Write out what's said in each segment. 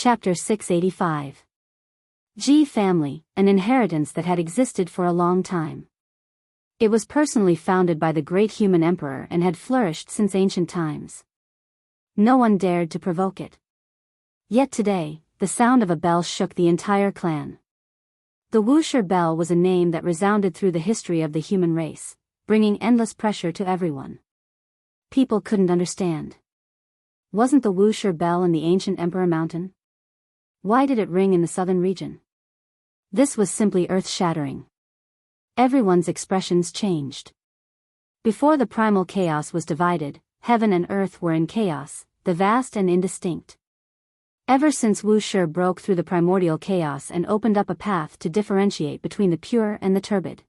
Chapter 685. G family, an inheritance that had existed for a long time. It was personally founded by the great human emperor and had flourished since ancient times. No one dared to provoke it. Yet today, the sound of a bell shook the entire clan. The Wuxia bell was a name that resounded through the history of the human race, bringing endless pressure to everyone. People couldn't understand. Wasn't the Wuxia bell in the ancient Emperor Mountain? Why did it ring in the southern region? This was simply earth-shattering. Everyone's expressions changed. Before the primal chaos was divided, heaven and earth were in chaos, the vast and indistinct. Ever since Wuxia broke through the primordial chaos and opened up a path to differentiate between the pure and the turbid.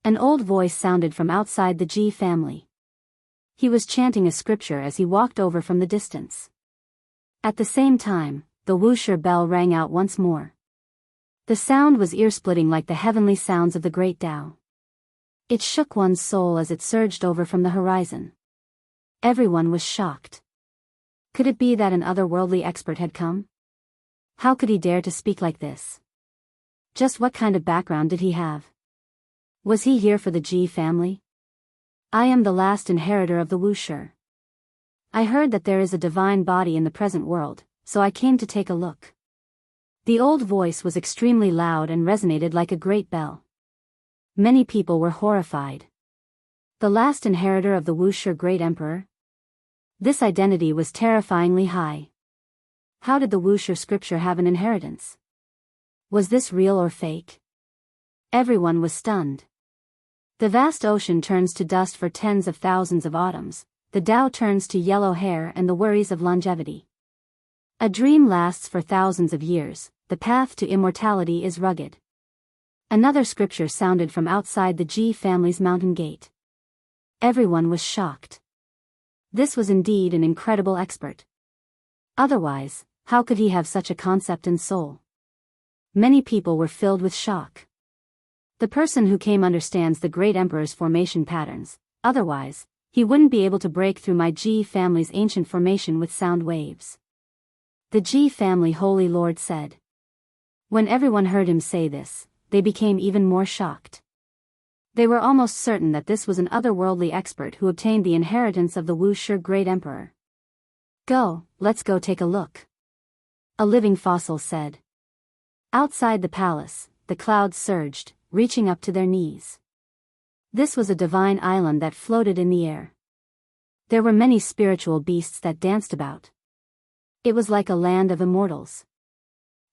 An old voice sounded from outside the Ji family. He was chanting a scripture as he walked over from the distance. At the same time, the Wuxia bell rang out once more. The sound was ear-splitting like the heavenly sounds of the great Tao. It shook one's soul as it surged over from the horizon. Everyone was shocked. Could it be that an otherworldly expert had come? How could he dare to speak like this? Just what kind of background did he have? Was he here for the Ji family? I am the last inheritor of the Wuxia. I heard that there is a divine body in the present world, so I came to take a look. The old voice was extremely loud and resonated like a great bell. Many people were horrified. The last inheritor of the Wuxia great emperor? This identity was terrifyingly high. How did the Wuxia scripture have an inheritance? Was this real or fake? Everyone was stunned. The vast ocean turns to dust for tens of thousands of autumns, the Tao turns to yellow hair and the worries of longevity. A dream lasts for thousands of years, the path to immortality is rugged. Another scripture sounded from outside the Ji family's mountain gate. Everyone was shocked. This was indeed an incredible expert. Otherwise, how could he have such a concept and soul? Many people were filled with shock. The person who came understands the great emperor's formation patterns, otherwise, he wouldn't be able to break through my Ji family's ancient formation with sound waves. The Ji family Holy Lord said. When everyone heard him say this, they became even more shocked. They were almost certain that this was an otherworldly expert who obtained the inheritance of the Wuxia great emperor. Let's go take a look. A living fossil said. Outside the palace, the clouds surged, reaching up to their knees. This was a divine island that floated in the air. There were many spiritual beasts that danced about. It was like a land of immortals.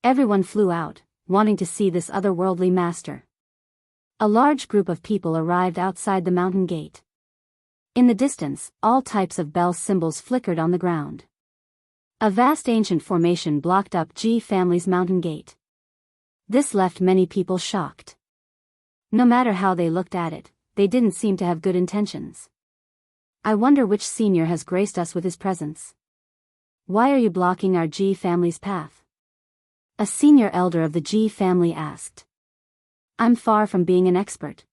Everyone flew out, wanting to see this otherworldly master. A large group of people arrived outside the mountain gate. In the distance, all types of bell symbols flickered on the ground. A vast ancient formation blocked up Ji family's mountain gate. This left many people shocked. No matter how they looked at it, they didn't seem to have good intentions. I wonder which senior has graced us with his presence. Why are you blocking our Ji family's path? A senior elder of the Ji family asked. I'm far from being an expert.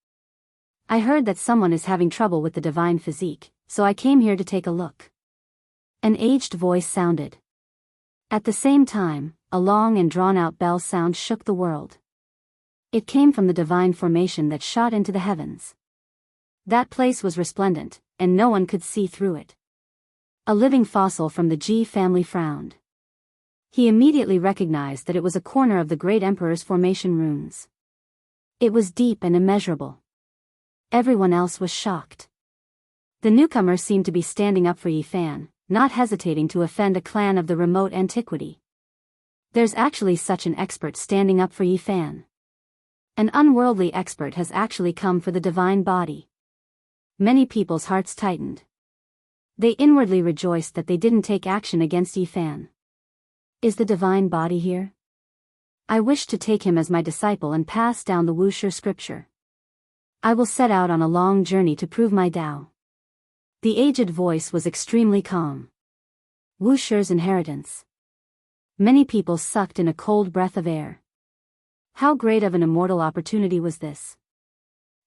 I heard that someone is having trouble with the divine physique, so I came here to take a look. An aged voice sounded. At the same time, a long and drawn-out bell sound shook the world. It came from the divine formation that shot into the heavens. That place was resplendent, and no one could see through it. A living fossil from the Ji family frowned. He immediately recognized that it was a corner of the great emperor's formation runes. It was deep and immeasurable. Everyone else was shocked. The newcomer seemed to be standing up for Yifan, not hesitating to offend a clan of the remote antiquity. There's actually such an expert standing up for Yifan. An unworldly expert has actually come for the divine body. Many people's hearts tightened. They inwardly rejoiced that they didn't take action against Yifan. Is the divine body here? I wish to take him as my disciple and pass down the Wuxia scripture. I will set out on a long journey to prove my Tao. The aged voice was extremely calm. Wuxia's inheritance. Many people sucked in a cold breath of air. How great of an immortal opportunity was this?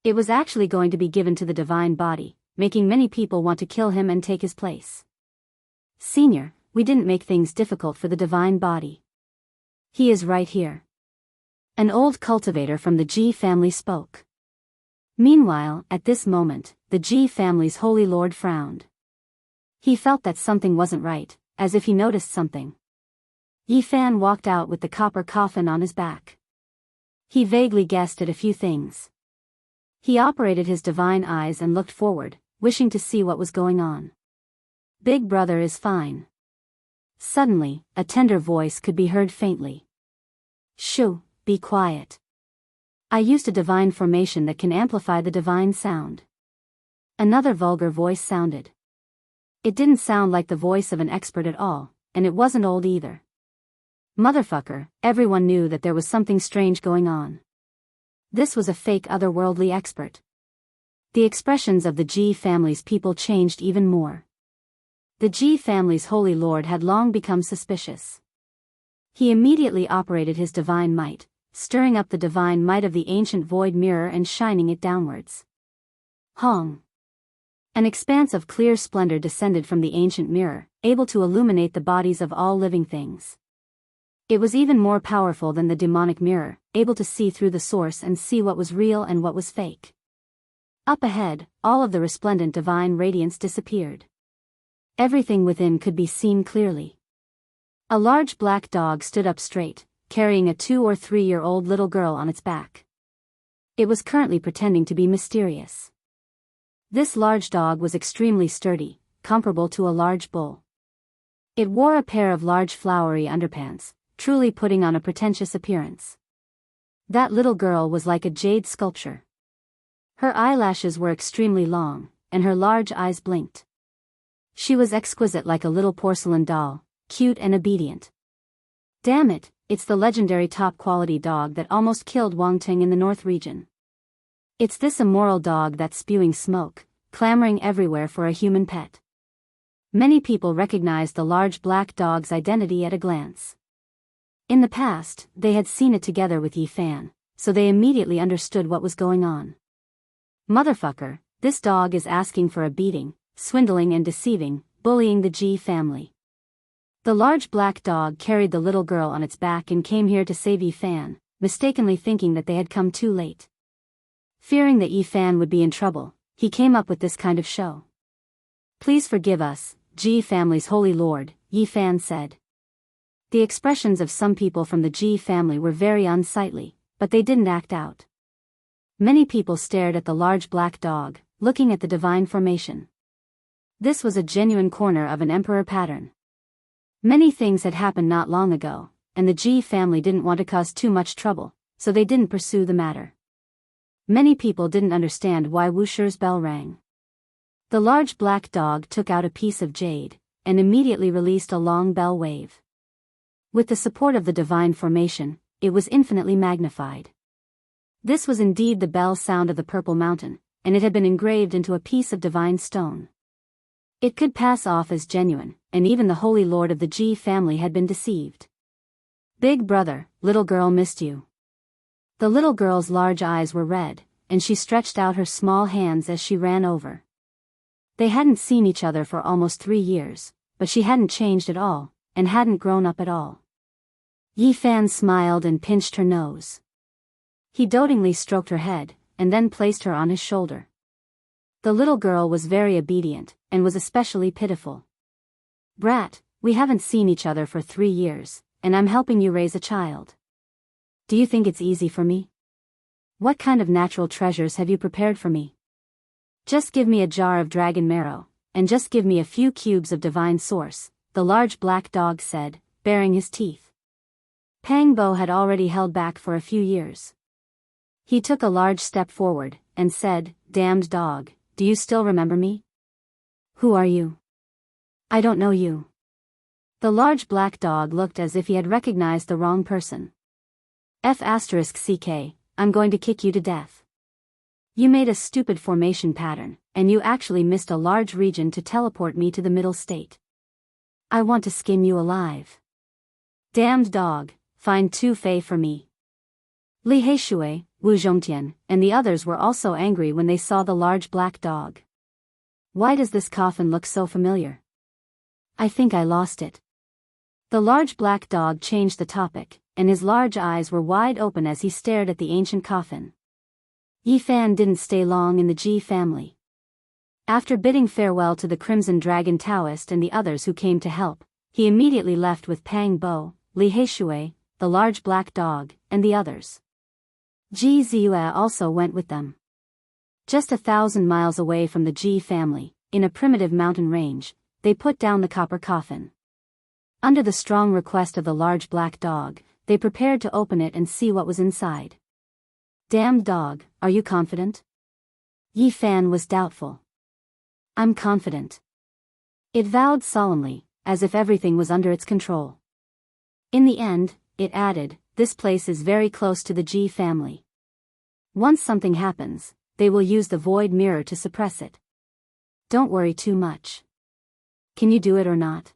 It was actually going to be given to the divine body, making many people want to kill him and take his place. Senior, we didn't make things difficult for the divine body. He is right here. An old cultivator from the G family spoke. Meanwhile, at this moment, the G family's holy lord frowned. He felt that something wasn't right, as if he noticed something. Yi Fan walked out with the copper coffin on his back. He vaguely guessed at a few things. He operated his divine eyes and looked forward, wishing to see what was going on. Big brother is fine. Suddenly, a tender voice could be heard faintly. Shoo, be quiet. I used a divine formation that can amplify the divine sound. Another vulgar voice sounded. It didn't sound like the voice of an expert at all, and it wasn't old either. Motherfucker, everyone knew that there was something strange going on. This was a fake otherworldly expert. The expressions of the G family's people changed even more. The G family's holy lord had long become suspicious. He immediately operated his divine might, stirring up the divine might of the ancient void mirror and shining it downwards. Hong! An expanse of clear splendor descended from the ancient mirror, able to illuminate the bodies of all living things. It was even more powerful than the demonic mirror, able to see through the source and see what was real and what was fake. Up ahead, all of the resplendent divine radiance disappeared. Everything within could be seen clearly. A large black dog stood up straight, carrying a 2 or 3-year-old little girl on its back. It was currently pretending to be mysterious. This large dog was extremely sturdy, comparable to a large bull. It wore a pair of large flowery underpants, truly putting on a pretentious appearance. That little girl was like a jade sculpture. Her eyelashes were extremely long, and her large eyes blinked. She was exquisite like a little porcelain doll, cute and obedient. Damn it, it's the legendary top-quality dog that almost killed Wang Ting in the North region. It's this immoral dog that's spewing smoke, clamoring everywhere for a human pet. Many people recognized the large black dog's identity at a glance. In the past, they had seen it together with Yi Fan, so they immediately understood what was going on. Motherfucker, this dog is asking for a beating, swindling and deceiving, bullying the G family. The large black dog carried the little girl on its back and came here to save Yi Fan, mistakenly thinking that they had come too late. Fearing that Yi Fan would be in trouble, he came up with this kind of show. Please forgive us, G family's holy lord, Yi Fan said. The expressions of some people from the G family were very unsightly, but they didn't act out. Many people stared at the large black dog, looking at the divine formation. This was a genuine corner of an emperor pattern. Many things had happened not long ago, and the G family didn't want to cause too much trouble, so they didn't pursue the matter. Many people didn't understand why Wusher's bell rang. The large black dog took out a piece of jade, and immediately released a long bell wave. With the support of the divine formation, it was infinitely magnified. This was indeed the bell sound of the Purple Mountain, and it had been engraved into a piece of divine stone. It could pass off as genuine, and even the holy lord of the G family had been deceived. Big brother, little girl missed you. The little girl's large eyes were red, and she stretched out her small hands as she ran over. They hadn't seen each other for almost 3 years, but she hadn't changed at all, and hadn't grown up at all. Yi Fan smiled and pinched her nose. He dotingly stroked her head, and then placed her on his shoulder. The little girl was very obedient, and was especially pitiful. Brat, we haven't seen each other for 3 years, and I'm helping you raise a child. Do you think it's easy for me? What kind of natural treasures have you prepared for me? Just give me a jar of dragon marrow, and just give me a few cubes of divine source, the large black dog said, baring his teeth. Pang Bo had already held back for a few years. He took a large step forward, and said, Damned dog, do you still remember me? Who are you? I don't know you. The large black dog looked as if he had recognized the wrong person. F***ck, I'm going to kick you to death. You made a stupid formation pattern, and you actually missed a large region to teleport me to the middle state. I want to skin you alive. Damned dog, find Tu Fei for me. Li Heishui, Wu Zhongtian, and the others were also angry when they saw the large black dog. Why does this coffin look so familiar? I think I lost it. The large black dog changed the topic, and his large eyes were wide open as he stared at the ancient coffin. Yifan didn't stay long in the Ji family. After bidding farewell to the Crimson Dragon Taoist and the others who came to help, he immediately left with Pang Bo, Li Heishui, the large black dog, and the others. Ji Ziyue also went with them. Just 1,000 miles away from the Ji family, in a primitive mountain range, they put down the copper coffin. Under the strong request of the large black dog, they prepared to open it and see what was inside. "Damned dog, are you confident?" Yifan was doubtful. "I'm confident," it vowed solemnly, as if everything was under its control. In the end, it added, "This place is very close to the Ji family. Once something happens, they will use the void mirror to suppress it. Don't worry too much. Can you do it or not?"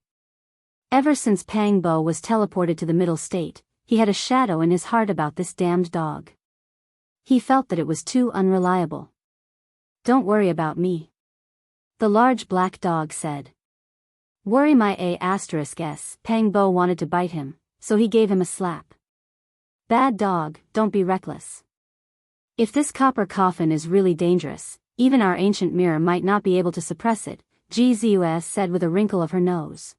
Ever since Pang Bo was teleported to the middle state, he had a shadow in his heart about this damned dog. He felt that it was too unreliable. "Don't worry about me," the large black dog said. "Worry my **s. Pang Bo wanted to bite him, so he gave him a slap. "Bad dog, don't be reckless. If this copper coffin is really dangerous, even our ancient mirror might not be able to suppress it," Ji Ziyue said with a wrinkle of her nose.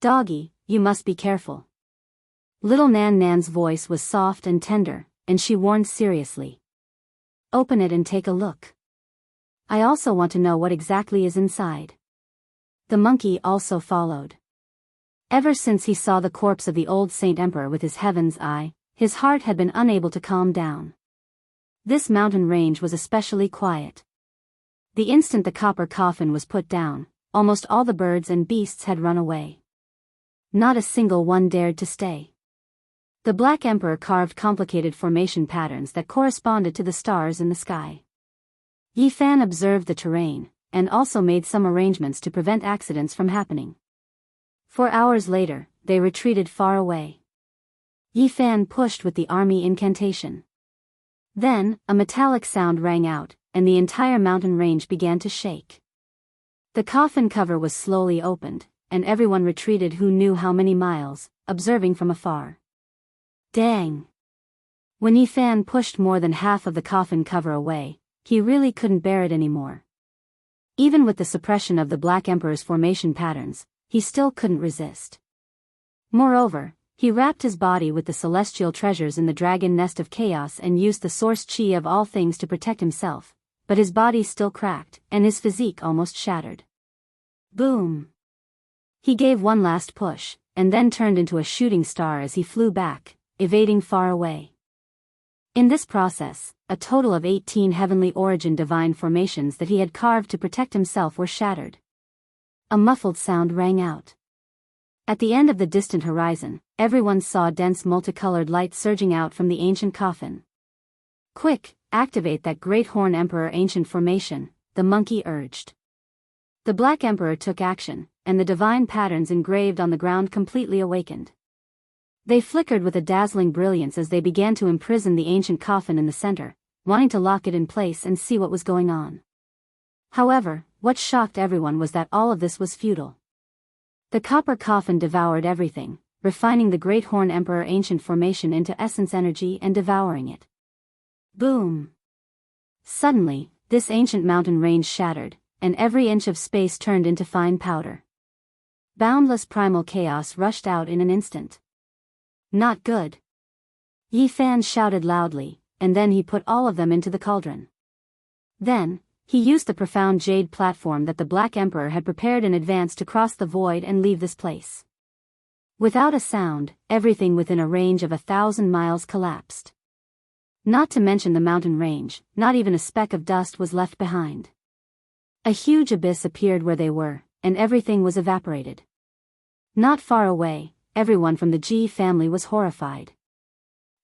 "Doggy, you must be careful." Little Nan Nan's voice was soft and tender, and she warned seriously. "Open it and take a look. I also want to know what exactly is inside." The monkey also followed. Ever since he saw the corpse of the old Saint Emperor with his heaven's eye, his heart had been unable to calm down. This mountain range was especially quiet. The instant the copper coffin was put down, almost all the birds and beasts had run away. Not a single one dared to stay. The Black Emperor carved complicated formation patterns that corresponded to the stars in the sky. Yifan observed the terrain, and also made some arrangements to prevent accidents from happening. 4 hours later, they retreated far away. Yifan pushed with the army incantation. Then, a metallic sound rang out, and the entire mountain range began to shake. The coffin cover was slowly opened, and everyone retreated who knew how many miles, observing from afar. Dang! When Yifan pushed more than half of the coffin cover away, he really couldn't bear it anymore. Even with the suppression of the Black Emperor's formation patterns, he still couldn't resist. Moreover, he wrapped his body with the celestial treasures in the dragon nest of chaos and used the source chi of all things to protect himself, but his body still cracked, and his physique almost shattered. Boom! He gave one last push, and then turned into a shooting star as he flew back, evading far away. In this process, a total of 18 heavenly origin divine formations that he had carved to protect himself were shattered. A muffled sound rang out. At the end of the distant horizon, everyone saw dense multicolored light surging out from the ancient coffin. "Quick, activate that Great Horn Emperor ancient formation," the monkey urged. The Black Emperor took action, and the divine patterns engraved on the ground completely awakened. They flickered with a dazzling brilliance as they began to imprison the ancient coffin in the center, wanting to lock it in place and see what was going on. However, what shocked everyone was that all of this was futile. The copper coffin devoured everything, refining the Great Horn Emperor ancient formation into essence energy and devouring it. Boom! Suddenly, this ancient mountain range shattered, and every inch of space turned into fine powder. Boundless primal chaos rushed out in an instant. Not good. Yifan shouted loudly, and then he put all of them into the cauldron. Then, he used the profound jade platform that the Black Emperor had prepared in advance to cross the void and leave this place. Without a sound, everything within a range of 1,000 miles collapsed. Not to mention the mountain range, not even a speck of dust was left behind. A huge abyss appeared where they were, and everything was evaporated. Not far away, everyone from the Ji family was horrified.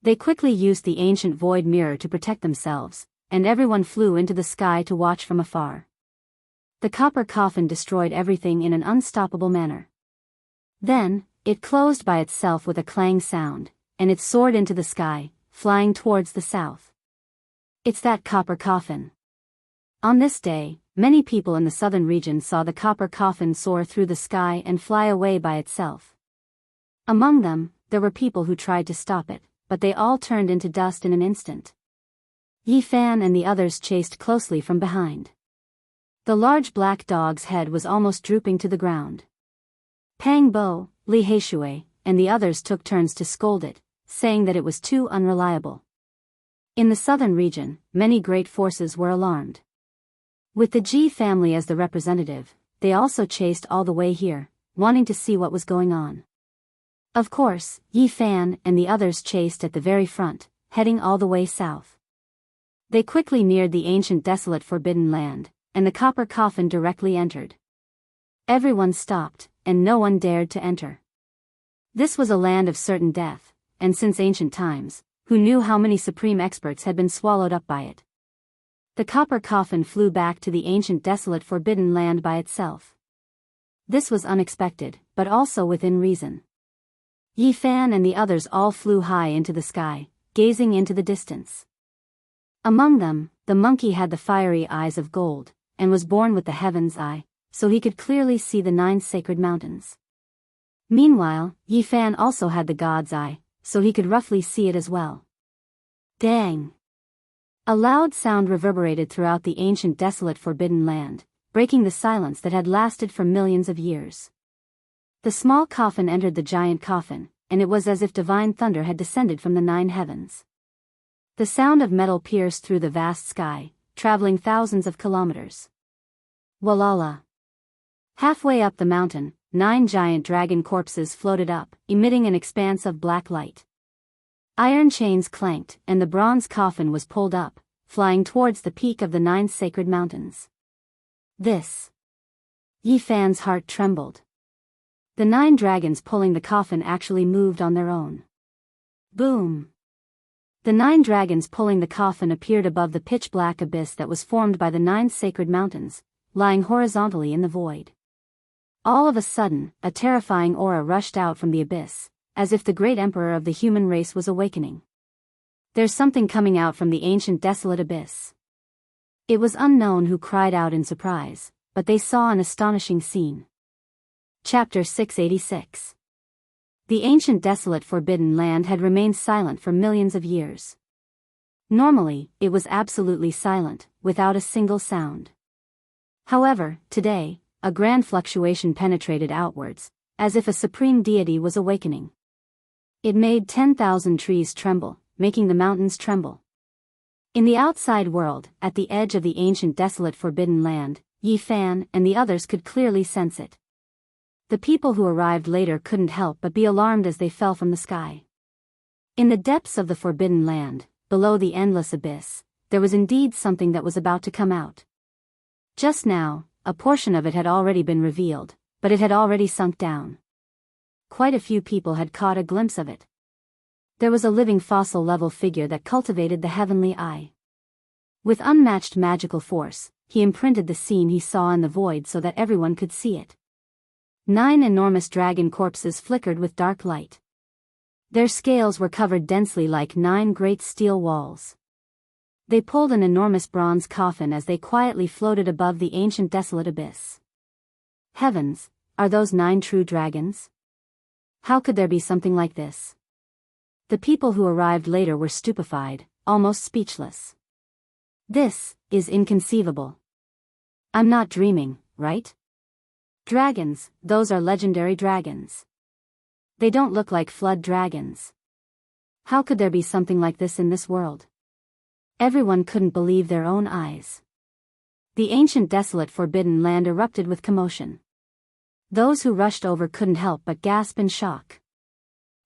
They quickly used the ancient void mirror to protect themselves, and everyone flew into the sky to watch from afar. The copper coffin destroyed everything in an unstoppable manner. Then, it closed by itself with a clang sound, and it soared into the sky, flying towards the south. It's that copper coffin. On this day, many people in the southern region saw the copper coffin soar through the sky and fly away by itself. Among them, there were people who tried to stop it, but they all turned into dust in an instant. Yi Fan and the others chased closely from behind. The large black dog's head was almost drooping to the ground. Pang Bo, Li Heishui, and the others took turns to scold it, saying that it was too unreliable. In the southern region, many great forces were alarmed. With the Ji family as the representative, they also chased all the way here, wanting to see what was going on. Of course, Yi Fan and the others chased at the very front, heading all the way south. They quickly neared the ancient desolate forbidden land, and the copper coffin directly entered. Everyone stopped, and no one dared to enter. This was a land of certain death, and since ancient times, who knew how many supreme experts had been swallowed up by it? The copper coffin flew back to the ancient desolate forbidden land by itself. This was unexpected, but also within reason. Yi Fan and the others all flew high into the sky, gazing into the distance. Among them, the monkey had the fiery eyes of gold, and was born with the heaven's eye, so he could clearly see the 9 sacred mountains. Meanwhile, Yi Fan also had the god's eye, so he could roughly see it as well. Dang! A loud sound reverberated throughout the ancient desolate forbidden land, breaking the silence that had lasted for millions of years. The small coffin entered the giant coffin, and it was as if divine thunder had descended from the 9 heavens. The sound of metal pierced through the vast sky, traveling thousands of kilometers. Walala! Halfway up the mountain, 9 giant dragon corpses floated up, emitting an expanse of black light. Iron chains clanked, and the bronze coffin was pulled up, flying towards the peak of the 9 sacred mountains. This! Yi Fan's heart trembled. The 9 dragons pulling the coffin actually moved on their own. Boom! The 9 dragons pulling the coffin appeared above the pitch-black abyss that was formed by the 9 sacred mountains, lying horizontally in the void. All of a sudden, a terrifying aura rushed out from the abyss, as if the great emperor of the human race was awakening. There's something coming out from the ancient desolate abyss. It was unknown who cried out in surprise, but they saw an astonishing scene. Chapter 686. The ancient desolate forbidden land had remained silent for millions of years. Normally, it was absolutely silent, without a single sound. However, today, a grand fluctuation penetrated outwards, as if a supreme deity was awakening. It made 10,000 trees tremble, making the mountains tremble. In the outside world, at the edge of the ancient desolate forbidden land, Yi Fan and the others could clearly sense it. The people who arrived later couldn't help but be alarmed as they fell from the sky. In the depths of the forbidden land, below the endless abyss, there was indeed something that was about to come out. Just now, a portion of it had already been revealed, but it had already sunk down. Quite a few people had caught a glimpse of it. There was a living fossil-level figure that cultivated the heavenly eye. With unmatched magical force, he imprinted the scene he saw in the void so that everyone could see it. 9 enormous dragon corpses flickered with dark light. Their scales were covered densely like 9 great steel walls. They pulled an enormous bronze coffin as they quietly floated above the ancient desolate abyss. Heavens, are those 9 true dragons? How could there be something like this? The people who arrived later were stupefied, almost speechless. This is inconceivable. I'm not dreaming, right? Dragons, those are legendary dragons. They don't look like flood dragons. How could there be something like this in this world? Everyone couldn't believe their own eyes. The ancient desolate forbidden land erupted with commotion. Those who rushed over couldn't help but gasp in shock.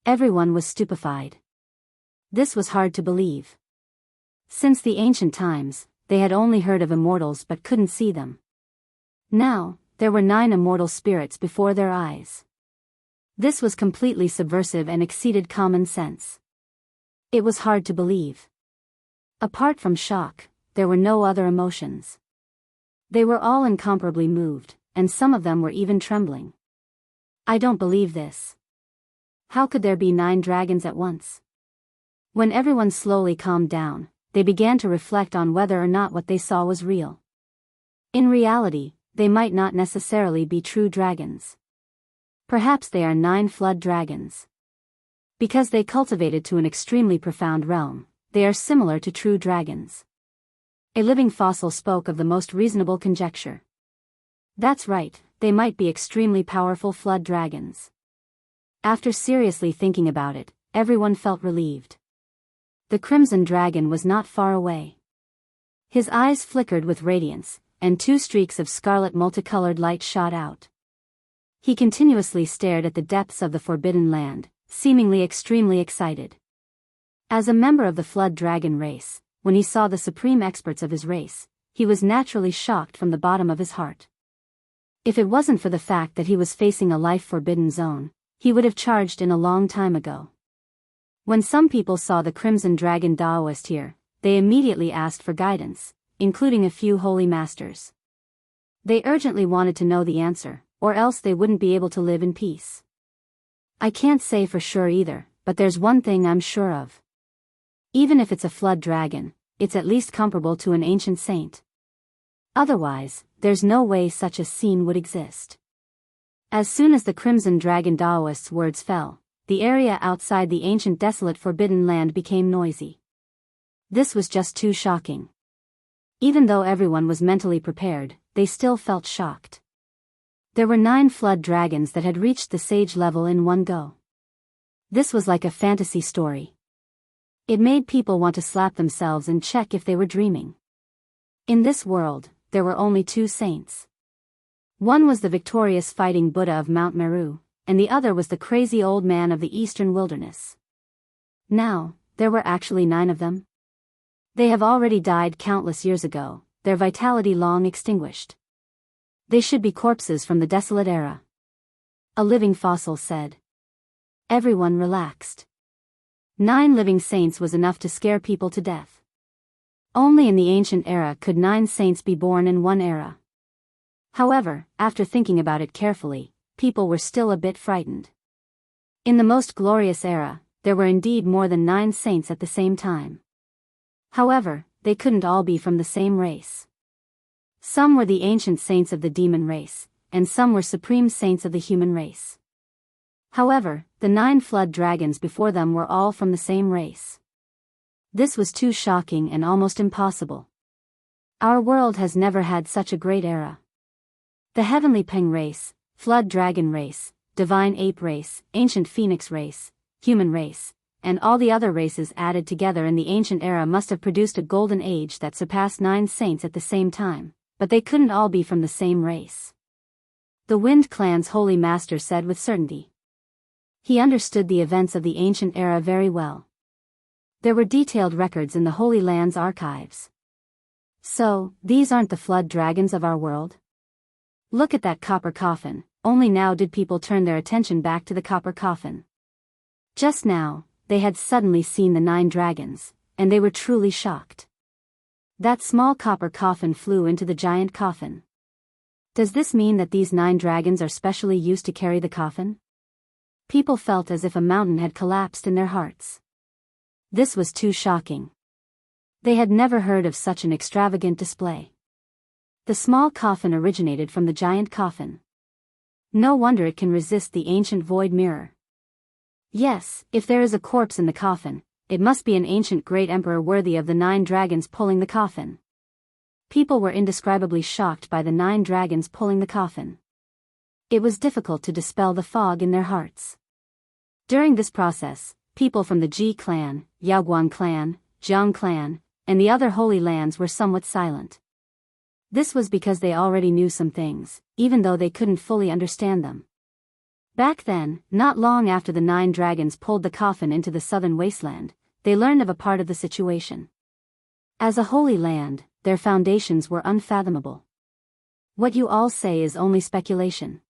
Everyone was stupefied. This was hard to believe. Since the ancient times, they had only heard of immortals but couldn't see them. Now, there were 9 immortal spirits before their eyes. This was completely subversive and exceeded common sense. It was hard to believe. Apart from shock, there were no other emotions. They were all incomparably moved, and some of them were even trembling. I don't believe this. How could there be 9 dragons at once? When everyone slowly calmed down, they began to reflect on whether or not what they saw was real. In reality, they might not necessarily be true dragons. Perhaps they are 9 flood dragons. Because they cultivated to an extremely profound realm, they are similar to true dragons. A living fossil spoke of the most reasonable conjecture. That's right, they might be extremely powerful flood dragons. After seriously thinking about it, everyone felt relieved. The crimson dragon was not far away. His eyes flickered with radiance, and 2 streaks of scarlet multicolored light shot out. He continuously stared at the depths of the forbidden land, seemingly extremely excited. As a member of the flood dragon race, when he saw the supreme experts of his race, he was naturally shocked from the bottom of his heart. If it wasn't for the fact that he was facing a life-forbidden zone, he would have charged in a long time ago. When some people saw the Crimson Dragon Daoist here, they immediately asked for guidance, including a few holy masters. They urgently wanted to know the answer, or else they wouldn't be able to live in peace. I can't say for sure either, but there's one thing I'm sure of. Even if it's a flood dragon, it's at least comparable to an ancient saint. Otherwise, there's no way such a scene would exist. As soon as the Crimson Dragon Daoist's words fell, the area outside the ancient desolate forbidden land became noisy. This was just too shocking. Even though everyone was mentally prepared, they still felt shocked. There were 9 flood dragons that had reached the sage level in one go. This was like a fantasy story. It made people want to slap themselves and check if they were dreaming. In this world, there were only 2 saints. One was the victorious fighting Buddha of Mount Meru, and the other was the crazy old man of the eastern wilderness. Now, there were actually 9 of them. They have already died countless years ago, their vitality long extinguished. They should be corpses from the desolate era. A living fossil said. Everyone relaxed. 9 living saints was enough to scare people to death. Only in the ancient era could 9 saints be born in one era. However, after thinking about it carefully, people were still a bit frightened. In the most glorious era, there were indeed more than 9 saints at the same time. However, they couldn't all be from the same race. Some were the ancient saints of the demon race, and some were supreme saints of the human race. However, the 9 flood dragons before them were all from the same race. This was too shocking and almost impossible. Our world has never had such a great era. The heavenly Peng race, flood dragon race, divine ape race, ancient phoenix race, human race, and all the other races added together in the ancient era must have produced a golden age that surpassed 9 saints at the same time, but they couldn't all be from the same race. The Wind Clan's holy master said with certainty. He understood the events of the ancient era very well. There were detailed records in the Holy Land's archives. So, these aren't the flood dragons of our world? Look at that copper coffin. Only now did people turn their attention back to the copper coffin. Just now, they had suddenly seen the 9 dragons, and they were truly shocked. That small copper coffin flew into the giant coffin. Does this mean that these 9 dragons are specially used to carry the coffin? People felt as if a mountain had collapsed in their hearts. This was too shocking. They had never heard of such an extravagant display. The small coffin originated from the giant coffin. No wonder it can resist the ancient void mirror. Yes, if there is a corpse in the coffin, it must be an ancient great emperor worthy of the 9 dragons pulling the coffin. People were indescribably shocked by the 9 dragons pulling the coffin. It was difficult to dispel the fog in their hearts. During this process, people from the Ji clan, Yaoguang clan, Jiang clan, and the other holy lands were somewhat silent. This was because they already knew some things, even though they couldn't fully understand them. Back then, not long after the 9 dragons pulled the coffin into the southern wasteland, they learned of a part of the situation. As a holy land, their foundations were unfathomable. What you all say is only speculation.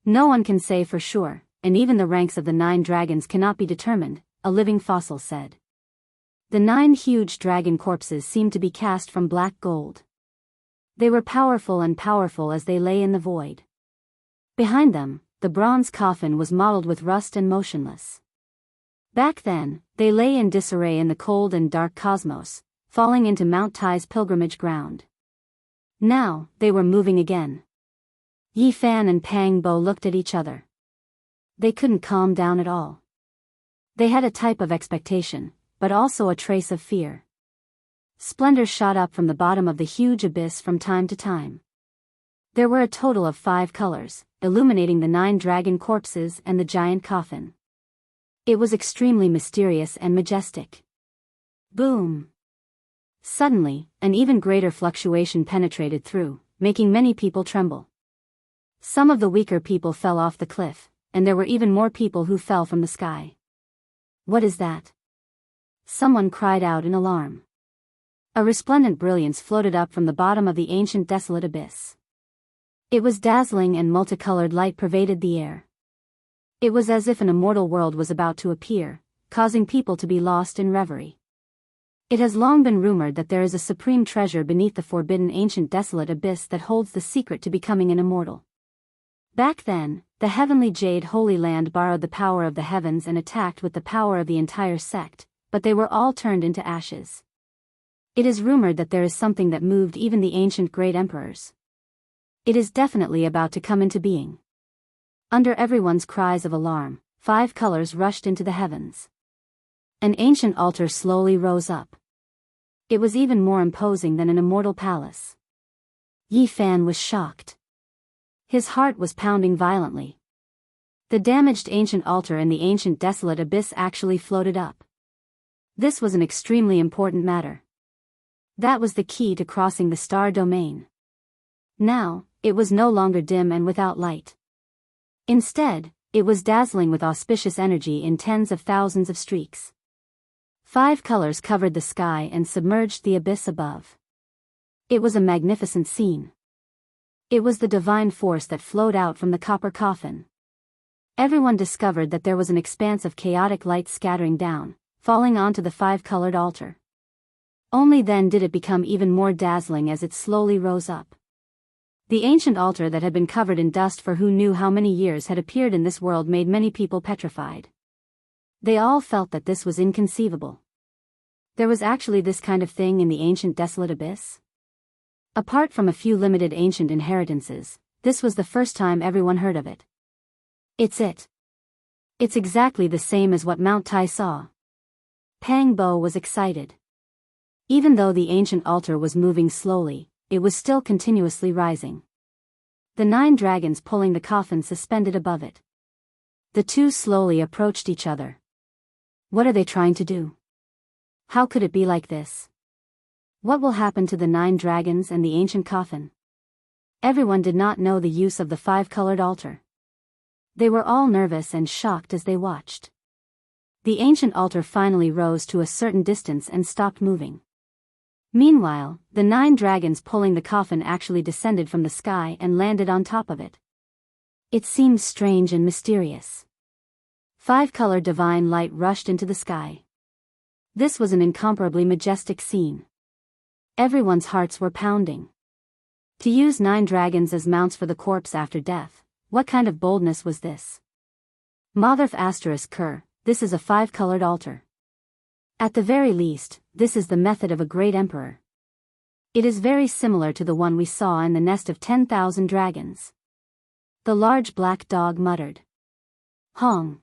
No one can say for sure, and even the ranks of the 9 dragons cannot be determined, a living fossil said. The 9 huge dragon corpses seemed to be cast from black gold. They were powerful as they lay in the void. Behind them, the bronze coffin was mottled with rust and motionless. Back then, they lay in disarray in the cold and dark cosmos, falling into Mount Tai's pilgrimage ground. Now, they were moving again. Yi Fan and Pang Bo looked at each other. They couldn't calm down at all. They had a type of expectation, but also a trace of fear. Splendor shot up from the bottom of the huge abyss from time to time. There were a total of 5 colors, illuminating the 9 dragon corpses and the giant coffin. It was extremely mysterious and majestic. Boom! Suddenly, an even greater fluctuation penetrated through, making many people tremble. Some of the weaker people fell off the cliff, and there were even more people who fell from the sky. What is that? Someone cried out in alarm. A resplendent brilliance floated up from the bottom of the ancient desolate abyss. It was dazzling and multicolored light pervaded the air. It was as if an immortal world was about to appear, causing people to be lost in reverie. It has long been rumored that there is a supreme treasure beneath the forbidden ancient desolate abyss that holds the secret to becoming an immortal. Back then, the heavenly jade Holy Land borrowed the power of the heavens and attacked with the power of the entire sect, but they were all turned into ashes. It is rumored that there is something that moved even the ancient great emperors. It is definitely about to come into being. Under everyone's cries of alarm, 5 colors rushed into the heavens. An ancient altar slowly rose up. It was even more imposing than an immortal palace. Yi Fan was shocked. His heart was pounding violently. The damaged ancient altar in the ancient desolate abyss actually floated up. This was an extremely important matter. That was the key to crossing the star domain. Now, it was no longer dim and without light. Instead, it was dazzling with auspicious energy in tens of thousands of streaks. 5 colors covered the sky and submerged the abyss above. It was a magnificent scene. It was the divine force that flowed out from the copper coffin. Everyone discovered that there was an expanse of chaotic light scattering down, falling onto the 5-colored altar. Only then did it become even more dazzling as it slowly rose up. The ancient altar that had been covered in dust for who knew how many years had appeared in this world made many people petrified. They all felt that this was inconceivable. There was actually this kind of thing in the ancient desolate abyss? Apart from a few limited ancient inheritances, this was the first time everyone heard of it. It's it. It's exactly the same as what Mount Tai saw. Pang Bo was excited. Even though the ancient altar was moving slowly, it was still continuously rising. The 9 dragons pulling the coffin suspended above it. The two slowly approached each other. What are they trying to do? How could it be like this? What will happen to the 9 dragons and the ancient coffin? Everyone did not know the use of the 5-colored altar. They were all nervous and shocked as they watched. The ancient altar finally rose to a certain distance and stopped moving. Meanwhile, the 9 dragons pulling the coffin actually descended from the sky and landed on top of it. It seemed strange and mysterious. 5-colored divine light rushed into the sky. This was an incomparably majestic scene. Everyone's hearts were pounding. To use 9 dragons as mounts for the corpse after death, what kind of boldness was this? Motherf asterisk Ker, this is a 5-colored altar. At the very least, this is the method of a great emperor. It is very similar to the one we saw in the nest of 10,000 dragons. The large black dog muttered. Hong.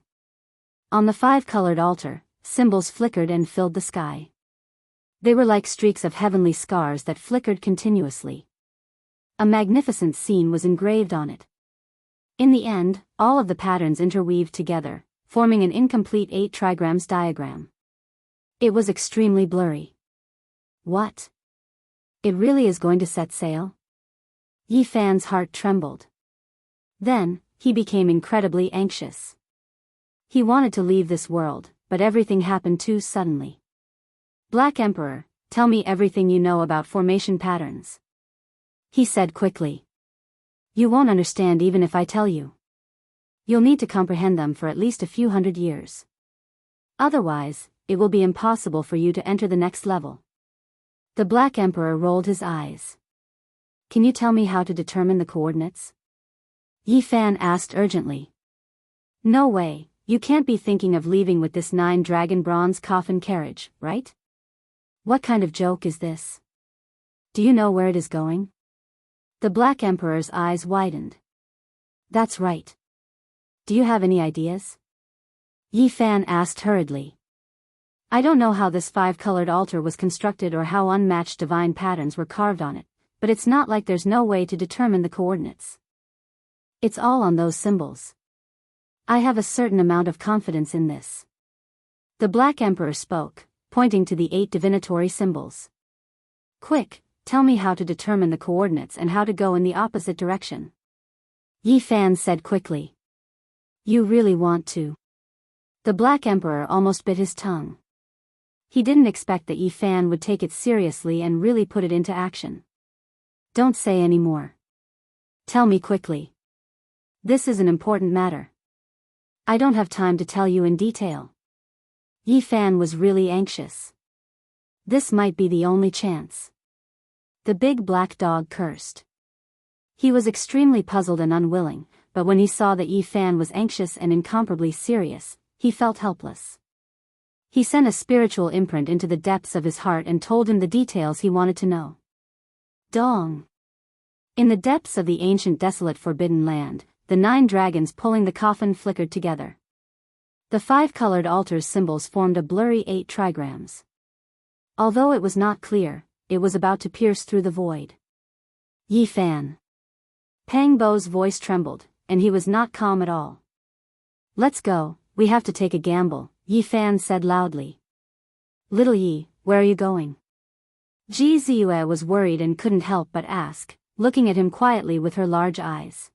On the 5-colored altar, symbols flickered and filled the sky. They were like streaks of heavenly scars that flickered continuously. A magnificent scene was engraved on it. In the end, all of the patterns interweaved together, forming an incomplete 8 trigrams diagram. It was extremely blurry. What? It really is going to set sail? Yi Fan's heart trembled. Then, he became incredibly anxious. He wanted to leave this world, but everything happened too suddenly. Black Emperor, tell me everything you know about formation patterns. He said quickly. You won't understand even if I tell you. You'll need to comprehend them for at least a few hundred years. Otherwise, it will be impossible for you to enter the next level. The Black Emperor rolled his eyes. Can you tell me how to determine the coordinates? Yi Fan asked urgently. No way, you can't be thinking of leaving with this 9-dragon bronze coffin carriage, right? What kind of joke is this? Do you know where it is going? The Black Emperor's eyes widened. That's right. Do you have any ideas? Yi Fan asked hurriedly. I don't know how this five-colored altar was constructed or how unmatched divine patterns were carved on it, but it's not like there's no way to determine the coordinates. It's all on those symbols. I have a certain amount of confidence in this. The Black Emperor spoke, pointing to the 8 divinatory symbols. Quick, tell me how to determine the coordinates and how to go in the opposite direction. Yi Fan said quickly. You really want to? The Black Emperor almost bit his tongue. He didn't expect that Yi Fan would take it seriously and really put it into action. Don't say any more. Tell me quickly. This is an important matter. I don't have time to tell you in detail. Yi Fan was really anxious. This might be the only chance. The big black dog cursed. He was extremely puzzled and unwilling, but when he saw that Yi Fan was anxious and incomparably serious, he felt helpless. He sent a spiritual imprint into the depths of his heart and told him the details he wanted to know. Dong. In the depths of the ancient desolate forbidden land, the 9 dragons pulling the coffin flickered together. The 5-colored altar's symbols formed a blurry 8 trigrams. Although it was not clear, it was about to pierce through the void. Yi Fan. Pang Bo's voice trembled, and he was not calm at all. Let's go, we have to take a gamble, Yi Fan said loudly. Little Yi, where are you going? Ji Ziyue was worried and couldn't help but ask, looking at him quietly with her large eyes.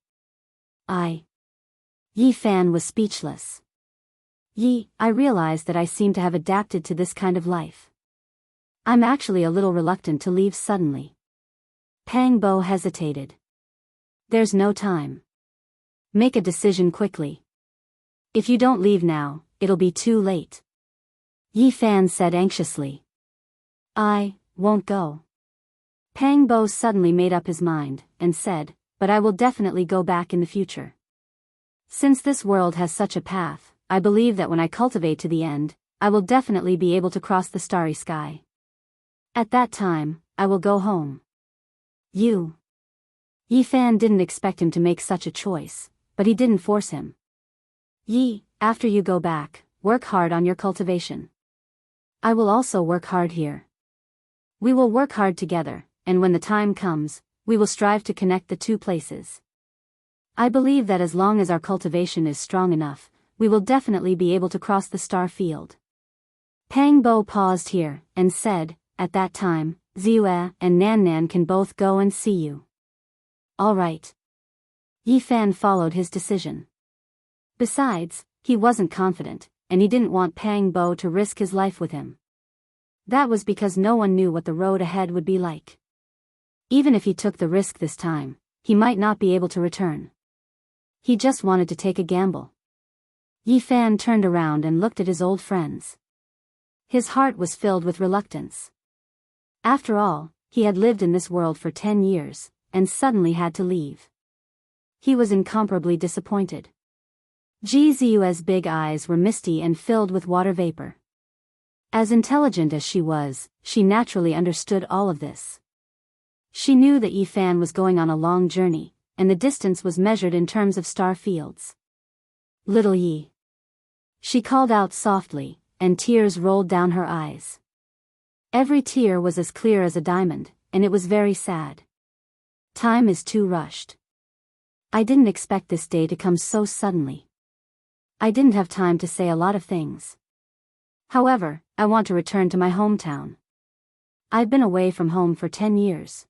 Yi Fan was speechless. Yi, I realize that I seem to have adapted to this kind of life. I'm actually a little reluctant to leave suddenly. Pang Bo hesitated. There's no time. Make a decision quickly. If you don't leave now, it'll be too late. Yi Fan said anxiously. I won't go. Pang Bo suddenly made up his mind, and said, but I will definitely go back in the future. Since this world has such a path, I believe that when I cultivate to the end, I will definitely be able to cross the starry sky. At that time, I will go home. Yi Fan didn't expect him to make such a choice, but he didn't force him. Yi, after you go back, work hard on your cultivation. I will also work hard here. We will work hard together, and when the time comes, we will strive to connect the 2 places. I believe that as long as our cultivation is strong enough, we will definitely be able to cross the star field. Pang Bo paused here, and said, at that time, Ziyue and Nan Nan can both go and see you. All right. Yi Fan followed his decision. Besides, he wasn't confident, and he didn't want Pang Bo to risk his life with him. That was because no one knew what the road ahead would be like. Even if he took the risk this time, he might not be able to return. He just wanted to take a gamble. Yi Fan turned around and looked at his old friends. His heart was filled with reluctance. After all, he had lived in this world for 10 years, and suddenly had to leave. He was incomparably disappointed. Ji Ziyue's big eyes were misty and filled with water vapor. As intelligent as she was, she naturally understood all of this. She knew that Yi Fan was going on a long journey, and the distance was measured in terms of star fields. Little Yi. She called out softly, and tears rolled down her eyes. Every tear was as clear as a diamond, and it was very sad. Time is too rushed. I didn't expect this day to come so suddenly. I didn't have time to say a lot of things. However, I want to return to my hometown. I've been away from home for 10 years.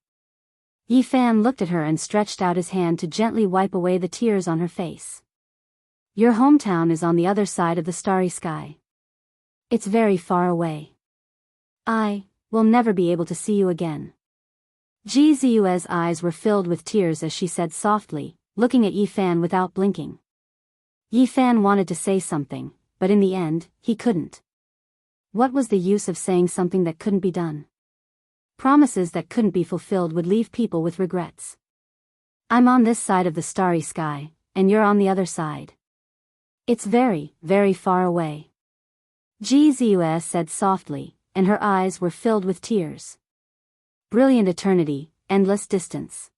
Yi Fan looked at her and stretched out his hand to gently wipe away the tears on her face. Your hometown is on the other side of the starry sky. It's very far away. I will never be able to see you again. Ji Ziyue's eyes were filled with tears as she said softly, looking at Yi Fan without blinking. Yi Fan wanted to say something, but in the end, he couldn't. What was the use of saying something that couldn't be done? Promises that couldn't be fulfilled would leave people with regrets. I'm on this side of the starry sky, and you're on the other side. It's very, very far away. Ji Ziyue said softly, and her eyes were filled with tears. Brilliant eternity, endless distance.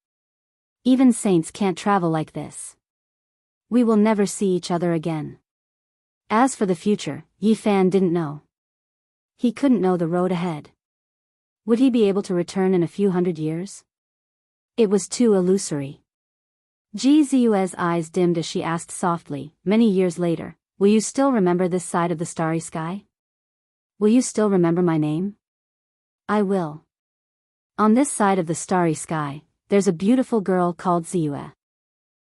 Even saints can't travel like this. We will never see each other again. As for the future, Yi Fan didn't know. He couldn't know the road ahead. Would he be able to return in a few hundred years? It was too illusory. Ji Ziyue's eyes dimmed as she asked softly, many years later, will you still remember this side of the starry sky? Will you still remember my name? I will. On this side of the starry sky, there's a beautiful girl called Ziyue.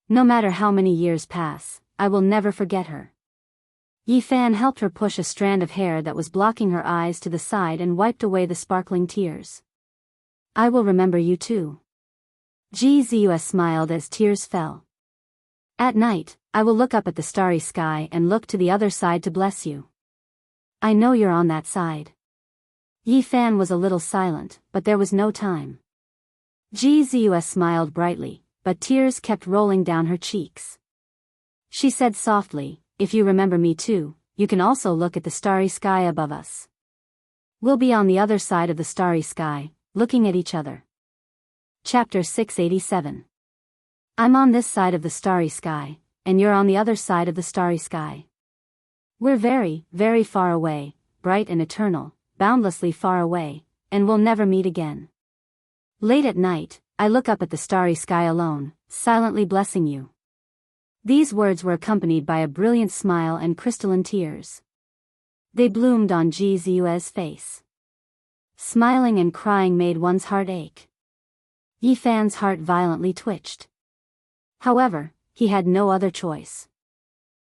No matter how many years pass, I will never forget her. Yi Fan helped her push a strand of hair that was blocking her eyes to the side and wiped away the sparkling tears. I will remember you too. Ji Ziyue smiled as tears fell. At night, I will look up at the starry sky and look to the other side to bless you. I know you're on that side. Yi Fan was a little silent, but there was no time. Ji Ziyue smiled brightly, but tears kept rolling down her cheeks. She said softly, if you remember me too, you can also look at the starry sky above us. We'll be on the other side of the starry sky, looking at each other. Chapter 687. I'm on this side of the starry sky, and you're on the other side of the starry sky. We're very, very far away, bright and eternal, boundlessly far away, and we'll never meet again. Late at night, I look up at the starry sky alone, silently blessing you. These words were accompanied by a brilliant smile and crystalline tears. They bloomed on Ji Ziyue's face. Smiling and crying made one's heart ache. Yi Fan's heart violently twitched. However, he had no other choice.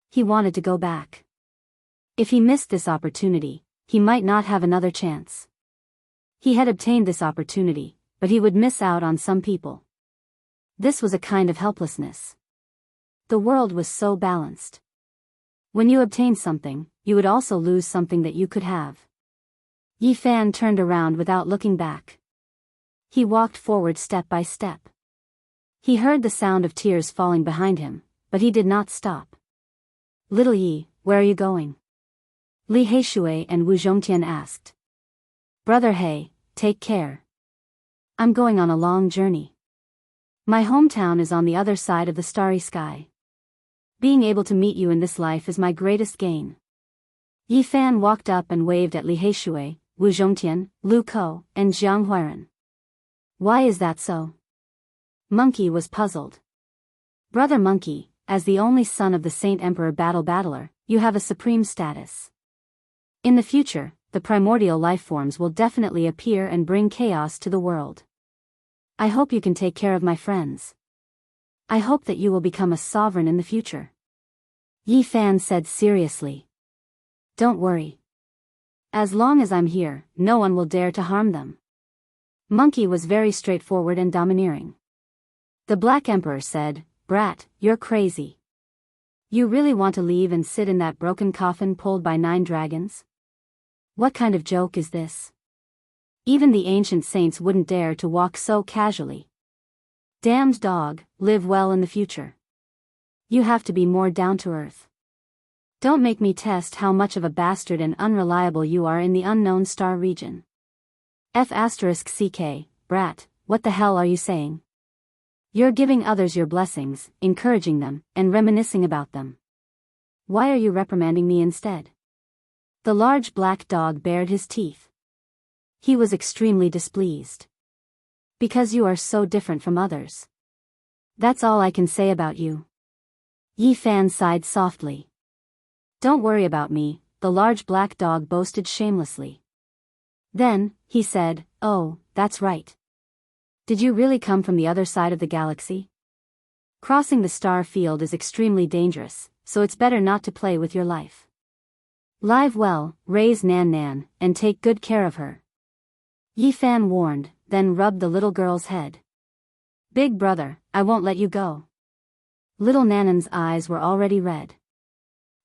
He wanted to go back. If he missed this opportunity, he might not have another chance. He had obtained this opportunity, but he would miss out on some people. This was a kind of helplessness. The world was so balanced. When you obtained something, you would also lose something that you could have. Yi Fan turned around without looking back. He walked forward step by step. He heard the sound of tears falling behind him, but he did not stop. Little Yi, where are you going? Li Heishui and Wu Zhongtian asked. Brother He, take care. I'm going on a long journey. My hometown is on the other side of the starry sky. Being able to meet you in this life is my greatest gain. Yi Fan walked up and waved at Li Heishui, Wu Zhongtian, Lu Ko, and Jiang Huiren. Why is that so? Monkey was puzzled. Brother Monkey, as the only son of the Saint Emperor Battler, you have a supreme status. In the future, the primordial life forms will definitely appear and bring chaos to the world. I hope you can take care of my friends. I hope that you will become a sovereign in the future. Yi Fan said seriously. Don't worry. As long as I'm here, no one will dare to harm them. Monkey was very straightforward and domineering. The Black Emperor said, Brat, you're crazy. You really want to leave and sit in that broken coffin pulled by 9 dragons? What kind of joke is this? Even the ancient saints wouldn't dare to walk so casually. Damned dog, live well in the future. You have to be more down to earth. Don't make me test how much of a bastard and unreliable you are in the unknown star region. F***ck, brat, what the hell are you saying? You're giving others your blessings, encouraging them, and reminiscing about them. Why are you reprimanding me instead? The large black dog bared his teeth. He was extremely displeased. Because you are so different from others. That's all I can say about you. Yi Fan sighed softly. Don't worry about me, the large black dog boasted shamelessly. Then, he said, oh, that's right. Did you really come from the other side of the galaxy? Crossing the star field is extremely dangerous, so it's better not to play with your life. Live well, raise Nan Nan, and take good care of her. Yi Fan warned, then rubbed the little girl's head. Big brother, I won't let you go. Little Nanan's eyes were already red.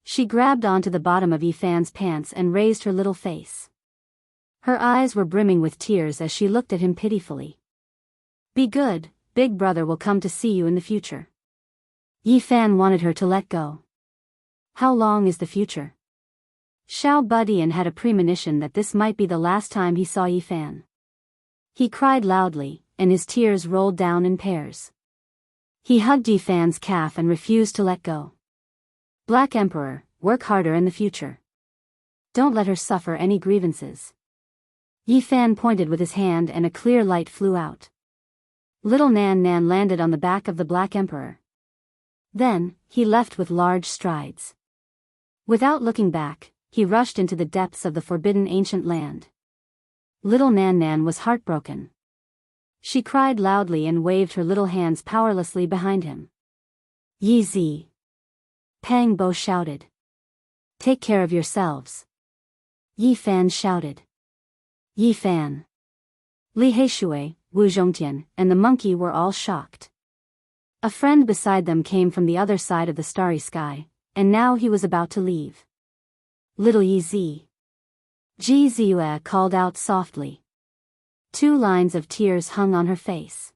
She grabbed onto the bottom of Yi Fan's pants and raised her little face. Her eyes were brimming with tears as she looked at him pitifully. Be good, big brother will come to see you in the future. Yi Fan wanted her to let go. How long is the future? Xiao Budian had a premonition that this might be the last time he saw Yi Fan. He cried loudly, and his tears rolled down in pairs. He hugged Yi Fan's calf and refused to let go. Black Emperor, work harder in the future. Don't let her suffer any grievances. Yi Fan pointed with his hand and a clear light flew out. Little Nan Nan landed on the back of the Black Emperor. Then, he left with large strides. Without looking back, he rushed into the depths of the forbidden ancient land. Little Nan Nan was heartbroken. She cried loudly and waved her little hands powerlessly behind him. Yi Zi. Pang Bo shouted. Take care of yourselves. Yi Fan shouted. Yi Fan. Li Heishui, Wu Zhongtian, and the monkey were all shocked. A friend beside them came from the other side of the starry sky, and now he was about to leave. Little Yi Zi. Ji Ziyue called out softly. 2 lines of tears hung on her face.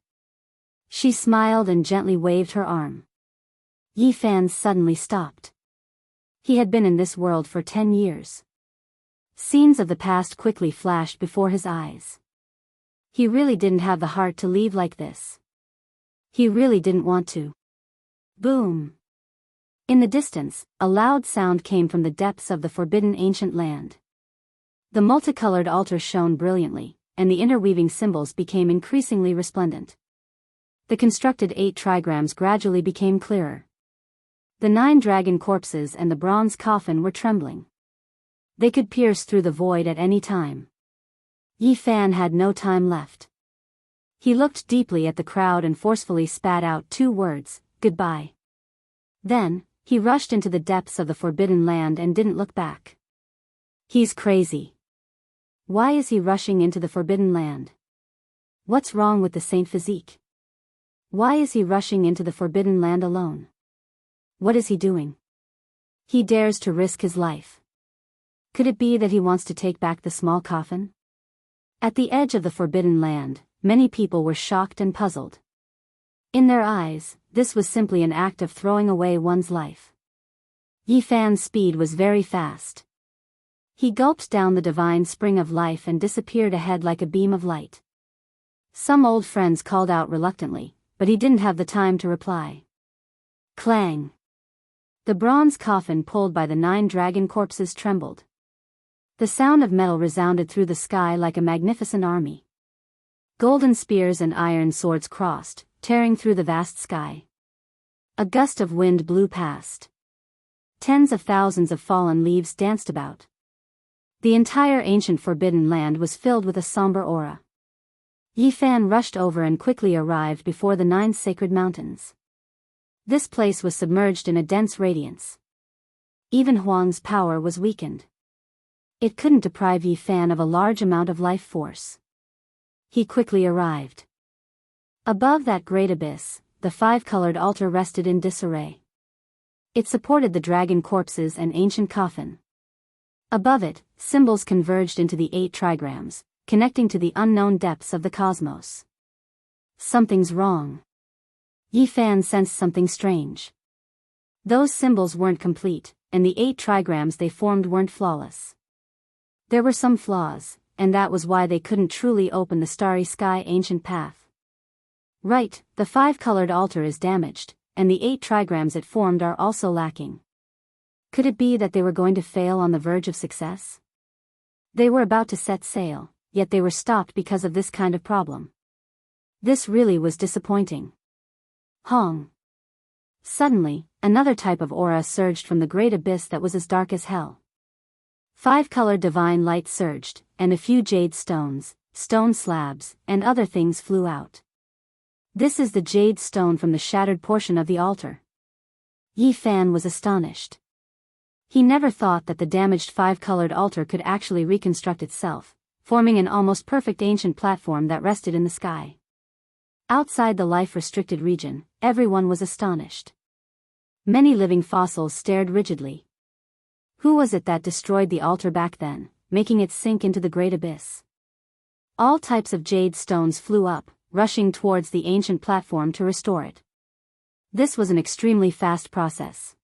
She smiled and gently waved her arm. Yi Fan suddenly stopped. He had been in this world for 10 years. Scenes of the past quickly flashed before his eyes. He really didn't have the heart to leave like this. He really didn't want to. Boom! In the distance, a loud sound came from the depths of the forbidden ancient land. The multicolored altar shone brilliantly, and the interweaving symbols became increasingly resplendent. The constructed 8 trigrams gradually became clearer. The 9 dragon corpses and the bronze coffin were trembling. They could pierce through the void at any time. Yi Fan had no time left. He looked deeply at the crowd and forcefully spat out 2 words, goodbye. Then, he rushed into the depths of the forbidden land and didn't look back. He's crazy. Why is he rushing into the forbidden land? What's wrong with the Saint Physique? Why is he rushing into the forbidden land alone? What is he doing? He dares to risk his life. Could it be that he wants to take back the small coffin? At the edge of the forbidden land, many people were shocked and puzzled. In their eyes, this was simply an act of throwing away one's life. Yi Fan's speed was very fast. He gulped down the divine spring of life and disappeared ahead like a beam of light. Some old friends called out reluctantly, but he didn't have the time to reply. Clang! The bronze coffin pulled by the 9 dragon corpses trembled. The sound of metal resounded through the sky like a magnificent army. Golden spears and iron swords crossed, tearing through the vast sky. A gust of wind blew past. Tens of thousands of fallen leaves danced about. The entire ancient forbidden land was filled with a somber aura. Yi Fan rushed over and quickly arrived before the 9 sacred mountains. This place was submerged in a dense radiance. Even Huang's power was weakened. It couldn't deprive Yi Fan of a large amount of life force. He quickly arrived. Above that great abyss, the 5-colored altar rested in disarray. It supported the dragon corpses and ancient coffin. Above it, symbols converged into the 8 trigrams, connecting to the unknown depths of the cosmos. Something's wrong. Yi Fan sensed something strange. Those symbols weren't complete, and the 8 trigrams they formed weren't flawless. There were some flaws, and that was why they couldn't truly open the starry sky ancient path. Right, the 5-colored altar is damaged, and the 8 trigrams it formed are also lacking. Could it be that they were going to fail on the verge of success? They were about to set sail, yet they were stopped because of this kind of problem. This really was disappointing. Hong. Suddenly, another type of aura surged from the great abyss that was as dark as hell. 5-colored divine light surged, and a few jade stones, stone slabs, and other things flew out. This is the jade stone from the shattered portion of the altar. Yi Fan was astonished. He never thought that the damaged 5-colored altar could actually reconstruct itself, forming an almost perfect ancient platform that rested in the sky. Outside the life-restricted region, everyone was astonished. Many living fossils stared rigidly. Who was it that destroyed the altar back then, making it sink into the great abyss? All types of jade stones flew up, rushing towards the ancient platform to restore it. This was an extremely fast process.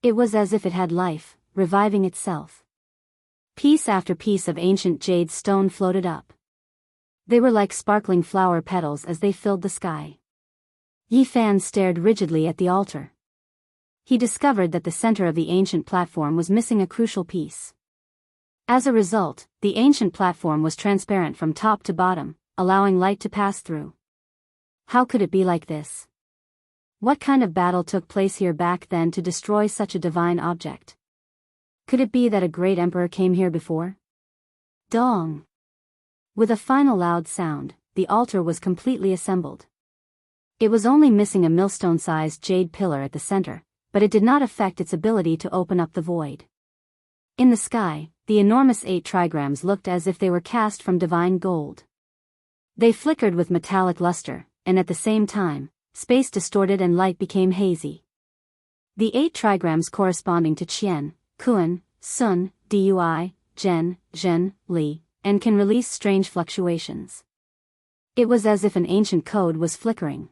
It was as if it had life, reviving itself. Piece after piece of ancient jade stone floated up. They were like sparkling flower petals as they filled the sky. Yi Fan stared rigidly at the altar. He discovered that the center of the ancient platform was missing a crucial piece. As a result, the ancient platform was transparent from top to bottom, allowing light to pass through. How could it be like this? What kind of battle took place here back then to destroy such a divine object? Could it be that a great emperor came here before? Dong! With a final loud sound, the altar was completely assembled. It was only missing a millstone-sized jade pillar at the center, but it did not affect its ability to open up the void. In the sky, the enormous 8 trigrams looked as if they were cast from divine gold. They flickered with metallic luster, and at the same time, space distorted and light became hazy. The 8 trigrams corresponding to Qian, Kun, Sun, Dui, Zhen, Zhen, Li, and can release strange fluctuations. It was as if an ancient code was flickering.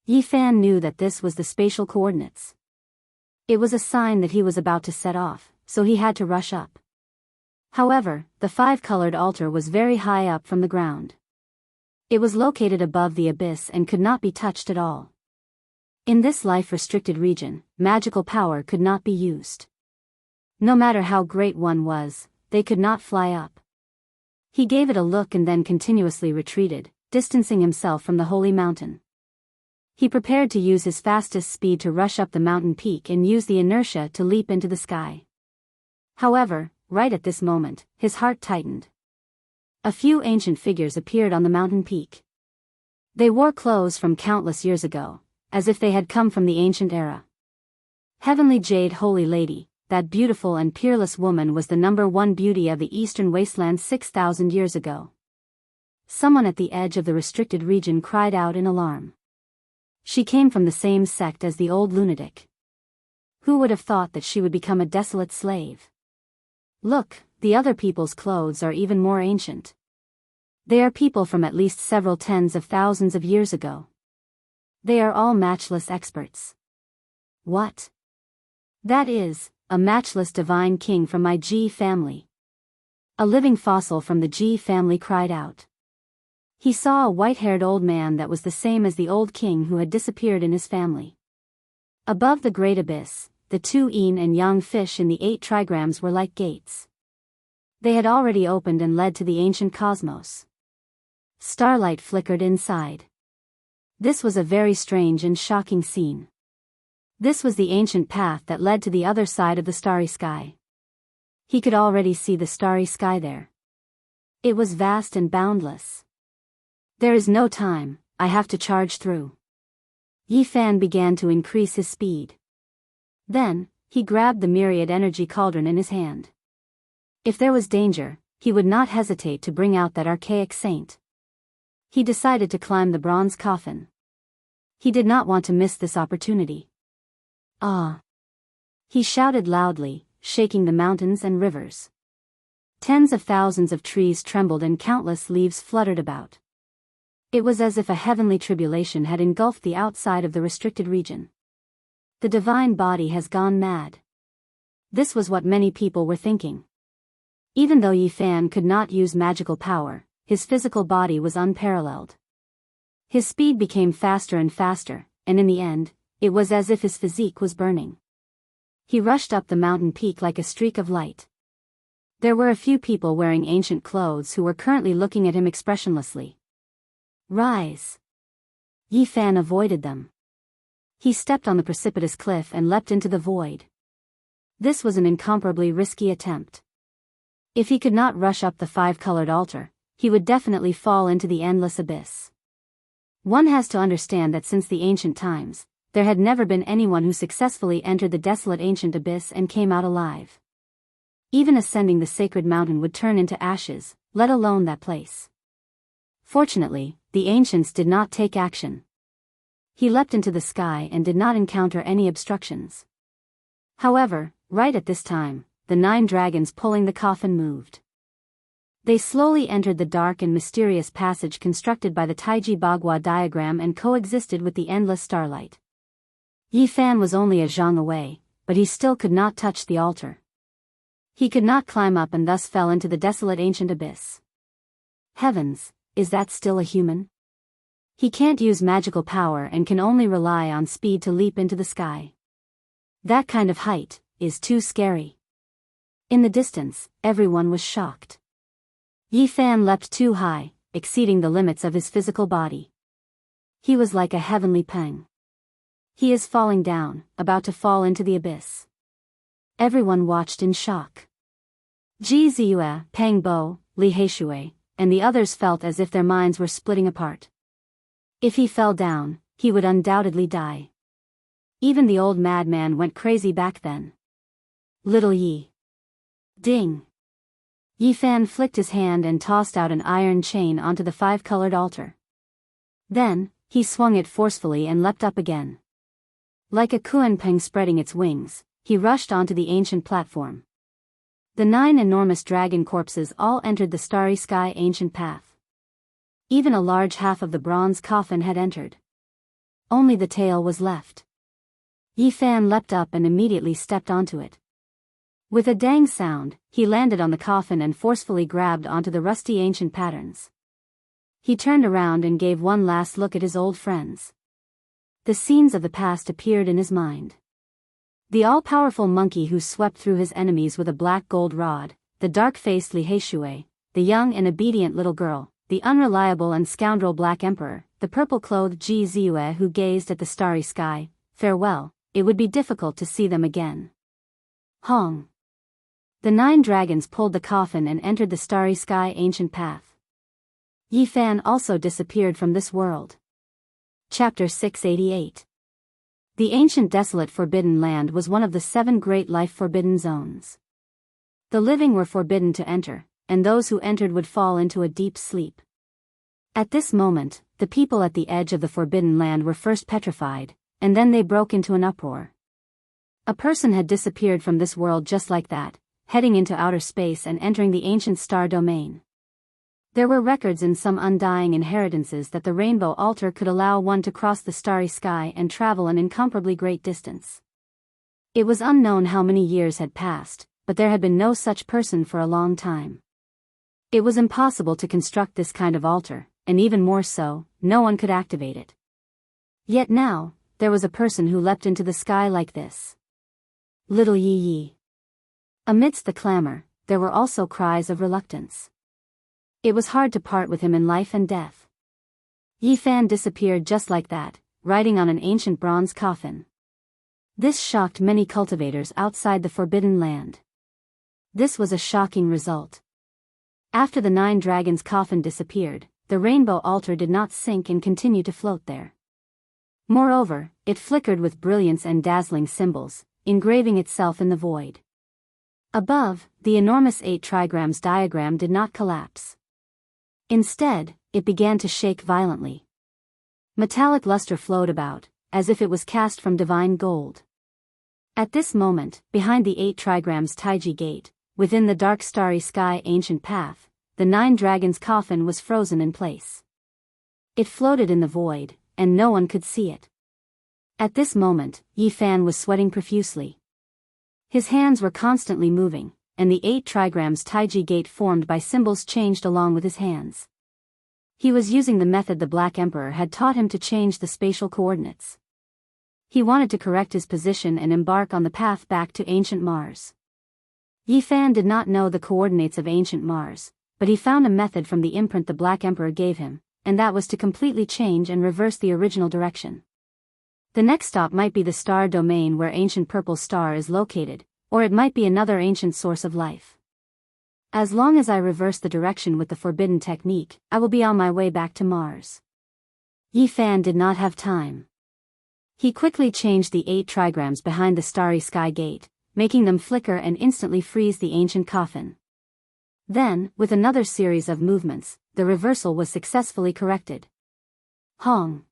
Yi Fan knew that this was the spatial coordinates. It was a sign that he was about to set off, so he had to rush up. However, the 5-colored altar was very high up from the ground. It was located above the abyss and could not be touched at all. In this life-restricted region, magical power could not be used. No matter how great one was, they could not fly up. He gave it a look and then continuously retreated, distancing himself from the holy mountain. He prepared to use his fastest speed to rush up the mountain peak and use the inertia to leap into the sky. However, right at this moment, his heart tightened. A few ancient figures appeared on the mountain peak. They wore clothes from countless years ago, as if they had come from the ancient era. Heavenly Jade Holy Lady, that beautiful and peerless woman was the #1 beauty of the eastern wasteland 6,000 years ago. Someone at the edge of the restricted region cried out in alarm. She came from the same sect as the old lunatic. Who would have thought that she would become a desolate slave? Look, the other people's clothes are even more ancient. They are people from at least several tens of thousands of years ago. They are all matchless experts. What? That is, a matchless divine king from my G family. A living fossil from the G family cried out. He saw a white-haired old man that was the same as the old king who had disappeared in his family. Above the great abyss, the 2 yin and yang fish in the 8 trigrams were like gates. They had already opened and led to the ancient cosmos. Starlight flickered inside. This was a very strange and shocking scene. This was the ancient path that led to the other side of the starry sky. He could already see the starry sky there. It was vast and boundless. There is no time, I have to charge through. Yi Fan began to increase his speed. Then, he grabbed the myriad energy cauldron in his hand. If there was danger, he would not hesitate to bring out that archaic saint. He decided to climb the bronze coffin. He did not want to miss this opportunity. Ah! He shouted loudly, shaking the mountains and rivers. Tens of thousands of trees trembled and countless leaves fluttered about. It was as if a heavenly tribulation had engulfed the outside of the restricted region. The divine body has gone mad. This was what many people were thinking. Even though Yi Fan could not use magical power, his physical body was unparalleled. His speed became faster and faster, and in the end, it was as if his physique was burning. He rushed up the mountain peak like a streak of light. There were a few people wearing ancient clothes who were currently looking at him expressionlessly. Rise! Yi Fan avoided them. He stepped on the precipitous cliff and leapt into the void. This was an incomparably risky attempt. If he could not rush up the 5-colored altar, he would definitely fall into the endless abyss. One has to understand that since the ancient times, there had never been anyone who successfully entered the desolate ancient abyss and came out alive. Even ascending the sacred mountain would turn into ashes, let alone that place. Fortunately, the ancients did not take action. He leapt into the sky and did not encounter any obstructions. However, right at this time, the 9 dragons pulling the coffin moved. They slowly entered the dark and mysterious passage constructed by the Taiji Bagua diagram and coexisted with the endless starlight. Yi Fan was only a zhang away, but he still could not touch the altar. He could not climb up and thus fell into the desolate ancient abyss. Heavens, is that still a human? He can't use magical power and can only rely on speed to leap into the sky. That kind of height is too scary. In the distance, everyone was shocked. Yi Fan leapt too high, exceeding the limits of his physical body. He was like a heavenly peng. He is falling down, about to fall into the abyss. Everyone watched in shock. Ji Ziyue, Peng Bo, Li Heishui, and the others felt as if their minds were splitting apart. If he fell down, he would undoubtedly die. Even the old madman went crazy back then. Little Yi. Ding. Yi Fan flicked his hand and tossed out an iron chain onto the five-colored altar. Then, he swung it forcefully and leapt up again. Like a kunpeng spreading its wings, he rushed onto the ancient platform. The 9 enormous dragon corpses all entered the starry sky ancient path. Even a large half of the bronze coffin had entered. Only the tail was left. Yi Fan leapt up and immediately stepped onto it. With a dang sound, he landed on the coffin and forcefully grabbed onto the rusty ancient patterns. He turned around and gave one last look at his old friends. The scenes of the past appeared in his mind. The all-powerful monkey who swept through his enemies with a black gold rod, the dark-faced Li Heishui, the young and obedient little girl, the unreliable and scoundrel Black Emperor, the purple-clothed Ji Ziyue who gazed at the starry sky. Farewell, it would be difficult to see them again. Hong. The 9 dragons pulled the coffin and entered the starry sky ancient path. Yi Fan also disappeared from this world. Chapter 688. The ancient desolate forbidden land was one of the 7 great life forbidden zones. The living were forbidden to enter, and those who entered would fall into a deep sleep. At this moment, the people at the edge of the forbidden land were first petrified, and then they broke into an uproar. A person had disappeared from this world just like that, heading into outer space and entering the ancient star domain. There were records in some undying inheritances that the rainbow altar could allow one to cross the starry sky and travel an incomparably great distance. It was unknown how many years had passed, but there had been no such person for a long time. It was impossible to construct this kind of altar, and even more so, no one could activate it. Yet now, there was a person who leapt into the sky like this. Little Yi Yi. Amidst the clamor, there were also cries of reluctance. It was hard to part with him in life and death. Yi Fan disappeared just like that, riding on an ancient bronze coffin. This shocked many cultivators outside the Forbidden Land. This was a shocking result. After the 9 dragons' coffin disappeared, the rainbow altar did not sink and continued to float there. Moreover, it flickered with brilliance and dazzling symbols, engraving itself in the void. Above, the enormous 8 trigrams diagram did not collapse. Instead, it began to shake violently. Metallic luster flowed about, as if it was cast from divine gold. At this moment, behind the 8 trigrams Taiji gate, within the dark starry sky ancient path, the 9 dragons' coffin was frozen in place. It floated in the void, and no one could see it. At this moment, Yi Fan was sweating profusely. His hands were constantly moving, and the 8 trigrams Taiji gate formed by symbols changed along with his hands. He was using the method the Black Emperor had taught him to change the spatial coordinates. He wanted to correct his position and embark on the path back to ancient Mars. Yi Fan did not know the coordinates of ancient Mars, but he found a method from the imprint the Black Emperor gave him, and that was to completely change and reverse the original direction. The next stop might be the star domain where ancient purple star is located, or it might be another ancient source of life. As long as I reverse the direction with the forbidden technique, I will be on my way back to Mars. Yi Fan did not have time. He quickly changed the 8 trigrams behind the starry sky gate, making them flicker and instantly freeze the ancient coffin. Then, with another series of movements, the reversal was successfully corrected. Hong.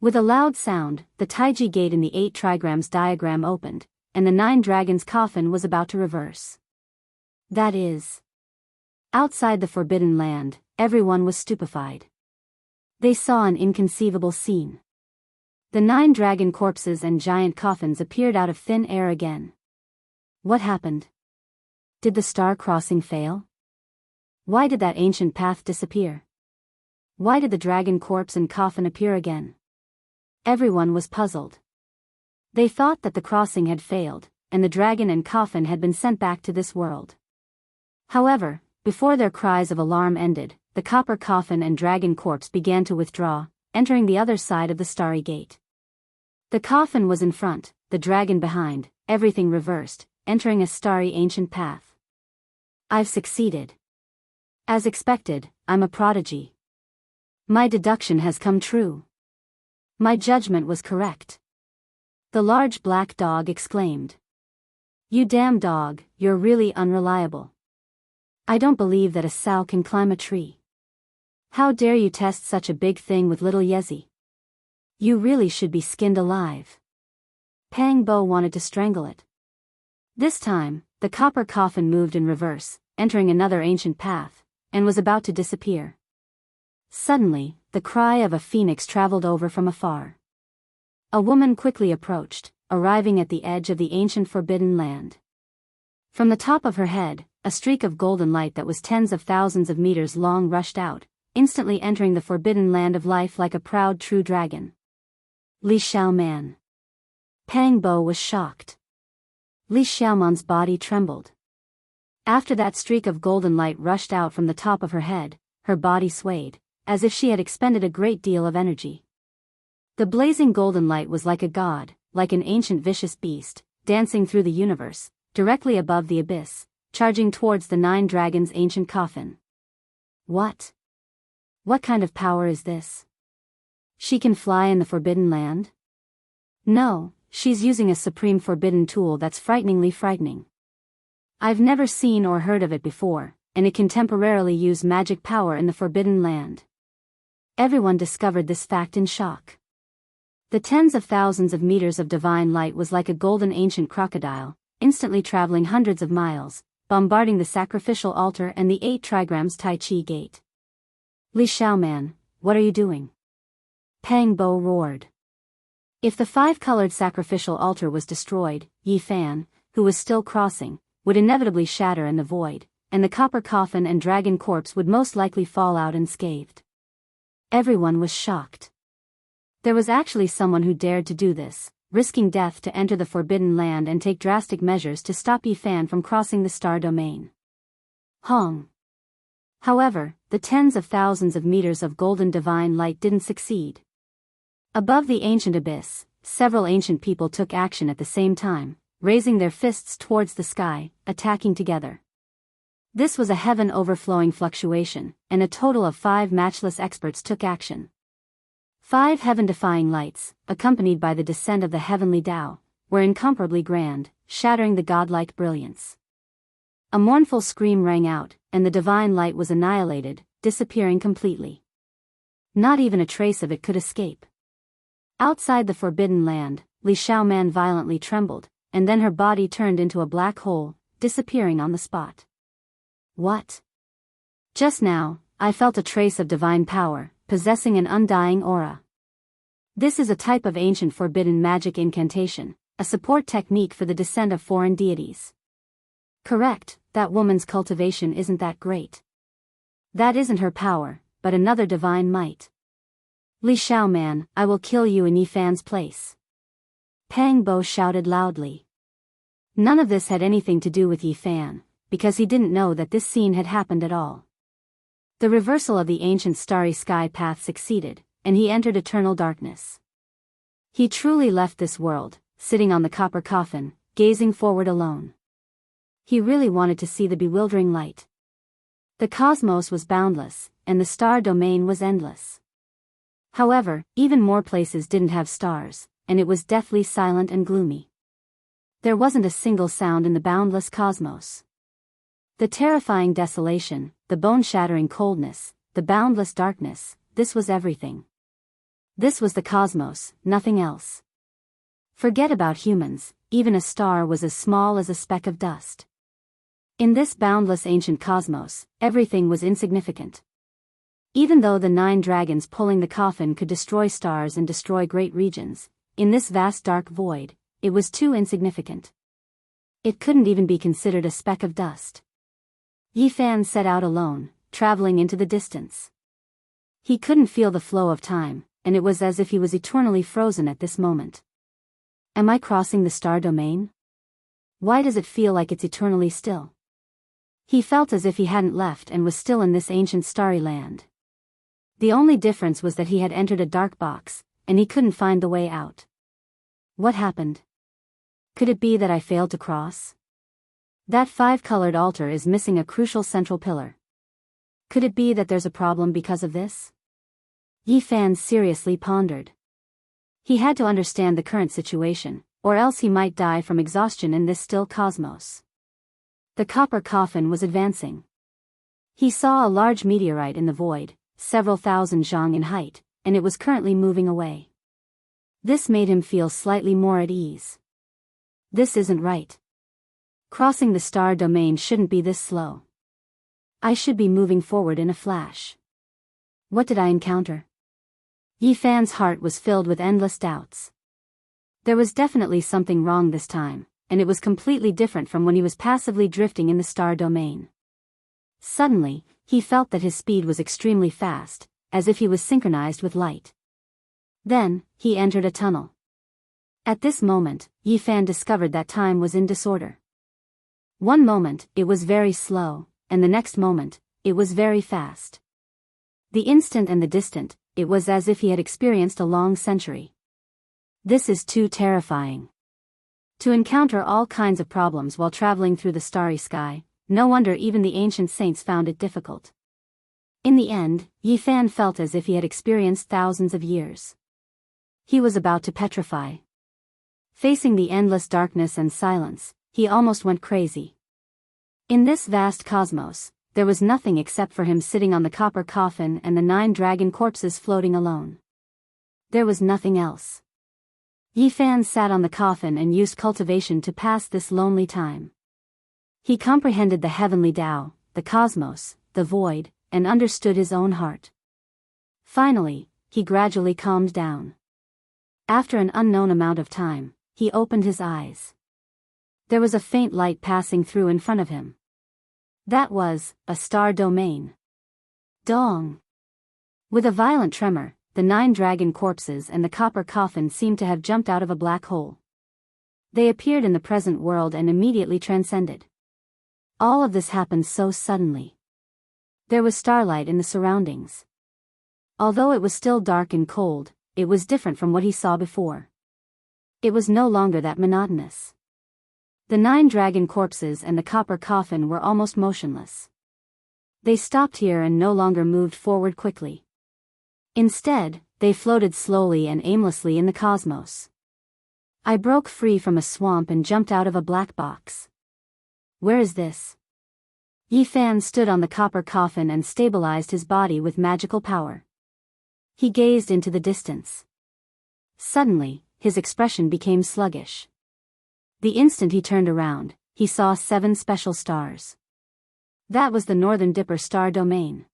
With a loud sound, the Taiji gate in the 8 trigrams diagram opened, and the 9 dragons' coffin was about to reverse. That is. Outside the Forbidden Land, everyone was stupefied. They saw an inconceivable scene. The 9 dragon corpses and giant coffins appeared out of thin air again. What happened? Did the star crossing fail? Why did that ancient path disappear? Why did the dragon corpse and coffin appear again? Everyone was puzzled. They thought that the crossing had failed, and the dragon and coffin had been sent back to this world. However, before their cries of alarm ended, the copper coffin and dragon corpse began to withdraw, entering the other side of the starry gate. The coffin was in front, the dragon behind, everything reversed, entering a starry ancient path. I've succeeded. As expected, I'm a prodigy. My deduction has come true. My judgment was correct. The large black dog exclaimed. You damn dog, you're really unreliable. I don't believe that a sow can climb a tree. How dare you test such a big thing with little Yezi? You really should be skinned alive. Pang Bo wanted to strangle it. This time, the copper coffin moved in reverse, entering another ancient path, and was about to disappear. Suddenly, the cry of a phoenix traveled over from afar. A woman quickly approached, arriving at the edge of the ancient forbidden land. From the top of her head, a streak of golden light that was tens of thousands of meters long rushed out, instantly entering the forbidden land of life like a proud true dragon. Li Xiaoman. Pang Bo was shocked. Li Xiaoman's body trembled. After that streak of golden light rushed out from the top of her head, her body swayed, as if she had expended a great deal of energy. The blazing golden light was like a god, like an ancient vicious beast, dancing through the universe, directly above the abyss, charging towards the 9 dragons' ancient coffin. What? What kind of power is this? She can fly in the forbidden land? No, she's using a supreme forbidden tool that's frighteningly frightening. I've never seen or heard of it before, and it can temporarily use magic power in the forbidden land. Everyone discovered this fact in shock. The tens of thousands of meters of divine light was like a golden ancient crocodile, instantly traveling hundreds of miles, bombarding the sacrificial altar and the 8 trigrams Tai Chi gate. Li Xiaoman, what are you doing? Pang Bo roared. If the 5-colored sacrificial altar was destroyed, Yi Fan, who was still crossing, would inevitably shatter in the void, and the copper coffin and dragon corpse would most likely fall out unscathed. Everyone was shocked. There was actually someone who dared to do this, risking death to enter the forbidden land and take drastic measures to stop Yi Fan from crossing the star domain. Hong. However, the tens of thousands of meters of golden divine light didn't succeed. Above the ancient abyss, several ancient people took action at the same time, raising their fists towards the sky, attacking together. This was a heaven-overflowing fluctuation, and a total of 5 matchless experts took action. 5 heaven-defying lights, accompanied by the descent of the heavenly Tao, were incomparably grand, shattering the godlike brilliance. A mournful scream rang out, and the divine light was annihilated, disappearing completely. Not even a trace of it could escape. Outside the forbidden land, Li Xiaoman violently trembled, and then her body turned into a black hole, disappearing on the spot. What? Just now, I felt a trace of divine power, possessing an undying aura. This is a type of ancient forbidden magic incantation, a support technique for the descent of foreign deities. Correct, that woman's cultivation isn't that great. That isn't her power, but another divine might. Li Xiaoman, I will kill you in Yi Fan's place. Pang Bo shouted loudly. None of this had anything to do with Yi Fan, because he didn't know that this scene had happened at all. The reversal of the ancient starry sky path succeeded, and he entered eternal darkness. He truly left this world, sitting on the copper coffin, gazing forward alone. He really wanted to see the bewildering light. The cosmos was boundless, and the star domain was endless. However, even more places didn't have stars, and it was deathly silent and gloomy. There wasn't a single sound in the boundless cosmos. The terrifying desolation, the bone-shattering coldness, the boundless darkness, this was everything. This was the cosmos, nothing else. Forget about humans, even a star was as small as a speck of dust. In this boundless ancient cosmos, everything was insignificant. Even though the 9 dragons pulling the coffin could destroy stars and destroy great regions, in this vast dark void, it was too insignificant. It couldn't even be considered a speck of dust. Yi Fan set out alone, traveling into the distance. He couldn't feel the flow of time, and it was as if he was eternally frozen at this moment. Am I crossing the star domain? Why does it feel like it's eternally still? He felt as if he hadn't left and was still in this ancient starry land. The only difference was that he had entered a dark box, and he couldn't find the way out. What happened? Could it be that I failed to cross? That 5-colored altar is missing a crucial central pillar. Could it be that there's a problem because of this? Yi Fan seriously pondered. He had to understand the current situation, or else he might die from exhaustion in this still cosmos. The copper coffin was advancing. He saw a large meteorite in the void, several thousand zhang in height, and it was currently moving away. This made him feel slightly more at ease. This isn't right. Crossing the star domain shouldn't be this slow. I should be moving forward in a flash. What did I encounter? Yi Fan's heart was filled with endless doubts. There was definitely something wrong this time, and it was completely different from when he was passively drifting in the star domain. Suddenly, he felt that his speed was extremely fast, as if he was synchronized with light. Then, he entered a tunnel. At this moment, Yi Fan discovered that time was in disorder. One moment, it was very slow, and the next moment, it was very fast. The instant and the distant, it was as if he had experienced a long century. This is too terrifying. To encounter all kinds of problems while traveling through the starry sky, no wonder even the ancient saints found it difficult. In the end, Yi Fan felt as if he had experienced thousands of years. He was about to petrify. Facing the endless darkness and silence, he almost went crazy. In this vast cosmos, there was nothing except for him sitting on the copper coffin and the 9 dragon corpses floating alone. There was nothing else. Yi Fan sat on the coffin and used cultivation to pass this lonely time. He comprehended the heavenly Tao, the cosmos, the void, and understood his own heart. Finally, he gradually calmed down. After an unknown amount of time, he opened his eyes. There was a faint light passing through in front of him. That was a star domain. Dong! With a violent tremor, the 9 dragon corpses and the copper coffin seemed to have jumped out of a black hole. They appeared in the present world and immediately transcended. All of this happened so suddenly. There was starlight in the surroundings. Although it was still dark and cold, it was different from what he saw before. It was no longer that monotonous. The 9 dragon corpses and the copper coffin were almost motionless. They stopped here and no longer moved forward quickly. Instead, they floated slowly and aimlessly in the cosmos. I broke free from a swamp and jumped out of a black box. Where is this? Yi Fan stood on the copper coffin and stabilized his body with magical power. He gazed into the distance. Suddenly, his expression became sluggish. The instant he turned around, he saw 7 special stars. That was the Northern Dipper star domain.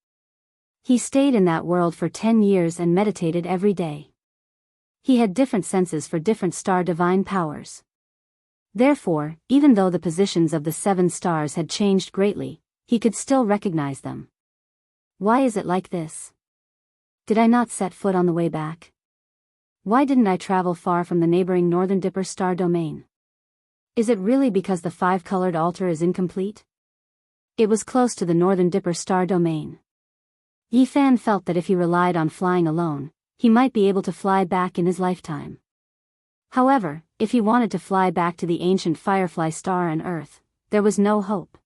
He stayed in that world for 10 years and meditated every day. He had different senses for different star divine powers. Therefore, even though the positions of the 7 stars had changed greatly, he could still recognize them. Why is it like this? Did I not set foot on the way back? Why didn't I travel far from the neighboring Northern Dipper star domain? Is it really because the 5-colored altar is incomplete? It was close to the Northern Dipper star domain. Yi Fan felt that if he relied on flying alone, he might be able to fly back in his lifetime. However, if he wanted to fly back to the ancient Firefly star on Earth, there was no hope.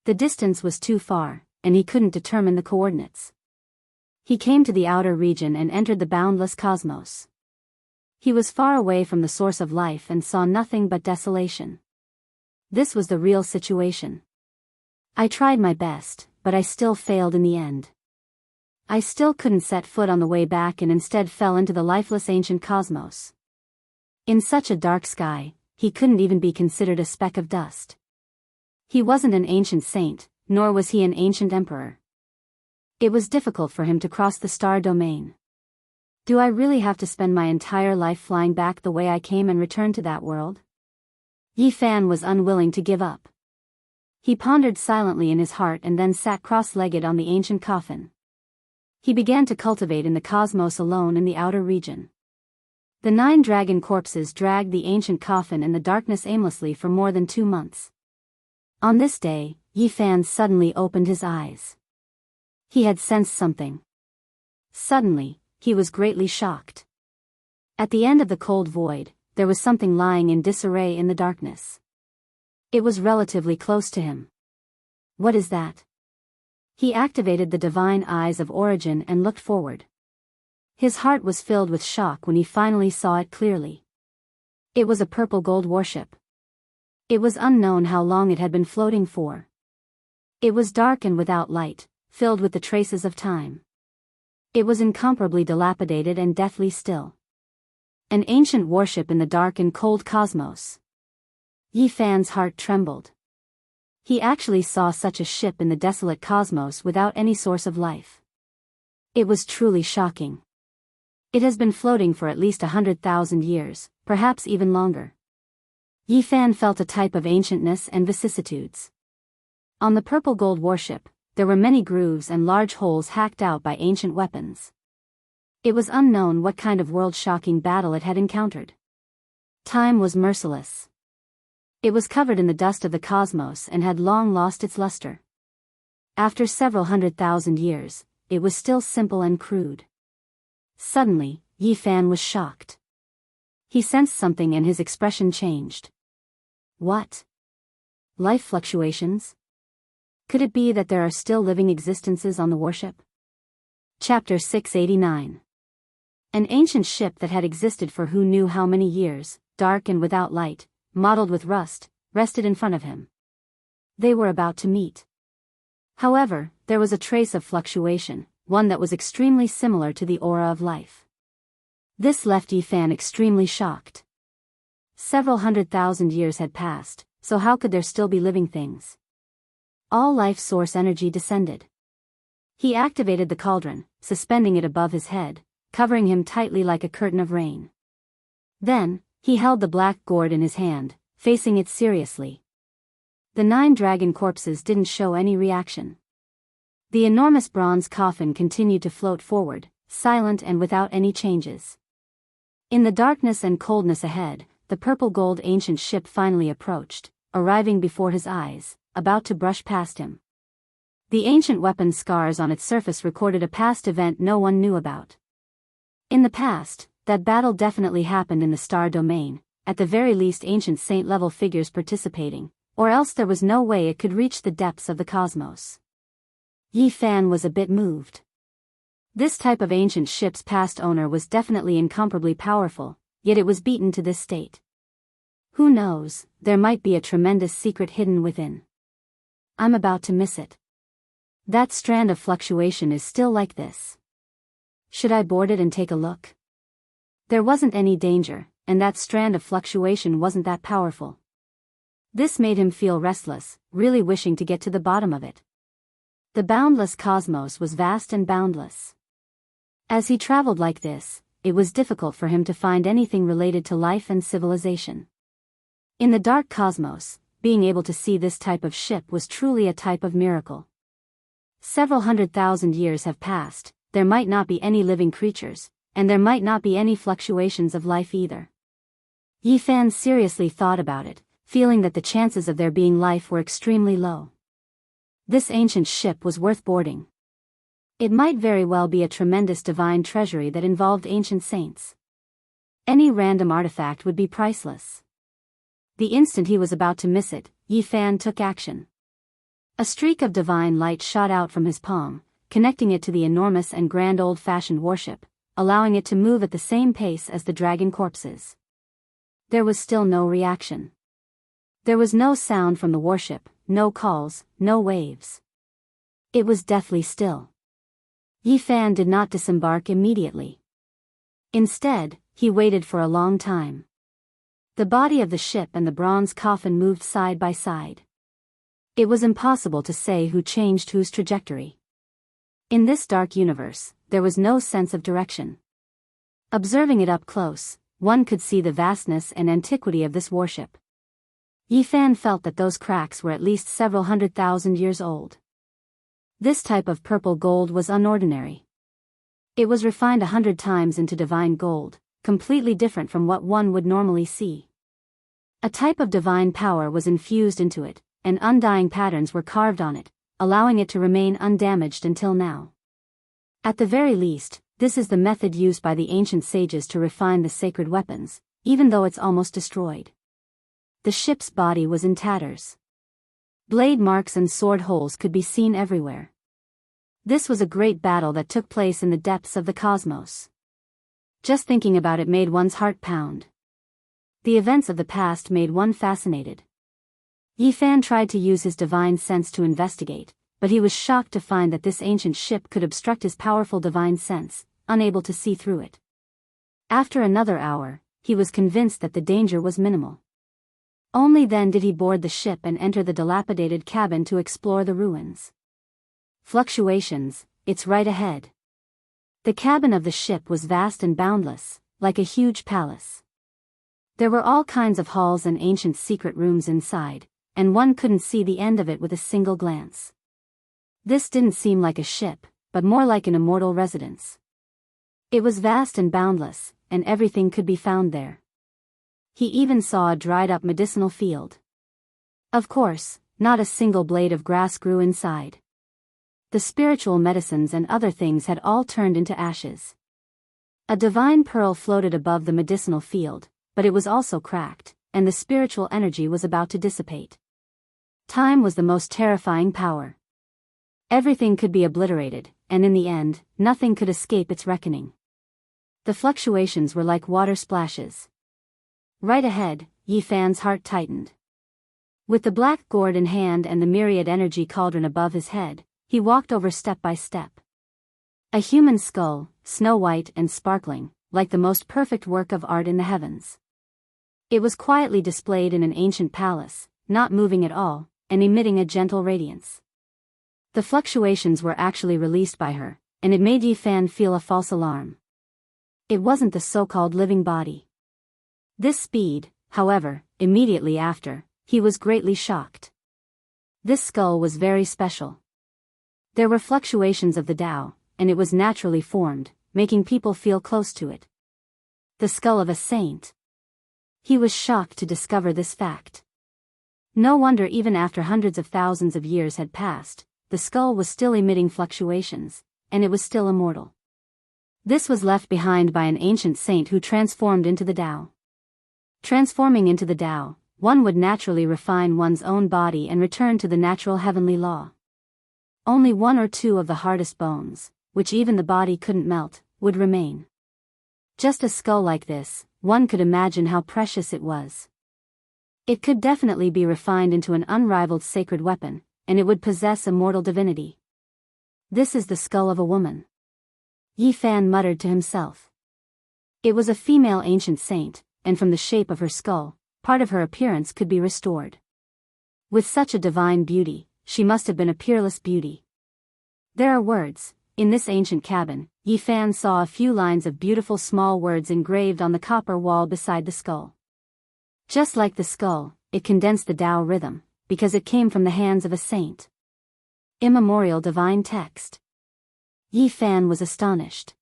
The distance was too far, and he couldn't determine the coordinates. He came to the outer region and entered the boundless cosmos. He was far away from the source of life and saw nothing but desolation. This was the real situation. I tried my best, but I still failed in the end. I still couldn't set foot on the way back and instead fell into the lifeless ancient cosmos. In such a dark sky, he couldn't even be considered a speck of dust. He wasn't an ancient saint, nor was he an ancient emperor. It was difficult for him to cross the star domain. Do I really have to spend my entire life flying back the way I came and return to that world? Yi Fan was unwilling to give up. He pondered silently in his heart and then sat cross-legged on the ancient coffin. He began to cultivate in the cosmos alone in the outer region. The 9 dragon corpses dragged the ancient coffin in the darkness aimlessly for more than 2 months. On this day, Yi Fan suddenly opened his eyes. He had sensed something. Suddenly, he was greatly shocked. At the end of the cold void, there was something lying in disarray in the darkness. It was relatively close to him. What is that? He activated the divine eyes of origin and looked forward. His heart was filled with shock when he finally saw it clearly. It was a purple gold warship. It was unknown how long it had been floating for. It was dark and without light, filled with the traces of time. It was incomparably dilapidated and deathly still. An ancient warship in the dark and cold cosmos. Yi Fan's heart trembled. He actually saw such a ship in the desolate cosmos without any source of life. It was truly shocking. It has been floating for at least 100,000 years, perhaps even longer. Yi Fan felt a type of ancientness and vicissitudes. On the purple gold warship, there were many grooves and large holes hacked out by ancient weapons. It was unknown what kind of world-shocking battle it had encountered. Time was merciless. It was covered in the dust of the cosmos and had long lost its luster. After several 100,000 years, it was still simple and crude. Suddenly, Yi Fan was shocked. He sensed something and his expression changed. What? Life fluctuations? Could it be that there are still living existences on the warship? Chapter 689. An ancient ship that had existed for who knew how many years, dark and without light, mottled with rust, rested in front of him. They were about to meet. However, there was a trace of fluctuation, one that was extremely similar to the aura of life. This left Yi Fan extremely shocked. Several 100,000 years had passed, so how could there still be living things? All life source energy descended. He activated the cauldron, suspending it above his head, covering him tightly like a curtain of rain. Then, he held the black gourd in his hand, facing it seriously. The 9 dragon corpses didn't show any reaction. The enormous bronze coffin continued to float forward, silent and without any changes. In the darkness and coldness ahead, the purple gold ancient ship finally approached, arriving before his eyes, about to brush past him. The ancient weapon scars on its surface recorded a past event no one knew about. In the past, that battle definitely happened in the star domain, at the very least ancient saint-level figures participating, or else there was no way it could reach the depths of the cosmos. Yi Fan was a bit moved. This type of ancient ship's past owner was definitely incomparably powerful, yet it was beaten to this state. Who knows, there might be a tremendous secret hidden within. I'm about to miss it. That strand of fluctuation is still like this. Should I board it and take a look? There wasn't any danger, and that strand of fluctuation wasn't that powerful. This made him feel restless, really wishing to get to the bottom of it. The boundless cosmos was vast and boundless. As he traveled like this, it was difficult for him to find anything related to life and civilization. In the dark cosmos, being able to see this type of ship was truly a type of miracle. Several 100,000 years have passed, there might not be any living creatures, and there might not be any fluctuations of life either. Yi Fan seriously thought about it, feeling that the chances of there being life were extremely low. This ancient ship was worth boarding. It might very well be a tremendous divine treasury that involved ancient saints. Any random artifact would be priceless. The instant he was about to miss it, Yi Fan took action. A streak of divine light shot out from his palm, connecting it to the enormous and grand old-fashioned warship, allowing it to move at the same pace as the dragon corpses. There was still no reaction. There was no sound from the warship, no calls, no waves. It was deathly still. Yi Fan did not disembark immediately. Instead, he waited for a long time. The body of the ship and the bronze coffin moved side by side. It was impossible to say who changed whose trajectory. In this dark universe, there was no sense of direction. Observing it up close, one could see the vastness and antiquity of this warship. Yi Fan felt that those cracks were at least several 100,000 years old. This type of purple gold was unordinary. It was refined 100 times into divine gold, completely different from what one would normally see. A type of divine power was infused into it, and undying patterns were carved on it, allowing it to remain undamaged until now. At the very least, this is the method used by the ancient sages to refine the sacred weapons, even though it's almost destroyed. The ship's body was in tatters. Blade marks and sword holes could be seen everywhere. This was a great battle that took place in the depths of the cosmos. Just thinking about it made one's heart pound. The events of the past made one fascinated. Yifan tried to use his divine sense to investigate, but he was shocked to find that this ancient ship could obstruct his powerful divine sense, unable to see through it. After another hour, he was convinced that the danger was minimal. Only then did he board the ship and enter the dilapidated cabin to explore the ruins. Fluctuations, it's right ahead. The cabin of the ship was vast and boundless, like a huge palace. There were all kinds of halls and ancient secret rooms inside, and one couldn't see the end of it with a single glance. This didn't seem like a ship, but more like an immortal residence. It was vast and boundless, and everything could be found there. He even saw a dried-up medicinal field. Of course, not a single blade of grass grew inside. The spiritual medicines and other things had all turned into ashes. A divine pearl floated above the medicinal field, but it was also cracked, and the spiritual energy was about to dissipate. Time was the most terrifying power. Everything could be obliterated, and in the end, nothing could escape its reckoning. The fluctuations were like water splashes. Right ahead, Yifan's heart tightened. With the black gourd in hand and the myriad energy cauldron above his head, he walked over step by step. A human skull, snow-white and sparkling, like the most perfect work of art in the heavens. It was quietly displayed in an ancient palace, not moving at all, and emitting a gentle radiance. The fluctuations were actually released by her, and it made Yifan feel a false alarm. It wasn't the so-called living body. This speed, however, immediately after, he was greatly shocked. This skull was very special. There were fluctuations of the Tao, and it was naturally formed, making people feel close to it. The skull of a saint. He was shocked to discover this fact. No wonder even after hundreds of thousands of years had passed, the skull was still emitting fluctuations, and it was still immortal. This was left behind by an ancient saint who transformed into the Tao. Transforming into the Tao, one would naturally refine one's own body and return to the natural heavenly law. Only one or two of the hardest bones, which even the body couldn't melt, would remain. Just a skull like this, one could imagine how precious it was. It could definitely be refined into an unrivaled sacred weapon, and it would possess immortal divinity. This is the skull of a woman. Yifan muttered to himself. It was a female ancient saint, and from the shape of her skull, part of her appearance could be restored. With such a divine beauty, she must have been a peerless beauty. There are words. In this ancient cabin, Yifan saw a few lines of beautiful small words engraved on the copper wall beside the skull. Just like the skull, it condensed the Tao rhythm, because it came from the hands of a saint. Immemorial divine text. Yifan was astonished.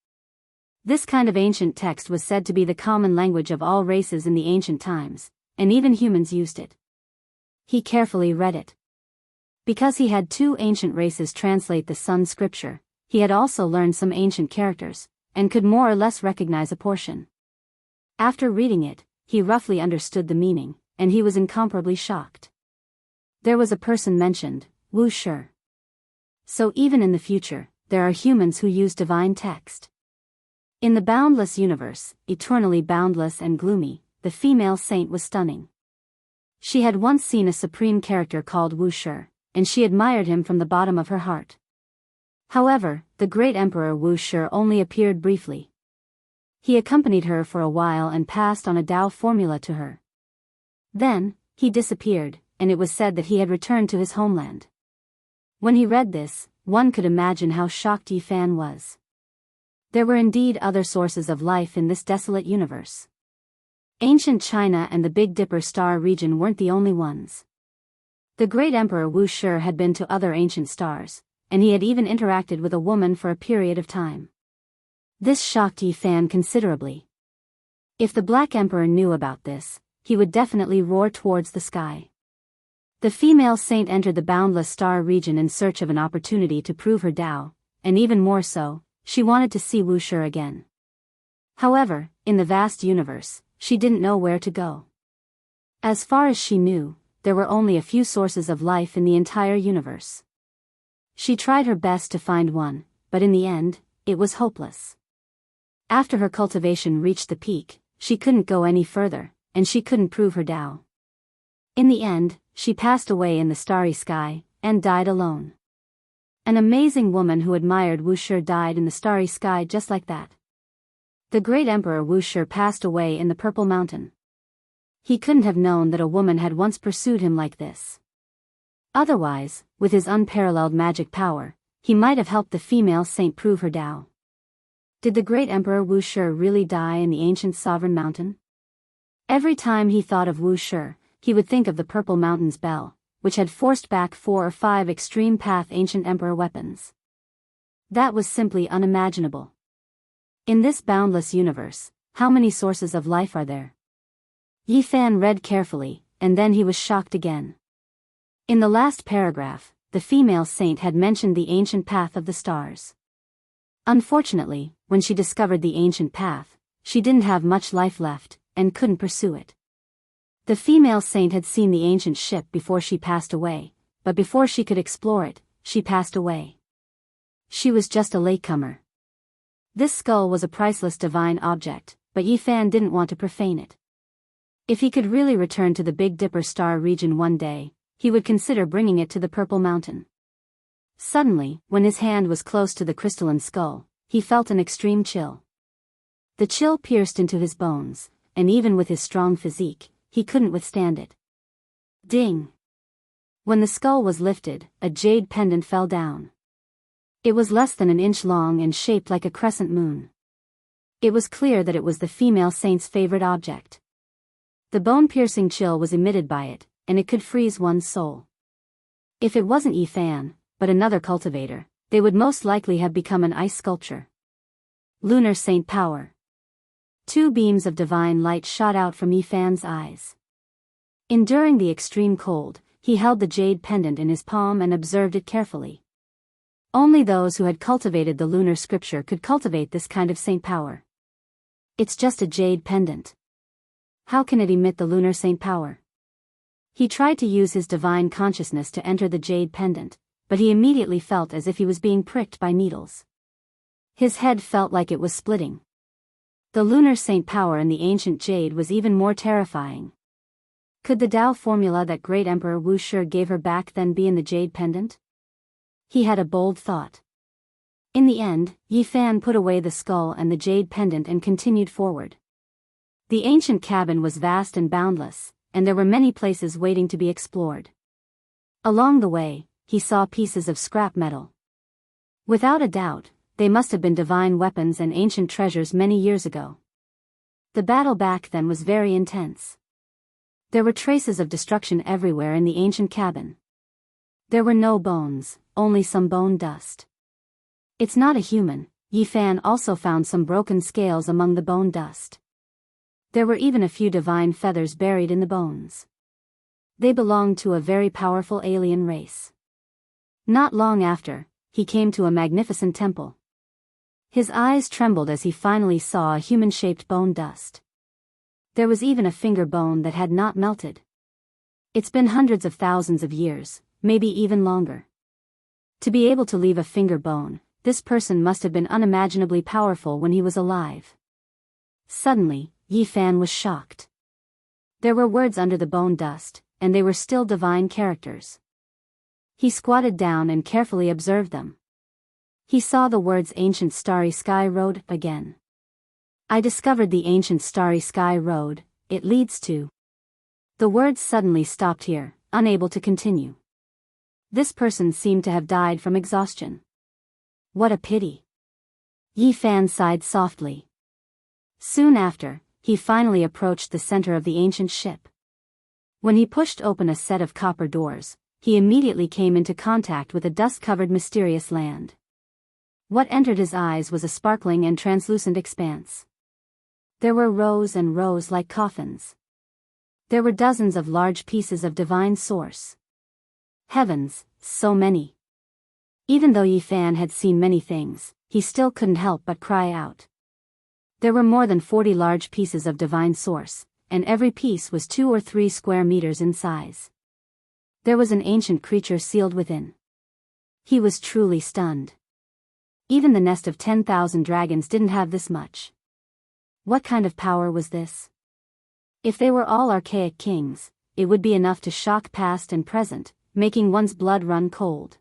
This kind of ancient text was said to be the common language of all races in the ancient times, and even humans used it. He carefully read it. Because he had two ancient races translate the Sun scripture, he had also learned some ancient characters, and could more or less recognize a portion. After reading it, he roughly understood the meaning, and he was incomparably shocked. There was a person mentioned, Wu Shi. So even in the future, there are humans who use divine text. In the boundless universe, eternally boundless and gloomy, the female saint was stunning. She had once seen a supreme character called Wu Shi, and she admired him from the bottom of her heart. However, the great emperor Wu Shi only appeared briefly. He accompanied her for a while and passed on a Tao formula to her. Then, he disappeared, and it was said that he had returned to his homeland. When he read this, one could imagine how shocked Yifan was. There were indeed other sources of life in this desolate universe. Ancient China and the Big Dipper star region weren't the only ones. The great emperor Wu Shi had been to other ancient stars, and he had even interacted with a woman for a period of time. This shocked Yifan considerably. If the Black Emperor knew about this, he would definitely roar towards the sky. The female saint entered the boundless star region in search of an opportunity to prove her Tao, and even more so, she wanted to see Wu Shi again. However, in the vast universe, she didn't know where to go. As far as she knew, there were only a few sources of life in the entire universe. She tried her best to find one, but in the end, it was hopeless. After her cultivation reached the peak, she couldn't go any further, and she couldn't prove her Tao. In the end, she passed away in the starry sky, and died alone. An amazing woman who admired Wu Shi died in the starry sky just like that. The great Emperor Wu Shi passed away in the Purple Mountain. He couldn't have known that a woman had once pursued him like this. Otherwise, with his unparalleled magic power, he might have helped the female saint prove her Tao. Did the great Emperor Wu Shi really die in the ancient sovereign mountain? Every time he thought of Wu Shi, he would think of the Purple Mountain's bell, which had forced back 4 or 5 extreme path ancient emperor weapons. That was simply unimaginable. In this boundless universe, how many sources of life are there? Yi Fan read carefully, and then he was shocked again. In the last paragraph, the female saint had mentioned the ancient path of the stars. Unfortunately, when she discovered the ancient path, she didn't have much life left, and couldn't pursue it. The female saint had seen the ancient ship before she passed away, but before she could explore it, she passed away. She was just a latecomer. This skull was a priceless divine object, but Yi Fan didn't want to profane it. If he could really return to the Big Dipper star region one day, he would consider bringing it to the Purple Mountain. Suddenly, when his hand was close to the crystalline skull, he felt an extreme chill. The chill pierced into his bones, and even with his strong physique, he couldn't withstand it. Ding! When the skull was lifted, a jade pendant fell down. It was less than an inch long and shaped like a crescent moon. It was clear that it was the female saint's favorite object. The bone-piercing chill was emitted by it, and it could freeze one's soul. If it wasn't Yi Fan, but another cultivator, they would most likely have become an ice sculpture. Lunar Saint Power. 2 beams of divine light shot out from Yi Fan's eyes. Enduring the extreme cold, he held the jade pendant in his palm and observed it carefully. Only those who had cultivated the lunar scripture could cultivate this kind of saint power. It's just a jade pendant. How can it emit the lunar saint power? He tried to use his divine consciousness to enter the jade pendant, but he immediately felt as if he was being pricked by needles. His head felt like it was splitting. The lunar saint power in the ancient jade was even more terrifying. Could the Tao formula that great Emperor Wu Shi gave her back then be in the jade pendant? He had a bold thought. In the end, Yi Fan put away the skull and the jade pendant and continued forward. The ancient cabin was vast and boundless, and there were many places waiting to be explored. Along the way, he saw pieces of scrap metal. Without a doubt, they must have been divine weapons and ancient treasures many years ago. The battle back then was very intense. There were traces of destruction everywhere in the ancient cabin. There were no bones, only some bone dust. It's not a human. Yi Fan also found some broken scales among the bone dust. There were even a few divine feathers buried in the bones. They belonged to a very powerful alien race. Not long after, he came to a magnificent temple. His eyes trembled as he finally saw a human-shaped bone dust. There was even a finger bone that had not melted. It's been hundreds of thousands of years, maybe even longer. To be able to leave a finger bone, this person must have been unimaginably powerful when he was alive. Suddenly, Yi Fan was shocked. There were words under the bone dust, and they were still divine characters. He squatted down and carefully observed them. He saw the words Ancient Starry Sky Road again. I discovered the Ancient Starry Sky Road, it leads to. The words suddenly stopped here, unable to continue. This person seemed to have died from exhaustion. What a pity. Yi Fan sighed softly. Soon after, he finally approached the center of the ancient ship. When he pushed open a set of copper doors, he immediately came into contact with a dust-covered mysterious land. What entered his eyes was a sparkling and translucent expanse. There were rows and rows like coffins. There were dozens of large pieces of divine source. Heavens, so many. Even though Yi Fan had seen many things, he still couldn't help but cry out. There were more than 40 large pieces of divine source, and every piece was 2 or 3 square meters in size. There was an ancient creature sealed within. He was truly stunned. Even the nest of 10,000 dragons didn't have this much. What kind of power was this? If they were all archaic kings, it would be enough to shock past and present, making one's blood run cold.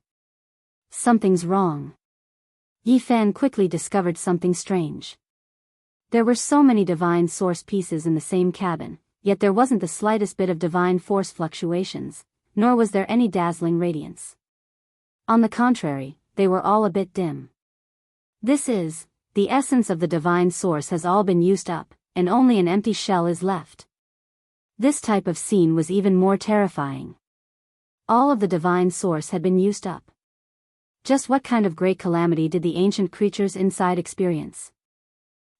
Something's wrong. Yi Fan quickly discovered something strange. There were so many divine source pieces in the same cabin, yet there wasn't the slightest bit of divine force fluctuations, nor was there any dazzling radiance. On the contrary, they were all a bit dim. The essence of the divine source has all been used up, and only an empty shell is left. This type of scene was even more terrifying. All of the divine source had been used up. Just what kind of great calamity did the ancient creatures inside experience?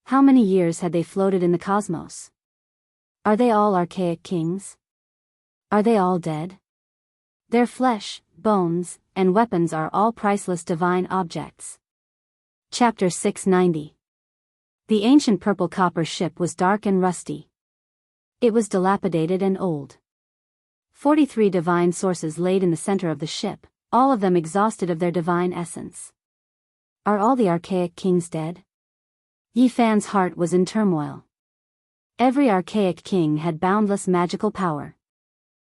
How many years had they floated in the cosmos? Are they all archaic kings? Are they all dead? Their flesh, bones, and weapons are all priceless divine objects. Chapter 690. The ancient purple copper ship was dark and rusty. It was dilapidated and old. 43 divine sources laid in the center of the ship, all of them exhausted of their divine essence. Are all the archaic kings dead? Yi Fan's heart was in turmoil. Every archaic king had boundless magical power.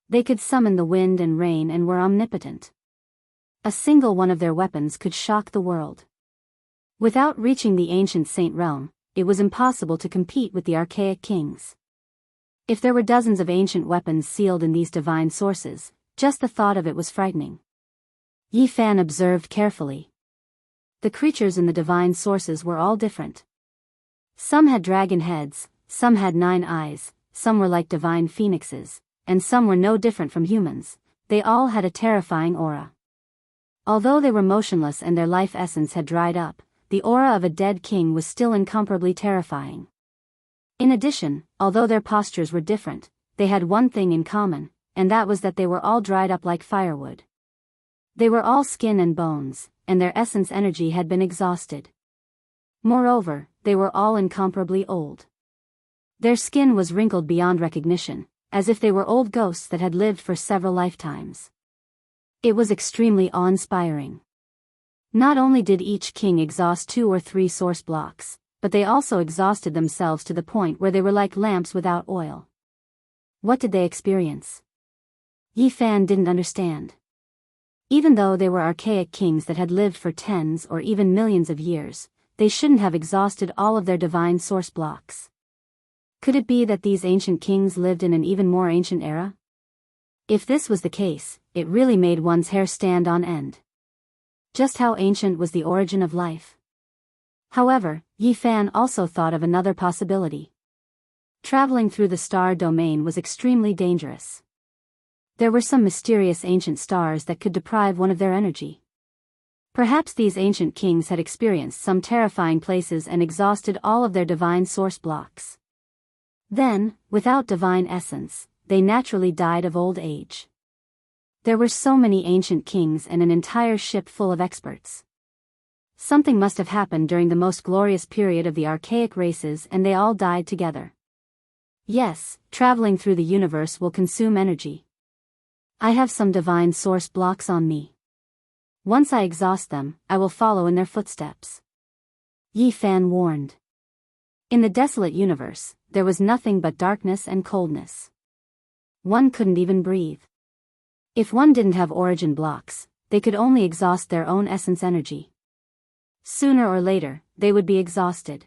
They could summon the wind and rain and were omnipotent. A single one of their weapons could shock the world. Without reaching the ancient saint realm, it was impossible to compete with the archaic kings. If there were dozens of ancient weapons sealed in these divine sources, just the thought of it was frightening. Yi Fan observed carefully. The creatures in the divine sources were all different. Some had dragon heads, some had 9 eyes, some were like divine phoenixes, and some were no different from humans. They all had a terrifying aura. Although they were motionless and their life essence had dried up, the aura of a dead king was still incomparably terrifying. In addition, although their postures were different, they had one thing in common, and that was that they were all dried up like firewood. They were all skin and bones, and their essence energy had been exhausted. Moreover, they were all incomparably old. Their skin was wrinkled beyond recognition, as if they were old ghosts that had lived for several lifetimes. It was extremely awe-inspiring. Not only did each king exhaust 2 or 3 source blocks, but they also exhausted themselves to the point where they were like lamps without oil. What did they experience? Yi Fan didn't understand. Even though they were archaic kings that had lived for tens or even millions of years, they shouldn't have exhausted all of their divine source blocks. Could it be that these ancient kings lived in an even more ancient era? If this was the case, it really made one's hair stand on end. Just how ancient was the origin of life? However, Yi Fan also thought of another possibility. Traveling through the star domain was extremely dangerous. There were some mysterious ancient stars that could deprive one of their energy. Perhaps these ancient kings had experienced some terrifying places and exhausted all of their divine source blocks. Then, without divine essence, they naturally died of old age. There were so many ancient kings and an entire ship full of experts. Something must have happened during the most glorious period of the archaic races and they all died together. Yes, traveling through the universe will consume energy. I have some divine source blocks on me. Once I exhaust them, I will follow in their footsteps. Yi Fan warned. In the desolate universe, there was nothing but darkness and coldness. One couldn't even breathe. If one didn't have origin blocks, they could only exhaust their own essence energy. Sooner or later, they would be exhausted.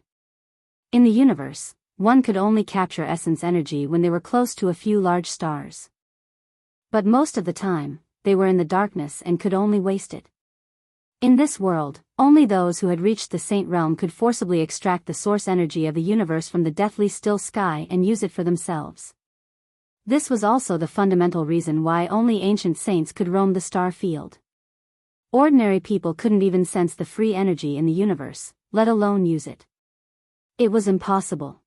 In the universe, one could only capture essence energy when they were close to a few large stars. But most of the time, they were in the darkness and could only waste it. In this world, only those who had reached the saint realm could forcibly extract the source energy of the universe from the deathly still sky and use it for themselves. This was also the fundamental reason why only ancient saints could roam the star field. Ordinary people couldn't even sense the free energy in the universe, let alone use it. It was impossible.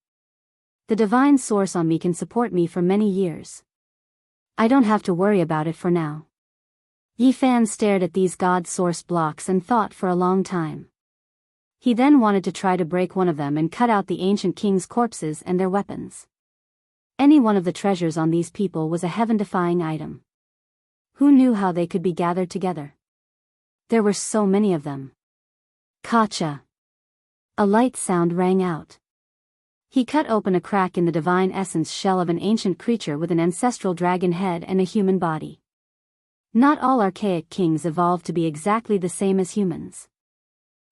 The divine source on me can support me for many years. I don't have to worry about it for now. Yi Fan stared at these God source blocks and thought for a long time. He then wanted to try to break one of them and cut out the ancient king's corpses and their weapons. Any one of the treasures on these people was a heaven-defying item. Who knew how they could be gathered together? There were so many of them. Kacha! A light sound rang out. He cut open a crack in the divine essence shell of an ancient creature with an ancestral dragon head and a human body. Not all archaic kings evolved to be exactly the same as humans.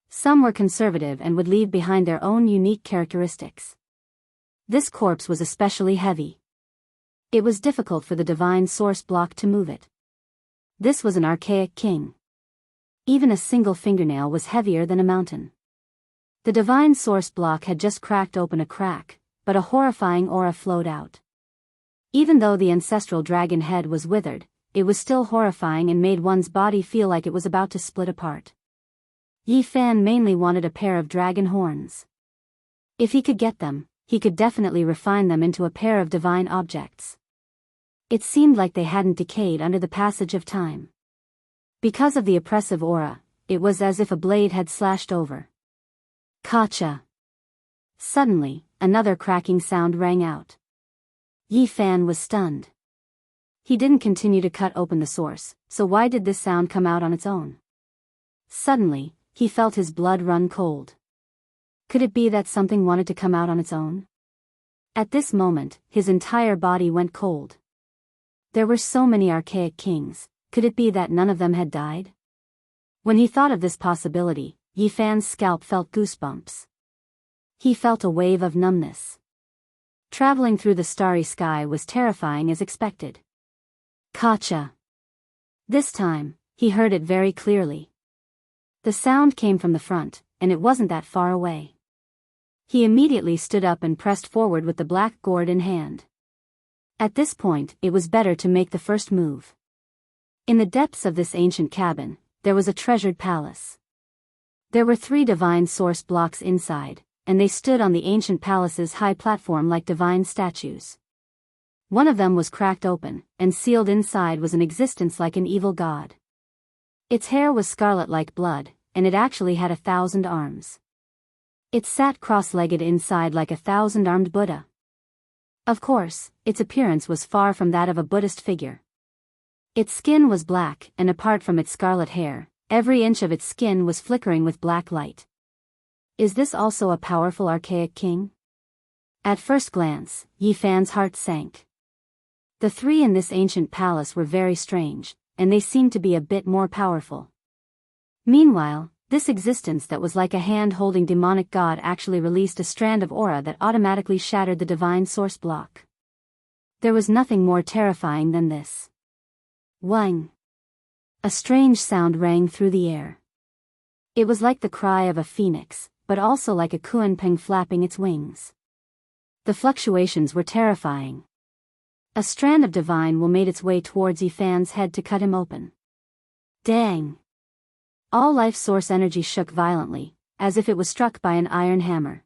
Some were conservative and would leave behind their own unique characteristics. This corpse was especially heavy. It was difficult for the divine source block to move it. This was an archaic king. Even a single fingernail was heavier than a mountain. The divine source block had just cracked open a crack, but a horrifying aura flowed out. Even though the ancestral dragon head was withered, it was still horrifying and made one's body feel like it was about to split apart. Yi Fan mainly wanted a pair of dragon horns. If he could get them, he could definitely refine them into a pair of divine objects. It seemed like they hadn't decayed under the passage of time. Because of the oppressive aura, it was as if a blade had slashed over. Kacha! Suddenly, another cracking sound rang out. Yi Fan was stunned. He didn't continue to cut open the source, so why did this sound come out on its own? Suddenly, he felt his blood run cold. Could it be that something wanted to come out on its own? At this moment, his entire body went cold. There were so many archaic kings, could it be that none of them had died? When he thought of this possibility, Yi Fan's scalp felt goosebumps. He felt a wave of numbness. Traveling through the starry sky was terrifying as expected. Kacha! This time, he heard it very clearly. The sound came from the front, and it wasn't that far away. He immediately stood up and pressed forward with the black gourd in hand. At this point, it was better to make the first move. In the depths of this ancient cabin, there was a treasured palace. There were 3 divine source blocks inside, and they stood on the ancient palace's high platform like divine statues. One of them was cracked open, and sealed inside was an existence like an evil god. Its hair was scarlet like blood, and it actually had 1,000 arms. It sat cross-legged inside like a 1,000-armed Buddha. Of course, its appearance was far from that of a Buddhist figure. Its skin was black, and apart from its scarlet hair, every inch of its skin was flickering with black light. Is this also a powerful archaic king? At first glance, Yi Fan's heart sank. The 3 in this ancient palace were very strange, and they seemed to be a bit more powerful. Meanwhile, this existence that was like a hand-holding demonic god actually released a strand of aura that automatically shattered the divine source block. There was nothing more terrifying than this. Wang! A strange sound rang through the air. It was like the cry of a phoenix, but also like a kunpeng flapping its wings. The fluctuations were terrifying. A strand of divine will made its way towards Yi Fan's head to cut him open. Dang! All life source energy shook violently, as if it was struck by an iron hammer.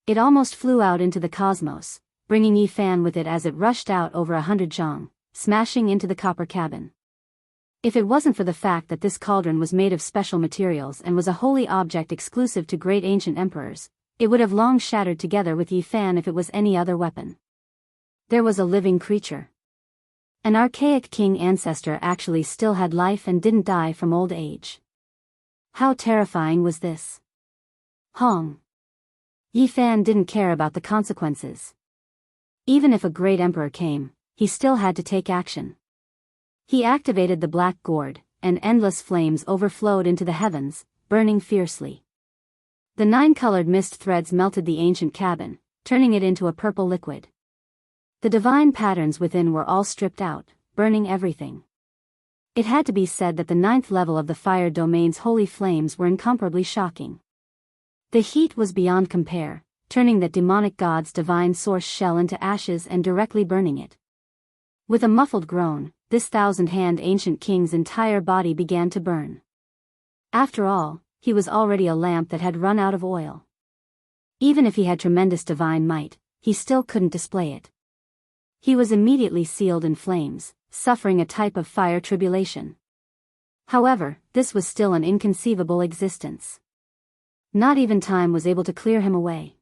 It almost flew out into the cosmos, bringing Yi Fan with it as it rushed out over 100 zhang, smashing into the copper cabin. If it wasn't for the fact that this cauldron was made of special materials and was a holy object exclusive to great ancient emperors, it would have long shattered together with Yi Fan if it was any other weapon. There was a living creature. An archaic king ancestor actually still had life and didn't die from old age. How terrifying was this? Hong! Yi Fan didn't care about the consequences. Even if a great emperor came, he still had to take action. He activated the black gourd, and endless flames overflowed into the heavens, burning fiercely. The 9-colored mist threads melted the ancient cabin, turning it into a purple liquid. The divine patterns within were all stripped out, burning everything. It had to be said that the 9th level of the fire domain's holy flames were incomparably shocking. The heat was beyond compare, turning that demonic god's divine source shell into ashes and directly burning it. With a muffled groan, this 1,000-hand ancient king's entire body began to burn. After all, he was already a lamp that had run out of oil. Even if he had tremendous divine might, he still couldn't display it. He was immediately sealed in flames, suffering a type of fire tribulation. However, this was still an inconceivable existence. Not even time was able to clear him away.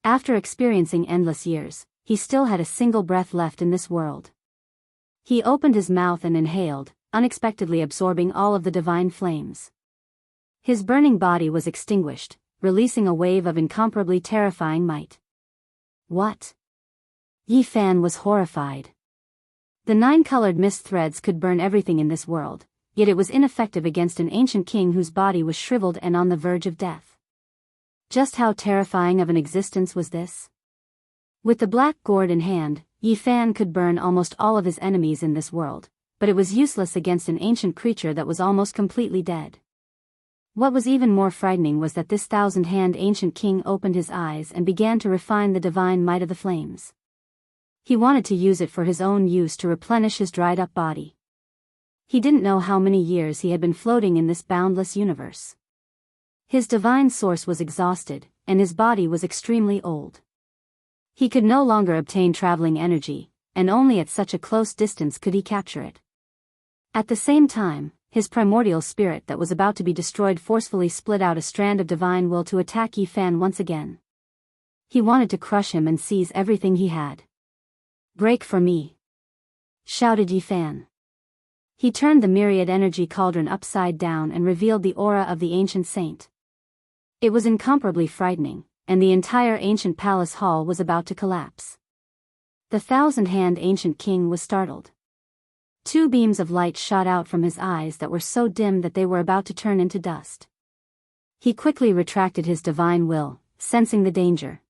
After experiencing endless years, he still had a single breath left in this world. He opened his mouth and inhaled, unexpectedly absorbing all of the divine flames. His burning body was extinguished, releasing a wave of incomparably terrifying might. What? Yi Fan was horrified. The 9-colored mist threads could burn everything in this world, yet it was ineffective against an ancient king whose body was shriveled and on the verge of death. Just how terrifying of an existence was this? With the black gourd in hand, Yi Fan could burn almost all of his enemies in this world, but it was useless against an ancient creature that was almost completely dead. What was even more frightening was that this 1,000-hand ancient king opened his eyes and began to refine the divine might of the flames. He wanted to use it for his own use to replenish his dried-up body. He didn't know how many years he had been floating in this boundless universe. His divine source was exhausted, and his body was extremely old. He could no longer obtain traveling energy, and only at such a close distance could he capture it. At the same time, his primordial spirit that was about to be destroyed forcefully split out a strand of divine will to attack Yi Fan once again. He wanted to crush him and seize everything he had. "Break for me!" shouted Yi Fan. He turned the myriad energy cauldron upside down and revealed the aura of the ancient saint. It was incomparably frightening, and the entire ancient palace hall was about to collapse. The 1,000-hand ancient king was startled. 2 beams of light shot out from his eyes that were so dim that they were about to turn into dust. He quickly retracted his divine will, sensing the danger.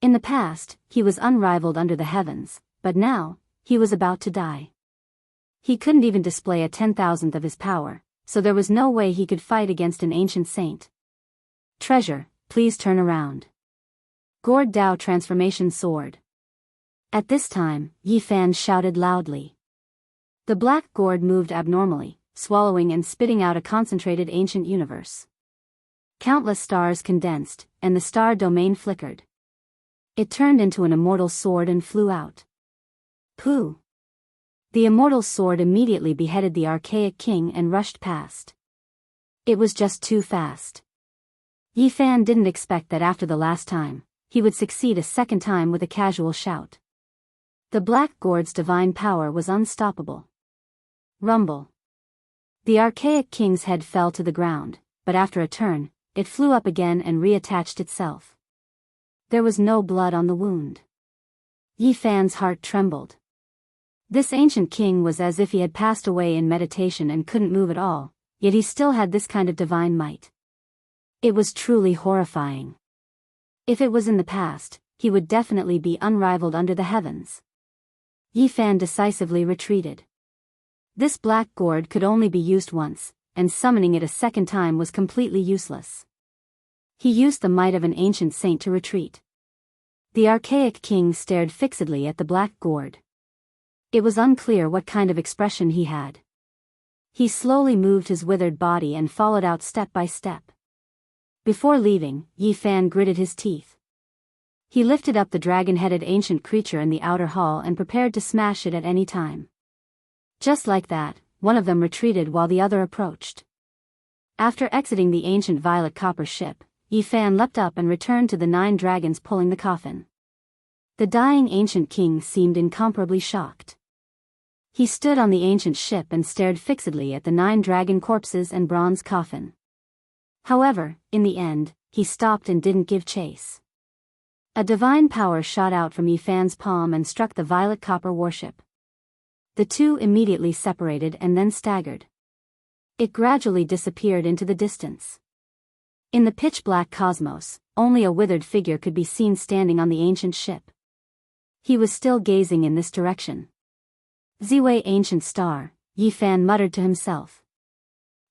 In the past, he was unrivaled under the heavens, but now, he was about to die. He couldn't even display a 10,000th of his power, so there was no way he could fight against an ancient saint. "Treasure, please turn around." Gourd Dao transformation sword. At this time, Yi Fan shouted loudly. The black gourd moved abnormally, swallowing and spitting out a concentrated ancient universe. Countless stars condensed, and the star domain flickered. It turned into an immortal sword and flew out. Pooh! The immortal sword immediately beheaded the archaic king and rushed past. It was just too fast. Yi Fan didn't expect that after the last time, he would succeed a second time with a casual shout. The black gourd's divine power was unstoppable. Rumble. The archaic king's head fell to the ground, but after a turn, it flew up again and reattached itself. There was no blood on the wound. Yi Fan's heart trembled. This ancient king was as if he had passed away in meditation and couldn't move at all, yet he still had this kind of divine might. It was truly horrifying. If it was in the past, he would definitely be unrivaled under the heavens. Yi Fan decisively retreated. This black gourd could only be used once, and summoning it a second time was completely useless. He used the might of an ancient saint to retreat. The archaic king stared fixedly at the black gourd. It was unclear what kind of expression he had. He slowly moved his withered body and followed out step by step. Before leaving, Yi Fan gritted his teeth. He lifted up the dragon-headed ancient creature in the outer hall and prepared to smash it at any time. Just like that, one of them retreated while the other approached. After exiting the ancient violet copper ship, Yi Fan leapt up and returned to the 9 dragons pulling the coffin. The dying ancient king seemed incomparably shocked. He stood on the ancient ship and stared fixedly at the 9 dragon corpses and bronze coffin. However, in the end, he stopped and didn't give chase. A divine power shot out from Yi Fan's palm and struck the violet copper warship. The two immediately separated and then staggered. It gradually disappeared into the distance. In the pitch-black cosmos, only a withered figure could be seen standing on the ancient ship. He was still gazing in this direction. Ziwei Ancient Star, Yi Fan muttered to himself.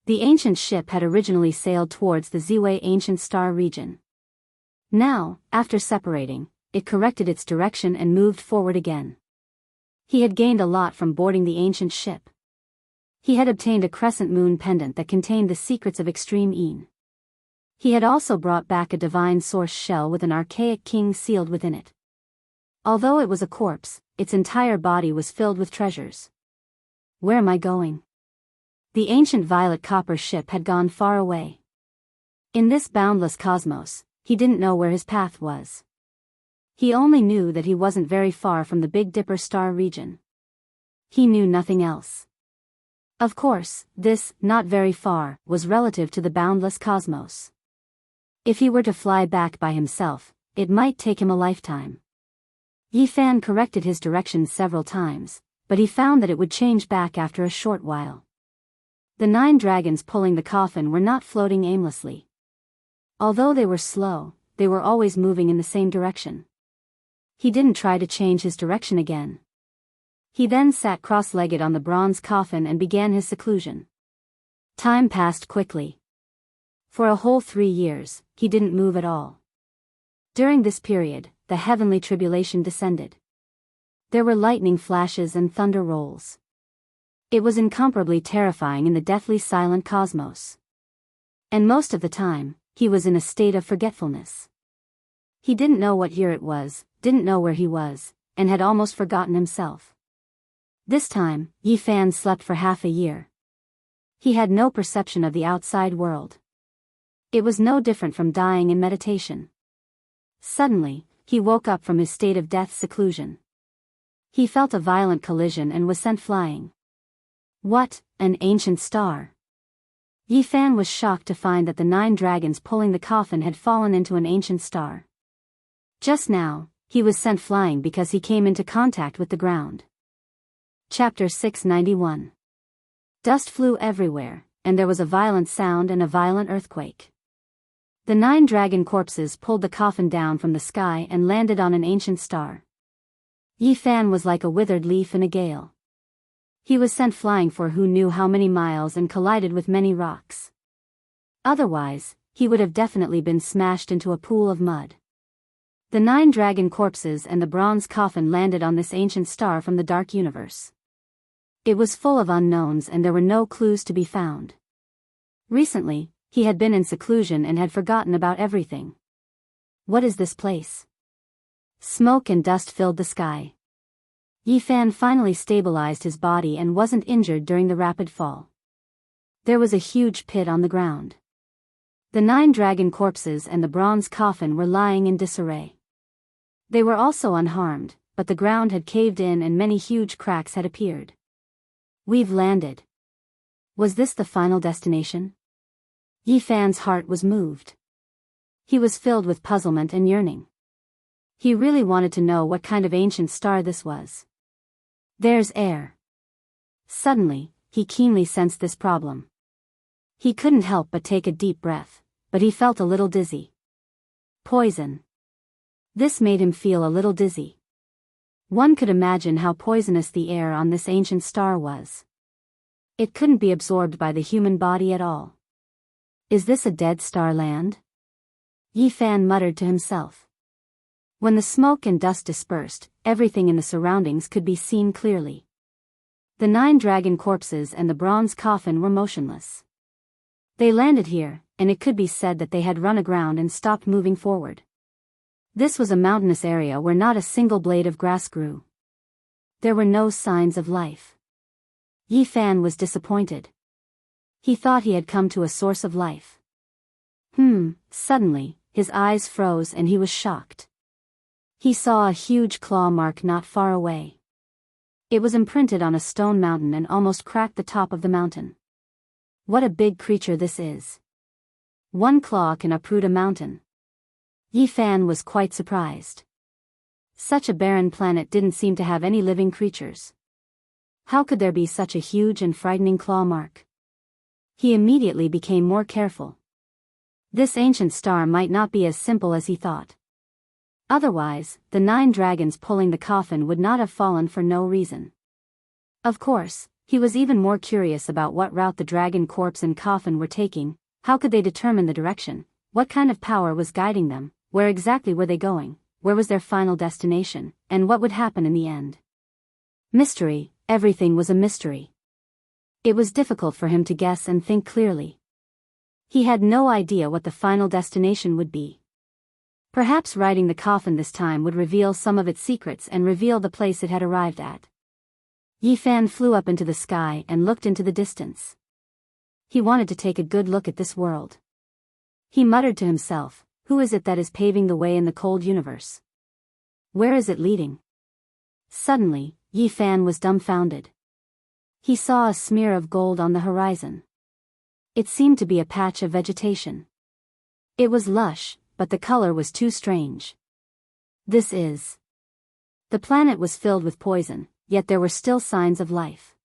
The ancient ship had originally sailed towards the Ziwei Ancient Star region. Now, after separating, it corrected its direction and moved forward again. He had gained a lot from boarding the ancient ship. He had obtained a crescent moon pendant that contained the secrets of extreme Een. He had also brought back a divine source shell with an archaic king sealed within it, Although it was a corpse, its entire body was filled with treasures. Where am I going? The ancient violet copper ship had gone far away. In this boundless cosmos, he didn't know where his path was. He only knew that he wasn't very far from the Big Dipper star region. He knew nothing else. Of course, this, not very far, was relative to the boundless cosmos. If he were to fly back by himself, it might take him a lifetime. Yifan corrected his directions several times, but he found that it would change back after a short while. The 9 dragons pulling the coffin were not floating aimlessly. Although they were slow, they were always moving in the same direction. He didn't try to change his direction again. He then sat cross-legged on the bronze coffin and began his seclusion. Time passed quickly. For a whole 3 years, he didn't move at all. During this period, the heavenly tribulation descended. There were lightning flashes and thunder rolls. It was incomparably terrifying in the deathly silent cosmos. And most of the time, he was in a state of forgetfulness. He didn't know what year it was, didn't know where he was, and had almost forgotten himself. This time, Yifan slept for half a year. He had no perception of the outside world. It was no different from dying in meditation. Suddenly, he woke up from his state of death seclusion. He felt a violent collision and was sent flying. What, an ancient star! Yifan was shocked to find that the 9 dragons pulling the coffin had fallen into an ancient star. Just now, he was sent flying because he came into contact with the ground. Chapter 691. Dust flew everywhere, and there was a violent sound and a violent earthquake. The 9 dragon corpses pulled the coffin down from the sky and landed on an ancient star. Yifan was like a withered leaf in a gale. He was sent flying for who knew how many miles and collided with many rocks. Otherwise, he would have definitely been smashed into a pool of mud. The 9 dragon corpses and the bronze coffin landed on this ancient star from the dark universe. It was full of unknowns and there were no clues to be found. Recently, he had been in seclusion and had forgotten about everything. What is this place? Smoke and dust filled the sky. Yifan finally stabilized his body and wasn't injured during the rapid fall. There was a huge pit on the ground. The 9 dragon corpses and the bronze coffin were lying in disarray. They were also unharmed, but the ground had caved in and many huge cracks had appeared. We've landed. Was this the final destination? Yifan's heart was moved. He was filled with puzzlement and yearning. He really wanted to know what kind of ancient star this was. There's air. Suddenly, he keenly sensed this problem. He couldn't help but take a deep breath, but he felt a little dizzy. Poison. This made him feel a little dizzy. One could imagine how poisonous the air on this ancient star was. It couldn't be absorbed by the human body at all. Is this a dead star land? Yifan muttered to himself. When the smoke and dust dispersed, everything in the surroundings could be seen clearly. The 9 dragon corpses and the bronze coffin were motionless. They landed here, and it could be said that they had run aground and stopped moving forward. This was a mountainous area where not a single blade of grass grew. There were no signs of life. Yifan was disappointed. He thought he had come to a source of life. Suddenly, his eyes froze and he was shocked. He saw a huge claw mark not far away. It was imprinted on a stone mountain and almost cracked the top of the mountain. What a big creature this is. 1 claw can uproot a mountain. Yifan was quite surprised. Such a barren planet didn't seem to have any living creatures. How could there be such a huge and frightening claw mark? He immediately became more careful. This ancient star might not be as simple as he thought. Otherwise, the 9 dragons pulling the coffin would not have fallen for no reason. Of course, he was even more curious about what route the dragon corpse and coffin were taking. How could they determine the direction? What kind of power was guiding them? Where exactly were they going? Where was their final destination? And what would happen in the end? Mystery, everything was a mystery. It was difficult for him to guess and think clearly. He had no idea what the final destination would be. Perhaps riding the coffin this time would reveal some of its secrets and reveal the place it had arrived at. Yi Fan flew up into the sky and looked into the distance. He wanted to take a good look at this world. He muttered to himself, who is it that is paving the way in the cold universe? Where is it leading? Suddenly, Yi Fan was dumbfounded. He saw a smear of gold on the horizon. It seemed to be a patch of vegetation. It was lush, but the color was too strange. This is... The planet was filled with poison, yet there were still signs of life.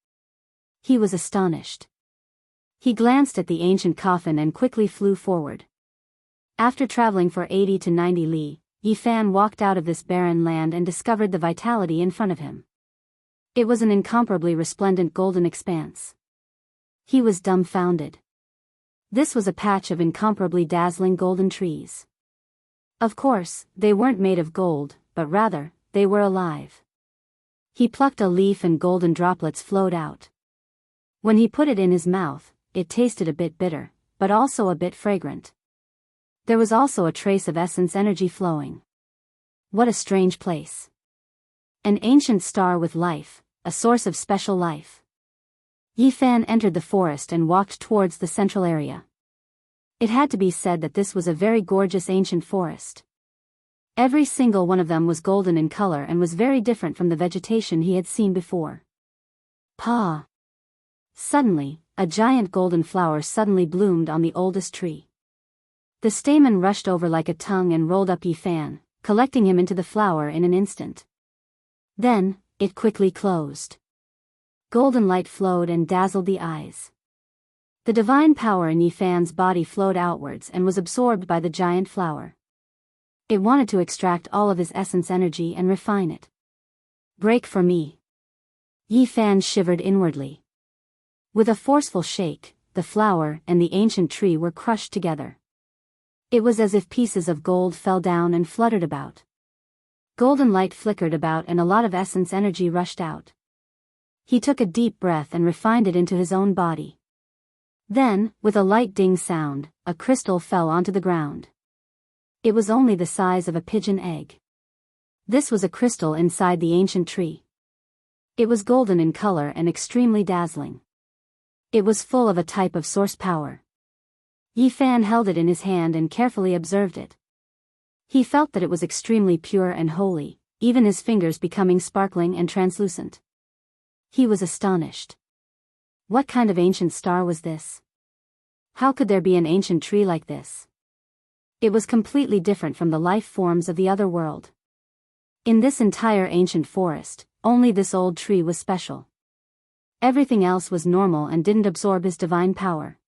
He was astonished. He glanced at the ancient coffin and quickly flew forward. After traveling for 80 to 90 li, Yi Fan walked out of this barren land and discovered the vitality in front of him. It was an incomparably resplendent golden expanse. He was dumbfounded. This was a patch of incomparably dazzling golden trees. Of course, they weren't made of gold, but rather, they were alive. He plucked a leaf and golden droplets flowed out. When he put it in his mouth, it tasted a bit bitter, but also a bit fragrant. There was also a trace of essence energy flowing. What a strange place. An ancient star with life, a source of special life. Yi Fan entered the forest and walked towards the central area. It had to be said that this was a very gorgeous ancient forest. Every single one of them was golden in color and was very different from the vegetation he had seen before. Pa! Suddenly, a giant golden flower suddenly bloomed on the oldest tree. The stamen rushed over like a tongue and rolled up Yi Fan, collecting him into the flower in an instant. Then, it quickly closed. Golden light flowed and dazzled the eyes. The divine power in Yi Fan's body flowed outwards and was absorbed by the giant flower. It wanted to extract all of his essence energy and refine it. Break for me. Yi Fan shivered inwardly. With a forceful shake, the flower and the ancient tree were crushed together. It was as if pieces of gold fell down and fluttered about. Golden light flickered about and a lot of essence energy rushed out. He took a deep breath and refined it into his own body. Then, with a light ding sound, a crystal fell onto the ground. It was only the size of a pigeon egg. This was a crystal inside the ancient tree. It was golden in color and extremely dazzling. It was full of a type of source power. Yi Fan held it in his hand and carefully observed it. He felt that it was extremely pure and holy, even his fingers becoming sparkling and translucent. He was astonished. What kind of ancient star was this? How could there be an ancient tree like this? It was completely different from the life forms of the other world. In this entire ancient forest, only this old tree was special. Everything else was normal and didn't absorb his divine power.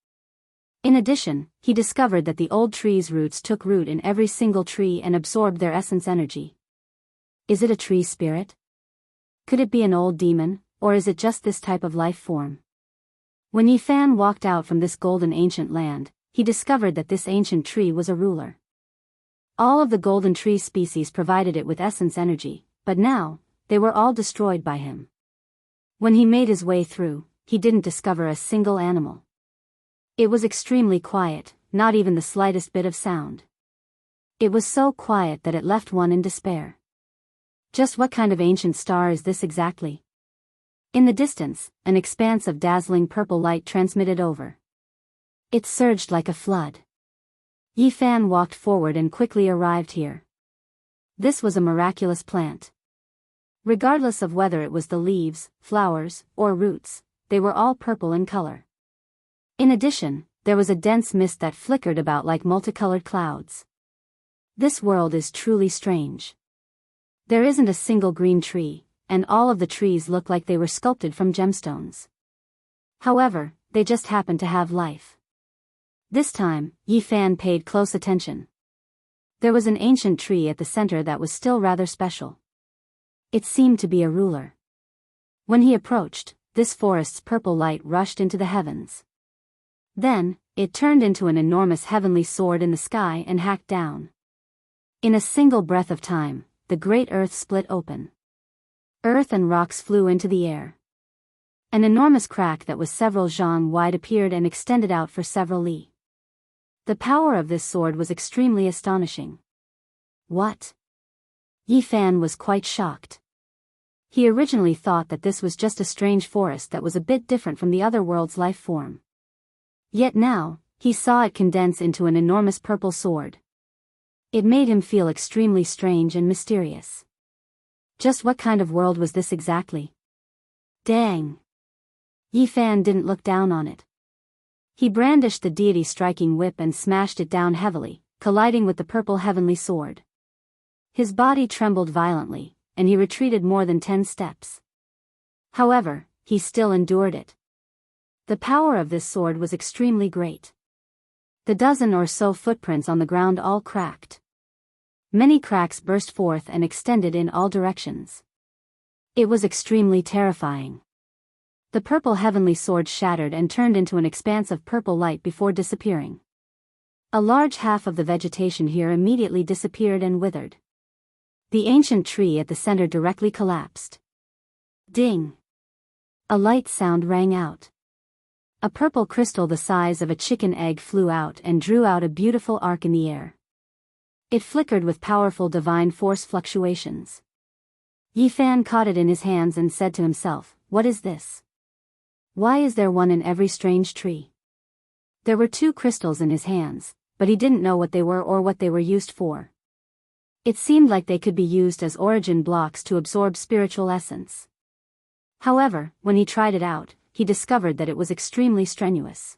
In addition, he discovered that the old tree's roots took root in every single tree and absorbed their essence energy. Is it a tree spirit? Could it be an old demon, or is it just this type of life form? When Yi Fan walked out from this golden ancient land, he discovered that this ancient tree was a ruler. All of the golden tree species provided it with essence energy, but now, they were all destroyed by him. When he made his way through, he didn't discover a single animal. It was extremely quiet, not even the slightest bit of sound. It was so quiet that it left one in despair. Just what kind of ancient star is this exactly? In the distance, an expanse of dazzling purple light transmitted over. It surged like a flood. Yi Fan walked forward and quickly arrived here. This was a miraculous plant. Regardless of whether it was the leaves, flowers, or roots, they were all purple in color. In addition, there was a dense mist that flickered about like multicolored clouds. This world is truly strange. There isn't a single green tree, and all of the trees look like they were sculpted from gemstones. However, they just happened to have life. This time, Yi Fan paid close attention. There was an ancient tree at the center that was still rather special. It seemed to be a ruler. When he approached, this forest's purple light rushed into the heavens. Then, it turned into an enormous heavenly sword in the sky and hacked down. In a single breath of time, the great earth split open. Earth and rocks flew into the air. An enormous crack that was several zhang wide appeared and extended out for several li. The power of this sword was extremely astonishing. What? Yi Fan was quite shocked. He originally thought that this was just a strange forest that was a bit different from the other world's life form. Yet now, he saw it condense into an enormous purple sword. It made him feel extremely strange and mysterious. Just what kind of world was this exactly? Dang! Yi Fan didn't look down on it. He brandished the deity striking whip and smashed it down heavily, colliding with the purple heavenly sword. His body trembled violently, and he retreated more than 10 steps. However, he still endured it. The power of this sword was extremely great. The dozen or so footprints on the ground all cracked. Many cracks burst forth and extended in all directions. It was extremely terrifying. The purple heavenly sword shattered and turned into an expanse of purple light before disappearing. A large half of the vegetation here immediately disappeared and withered. The ancient tree at the center directly collapsed. Ding! A light sound rang out. A purple crystal the size of a chicken egg flew out and drew out a beautiful arc in the air. It flickered with powerful divine force fluctuations. Yi Fan caught it in his hands and said to himself, "What is this? Why is there one in every strange tree?" There were 2 crystals in his hands, but he didn't know what they were or what they were used for. It seemed like they could be used as origin blocks to absorb spiritual essence. However, when he tried it out, he discovered that it was extremely strenuous.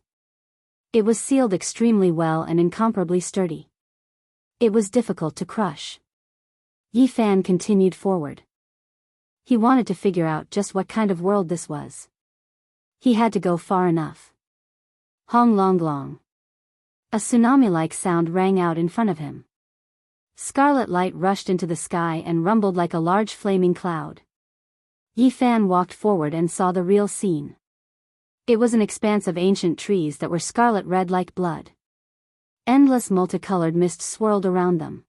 It was sealed extremely well and incomparably sturdy. It was difficult to crush. Yi Fan continued forward. He wanted to figure out just what kind of world this was. He had to go far enough. Hong long long. A tsunami-like sound rang out in front of him. Scarlet light rushed into the sky and rumbled like a large flaming cloud. Yi Fan walked forward and saw the real scene. It was an expanse of ancient trees that were scarlet red like blood. Endless multicolored mist swirled around them.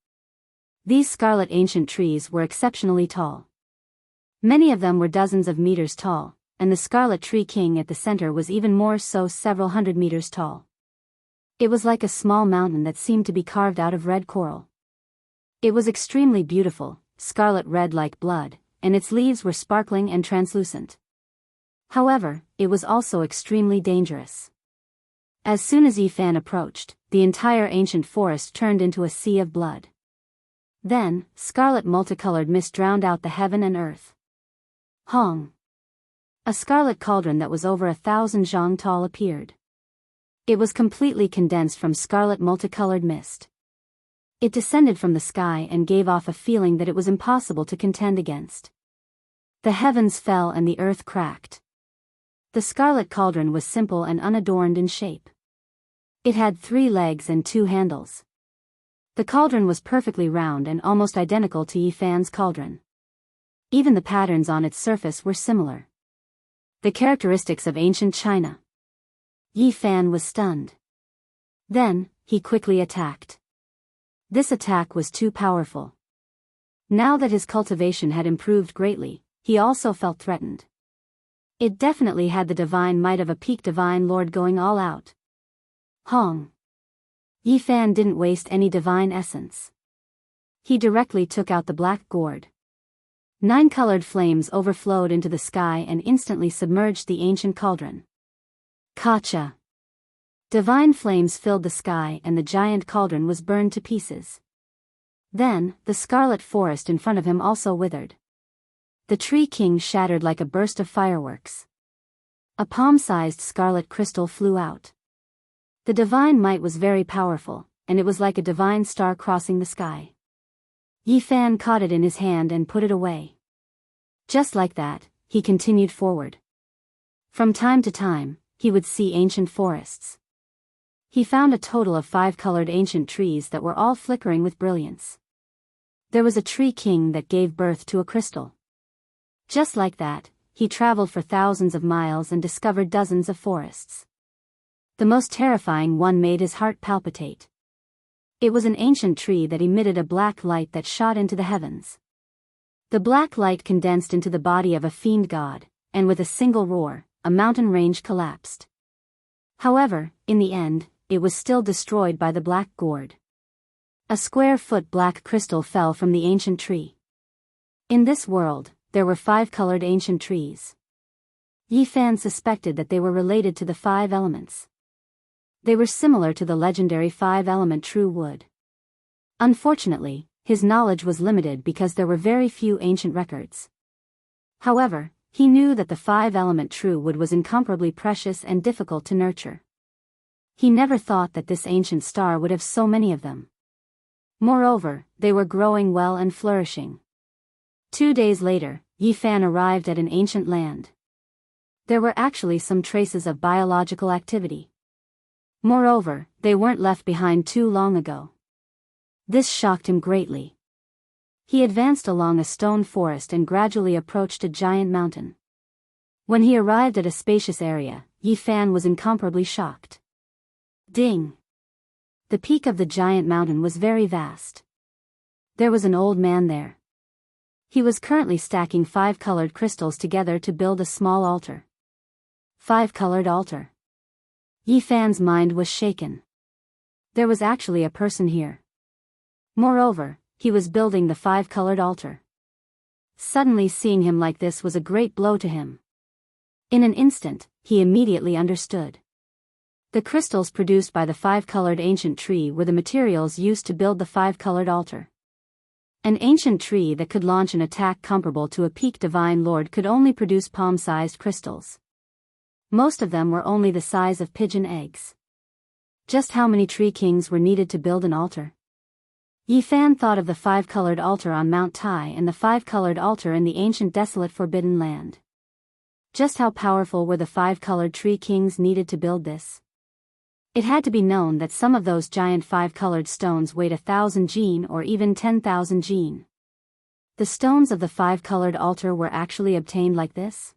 These scarlet ancient trees were exceptionally tall. Many of them were dozens of meters tall, and the scarlet tree king at the center was even more so, several hundred meters tall. It was like a small mountain that seemed to be carved out of red coral. It was extremely beautiful, scarlet red like blood, and its leaves were sparkling and translucent. However, it was also extremely dangerous. As soon as Yi Fan approached, the entire ancient forest turned into a sea of blood. Then, scarlet multicolored mist drowned out the heaven and earth. Hong! A scarlet cauldron that was over 1,000 zhang tall appeared. It was completely condensed from scarlet multicolored mist. It descended from the sky and gave off a feeling that it was impossible to contend against. The heavens fell and the earth cracked. The scarlet cauldron was simple and unadorned in shape. It had 3 legs and 2 handles. The cauldron was perfectly round and almost identical to Yi Fan's cauldron. Even the patterns on its surface were similar. The characteristics of ancient China. Yi Fan was stunned. Then, he quickly attacked. This attack was too powerful. Now that his cultivation had improved greatly, he also felt threatened. It definitely had the divine might of a peak divine lord going all out. Hong! Yi Fan didn't waste any divine essence. He directly took out the black gourd. 9 colored flames overflowed into the sky and instantly submerged the ancient cauldron. Kacha! Divine flames filled the sky and the giant cauldron was burned to pieces. Then, the scarlet forest in front of him also withered. The tree king shattered like a burst of fireworks. A palm-sized scarlet crystal flew out. The divine might was very powerful, and it was like a divine star crossing the sky. Yi Fan caught it in his hand and put it away. Just like that, he continued forward. From time to time, he would see ancient forests. He found a total of 5 colored ancient trees that were all flickering with brilliance. There was a tree king that gave birth to a crystal. Just like that, he traveled for thousands of miles and discovered dozens of forests. The most terrifying one made his heart palpitate. It was an ancient tree that emitted a black light that shot into the heavens. The black light condensed into the body of a fiend god, and with a single roar, a mountain range collapsed. However, in the end, it was still destroyed by the black gourd. A square-foot black crystal fell from the ancient tree. In this world, there were 5 colored ancient trees. Yi Fan suspected that they were related to the 5 elements. They were similar to the legendary 5-element true wood. Unfortunately, his knowledge was limited because there were very few ancient records. However, he knew that the 5-element true wood was incomparably precious and difficult to nurture. He never thought that this ancient star would have so many of them. Moreover, they were growing well and flourishing. 2 days later, Yi Fan arrived at an ancient land. There were actually some traces of biological activity. Moreover, they weren't left behind too long ago. This shocked him greatly. He advanced along a stone forest and gradually approached a giant mountain. When he arrived at a spacious area, Yi Fan was incomparably shocked. Ding! The peak of the giant mountain was very vast. There was an old man there. He was currently stacking 5 colored crystals together to build a small altar. 5-colored altar. Yi Fan's mind was shaken. There was actually a person here. Moreover, he was building the 5-colored altar. Suddenly seeing him like this was a great blow to him. In an instant, he immediately understood. The crystals produced by the 5-colored ancient tree were the materials used to build the 5-colored altar. An ancient tree that could launch an attack comparable to a peak divine lord could only produce palm-sized crystals. Most of them were only the size of pigeon eggs. Just how many tree kings were needed to build an altar? Yi Fan thought of the 5-colored altar on Mount Tai and the 5-colored altar in the ancient desolate forbidden land. Just how powerful were the 5-colored tree kings needed to build this? It had to be known that some of those giant 5-colored stones weighed 1,000 jin or even 10,000 jin. The stones of the 5-colored altar were actually obtained like this?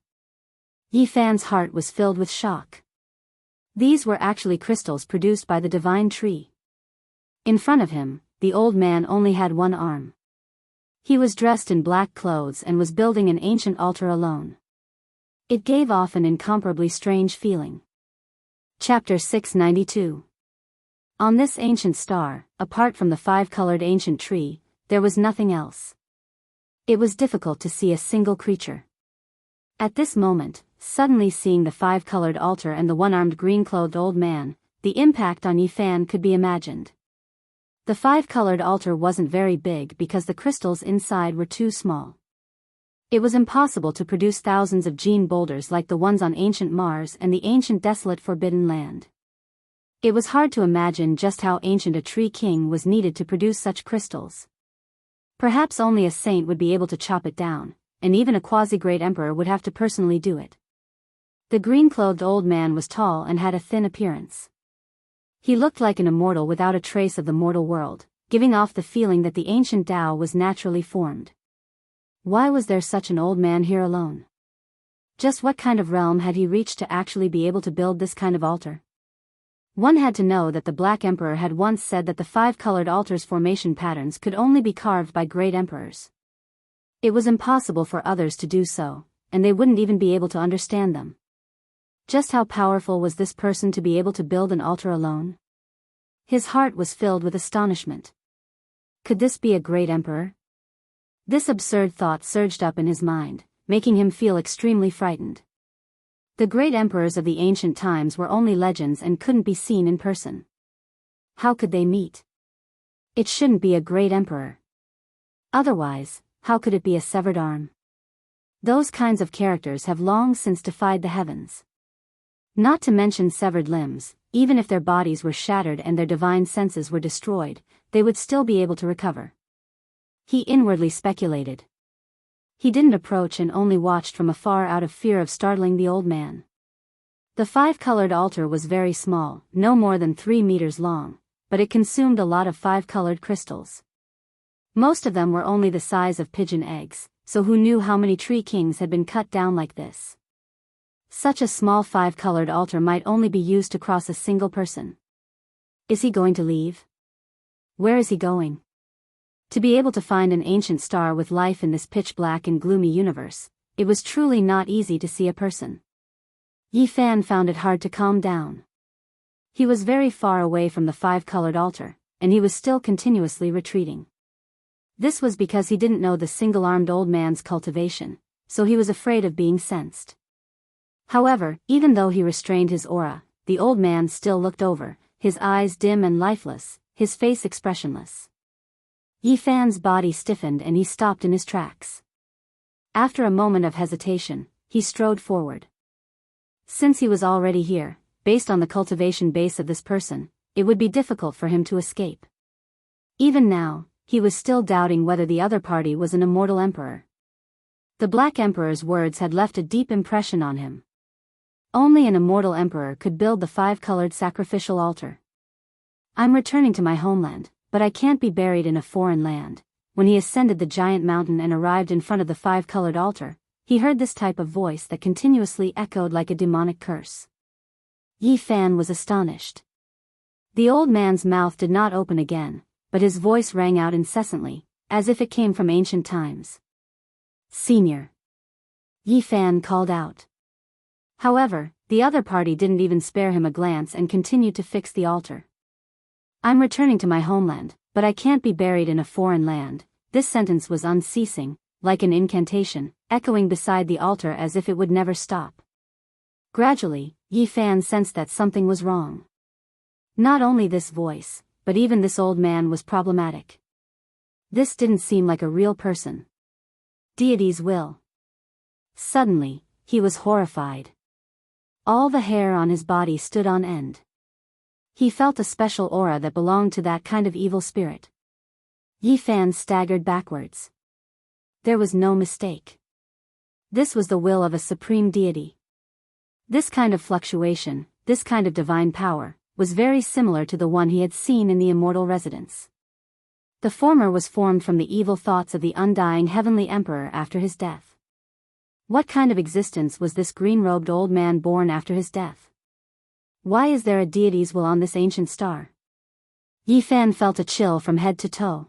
Yi Fan's heart was filled with shock. These were actually crystals produced by the divine tree. In front of him, the old man only had one arm. He was dressed in black clothes and was building an ancient altar alone. It gave off an incomparably strange feeling. Chapter 692. On this ancient star, apart from the 5-colored ancient tree, there was nothing else. It was difficult to see a single creature. At this moment, suddenly seeing the 5-colored altar and the one-armed green-clothed old man, the impact on Yi Fan could be imagined. The 5-colored altar wasn't very big because the crystals inside were too small. It was impossible to produce thousands of gene boulders like the ones on ancient Mars and the ancient desolate forbidden land. It was hard to imagine just how ancient a tree king was needed to produce such crystals. Perhaps only a saint would be able to chop it down, and even a quasi-great emperor would have to personally do it. The green-clothed old man was tall and had a thin appearance. He looked like an immortal without a trace of the mortal world, giving off the feeling that the ancient Tao was naturally formed. Why was there such an old man here alone? Just what kind of realm had he reached to actually be able to build this kind of altar? One had to know that the Black Emperor had once said that the 5-colored altar's formation patterns could only be carved by great emperors. It was impossible for others to do so, and they wouldn't even be able to understand them. Just how powerful was this person to be able to build an altar alone? His heart was filled with astonishment. Could this be a great emperor? This absurd thought surged up in his mind, making him feel extremely frightened. The great emperors of the ancient times were only legends and couldn't be seen in person. How could they meet? It shouldn't be a great emperor. Otherwise, how could it be a severed arm? Those kinds of characters have long since defied the heavens. Not to mention severed limbs, even if their bodies were shattered and their divine senses were destroyed, they would still be able to recover. He inwardly speculated. He didn't approach and only watched from afar out of fear of startling the old man. The 5-colored altar was very small, no more than 3 meters long, but it consumed a lot of 5-colored crystals. Most of them were only the size of pigeon eggs, so who knew how many tree kings had been cut down like this? Such a small 5-colored altar might only be used to cross a single person. Is he going to leave? Where is he going? To be able to find an ancient star with life in this pitch-black and gloomy universe, it was truly not easy to see a person. Yi Fan found it hard to calm down. He was very far away from the 5-colored altar, and he was still continuously retreating. This was because he didn't know the single-armed old man's cultivation, so he was afraid of being sensed. However, even though he restrained his aura, the old man still looked over, his eyes dim and lifeless, his face expressionless. Yi Fan's body stiffened and he stopped in his tracks. After a moment of hesitation, he strode forward. Since he was already here, based on the cultivation base of this person, it would be difficult for him to escape. Even now, he was still doubting whether the other party was an immortal emperor. The Black Emperor's words had left a deep impression on him. Only an immortal emperor could build the 5-colored sacrificial altar. I'm returning to my homeland, but I can't be buried in a foreign land. When he ascended the giant mountain and arrived in front of the 5-colored altar, he heard this type of voice that continuously echoed like a demonic curse. Yi Fan was astonished. The old man's mouth did not open again, but his voice rang out incessantly, as if it came from ancient times. Senior. Yi Fan called out. However, the other party didn't even spare him a glance and continued to fix the altar. I'm returning to my homeland, but I can't be buried in a foreign land. This sentence was unceasing, like an incantation, echoing beside the altar as if it would never stop. Gradually, Yi Fan sensed that something was wrong. Not only this voice, but even this old man was problematic. This didn't seem like a real person. Deity's will. Suddenly, he was horrified. All the hair on his body stood on end. He felt a special aura that belonged to that kind of evil spirit. Yi Fan staggered backwards. There was no mistake. This was the will of a supreme deity. This kind of fluctuation, this kind of divine power, was very similar to the one he had seen in the immortal residence. The former was formed from the evil thoughts of the undying heavenly emperor after his death. What kind of existence was this green-robed old man born after his death? Why is there a deity's will on this ancient star? Yi Fan felt a chill from head to toe.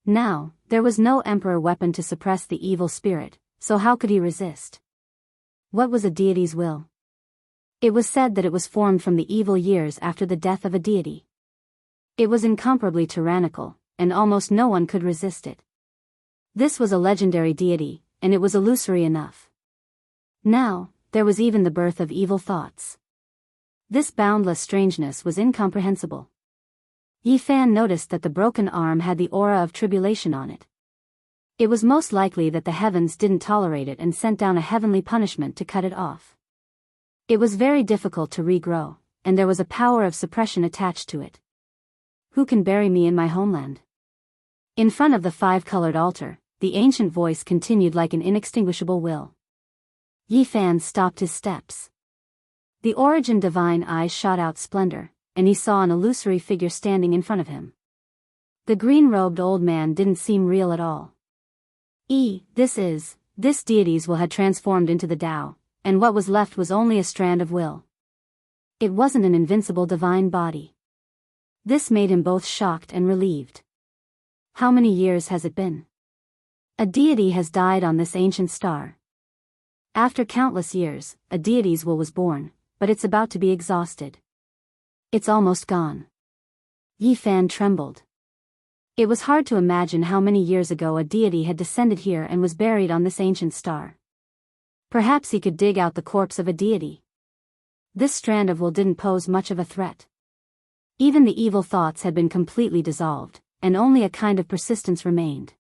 Now, there was no emperor weapon to suppress the evil spirit, so how could he resist? What was a deity's will? It was said that it was formed from the evil years after the death of a deity. It was incomparably tyrannical, and almost no one could resist it. This was a legendary deity, and it was illusory enough. Now, there was even the birth of evil thoughts. This boundless strangeness was incomprehensible. Yi Fan noticed that the broken arm had the aura of tribulation on it. It was most likely that the heavens didn't tolerate it and sent down a heavenly punishment to cut it off. It was very difficult to regrow, and there was a power of suppression attached to it. Who can bury me in my homeland? In front of the 5-colored altar, the ancient voice continued like an inextinguishable will. Yi Fan stopped his steps. The origin divine eyes shot out splendor, and he saw an illusory figure standing in front of him. The green-robed old man didn't seem real at all. This deity's will had transformed into the Tao, and what was left was only a strand of will. It wasn't an invincible divine body. This made him both shocked and relieved. How many years has it been? A deity has died on this ancient star. After countless years, a deity's will was born, but it's about to be exhausted. It's almost gone. Yi Fan trembled. It was hard to imagine how many years ago a deity had descended here and was buried on this ancient star. Perhaps he could dig out the corpse of a deity. This strand of will didn't pose much of a threat. Even the evil thoughts had been completely dissolved, and only a kind of persistence remained.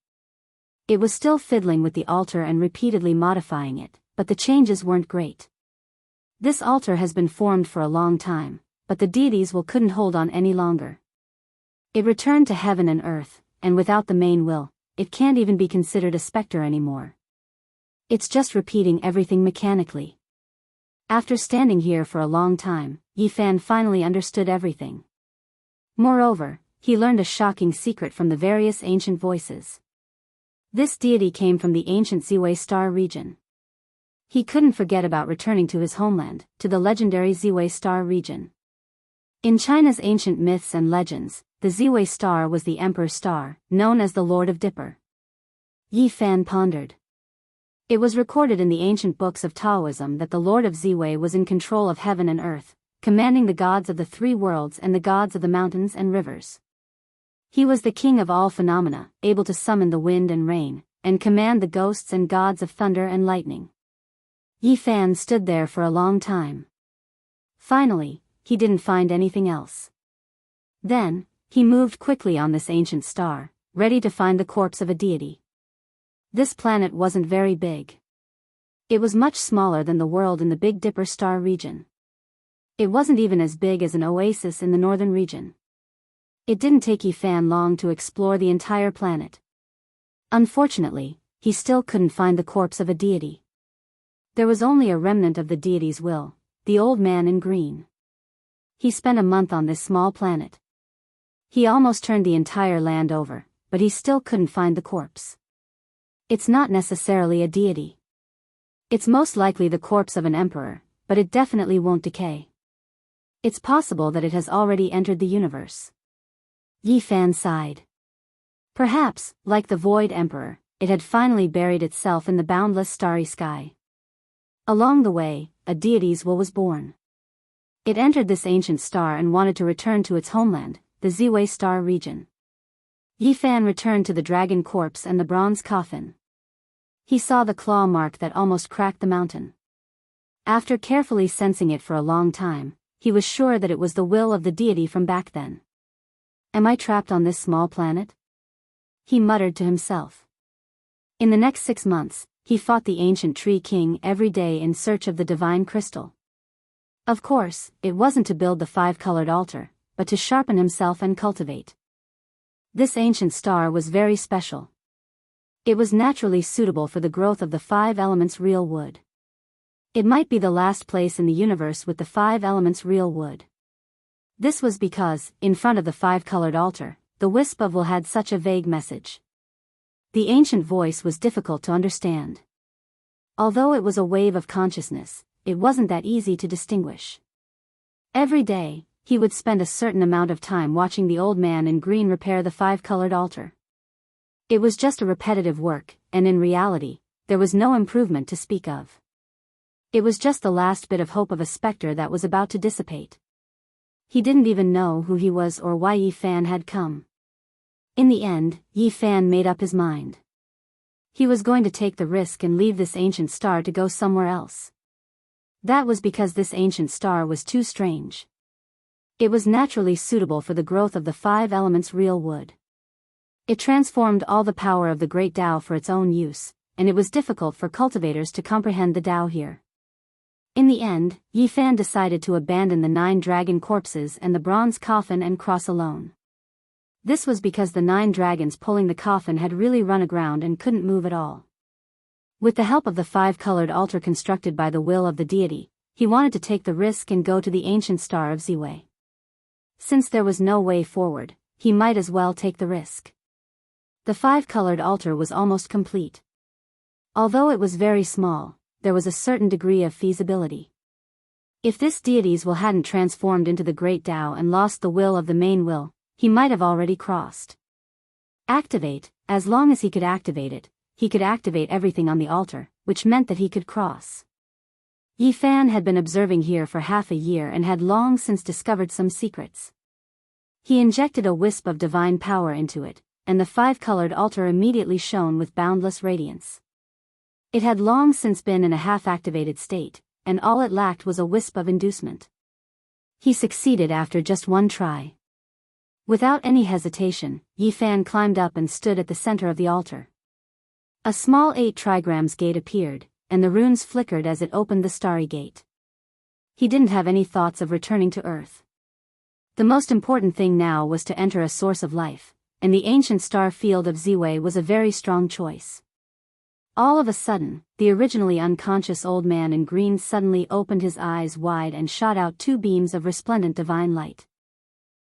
It was still fiddling with the altar and repeatedly modifying it, but the changes weren't great. This altar has been formed for a long time, but the deity's will couldn't hold on any longer. It returned to heaven and earth, and without the main will, it can't even be considered a specter anymore. It's just repeating everything mechanically. After standing here for a long time, Yi Fan finally understood everything. Moreover, he learned a shocking secret from the various ancient voices. This deity came from the ancient Ziwei star region. He couldn't forget about returning to his homeland, to the legendary Ziwei star region. In China's ancient myths and legends, the Ziwei star was the emperor star, known as the Lord of Dipper. Yi Fan pondered. It was recorded in the ancient books of Taoism that the Lord of Ziwei was in control of heaven and earth, commanding the gods of the 3 worlds and the gods of the mountains and rivers. He was the king of all phenomena, able to summon the wind and rain, and command the ghosts and gods of thunder and lightning. Yi Fan stood there for a long time. Finally, he didn't find anything else. Then, he moved quickly on this ancient star, ready to find the corpse of a deity. This planet wasn't very big. It was much smaller than the world in the Big Dipper star region. It wasn't even as big as an oasis in the northern region. It didn't take Yi Fan long to explore the entire planet. Unfortunately, he still couldn't find the corpse of a deity. There was only a remnant of the deity's will, the old man in green. He spent a month on this small planet. He almost turned the entire land over, but he still couldn't find the corpse. It's not necessarily a deity. It's most likely the corpse of an emperor, but it definitely won't decay. It's possible that it has already entered the universe. Yi Fan sighed. Perhaps, like the Void Emperor, it had finally buried itself in the boundless starry sky. Along the way, a deity's will was born. It entered this ancient star and wanted to return to its homeland, the Ziwei star region. Yi Fan returned to the dragon corpse and the bronze coffin. He saw the claw mark that almost cracked the mountain. After carefully sensing it for a long time, he was sure that it was the will of the deity from back then. Am I trapped on this small planet? He muttered to himself. In the next 6 months, he fought the ancient tree king every day in search of the divine crystal. Of course, it wasn't to build the 5-colored altar, but to sharpen himself and cultivate. This ancient star was very special. It was naturally suitable for the growth of the 5 elements real wood. It might be the last place in the universe with the 5 elements real wood. This was because, in front of the 5-colored altar, the wisp of will had such a vague message. The ancient voice was difficult to understand. Although it was a wave of consciousness, it wasn't that easy to distinguish. Every day, he would spend a certain amount of time watching the old man in green repair the 5-colored altar. It was just a repetitive work, and in reality, there was no improvement to speak of. It was just the last bit of hope of a specter that was about to dissipate. He didn't even know who he was or why Yi Fan had come. In the end, Yi Fan made up his mind. He was going to take the risk and leave this ancient star to go somewhere else. That was because this ancient star was too strange. It was naturally suitable for the growth of the 5 elements real wood. It transformed all the power of the great Tao for its own use, and it was difficult for cultivators to comprehend the Tao here. In the end, Yi Fan decided to abandon the 9 dragon corpses and the bronze coffin and cross alone. This was because the 9 dragons pulling the coffin had really run aground and couldn't move at all. With the help of the 5-colored altar constructed by the will of the deity, he wanted to take the risk and go to the ancient star of Ziwei. Since there was no way forward, he might as well take the risk. The 5-colored altar was almost complete. Although it was very small, there was a certain degree of feasibility. If this deity's will hadn't transformed into the great Tao and lost the will of the main will, he might have already crossed. Activate, as long as he could activate it, he could activate everything on the altar, which meant that he could cross. Yi Fan had been observing here for half a year and had long since discovered some secrets. He injected a wisp of divine power into it, and the 5-colored altar immediately shone with boundless radiance. It had long since been in a half-activated state, and all it lacked was a wisp of inducement. He succeeded after just one try. Without any hesitation, Yi Fan climbed up and stood at the center of the altar. A small 8 trigrams gate appeared, and the runes flickered as it opened the starry gate. He didn't have any thoughts of returning to Earth. The most important thing now was to enter a source of life, and the ancient star field of Ziwei was a very strong choice. All of a sudden, the originally unconscious old man in green suddenly opened his eyes wide and shot out 2 beams of resplendent divine light.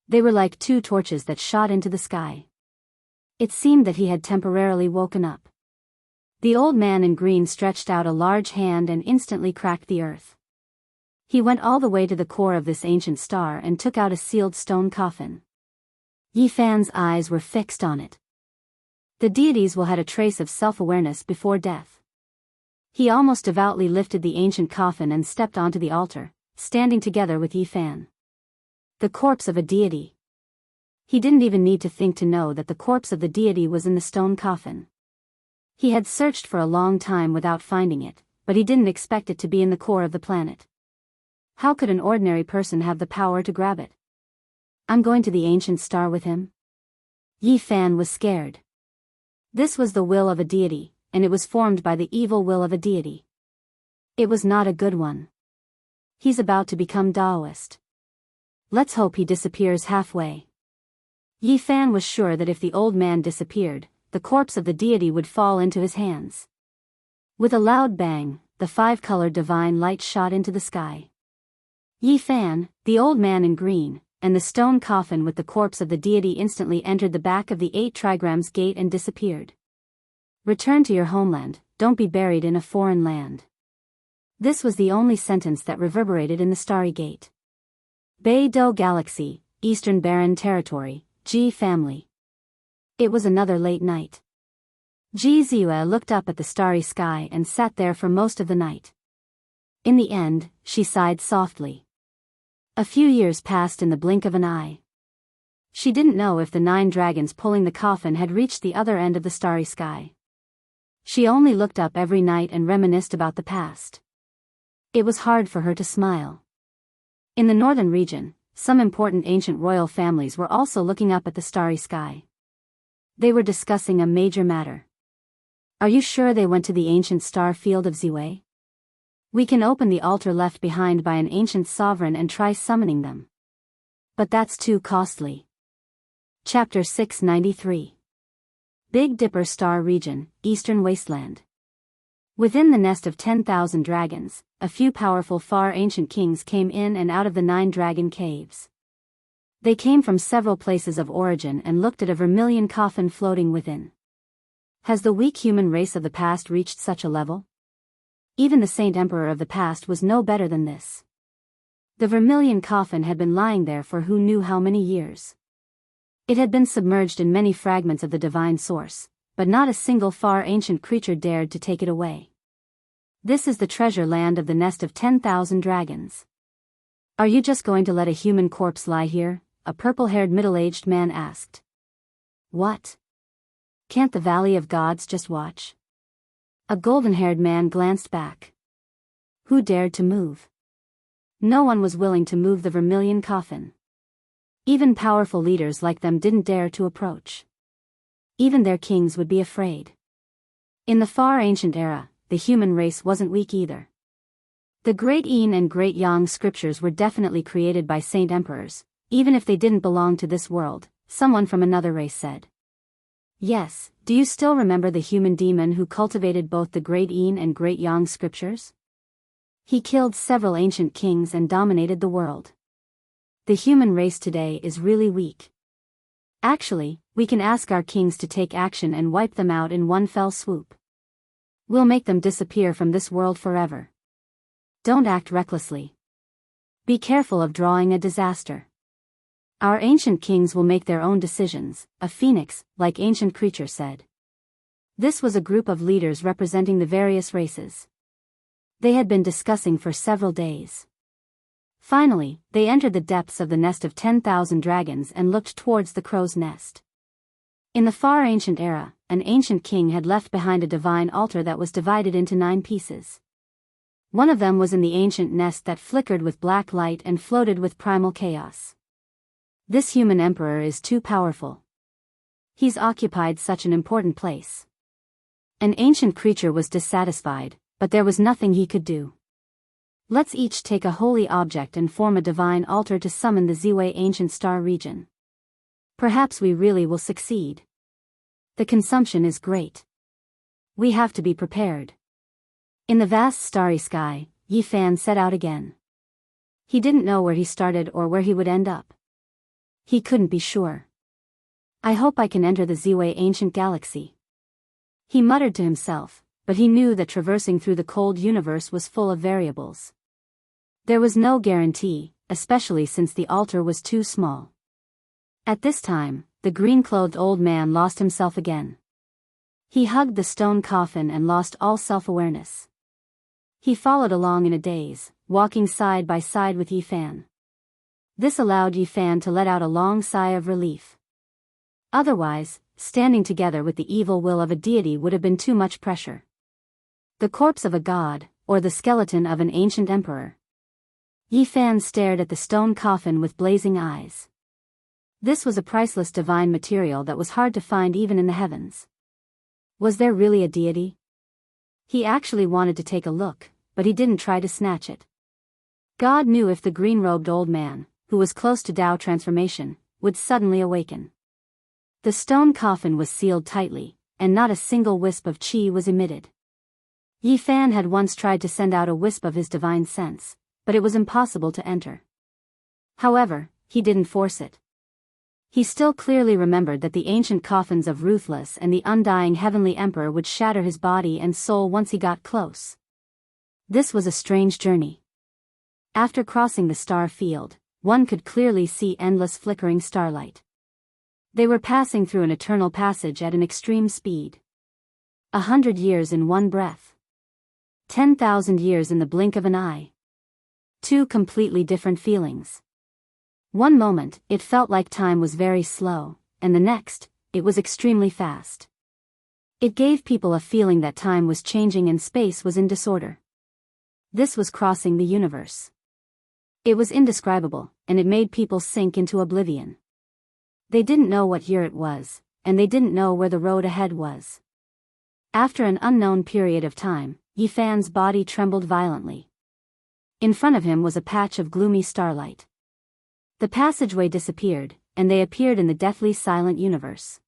They were like 2 torches that shot into the sky. It seemed that he had temporarily woken up. The old man in green stretched out a large hand and instantly cracked the earth. He went all the way to the core of this ancient star and took out a sealed stone coffin. Yi Fan's eyes were fixed on it. The deity's will had a trace of self-awareness before death. He almost devoutly lifted the ancient coffin and stepped onto the altar, standing together with Yi Fan. The corpse of a deity. He didn't even need to think to know that the corpse of the deity was in the stone coffin. He had searched for a long time without finding it, but he didn't expect it to be in the core of the planet. How could an ordinary person have the power to grab it? I'm going to the ancient star with him? Yi Fan was scared. This was the will of a deity, and it was formed by the evil will of a deity. It was not a good one. He's about to become Taoist. Let's hope he disappears halfway. Yi Fan was sure that if the old man disappeared, the corpse of the deity would fall into his hands. With a loud bang, the five-colored divine light shot into the sky. Yi Fan, the old man in green, and the stone coffin with the corpse of the deity instantly entered the back of the 8 trigrams gate and disappeared. Return to your homeland, don't be buried in a foreign land. This was the only sentence that reverberated in the starry gate. Beidou Galaxy, Eastern Barren Territory, Ji family. It was another late night. Ji Ziyue looked up at the starry sky and sat there for most of the night. In the end, she sighed softly. A few years passed in the blink of an eye. She didn't know if the 9 dragons pulling the coffin had reached the other end of the starry sky. She only looked up every night and reminisced about the past. It was hard for her to smile. In the northern region, some important ancient royal families were also looking up at the starry sky. They were discussing a major matter. Are you sure they went to the ancient star field of Ziwei? We can open the altar left behind by an ancient sovereign and try summoning them. But that's too costly. Chapter 693. Big Dipper Star Region, Eastern Wasteland. Within the nest of 10,000 dragons, a few powerful far ancient kings came in and out of the 9 dragon caves. They came from several places of origin and looked at a vermilion coffin floating within. Has the weak human race of the past reached such a level? Even the Saint Emperor of the past was no better than this. The vermilion coffin had been lying there for who knew how many years. It had been submerged in many fragments of the divine source, but not a single far ancient creature dared to take it away. This is the treasure land of the nest of 10,000 dragons. Are you just going to let a human corpse lie here? A purple-haired middle-aged man asked. What? Can't the Valley of Gods just watch? A golden-haired man glanced back. Who dared to move? No one was willing to move the vermilion coffin. Even powerful leaders like them didn't dare to approach. Even their kings would be afraid. In the far ancient era, the human race wasn't weak either. The Great Yin and Great Yang scriptures were definitely created by saint emperors, even if they didn't belong to this world, someone from another race said. Yes, do you still remember the human demon who cultivated both the Great Yin and Great Yang scriptures? He killed several ancient kings and dominated the world. The human race today is really weak. Actually, we can ask our kings to take action and wipe them out in one fell swoop. We'll make them disappear from this world forever. Don't act recklessly. Be careful of drawing a disaster. Our ancient kings will make their own decisions, a phoenix, like ancient creature said. This was a group of leaders representing the various races. They had been discussing for several days. Finally, they entered the depths of the nest of 10,000 dragons and looked towards the crow's nest. In the far ancient era, an ancient king had left behind a divine altar that was divided into 9 pieces. One of them was in the ancient nest that flickered with black light and floated with primal chaos. This human emperor is too powerful. He's occupied such an important place. An ancient creature was dissatisfied, but there was nothing he could do. Let's each take a holy object and form a divine altar to summon the Ziwei ancient star region. Perhaps we really will succeed. The consumption is great. We have to be prepared. In the vast starry sky, Yi Fan set out again. He didn't know where he started or where he would end up. He couldn't be sure. I hope I can enter the Ziwei ancient galaxy. He muttered to himself, but he knew that traversing through the cold universe was full of variables. There was no guarantee, especially since the altar was too small. At this time, the green-clothed old man lost himself again. He hugged the stone coffin and lost all self-awareness. He followed along in a daze, walking side by side with Yi Fan. This allowed Yi Fan to let out a long sigh of relief. Otherwise, standing together with the evil will of a deity would have been too much pressure. The corpse of a god, or the skeleton of an ancient emperor. Yi Fan stared at the stone coffin with blazing eyes. This was a priceless divine material that was hard to find even in the heavens. Was there really a deity? He actually wanted to take a look, but he didn't try to snatch it. God knew if the green-robed old man, who was close to Tao transformation, would suddenly awaken. The stone coffin was sealed tightly, and not a single wisp of qi was emitted. Yi Fan had once tried to send out a wisp of his divine sense, but it was impossible to enter. However, he didn't force it. He still clearly remembered that the ancient coffins of Ruthless and the undying Heavenly Emperor would shatter his body and soul once he got close. This was a strange journey. After crossing the star field, one could clearly see endless flickering starlight. They were passing through an eternal passage at an extreme speed. 100 years in one breath. 10,000 years in the blink of an eye. Two completely different feelings. One moment, it felt like time was very slow, and the next, it was extremely fast. It gave people a feeling that time was changing and space was in disorder. This was crossing the universe. It was indescribable, and it made people sink into oblivion. They didn't know what year it was, and they didn't know where the road ahead was. After an unknown period of time, Yi Fan's body trembled violently. In front of him was a patch of gloomy starlight. The passageway disappeared, and they appeared in the deathly silent universe.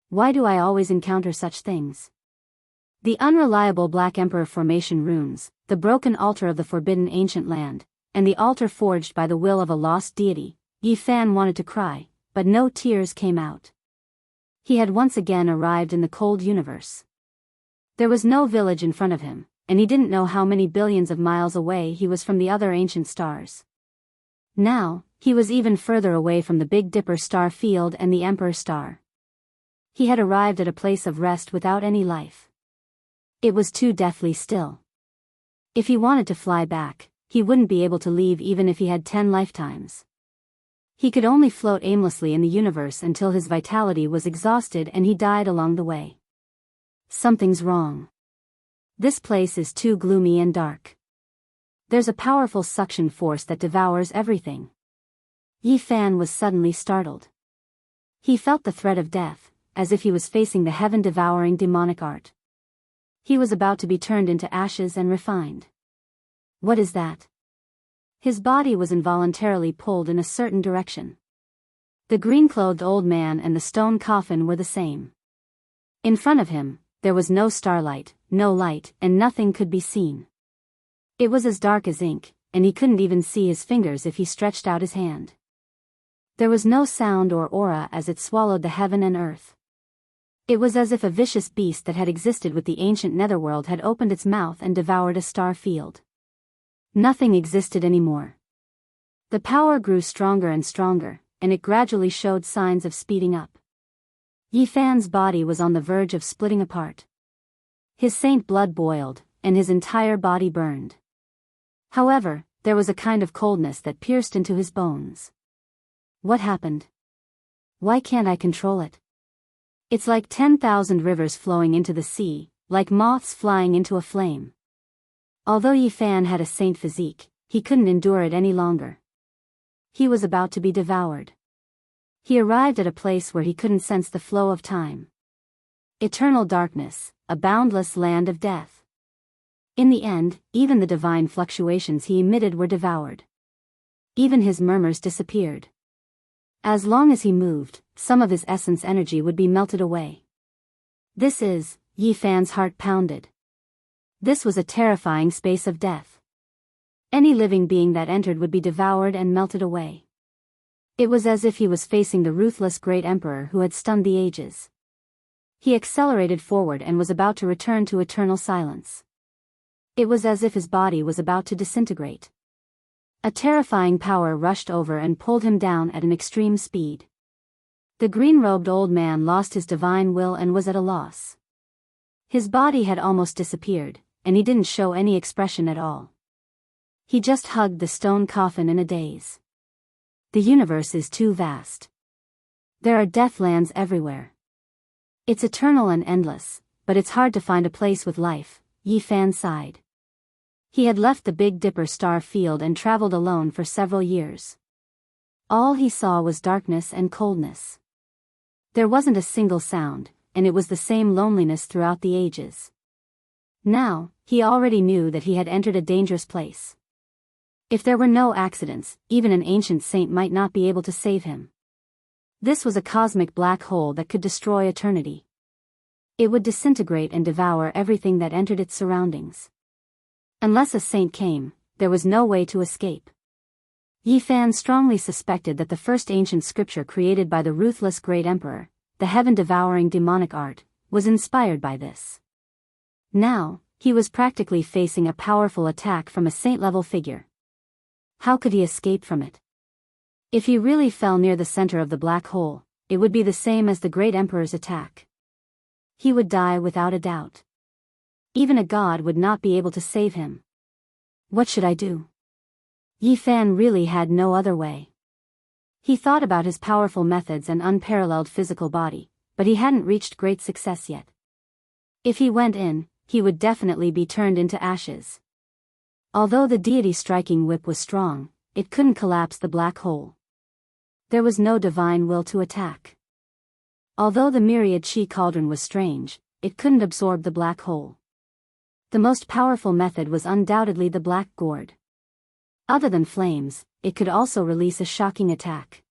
Why do I always encounter such things? The unreliable Black Emperor formation runes, the broken altar of the forbidden ancient land, and the altar forged by the will of a lost deity. Yi Fan wanted to cry, but no tears came out. He had once again arrived in the cold universe. There was no village in front of him, and he didn't know how many billions of miles away he was from the other ancient stars. Now, he was even further away from the Big Dipper star field and the Emperor star. He had arrived at a place of rest without any life. It was too deathly still. If he wanted to fly back, he wouldn't be able to leave even if he had 10 lifetimes. He could only float aimlessly in the universe until his vitality was exhausted and he died along the way. Something's wrong. This place is too gloomy and dark. There's a powerful suction force that devours everything. Yi Fan was suddenly startled. He felt the threat of death, as if he was facing the heaven-devouring demonic art. He was about to be turned into ashes and refined. What is that? His body was involuntarily pulled in a certain direction. The green-clothed old man and the stone coffin were the same. In front of him, there was no starlight, no light, and nothing could be seen. It was as dark as ink, and he couldn't even see his fingers if he stretched out his hand. There was no sound or aura as it swallowed the heaven and earth. It was as if a vicious beast that had existed with the ancient netherworld had opened its mouth and devoured a star field. Nothing existed anymore. The power grew stronger and stronger, and it gradually showed signs of speeding up. Yi Fan's body was on the verge of splitting apart. His saint blood boiled, and his entire body burned. However, there was a kind of coldness that pierced into his bones. What happened? Why can't I control it? It's like 10,000 rivers flowing into the sea, like moths flying into a flame. Although Yi Fan had a saint physique, he couldn't endure it any longer. He was about to be devoured. He arrived at a place where he couldn't sense the flow of time. Eternal darkness, a boundless land of death. In the end, even the divine fluctuations he emitted were devoured. Even his murmurs disappeared. As long as he moved, some of his essence energy would be melted away. Yi Fan's heart pounded. This was a terrifying space of death. Any living being that entered would be devoured and melted away. It was as if he was facing the ruthless great emperor who had stunned the ages. He accelerated forward and was about to return to eternal silence. It was as if his body was about to disintegrate. A terrifying power rushed over and pulled him down at an extreme speed. The green-robed old man lost his divine will and was at a loss. His body had almost disappeared, and he didn't show any expression at all. He just hugged the stone coffin in a daze. The universe is too vast. There are deathlands everywhere. It's eternal and endless, but it's hard to find a place with life, Yi Fan sighed. He had left the Big Dipper star field and traveled alone for several years. All he saw was darkness and coldness. There wasn't a single sound, and it was the same loneliness throughout the ages. Now, he already knew that he had entered a dangerous place. If there were no accidents, even an ancient saint might not be able to save him. This was a cosmic black hole that could destroy eternity. It would disintegrate and devour everything that entered its surroundings. Unless a saint came, there was no way to escape. Yi Fan strongly suspected that the first ancient scripture created by the ruthless great emperor, the heaven-devouring demonic art, was inspired by this. Now, he was practically facing a powerful attack from a saint-level figure. How could he escape from it? If he really fell near the center of the black hole, it would be the same as the great emperor's attack. He would die without a doubt. Even a god would not be able to save him. What should I do? Yi Fan really had no other way. He thought about his powerful methods and unparalleled physical body, but he hadn't reached great success yet. If he went in, he would definitely be turned into ashes. Although the deity's striking whip was strong, it couldn't collapse the black hole. There was no divine will to attack. Although the myriad chi cauldron was strange, it couldn't absorb the black hole. The most powerful method was undoubtedly the black gourd. Other than flames, it could also release a shocking attack.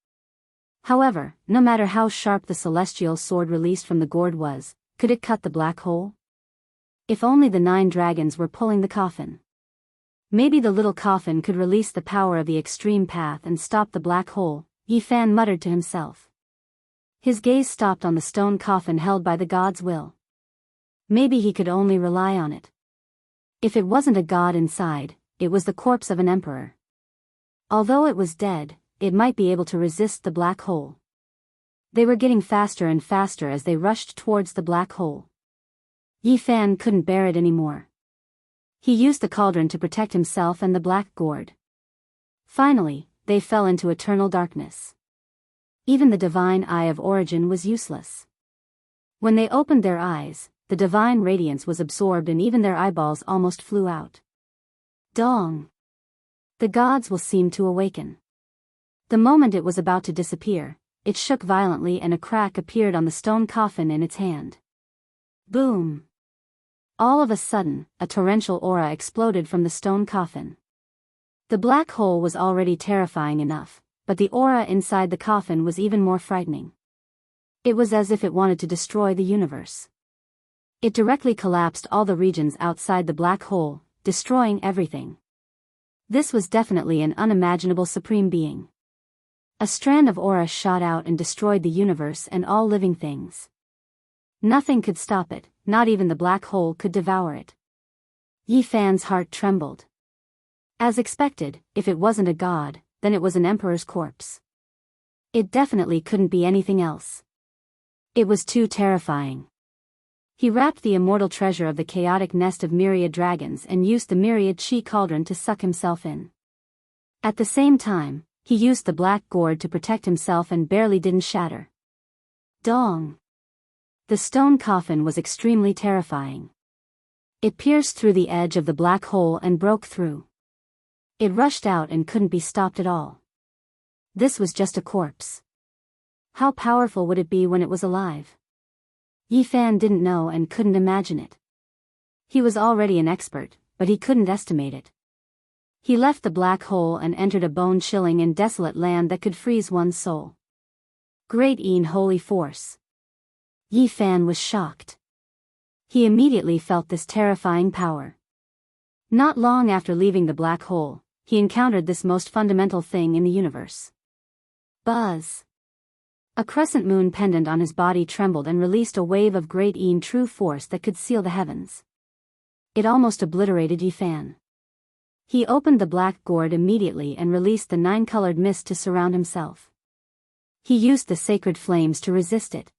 However, no matter how sharp the celestial sword released from the gourd was, could it cut the black hole? If only the 9 dragons were pulling the coffin. Maybe the little coffin could release the power of the extreme path and stop the black hole, Yi Fan muttered to himself. His gaze stopped on the stone coffin held by the god's will. Maybe he could only rely on it. If it wasn't a god inside, it was the corpse of an emperor. Although it was dead, it might be able to resist the black hole. They were getting faster and faster as they rushed towards the black hole. Yi Fan couldn't bear it anymore. He used the cauldron to protect himself and the black gourd. Finally, they fell into eternal darkness. Even the divine eye of origin was useless. When they opened their eyes, the divine radiance was absorbed and even their eyeballs almost flew out. Dong! The gods will seem to awaken. The moment it was about to disappear, it shook violently and a crack appeared on the stone coffin in its hand. Boom! All of a sudden, a torrential aura exploded from the stone coffin. The black hole was already terrifying enough, but the aura inside the coffin was even more frightening. It was as if it wanted to destroy the universe. It directly collapsed all the regions outside the black hole, destroying everything. This was definitely an unimaginable supreme being. A strand of aura shot out and destroyed the universe and all living things. Nothing could stop it, not even the black hole could devour it. Yi Fan's heart trembled. As expected, if it wasn't a god, then it was an emperor's corpse. It definitely couldn't be anything else. It was too terrifying. He wrapped the immortal treasure of the chaotic nest of myriad dragons and used the myriad chi cauldron to suck himself in. At the same time, he used the black gourd to protect himself and barely didn't shatter. Dong! The stone coffin was extremely terrifying. It pierced through the edge of the black hole and broke through. It rushed out and couldn't be stopped at all. This was just a corpse. How powerful would it be when it was alive? Yi Fan didn't know and couldn't imagine it. He was already an expert, but he couldn't estimate it. He left the black hole and entered a bone-chilling and desolate land that could freeze one's soul. Great holy force. Yi Fan was shocked. He immediately felt this terrifying power. Not long after leaving the black hole, he encountered this most fundamental thing in the universe. Buzz! A crescent moon pendant on his body trembled and released a wave of great true force that could seal the heavens. It almost obliterated Yi Fan. He opened the black gourd immediately and released the 9-colored mist to surround himself. He used the sacred flames to resist it.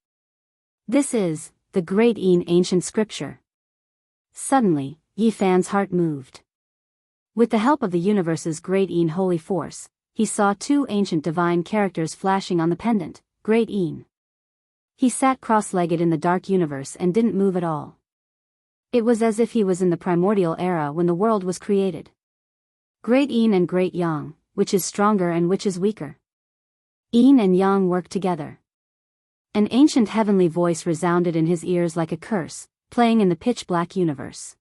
This is the great ancient scripture. Suddenly, Yi Fan's heart moved. With the help of the universe's great holy force, he saw 2 ancient divine characters flashing on the pendant, Great Een. He sat cross-legged in the dark universe and didn't move at all. It was as if he was in the primordial era when the world was created. Great Een and Great Yang, which is stronger and which is weaker? Een and Yang work together. An ancient heavenly voice resounded in his ears like a curse, playing in the pitch-black universe.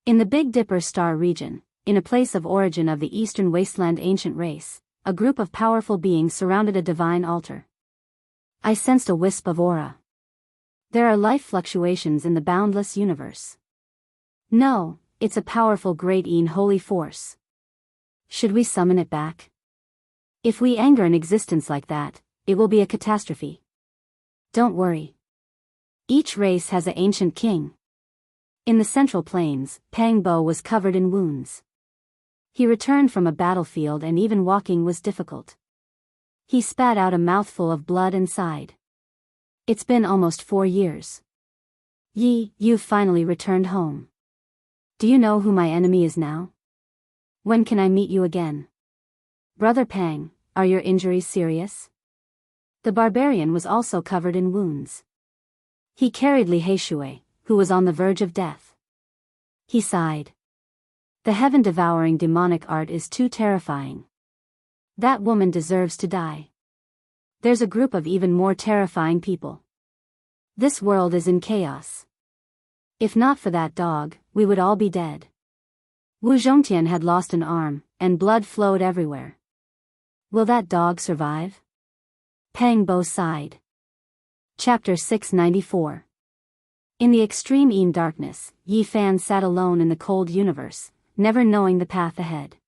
In the Big Dipper star region, in a place of origin of the eastern wasteland ancient race, a group of powerful beings surrounded a divine altar. I sensed a wisp of aura. There are life fluctuations in the boundless universe. No, it's a powerful Great Een holy force. Should we summon it back? If we anger an existence like that, it will be a catastrophe. Don't worry. Each race has an ancient king. In the Central Plains, Pangbo was covered in wounds. He returned from a battlefield and even walking was difficult. He spat out a mouthful of blood and sighed. It's been almost 4 years. You've finally returned home. Do you know who my enemy is now? When can I meet you again? Brother Pang, are your injuries serious? The barbarian was also covered in wounds. He carried Li Heishui, who was on the verge of death. He sighed. The heaven-devouring demonic art is too terrifying. That woman deserves to die. There's a group of even more terrifying people. This world is in chaos. If not for that dog, we would all be dead. Wu Zhongtian had lost an arm, and blood flowed everywhere. Will that dog survive? Pang Bo sighed. Chapter 694. In the extreme Een darkness, Yi Fan sat alone in the cold universe, never knowing the path ahead.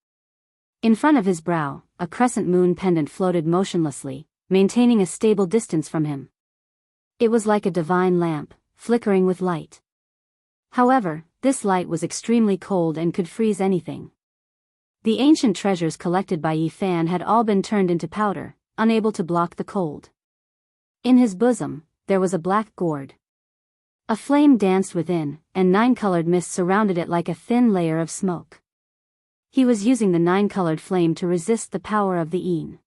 In front of his brow, a crescent moon pendant floated motionlessly, maintaining a stable distance from him. It was like a divine lamp, flickering with light. However, this light was extremely cold and could freeze anything. The ancient treasures collected by Yi Fan had all been turned into powder, unable to block the cold. In his bosom, there was a black gourd. A flame danced within, and 9-colored mist surrounded it like a thin layer of smoke. He was using the 9-colored flame to resist the power of the Een.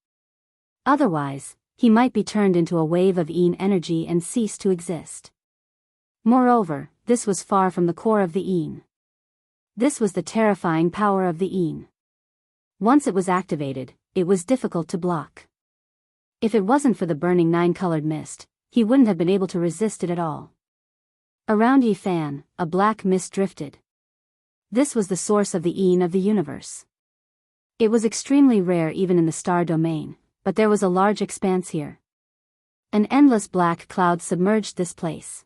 Otherwise, he might be turned into a wave of Een energy and cease to exist. Moreover, this was far from the core of the Een. This was the terrifying power of the Een. Once it was activated, it was difficult to block. If it wasn't for the burning 9-colored mist, he wouldn't have been able to resist it at all. Around Yi Fan, a black mist drifted. This was the source of the Een of the universe. It was extremely rare even in the star domain, but there was a large expanse here. An endless black cloud submerged this place.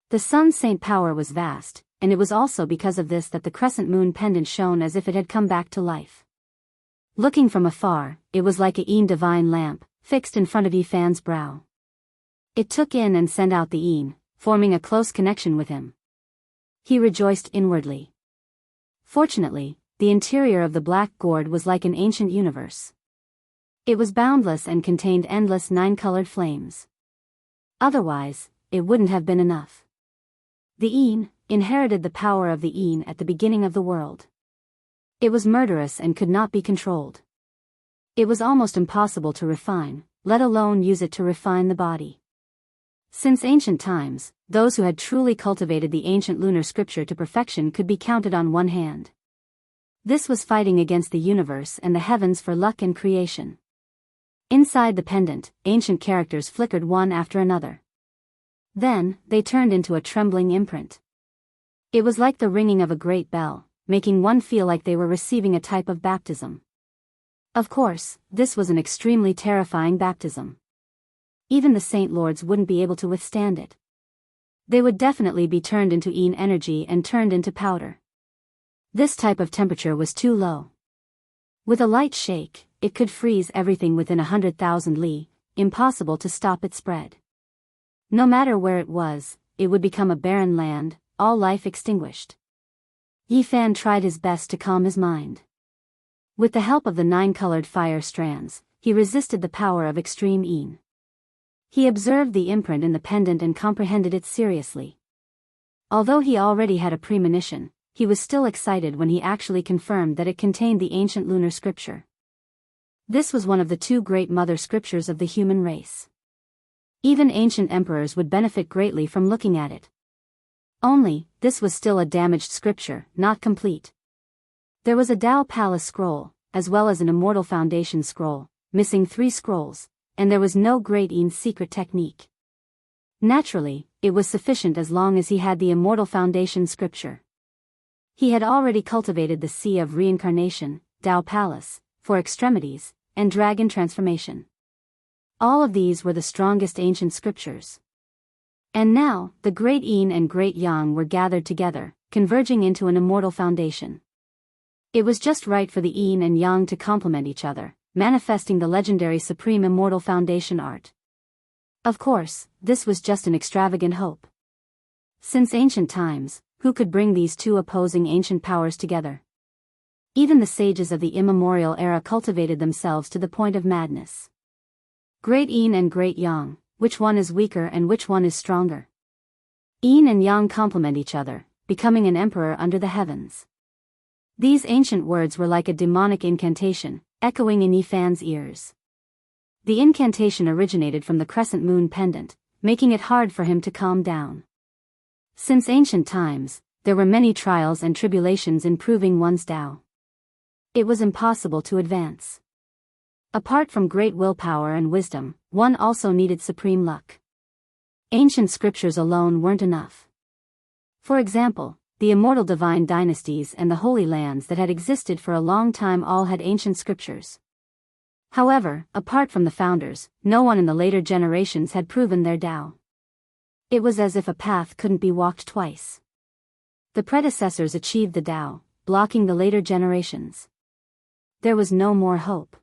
The sun's saint power was vast, and it was also because of this that the crescent moon pendant shone as if it had come back to life. Looking from afar, it was like a Een divine lamp, fixed in front of Yi Fan's brow. It took in and sent out the Een, forming a close connection with him. He rejoiced inwardly. Fortunately, the interior of the black gourd was like an ancient universe. It was boundless and contained endless 9-colored flames. Otherwise, it wouldn't have been enough. The Een inherited the power of the Een at the beginning of the world. It was murderous and could not be controlled. It was almost impossible to refine, let alone use it to refine the body. Since ancient times, those who had truly cultivated the ancient lunar scripture to perfection could be counted on one hand. This was fighting against the universe and the heavens for luck and creation. Inside the pendant, ancient characters flickered one after another. Then, they turned into a trembling imprint. It was like the ringing of a great bell, making one feel like they were receiving a type of baptism. Of course, this was an extremely terrifying baptism. Even the Saint Lords wouldn't be able to withstand it. They would definitely be turned into Een energy and turned into powder. This type of temperature was too low. With a light shake, it could freeze everything within 100,000 li, impossible to stop its spread. No matter where it was, it would become a barren land, all life extinguished. Yi Fan tried his best to calm his mind. With the help of the 9-colored fire strands, he resisted the power of extreme Een. He observed the imprint in the pendant and comprehended it seriously. Although he already had a premonition, he was still excited when he actually confirmed that it contained the ancient lunar scripture. This was one of the 2 great mother scriptures of the human race. Even ancient emperors would benefit greatly from looking at it. Only, this was still a damaged scripture, not complete. There was a Tao Palace scroll, as well as an Immortal Foundation scroll, missing 3 scrolls, and there was no Great Ean's secret technique. Naturally, it was sufficient as long as he had the Immortal Foundation scripture. He had already cultivated the Sea of Reincarnation, Tao Palace, for extremities, and Dragon Transformation. All of these were the strongest ancient scriptures. And now, the Great Ean and Great Yang were gathered together, converging into an Immortal Foundation. It was just right for the Yin and Yang to complement each other, manifesting the legendary Supreme Immortal Foundation art. Of course, this was just an extravagant hope. Since ancient times, who could bring these two opposing ancient powers together? Even the sages of the immemorial era cultivated themselves to the point of madness. Great Yin and Great Yang, which one is weaker and which one is stronger? Yin and Yang complement each other, becoming an emperor under the heavens. These ancient words were like a demonic incantation, echoing in Yifan's ears. The incantation originated from the crescent moon pendant, making it hard for him to calm down. Since ancient times, there were many trials and tribulations in proving one's Tao. It was impossible to advance. Apart from great willpower and wisdom, one also needed supreme luck. Ancient scriptures alone weren't enough. For example, the immortal divine dynasties and the holy lands that had existed for a long time all had ancient scriptures. However, apart from the founders, no one in the later generations had proven their Tao. It was as if a path couldn't be walked twice. The predecessors achieved the Tao, blocking the later generations. There was no more hope.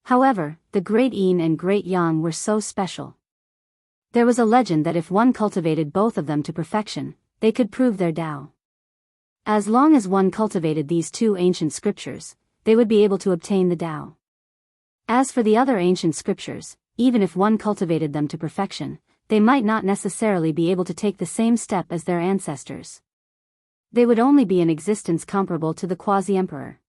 However, the Great Yin and Great Yang were so special. There was a legend that if one cultivated both of them to perfection, they could prove their Tao. As long as one cultivated these two ancient scriptures, they would be able to obtain the Tao. As for the other ancient scriptures, even if one cultivated them to perfection, they might not necessarily be able to take the same step as their ancestors. They would only be in existence comparable to the quasi-emperor.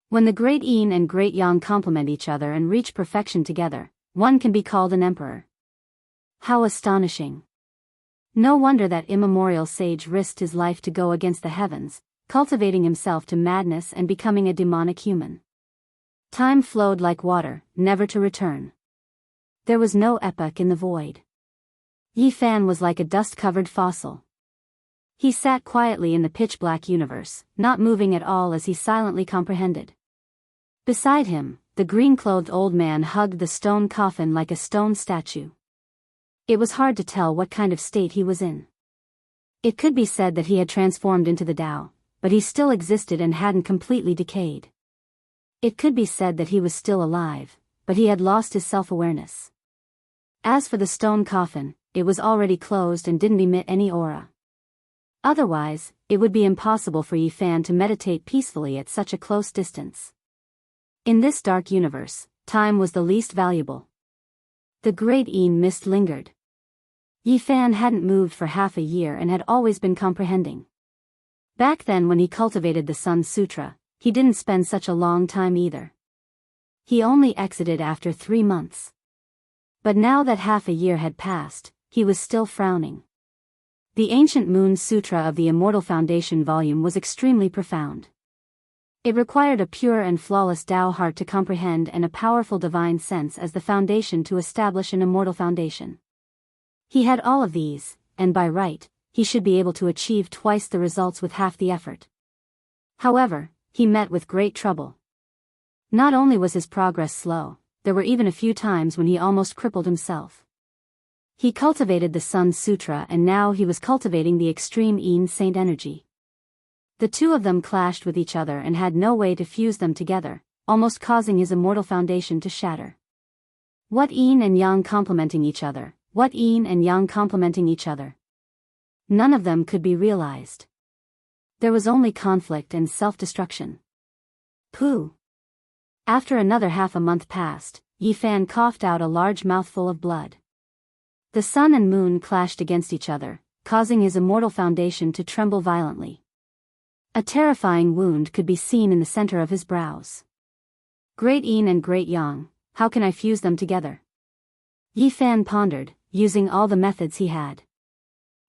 When the Great Yin and Great Yang complement each other and reach perfection together, one can be called an emperor. How astonishing! No wonder that immemorial sage risked his life to go against the heavens, cultivating himself to madness and becoming a demonic human. Time flowed like water, never to return. There was no epoch in the void. Yifan was like a dust-covered fossil. He sat quietly in the pitch-black universe, not moving at all as he silently comprehended. Beside him, the green-clothed old man hugged the stone coffin like a stone statue. It was hard to tell what kind of state he was in. It could be said that he had transformed into the Tao, but he still existed and hadn't completely decayed. It could be said that he was still alive, but he had lost his self-awareness. As for the stone coffin, it was already closed and didn't emit any aura. Otherwise, it would be impossible for Yifan to meditate peacefully at such a close distance. In this dark universe, time was the least valuable. The Great Yin mist lingered. Yifan hadn't moved for half a year and had always been comprehending. Back then when he cultivated the Sun Sutra, he didn't spend such a long time either. He only exited after 3 months. But now that half a year had passed, he was still frowning. The ancient Moon Sutra of the Immortal Foundation volume was extremely profound. It required a pure and flawless Tao heart to comprehend and a powerful divine sense as the foundation to establish an immortal foundation. He had all of these, and by right, he should be able to achieve twice the results with half the effort. However, he met with great trouble. Not only was his progress slow, there were even a few times when he almost crippled himself. He cultivated the Sun Sutra and now he was cultivating the extreme Yin Saint energy. The two of them clashed with each other and had no way to fuse them together, almost causing his immortal foundation to shatter. What Yin and Yang complementing each other? What Yin and Yang complementing each other? None of them could be realized. There was only conflict and self-destruction. Pooh! After another half a month passed, Yifan coughed out a large mouthful of blood. The sun and moon clashed against each other, causing his immortal foundation to tremble violently. A terrifying wound could be seen in the center of his brows. Great Yin and Great Yang, how can I fuse them together? Yi Fan pondered, using all the methods he had.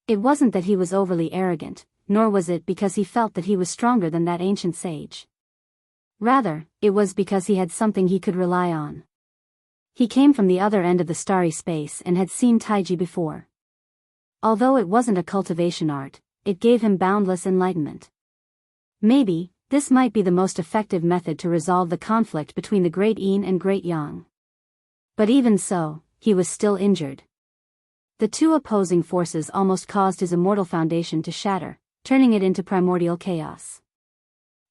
It wasn't that he was overly arrogant, nor was it because he felt that he was stronger than that ancient sage. Rather, it was because he had something he could rely on. He came from the other end of the starry space and had seen Taiji before. Although it wasn't a cultivation art, it gave him boundless enlightenment. Maybe, this might be the most effective method to resolve the conflict between the Great Yin and Great Yang. But even so, he was still injured. The two opposing forces almost caused his immortal foundation to shatter, turning it into primordial chaos.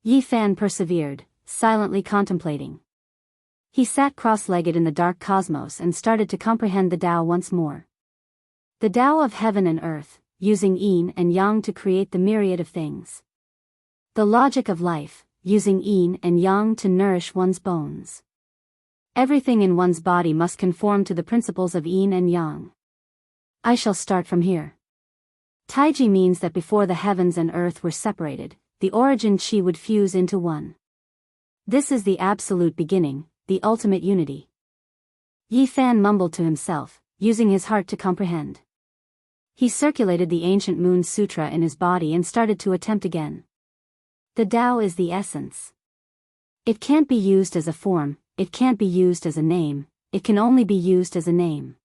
Yi Fan persevered, silently contemplating. He sat cross-legged in the dark cosmos and started to comprehend the Tao once more. The Tao of heaven and earth, using yin and yang to create the myriad of things. The logic of life, using yin and yang to nourish one's bones. Everything in one's body must conform to the principles of yin and yang. I shall start from here. Taiji means that before the heavens and earth were separated, the origin chi would fuse into one. This is the absolute beginning, the ultimate unity. Yi Fan mumbled to himself, using his heart to comprehend. He circulated the ancient Moon Sutra in his body and started to attempt again. The Tao is the essence. It can't be used as a form, it can't be used as a name, it can only be used as a name.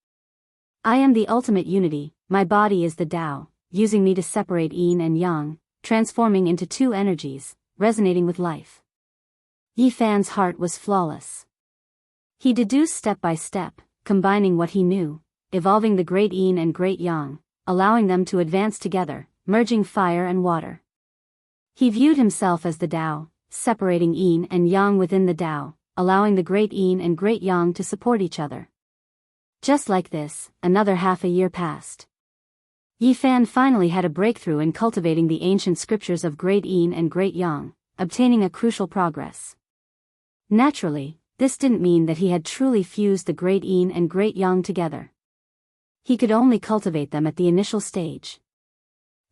I am the ultimate unity, my body is the Tao, using me to separate yin and yang, transforming into two energies, resonating with life. Yi Fan's heart was flawless. He deduced step by step, combining what he knew, evolving the Great Yin and Great Yang, allowing them to advance together, merging fire and water. He viewed himself as the Tao, separating yin and yang within the Tao, allowing the Great Yin and Great Yang to support each other. Just like this, another half a year passed. Yi Fan finally had a breakthrough in cultivating the ancient scriptures of Great Yin and Great Yang, obtaining a crucial progress. Naturally, this didn't mean that he had truly fused the Great Yin and Great Yang together. He could only cultivate them at the initial stage.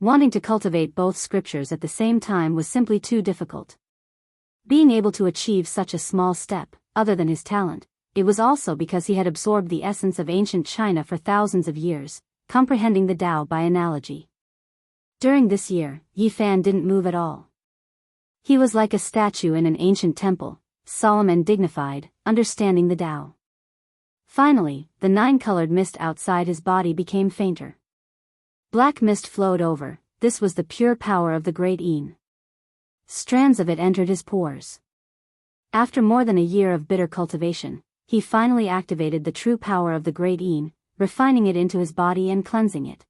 Wanting to cultivate both scriptures at the same time was simply too difficult. Being able to achieve such a small step, other than his talent, it was also because he had absorbed the essence of ancient China for thousands of years, comprehending the Tao by analogy. During this year, Yi Fan didn't move at all. He was like a statue in an ancient temple, solemn and dignified, understanding the Tao. Finally, the nine-colored mist outside his body became fainter. Black mist flowed over, this was the pure power of the Great Yin. Strands of it entered his pores. After more than a year of bitter cultivation, he finally activated the true power of the Great Yin, refining it into his body and cleansing it.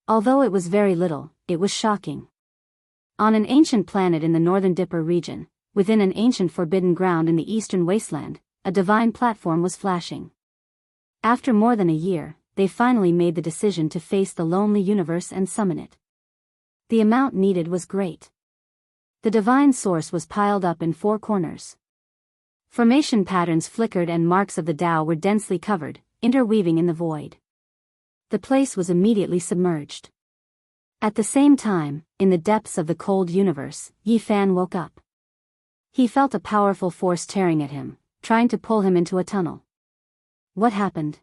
Although it was very little, it was shocking. On an ancient planet in the northern Dipper region, within an ancient forbidden ground in the eastern wasteland, a divine platform was flashing. After more than a year, they finally made the decision to face the lonely universe and summon it. The amount needed was great. The divine source was piled up in four corners. Formation patterns flickered and marks of the Tao were densely covered, interweaving in the void. The place was immediately submerged. At the same time, in the depths of the cold universe, Yi Fan woke up. He felt a powerful force tearing at him, trying to pull him into a tunnel. What happened?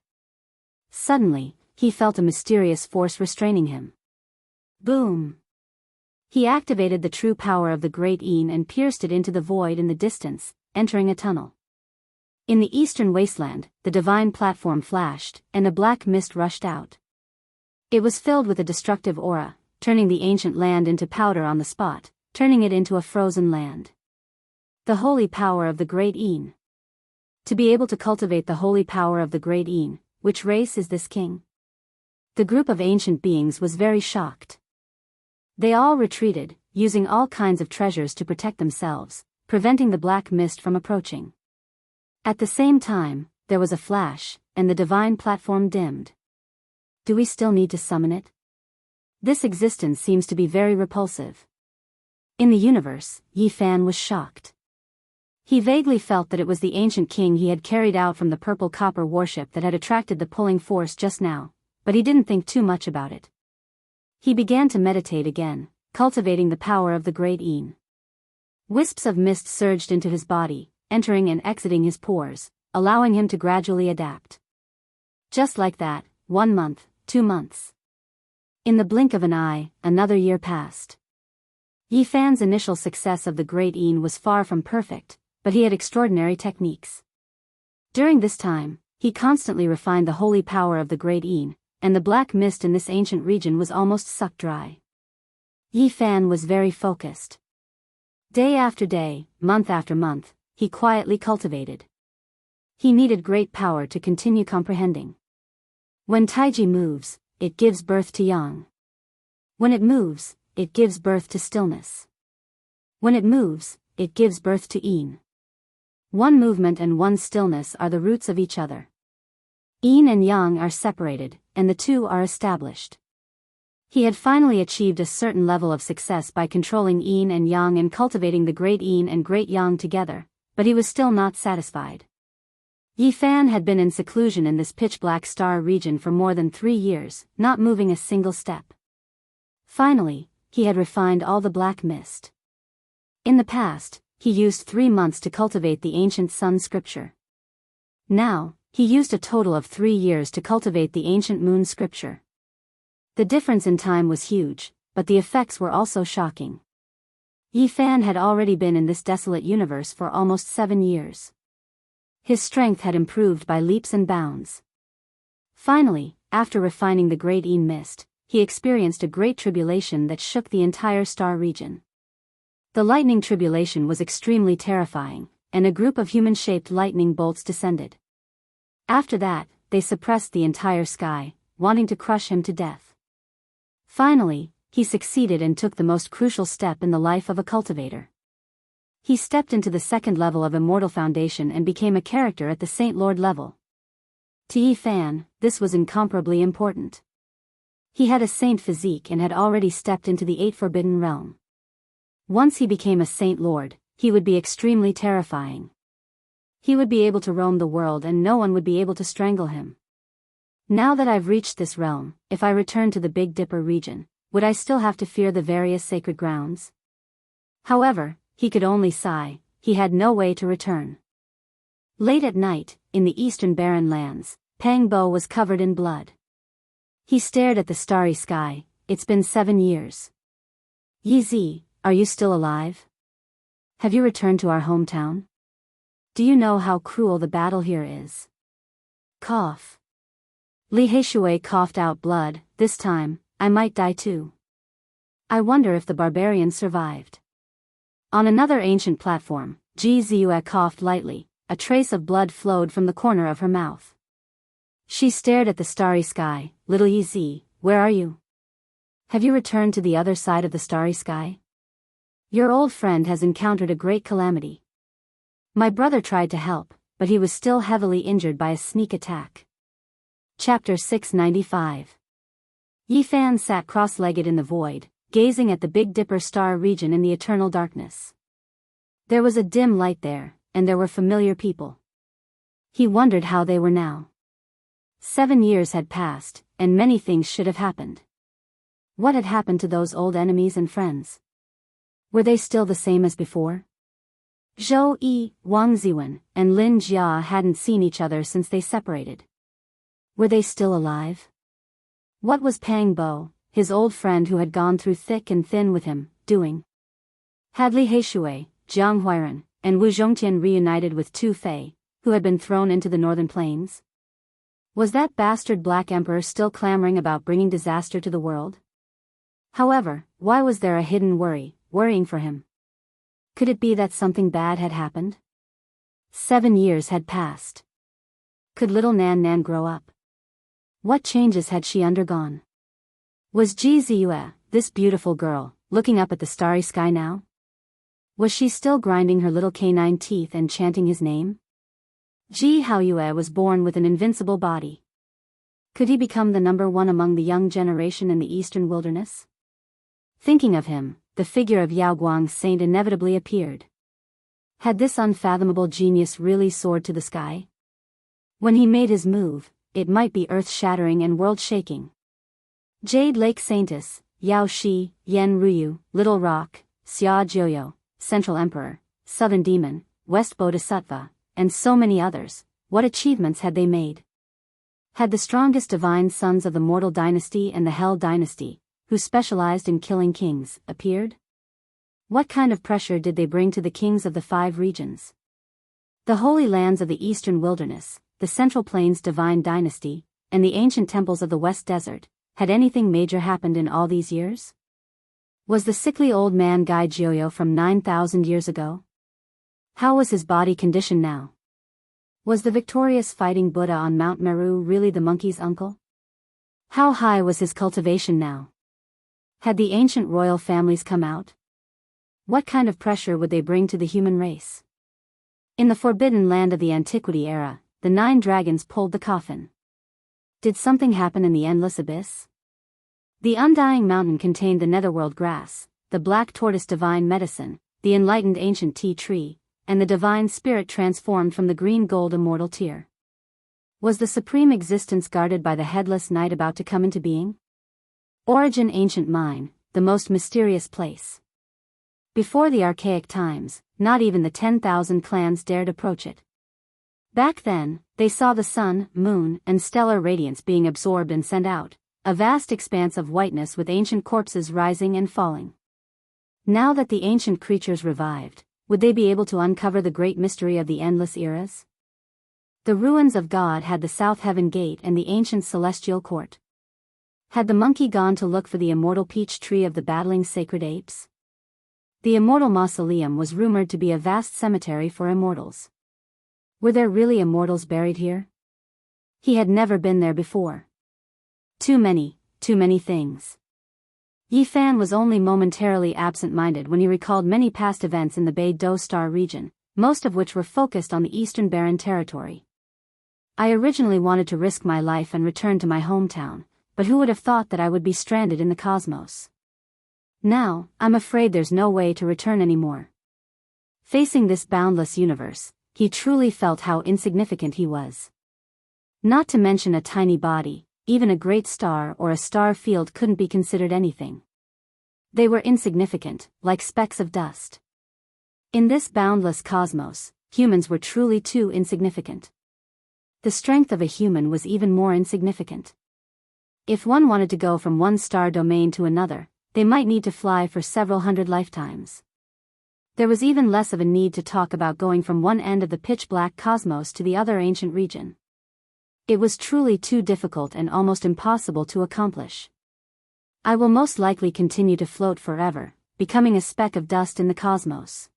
Suddenly, he felt a mysterious force restraining him. Boom! He activated the true power of the Great Yin and pierced it into the void in the distance, entering a tunnel. In the eastern wasteland, the divine platform flashed, and a black mist rushed out. It was filled with a destructive aura, turning the ancient land into powder on the spot, turning it into a frozen land. The holy power of the Great Yin. To be able to cultivate the holy power of the Great Yin, which race is this king? The group of ancient beings was very shocked. They all retreated, using all kinds of treasures to protect themselves, preventing the black mist from approaching. At the same time, there was a flash, and the divine platform dimmed. Do we still need to summon it? This existence seems to be very repulsive. In the universe, Yi Fan was shocked. He vaguely felt that it was the ancient king he had carried out from the purple copper warship that had attracted the pulling force just now, but he didn't think too much about it. He began to meditate again, cultivating the power of the Great Yin. Wisps of mist surged into his body, entering and exiting his pores, allowing him to gradually adapt. Just like that, 1 month, 2 months. In the blink of an eye, another year passed. Yi Fan's initial success of the Great Een was far from perfect, but he had extraordinary techniques. During this time, he constantly refined the holy power of the Great Een, and the black mist in this ancient region was almost sucked dry. Yi Fan was very focused. Day after day, month after month, he quietly cultivated. He needed great power to continue comprehending. When Taiji moves, it gives birth to yang. When it moves, it gives birth to stillness. When it moves, it gives birth to Een. One movement and one stillness are the roots of each other. Yin and Yang are separated, and the two are established. He had finally achieved a certain level of success by controlling Yin and Yang and cultivating the Great Yin and Great Yang together, but he was still not satisfied. Yi Fan had been in seclusion in this pitch-black star region for more than 3 years, not moving a single step. Finally, he had refined all the black mist. In the past, he used 3 months to cultivate the ancient sun scripture. Now, he used a total of 3 years to cultivate the ancient moon scripture. The difference in time was huge, but the effects were also shocking. Yi Fan had already been in this desolate universe for almost 7 years. His strength had improved by leaps and bounds. Finally, after refining the Great Een mist, he experienced a great tribulation that shook the entire star region. The lightning tribulation was extremely terrifying, and a group of human-shaped lightning bolts descended. After that, they suppressed the entire sky, wanting to crush him to death. Finally, he succeeded and took the most crucial step in the life of a cultivator. He stepped into the second level of Immortal Foundation and became a character at the Saint Lord level. To Yi Fan, this was incomparably important. He had a saint physique and had already stepped into the 8 Forbidden Realm. Once he became a Saint Lord, he would be extremely terrifying. He would be able to roam the world and no one would be able to strangle him. Now that I've reached this realm, if I return to the Big Dipper region, would I still have to fear the various sacred grounds? However, he could only sigh, he had no way to return. Late at night, in the eastern barren lands, Pang Bo was covered in blood. He stared at the starry sky. It's been 7 years. Yi Zi, are you still alive? Have you returned to our hometown? Do you know how cruel the battle here is? Cough. Li Heishui coughed out blood. This time, I might die too. I wonder if the barbarians survived. On another ancient platform, Ji Ziyue coughed lightly. A trace of blood flowed from the corner of her mouth. She stared at the starry sky. Little Yi Zi, where are you? Have you returned to the other side of the starry sky? Your old friend has encountered a great calamity. My brother tried to help, but he was still heavily injured by a sneak attack. Chapter 695. Yi Fan sat cross-legged in the void, gazing at the Big Dipper star region in the eternal darkness. There was a dim light there, and there were familiar people. He wondered how they were now. 7 years had passed, and many things should have happened. What had happened to those old enemies and friends? Were they still the same as before? Zhou Yi, Wang Ziwen, and Lin Jia hadn't seen each other since they separated. Were they still alive? What was Pang Bo, his old friend who had gone through thick and thin with him, doing? Had Li Heishui, Jiang Huiran, and Wu Zhongtian reunited with Tu Fei, who had been thrown into the northern plains? Was that bastard Black Emperor still clamoring about bringing disaster to the world? However, why was there a hidden worrying for him? Could it be that something bad had happened? 7 years had passed. Could little Nan Nan grow up? What changes had she undergone? Was Ji Ziyue, this beautiful girl, looking up at the starry sky now? Was she still grinding her little canine teeth and chanting his name? Ji Haoyue was born with an invincible body. Could he become the number 1 among the young generation in the eastern wilderness? Thinking of him, the figure of Yao Guang's saint inevitably appeared. Had this unfathomable genius really soared to the sky? When he made his move, it might be earth-shattering and world-shaking. Jade Lake Saintess, Yao Shi, Yen Ruyu, Little Rock, Xia Jiuyo, Central Emperor, Southern Demon, West Bodhisattva, and so many others, what achievements had they made? Had the strongest divine sons of the mortal dynasty and the hell dynasty, who specialized in killing kings, appeared? What kind of pressure did they bring to the kings of the 5 regions? The holy lands of the eastern wilderness, the central plains divine dynasty, and the ancient temples of the west desert. Had anything major happened in all these years? Was the sickly old man Gai Jioyo from 9,000 years ago? How was his body condition now? Was the victorious fighting Buddha on Mount Meru really the monkey's uncle? How high was his cultivation now? Had the ancient royal families come out? What kind of pressure would they bring to the human race? In the forbidden land of the Antiquity era, the 9 dragons pulled the coffin. Did something happen in the endless abyss? The undying mountain contained the netherworld grass, the black tortoise divine medicine, the enlightened ancient tea tree, and the divine spirit transformed from the green gold immortal tear. Was the supreme existence guarded by the headless knight about to come into being? Origin ancient mine, the most mysterious place. Before the archaic times, not even the 10,000 clans dared approach it. Back then, they saw the sun, moon, and stellar radiance being absorbed and sent out, a vast expanse of whiteness with ancient corpses rising and falling. Now that the ancient creatures revived, would they be able to uncover the great mystery of the endless eras? The ruins of God had the South Heaven Gate and the ancient celestial court. Had the monkey gone to look for the immortal peach tree of the battling sacred apes? The immortal mausoleum was rumored to be a vast cemetery for immortals. Were there really immortals buried here? He had never been there before. Too many things. Yi Fan was only momentarily absent-minded when he recalled many past events in the Bei Do Star region, most of which were focused on the Eastern Barren Territory. I originally wanted to risk my life and return to my hometown, but who would have thought that I would be stranded in the cosmos? Now, I'm afraid there's no way to return anymore. Facing this boundless universe, he truly felt how insignificant he was. Not to mention a tiny body. Even a great star or a star field couldn't be considered anything. They were insignificant, like specks of dust. In this boundless cosmos, humans were truly too insignificant. The strength of a human was even more insignificant. If one wanted to go from one star domain to another, they might need to fly for several hundred lifetimes. There was even less of a need to talk about going from one end of the pitch-black cosmos to the other ancient region. It was truly too difficult and almost impossible to accomplish. I will most likely continue to float forever, becoming a speck of dust in the cosmos.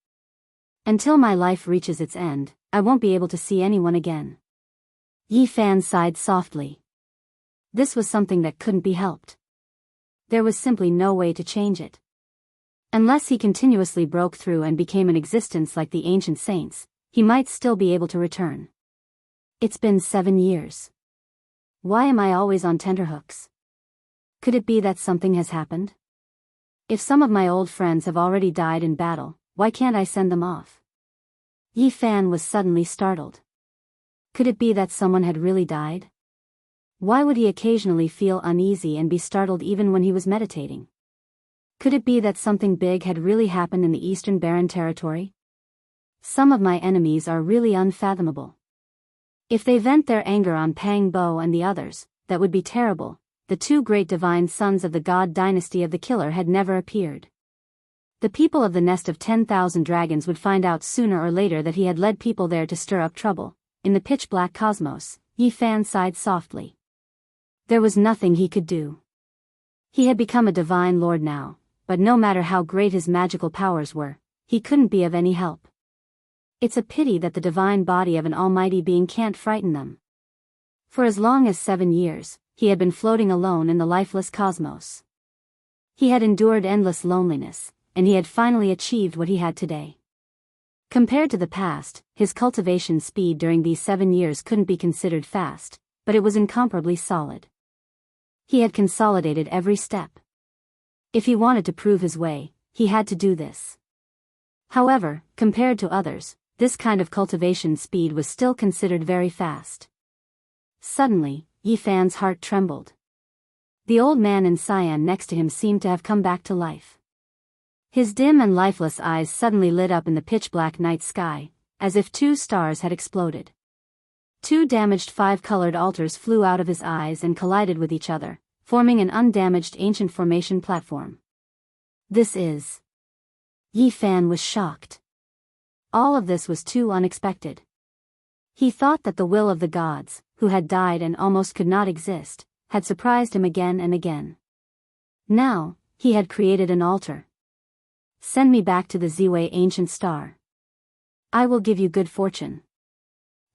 Until my life reaches its end, I won't be able to see anyone again. Yi Fan sighed softly. This was something that couldn't be helped. There was simply no way to change it. Unless he continuously broke through and became an existence like the ancient saints, he might still be able to return. It's been 7 years. Why am I always on tenterhooks? Could it be that something has happened? If some of my old friends have already died in battle, why can't I send them off? Yi Fan was suddenly startled. Could it be that someone had really died? Why would he occasionally feel uneasy and be startled even when he was meditating? Could it be that something big had really happened in the Eastern Barren Territory? Some of my enemies are really unfathomable. If they vent their anger on Pang Bo and the others, that would be terrible. The 2 great divine sons of the god dynasty of the killer had never appeared. The people of the nest of 10,000 dragons would find out sooner or later that he had led people there to stir up trouble. In the pitch-black cosmos, Yi Fan sighed softly. There was nothing he could do. He had become a divine lord now, but no matter how great his magical powers were, he couldn't be of any help. It's a pity that the divine body of an almighty being can't frighten them. For as long as 7 years, he had been floating alone in the lifeless cosmos. He had endured endless loneliness, and he had finally achieved what he had today. Compared to the past, his cultivation speed during these 7 years couldn't be considered fast, but it was incomparably solid. He had consolidated every step. If he wanted to prove his way, he had to do this. However, compared to others, this kind of cultivation speed was still considered very fast. Suddenly, Yi Fan's heart trembled. The old man in cyan next to him seemed to have come back to life. His dim and lifeless eyes suddenly lit up in the pitch-black night sky, as if 2 stars had exploded. Two damaged five-colored altars flew out of his eyes and collided with each other, forming an undamaged ancient formation platform. This is... Yi Fan was shocked. All of this was too unexpected. He thought that the will of the gods, who had died and almost could not exist, had surprised him again and again. Now, he had created an altar. Send me back to the Ziwei ancient star. I will give you good fortune.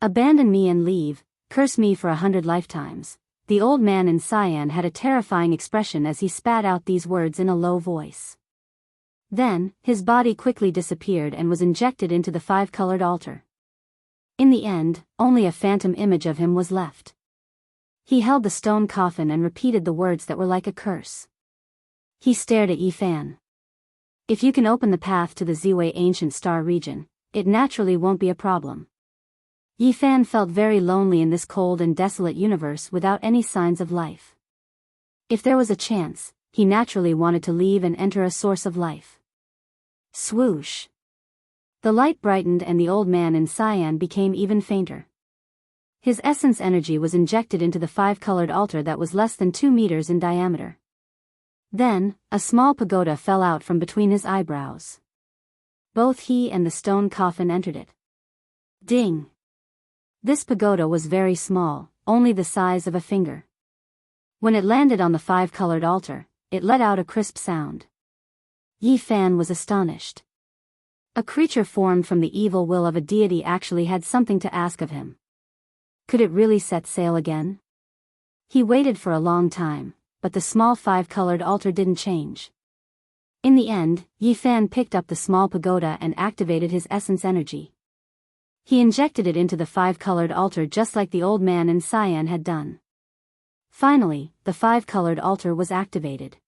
Abandon me and leave, curse me for 100 lifetimes. The old man in cyan had a terrifying expression as he spat out these words in a low voice. Then, his body quickly disappeared and was injected into the five-colored altar. In the end, only a phantom image of him was left. He held the stone coffin and repeated the words that were like a curse. He stared at Yi Fan. If you can open the path to the Ziwei ancient star region, it naturally won't be a problem. Yi Fan felt very lonely in this cold and desolate universe without any signs of life. If there was a chance, he naturally wanted to leave and enter a source of life. Swoosh! The light brightened and the old man in cyan became even fainter. His essence energy was injected into the five-colored altar that was less than 2 meters in diameter. Then, a small pagoda fell out from between his eyebrows. Both he and the stone coffin entered it. Ding! This pagoda was very small, only the size of a finger. When it landed on the five-colored altar, it let out a crisp sound. Yi Fan was astonished. A creature formed from the evil will of a deity actually had something to ask of him. Could it really set sail again? He waited for a long time, but the small five-colored altar didn't change. In the end, Yi Fan picked up the small pagoda and activated his essence energy. He injected it into the five-colored altar just like the old man in cyan had done. Finally, the five-colored altar was activated.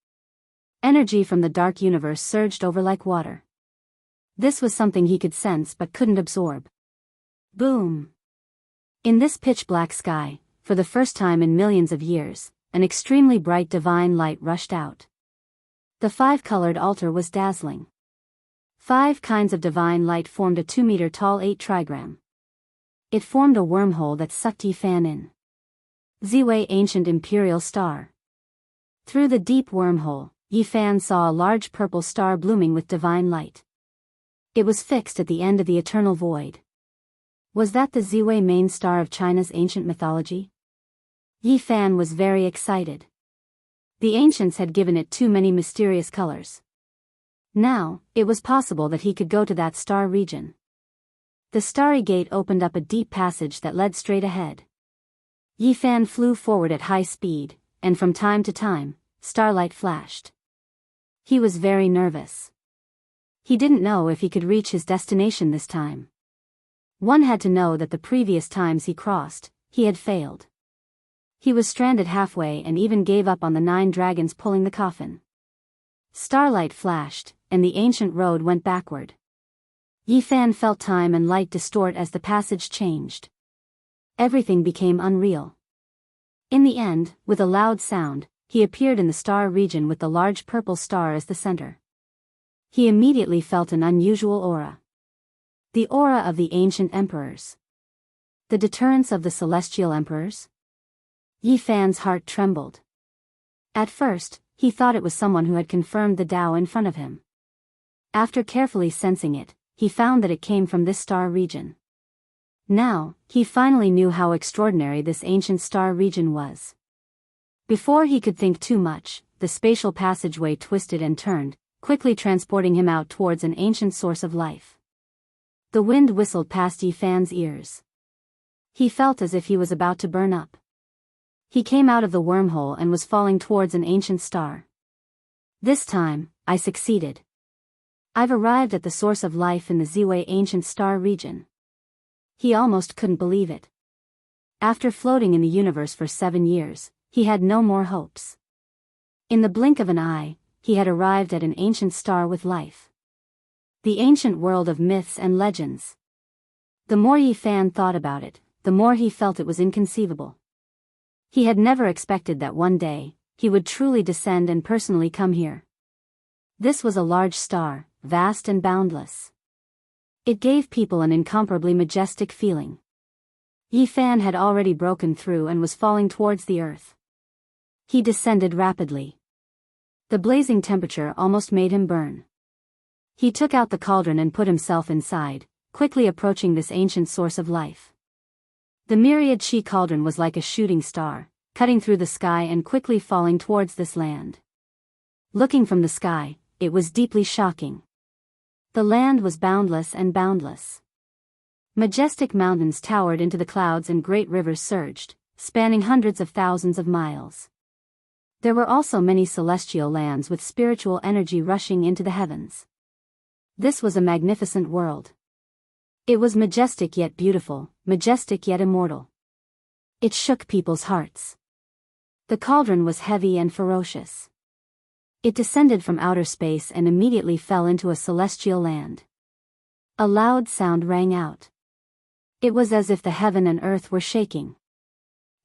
Energy from the dark universe surged over like water. This was something he could sense but couldn't absorb. Boom! In this pitch-black sky, for the first time in millions of years, an extremely bright divine light rushed out. The five-colored altar was dazzling. 5 kinds of divine light formed a 2-meter-tall 8 trigram. It formed a wormhole that sucked Yi Fan in. Ziwei ancient imperial star. Through the deep wormhole, Yi Fan saw a large purple star blooming with divine light. It was fixed at the end of the eternal void. Was that the Ziwei main star of China's ancient mythology? Yi Fan was very excited. The ancients had given it too many mysterious colors. Now, it was possible that he could go to that star region. The starry gate opened up a deep passage that led straight ahead. Yi Fan flew forward at high speed, and from time to time, starlight flashed. He was very nervous. He didn't know if he could reach his destination this time. One had to know that the previous times he crossed, he had failed. He was stranded halfway and even gave up on the 9 dragons pulling the coffin. Starlight flashed, and the ancient road went backward. Yi Fan felt time and light distort as the passage changed. Everything became unreal. In the end, with a loud sound, he appeared in the star region with the large purple star as the center. He immediately felt an unusual aura. The aura of the ancient emperors. The deterrence of the celestial emperors? Yi Fan's heart trembled. At first, he thought it was someone who had confirmed the Tao in front of him. After carefully sensing it, he found that it came from this star region. Now, he finally knew how extraordinary this ancient star region was. Before he could think too much, the spatial passageway twisted and turned, quickly transporting him out towards an ancient source of life. The wind whistled past Yi Fan's ears. He felt as if he was about to burn up. He came out of the wormhole and was falling towards an ancient star. This time, I succeeded. I've arrived at the source of life in the Ziwei ancient star region. He almost couldn't believe it. After floating in the universe for 7 years, he had no more hopes. In the blink of an eye, he had arrived at an ancient star with life. The ancient world of myths and legends. The more Yi Fan thought about it, the more he felt it was inconceivable. He had never expected that one day, he would truly descend and personally come here. This was a large star, vast and boundless. It gave people an incomparably majestic feeling. Yi Fan had already broken through and was falling towards the earth. He descended rapidly. The blazing temperature almost made him burn. He took out the cauldron and put himself inside, quickly approaching this ancient source of life. The myriad Shi cauldron was like a shooting star, cutting through the sky and quickly falling towards this land. Looking from the sky, it was deeply shocking. The land was boundless and boundless. Majestic mountains towered into the clouds and great rivers surged, spanning hundreds of thousands of miles. There were also many celestial lands with spiritual energy rushing into the heavens. This was a magnificent world. It was majestic yet beautiful, majestic yet immortal. It shook people's hearts. The cauldron was heavy and ferocious. It descended from outer space and immediately fell into a celestial land. A loud sound rang out. It was as if the heaven and earth were shaking.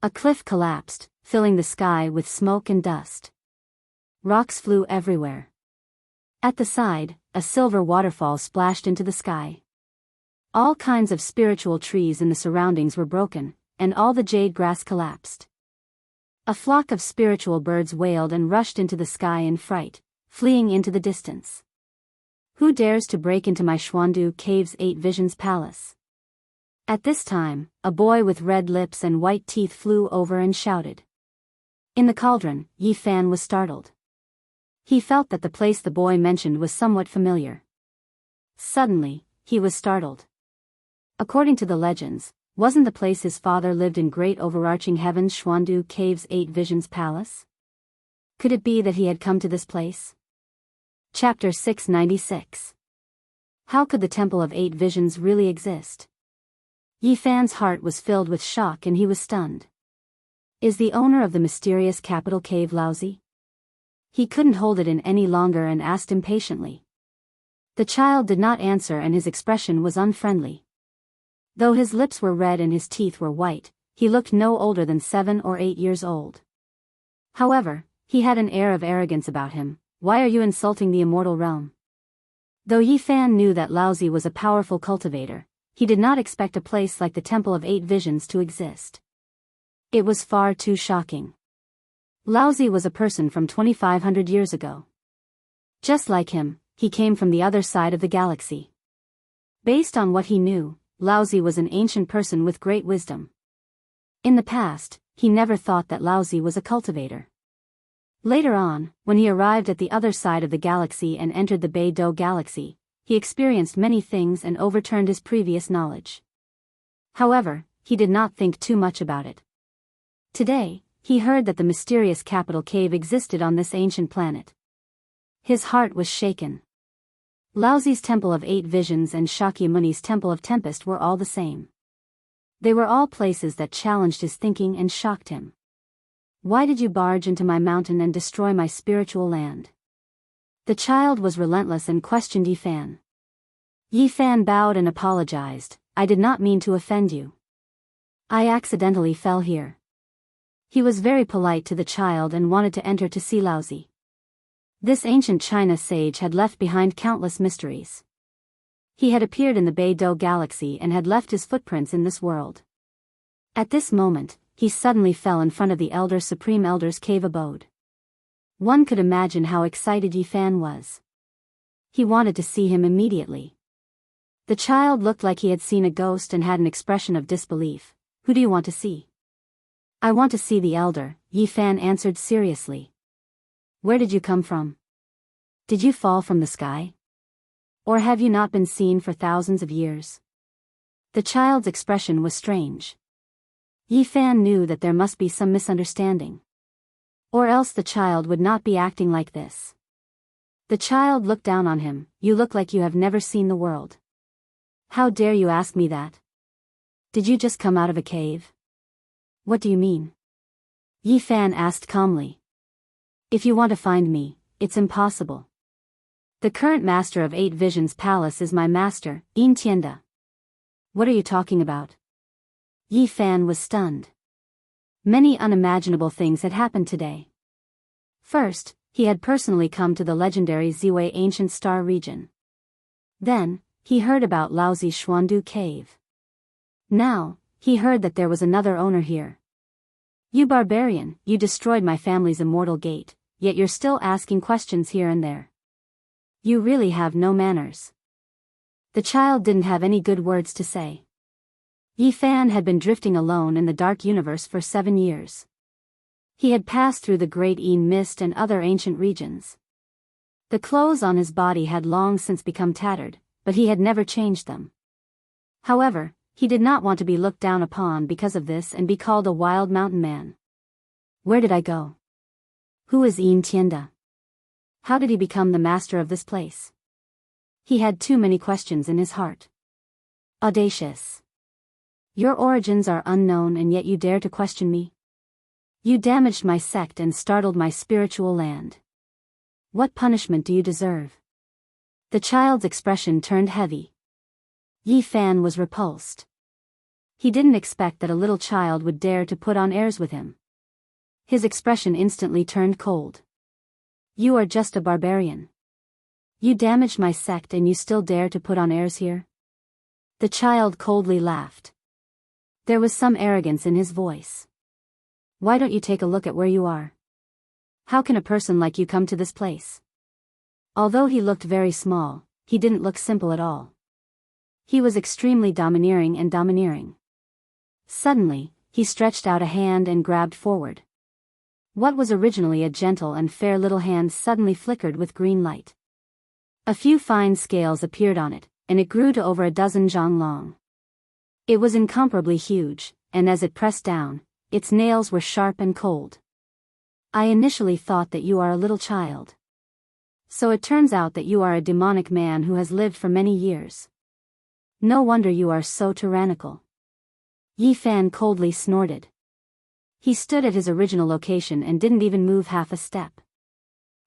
A cliff collapsed, filling the sky with smoke and dust. Rocks flew everywhere. At the side, a silver waterfall splashed into the sky. All kinds of spiritual trees in the surroundings were broken, and all the jade grass collapsed. A flock of spiritual birds wailed and rushed into the sky in fright, fleeing into the distance. Who dares to break into my Shrouded Cave's 8 Visions Palace? At this time, a boy with red lips and white teeth flew over and shouted. In the cauldron, Yi Fan was startled. He felt that the place the boy mentioned was somewhat familiar. Suddenly, he was startled. According to the legends, wasn't the place his father lived in great overarching heavens Shrouded Cave's 8 Visions Palace? Could it be that he had come to this place? Chapter 696. How could the Temple of 8 Visions really exist? Yi Fan's heart was filled with shock and he was stunned. Is the owner of the mysterious capital cave lousy? He couldn't hold it in any longer and asked impatiently. The child did not answer and his expression was unfriendly. Though his lips were red and his teeth were white, he looked no older than 7 or 8 years old. However, he had an air of arrogance about him. Why are you insulting the immortal realm? Though Yi Fan knew that Laozi was a powerful cultivator, he did not expect a place like the Temple of 8 Visions to exist. It was far too shocking. Laozi was a person from 2,500 years ago. Just like him, he came from the other side of the galaxy. Based on what he knew, Laozi was an ancient person with great wisdom. In the past, he never thought that Laozi was a cultivator. Later on, when he arrived at the other side of the galaxy and entered the Beidou galaxy, he experienced many things and overturned his previous knowledge. However, he did not think too much about it. Today, he heard that the mysterious capital cave existed on this ancient planet. His heart was shaken. Laozi's Temple of 8 Visions and Shakyamuni's Temple of Tempest were all the same. They were all places that challenged his thinking and shocked him. Why did you barge into my mountain and destroy my spiritual land? The child was relentless and questioned Yi Fan. Yi Fan bowed and apologized. I did not mean to offend you. I accidentally fell here. He was very polite to the child and wanted to enter to see Laozi. This ancient China sage had left behind countless mysteries. He had appeared in the Beidou galaxy and had left his footprints in this world. At this moment, he suddenly fell in front of the Supreme Elder's cave abode. One could imagine how excited Yi Fan was. He wanted to see him immediately. The child looked like he had seen a ghost and had an expression of disbelief. Who do you want to see? I want to see the elder, Yi Fan answered seriously. Where did you come from? Did you fall from the sky? Or have you not been seen for thousands of years? The child's expression was strange. Yi Fan knew that there must be some misunderstanding. Or else the child would not be acting like this. The child looked down on him. You look like you have never seen the world. How dare you ask me that? Did you just come out of a cave? What do you mean? Yi Fan asked calmly. If you want to find me, it's impossible. The current master of 8 Visions Palace is my master, Enchanting. What are you talking about? Yi Fan was stunned. Many unimaginable things had happened today. First, he had personally come to the legendary Ziwei ancient star region. Then, he heard about Laozi's Shrouded cave. Now, He heard that there was another owner here. You barbarian, you destroyed my family's immortal gate, yet you're still asking questions here and there. You really have no manners. The child didn't have any good words to say. Yi Fan had been drifting alone in the dark universe for 7 years. He had passed through the Great Een Mist and other ancient regions. The clothes on his body had long since become tattered, but he had never changed them. However, he did not want to be looked down upon because of this and be called a wild mountain man. Where did I go? Who is Een Tienda? How did he become the master of this place? He had too many questions in his heart. Audacious. Your origins are unknown and yet you dare to question me? You damaged my sect and startled my spiritual land. What punishment do you deserve? The child's expression turned heavy. Yi Fan was repulsed. He didn't expect that a little child would dare to put on airs with him. His expression instantly turned cold. You are just a barbarian. You damaged my sect and you still dare to put on airs here? The child coldly laughed. There was some arrogance in his voice. Why don't you take a look at where you are? How can a person like you come to this place? Although he looked very small, he didn't look simple at all. He was extremely domineering and domineering. Suddenly, he stretched out a hand and grabbed forward. What was originally a gentle and fair little hand suddenly flickered with green light. A few fine scales appeared on it, and it grew to over a dozen zhang long. It was incomparably huge, and as it pressed down, its nails were sharp and cold. I initially thought that you are a little child. So it turns out that you are a demonic man who has lived for many years. No wonder you are so tyrannical. Yi Fan coldly snorted. He stood at his original location and didn't even move half a step.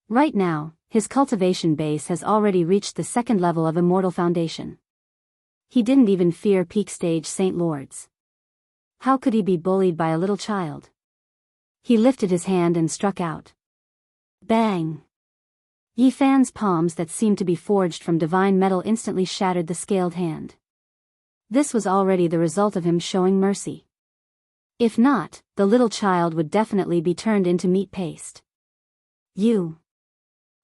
Right now, his cultivation base has already reached the 2nd level of Immortal Foundation. He didn't even fear peak stage Saint Lords. How could he be bullied by a little child? He lifted his hand and struck out. Bang! Yi Fan's palms that seemed to be forged from divine metal instantly shattered the scaled hand. This was already the result of him showing mercy. If not, the little child would definitely be turned into meat paste. You!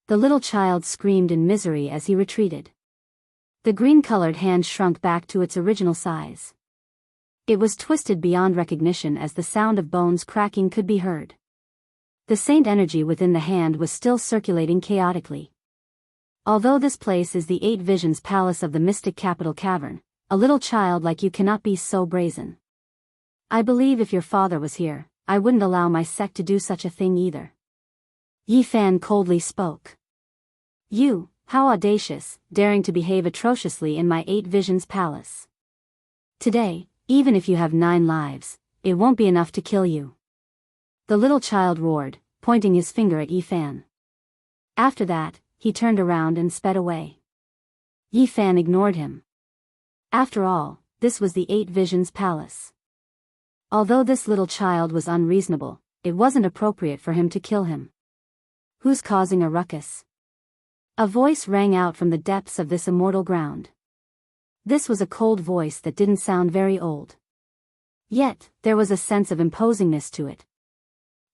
The little child screamed in misery as he retreated. The green-colored hand shrunk back to its original size. It was twisted beyond recognition as the sound of bones cracking could be heard. The saint energy within the hand was still circulating chaotically. Although this place is the 8 Visions Palace of the Mystic Capital Cavern, a little child like you cannot be so brazen. I believe if your father was here, I wouldn't allow my sect to do such a thing either. Yi Fan coldly spoke. You, how audacious, daring to behave atrociously in my 8 Visions Palace. Today, even if you have 9 lives, it won't be enough to kill you. The little child roared, pointing his finger at Yi Fan. After that, he turned around and sped away. Yi Fan ignored him. After all, this was the 8 Visions Palace. Although this little child was unreasonable, it wasn't appropriate for him to kill him. Who's causing a ruckus? A voice rang out from the depths of this immortal ground. This was a cold voice that didn't sound very old. Yet, there was a sense of imposingness to it.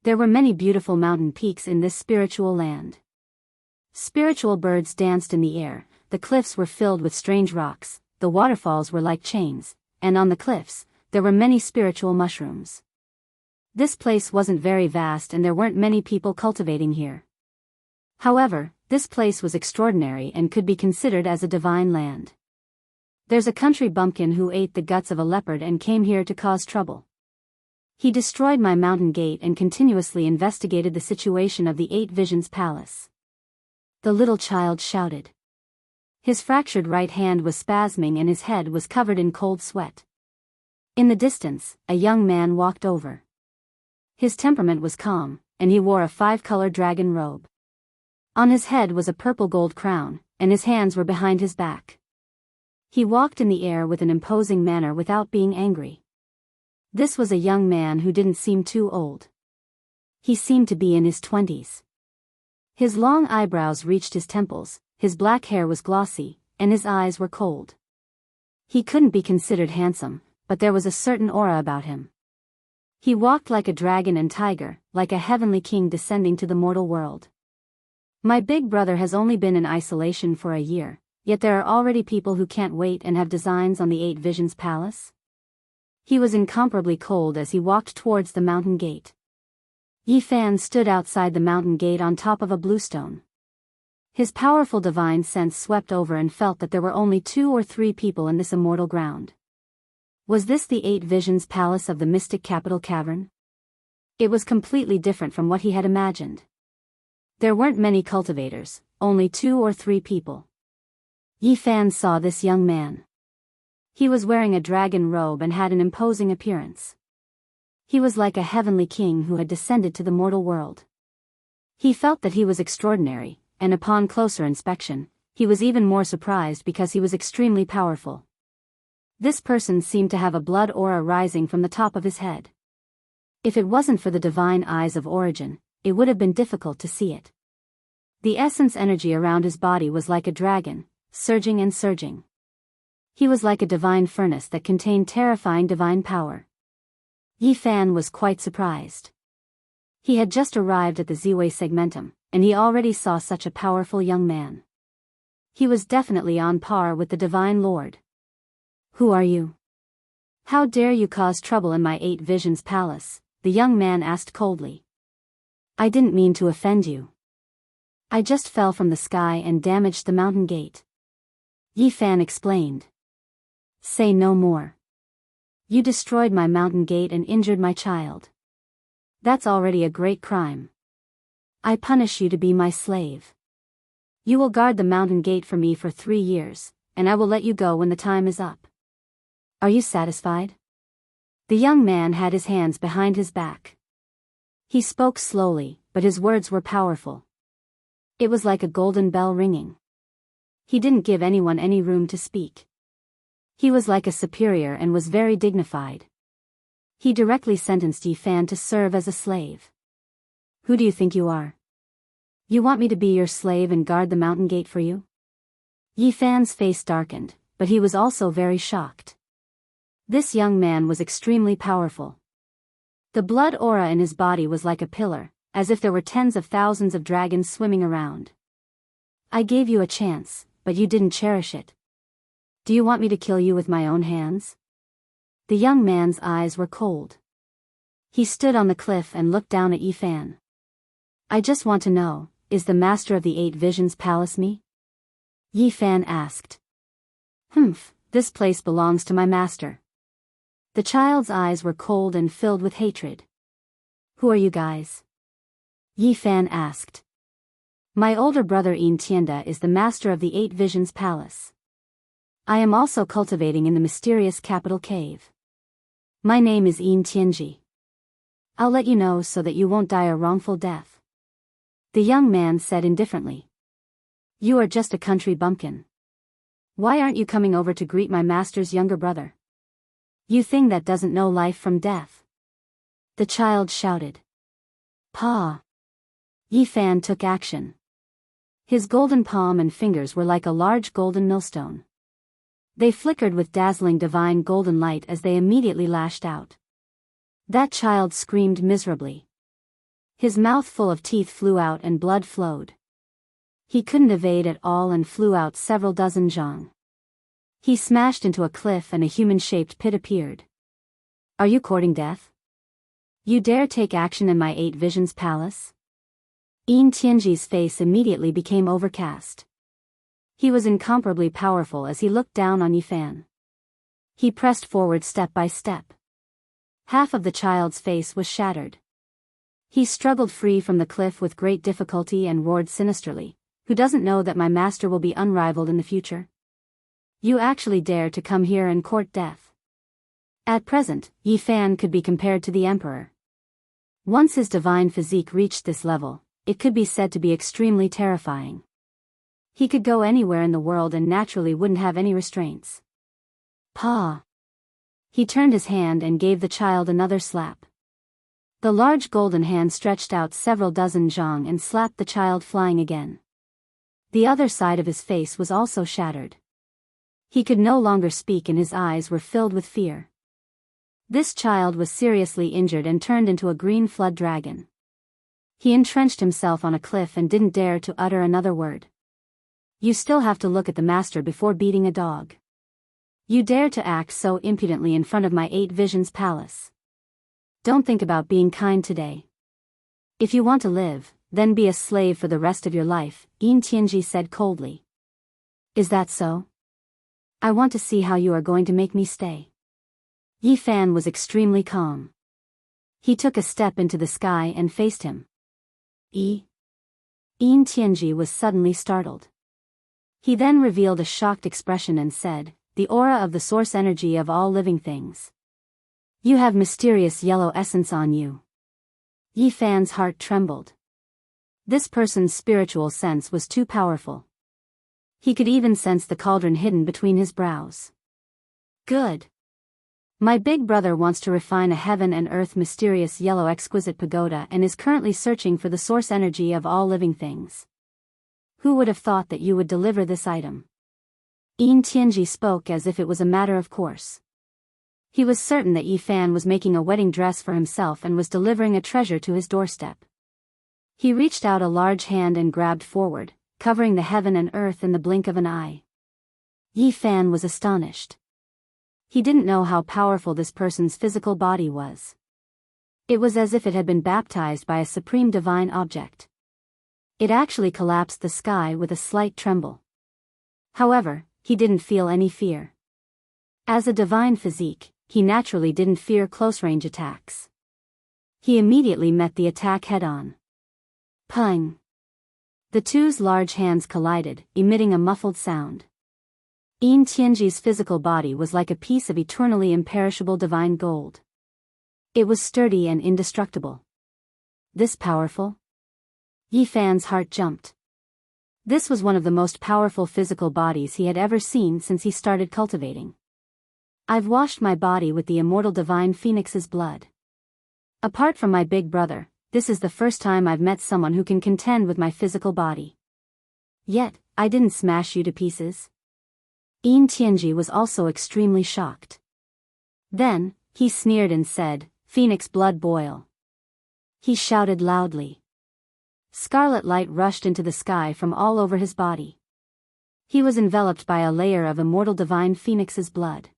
There were many beautiful mountain peaks in this spiritual land. Spiritual birds danced in the air, the cliffs were filled with strange rocks, the waterfalls were like chains, and on the cliffs, there were many spiritual mushrooms. This place wasn't very vast and there weren't many people cultivating here. However, this place was extraordinary and could be considered as a divine land. There's a country bumpkin who ate the guts of a leopard and came here to cause trouble. He destroyed my mountain gate and continuously investigated the situation of the 8 Visions Palace. The little child shouted. His fractured right hand was spasming and his head was covered in cold sweat. In the distance, a young man walked over. His temperament was calm, and he wore a 5-color dragon robe. On his head was a purple gold crown, and his hands were behind his back. He walked in the air with an imposing manner without being angry. This was a young man who didn't seem too old. He seemed to be in his 20s. His long eyebrows reached his temples, his black hair was glossy, and his eyes were cold. He couldn't be considered handsome, but there was a certain aura about him. He walked like a dragon and tiger, like a heavenly king descending to the mortal world. My big brother has only been in isolation for a year, yet there are already people who can't wait and have designs on the Eight Visions Palace. He was incomparably cold as he walked towards the mountain gate. Yi Fan stood outside the mountain gate on top of a bluestone. His powerful divine sense swept over and felt that there were only 2 or 3 people in this immortal ground. Was this the Eight Visions Palace of the mystic capital cavern? It was completely different from what he had imagined. There weren't many cultivators, only 2 or 3 people. Yi Fan saw this young man. He was wearing a dragon robe and had an imposing appearance. He was like a heavenly king who had descended to the mortal world. He felt that he was extraordinary, and upon closer inspection, he was even more surprised because he was extremely powerful. This person seemed to have a blood aura rising from the top of his head. If it wasn't for the divine eyes of origin, it would have been difficult to see it. The essence energy around his body was like a dragon, surging and surging. He was like a divine furnace that contained terrifying divine power. Yi Fan was quite surprised. He had just arrived at the Ziwei segmentum, and he already saw such a powerful young man. He was definitely on par with the Divine Lord. "Who are you? How dare you cause trouble in my Eight Visions Palace?" the young man asked coldly. "I didn't mean to offend you. I just fell from the sky and damaged the mountain gate." Yi Fan explained. "Say no more. You destroyed my mountain gate and injured my child. That's already a great crime. I punish you to be my slave. You will guard the mountain gate for me for 3 years, and I will let you go when the time is up. Are you satisfied?" The young man had his hands behind his back. He spoke slowly, but his words were powerful. It was like a golden bell ringing. He didn't give anyone any room to speak. He was like a superior and was very dignified. He directly sentenced Yi Fan to serve as a slave. "Who do you think you are? You want me to be your slave and guard the mountain gate for you?" Yi Fan's face darkened, but he was also very shocked. This young man was extremely powerful. The blood aura in his body was like a pillar, as if there were tens of thousands of dragons swimming around. "I gave you a chance, but you didn't cherish it. Do you want me to kill you with my own hands?" The young man's eyes were cold. He stood on the cliff and looked down at Yi Fan. "I just want to know, is the master of the Eight Visions Palace me?" Yi Fan asked. "Humph, this place belongs to my master." The child's eyes were cold and filled with hatred. "Who are you guys?" Yi Fan asked. "My older brother Tianda is the master of the Eight Visions Palace. I am also cultivating in the mysterious capital cave. My name is Tianji. I'll let you know so that you won't die a wrongful death." The young man said indifferently. "You are just a country bumpkin. Why aren't you coming over to greet my master's younger brother? You thing that doesn't know life from death." The child shouted. "Pa!" Yi Fan took action. His golden palm and fingers were like a large golden millstone. They flickered with dazzling divine golden light as they immediately lashed out. That child screamed miserably. His mouth full of teeth flew out and blood flowed. He couldn't evade at all and flew out several dozen zhang. He smashed into a cliff and a human-shaped pit appeared. "Are you courting death? You dare take action in my Eight Visions Palace?" Tianji's face immediately became overcast. He was incomparably powerful as he looked down on Yi Fan. He pressed forward step by step. Half of the child's face was shattered. He struggled free from the cliff with great difficulty and roared sinisterly, "Who doesn't know that my master will be unrivaled in the future? You actually dare to come here and court death?" At present, Yi Fan could be compared to the emperor. Once his divine physique reached this level, it could be said to be extremely terrifying. He could go anywhere in the world and naturally wouldn't have any restraints. "Pa!" He turned his hand and gave the child another slap. The large golden hand stretched out several dozen zhang and slapped the child flying again. The other side of his face was also shattered. He could no longer speak and his eyes were filled with fear. This child was seriously injured and turned into a green flood dragon. He entrenched himself on a cliff and didn't dare to utter another word. You still have to look at the master before beating a dog. You dare to act so impudently in front of my 8 Visions Palace. Don't think about being kind today. If you want to live, then be a slave for the rest of your life, Tianji said coldly. Is that so? I want to see how you are going to make me stay. Yi Fan was extremely calm. He took a step into the sky and faced him. Tianji was suddenly startled. He then revealed a shocked expression and said, the aura of the source energy of all living things. You have mysterious yellow essence on you. Yi Fan's heart trembled. This person's spiritual sense was too powerful. He could even sense the cauldron hidden between his brows. Good. My big brother wants to refine a heaven and earth mysterious yellow exquisite pagoda and is currently searching for the source energy of all living things. Who would have thought that you would deliver this item? Tianji spoke as if it was a matter of course. He was certain that Yi Fan was making a wedding dress for himself and was delivering a treasure to his doorstep. He reached out a large hand and grabbed forward, covering the heaven and earth in the blink of an eye. Yi Fan was astonished. He didn't know how powerful this person's physical body was. It was as if it had been baptized by a supreme divine object. It actually collapsed the sky with a slight tremble. However, he didn't feel any fear. As a divine physique, he naturally didn't fear close-range attacks. He immediately met the attack head-on. Pung! The two's large hands collided, emitting a muffled sound. Tianji's physical body was like a piece of eternally imperishable divine gold. It was sturdy and indestructible. This powerful? Yi Fan's heart jumped. This was one of the most powerful physical bodies he had ever seen since he started cultivating. I've washed my body with the immortal divine phoenix's blood. Apart from my big brother, this is the first time I've met someone who can contend with my physical body. Yet, I didn't smash you to pieces. Tianji was also extremely shocked. Then, he sneered and said, Phoenix blood boil. He shouted loudly. Scarlet light rushed into the sky from all over his body. He was enveloped by a layer of immortal divine phoenix's blood.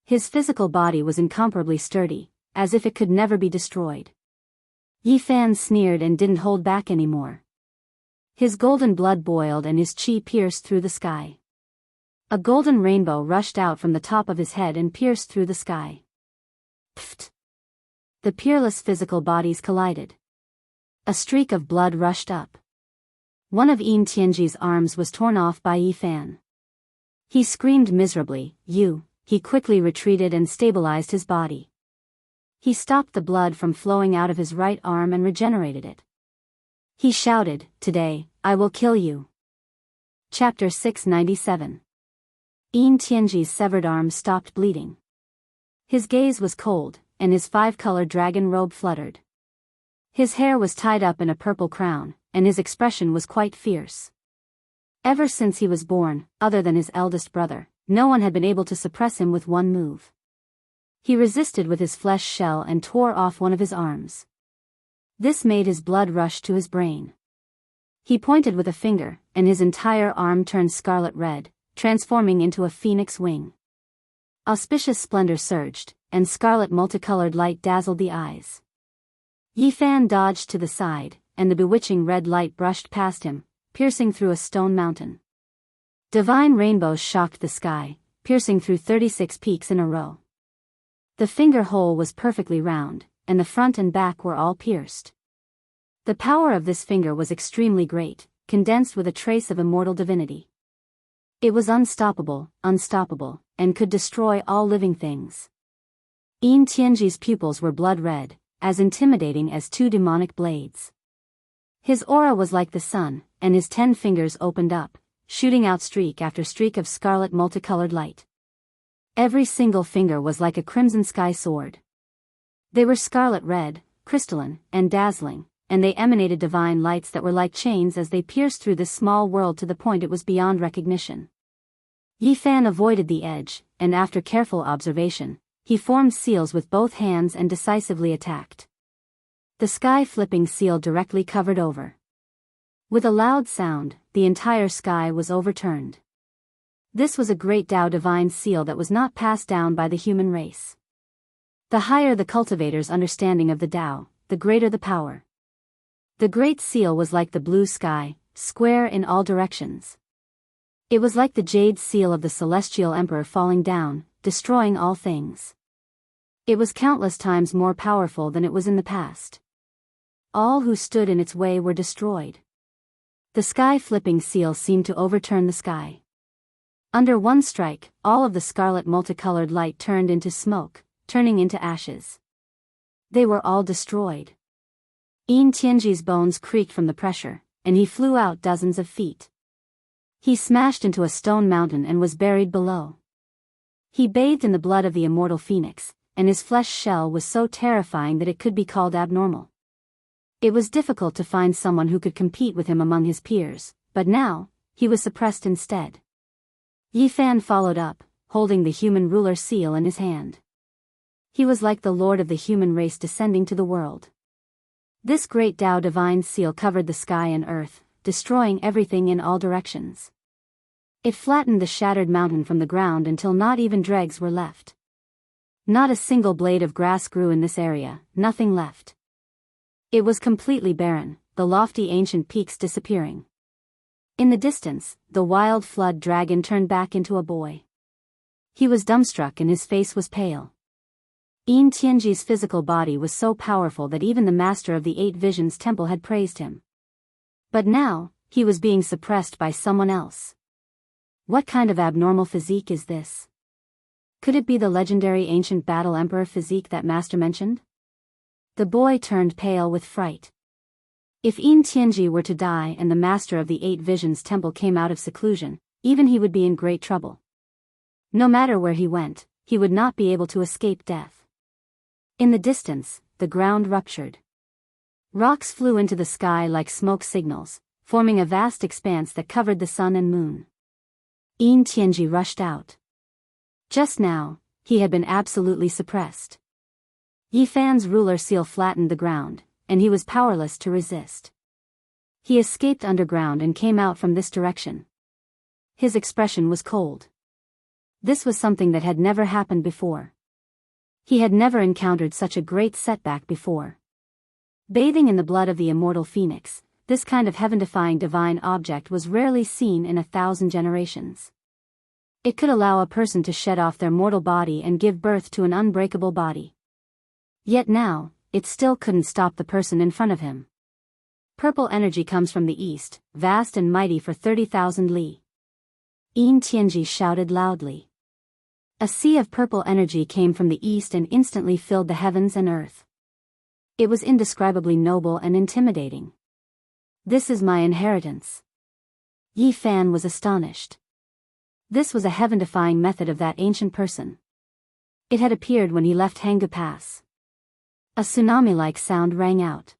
His physical body was incomparably sturdy, as if it could never be destroyed. Yi Fan sneered and didn't hold back anymore. His golden blood boiled and his chi pierced through the sky. A golden rainbow rushed out from the top of his head and pierced through the sky. Pfft! The peerless physical bodies collided. A streak of blood rushed up. One of Tianji's arms was torn off by Yi Fan. He screamed miserably, he quickly retreated and stabilized his body. He stopped the blood from flowing out of his right arm and regenerated it. He shouted, Today, I will kill you. Chapter 697. Tianji's severed arm stopped bleeding. His gaze was cold, and his 5-color dragon robe fluttered. His hair was tied up in a purple crown, and his expression was quite fierce. Ever since he was born, other than his eldest brother, no one had been able to suppress him with one move. He resisted with his flesh shell and tore off one of his arms. This made his blood rush to his brain. He pointed with a finger, and his entire arm turned scarlet red, transforming into a phoenix wing. Auspicious splendor surged, and scarlet multicolored light dazzled the eyes. Yi Fan dodged to the side, and the bewitching red light brushed past him, piercing through a stone mountain. Divine rainbows shocked the sky, piercing through 36 peaks in a row. The finger hole was perfectly round, and the front and back were all pierced. The power of this finger was extremely great, condensed with a trace of immortal divinity. It was unstoppable, and could destroy all living things. Tianji's pupils were blood red, as intimidating as 2 demonic blades. His aura was like the sun, and his 10 fingers opened up, shooting out streak after streak of scarlet multicolored light. Every single finger was like a crimson sky sword. They were scarlet red, crystalline, and dazzling, and they emanated divine lights that were like chains as they pierced through this small world to the point it was beyond recognition. Yi Fan avoided the edge, and after careful observation, he formed seals with both hands and decisively attacked. The sky-flipping seal directly covered over. With a loud sound, the entire sky was overturned. This was a great Tao divine seal that was not passed down by the human race. The higher the cultivator's understanding of the Tao, the greater the power. The great seal was like the blue sky, square in all directions. It was like the jade seal of the celestial emperor falling down, destroying all things. It was countless times more powerful than it was in the past. All who stood in its way were destroyed. The sky-flipping seal seemed to overturn the sky. Under one strike, all of the scarlet multicolored light turned into smoke, turning into ashes. They were all destroyed. Yin Tianji's bones creaked from the pressure, and he flew out dozens of feet. He smashed into a stone mountain and was buried below. He bathed in the blood of the immortal phoenix, and his flesh shell was so terrifying that it could be called abnormal. It was difficult to find someone who could compete with him among his peers, but now, he was suppressed instead. Yi Fan followed up, holding the human ruler seal in his hand. He was like the lord of the human race descending to the world. This great Tao divine seal covered the sky and earth, destroying everything in all directions. It flattened the shattered mountain from the ground until not even dregs were left. Not a single blade of grass grew in this area, nothing left. It was completely barren, the lofty ancient peaks disappearing. In the distance, the wild flood dragon turned back into a boy. He was dumbstruck and his face was pale. Yin Tianji's physical body was so powerful that even the master of the Eight Visions Temple had praised him. But now, he was being suppressed by someone else. What kind of abnormal physique is this? Could it be the legendary ancient battle emperor physique that master mentioned? The boy turned pale with fright. If Yin Tianji were to die and the master of the Eight Visions Temple came out of seclusion, even he would be in great trouble. No matter where he went, he would not be able to escape death. In the distance, the ground ruptured. Rocks flew into the sky like smoke signals, forming a vast expanse that covered the sun and moon. Yin Tianji rushed out. Just now, he had been absolutely suppressed. Yi Fan's ruler seal flattened the ground, and he was powerless to resist. He escaped underground and came out from this direction. His expression was cold. This was something that had never happened before. He had never encountered such a great setback before. Bathing in the blood of the immortal phoenix, this kind of heaven-defying divine object was rarely seen in 1,000 generations. It could allow a person to shed off their mortal body and give birth to an unbreakable body. Yet now, it still couldn't stop the person in front of him. Purple energy comes from the east, vast and mighty for 30,000 li. Yin Tianji shouted loudly. A sea of purple energy came from the east and instantly filled the heavens and earth. It was indescribably noble and intimidating. This is my inheritance. Yi Fan was astonished. This was a heaven-defying method of that ancient person. It had appeared when he left Hanggu Pass. A tsunami-like sound rang out.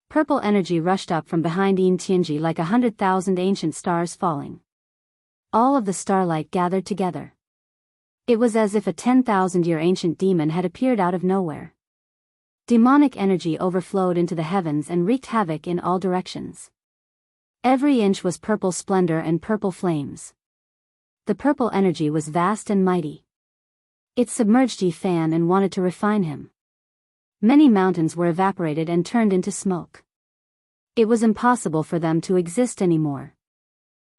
Purple energy rushed up from behind Yin Tianji like 100,000 ancient stars falling. All of the starlight gathered together. It was as if a 10,000-year ancient demon had appeared out of nowhere. Demonic energy overflowed into the heavens and wreaked havoc in all directions. Every inch was purple splendor and purple flames. The purple energy was vast and mighty. It submerged Yi Fan and wanted to refine him. Many mountains were evaporated and turned into smoke. It was impossible for them to exist anymore.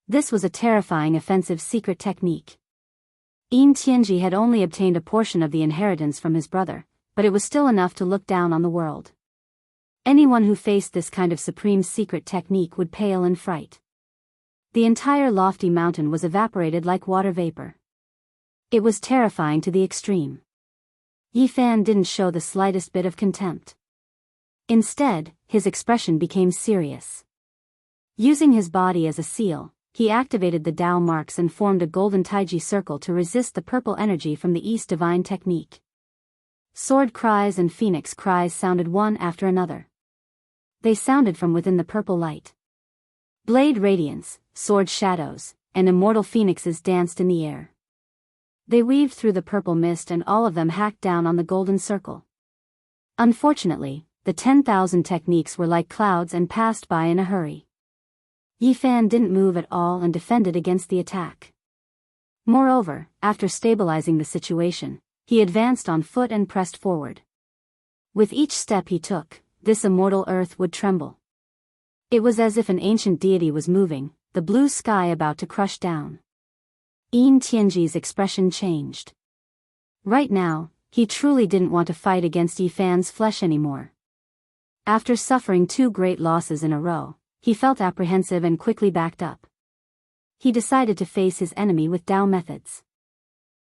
This was a terrifying offensive secret technique. Yin Tianji had only obtained a portion of the inheritance from his brother, but it was still enough to look down on the world. Anyone who faced this kind of supreme secret technique would pale in fright. The entire lofty mountain was evaporated like water vapor. It was terrifying to the extreme. Yi Fan didn't show the slightest bit of contempt. Instead, his expression became serious. Using his body as a seal, he activated the Tao marks and formed a golden taiji circle to resist the purple energy from the East divine technique. Sword cries and phoenix cries sounded one after another. They sounded from within the purple light. Blade radiance, sword shadows, and immortal phoenixes danced in the air. They weaved through the purple mist and all of them hacked down on the golden circle. Unfortunately, the 10,000 techniques were like clouds and passed by in a hurry. Yifan didn't move at all and defended against the attack. Moreover, after stabilizing the situation, he advanced on foot and pressed forward. With each step he took, this immortal earth would tremble. It was as if an ancient deity was moving, the blue sky about to crush down. Yin Tianji's expression changed. Right now, he truly didn't want to fight against Yifan's flesh anymore. After suffering 2 great losses in a row, he felt apprehensive and quickly backed up. He decided to face his enemy with Tao methods.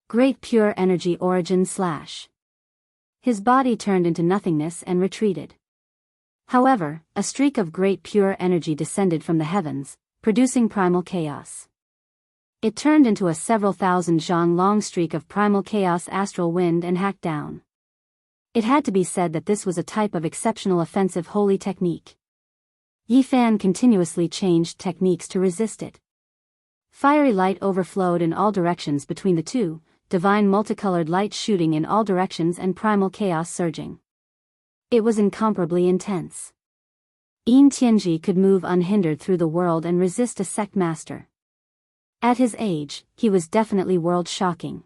Great pure energy origin / His body turned into nothingness and retreated. However, a streak of great pure energy descended from the heavens, producing primal chaos. It turned into a several thousand zhang long streak of primal chaos astral wind and hacked down. It had to be said that this was a type of exceptional offensive holy technique. Yifan continuously changed techniques to resist it. Fiery light overflowed in all directions between the two, divine multicolored light shooting in all directions and primal chaos surging. It was incomparably intense. Yin Tianji could move unhindered through the world and resist a sect master. At his age, he was definitely world-shocking.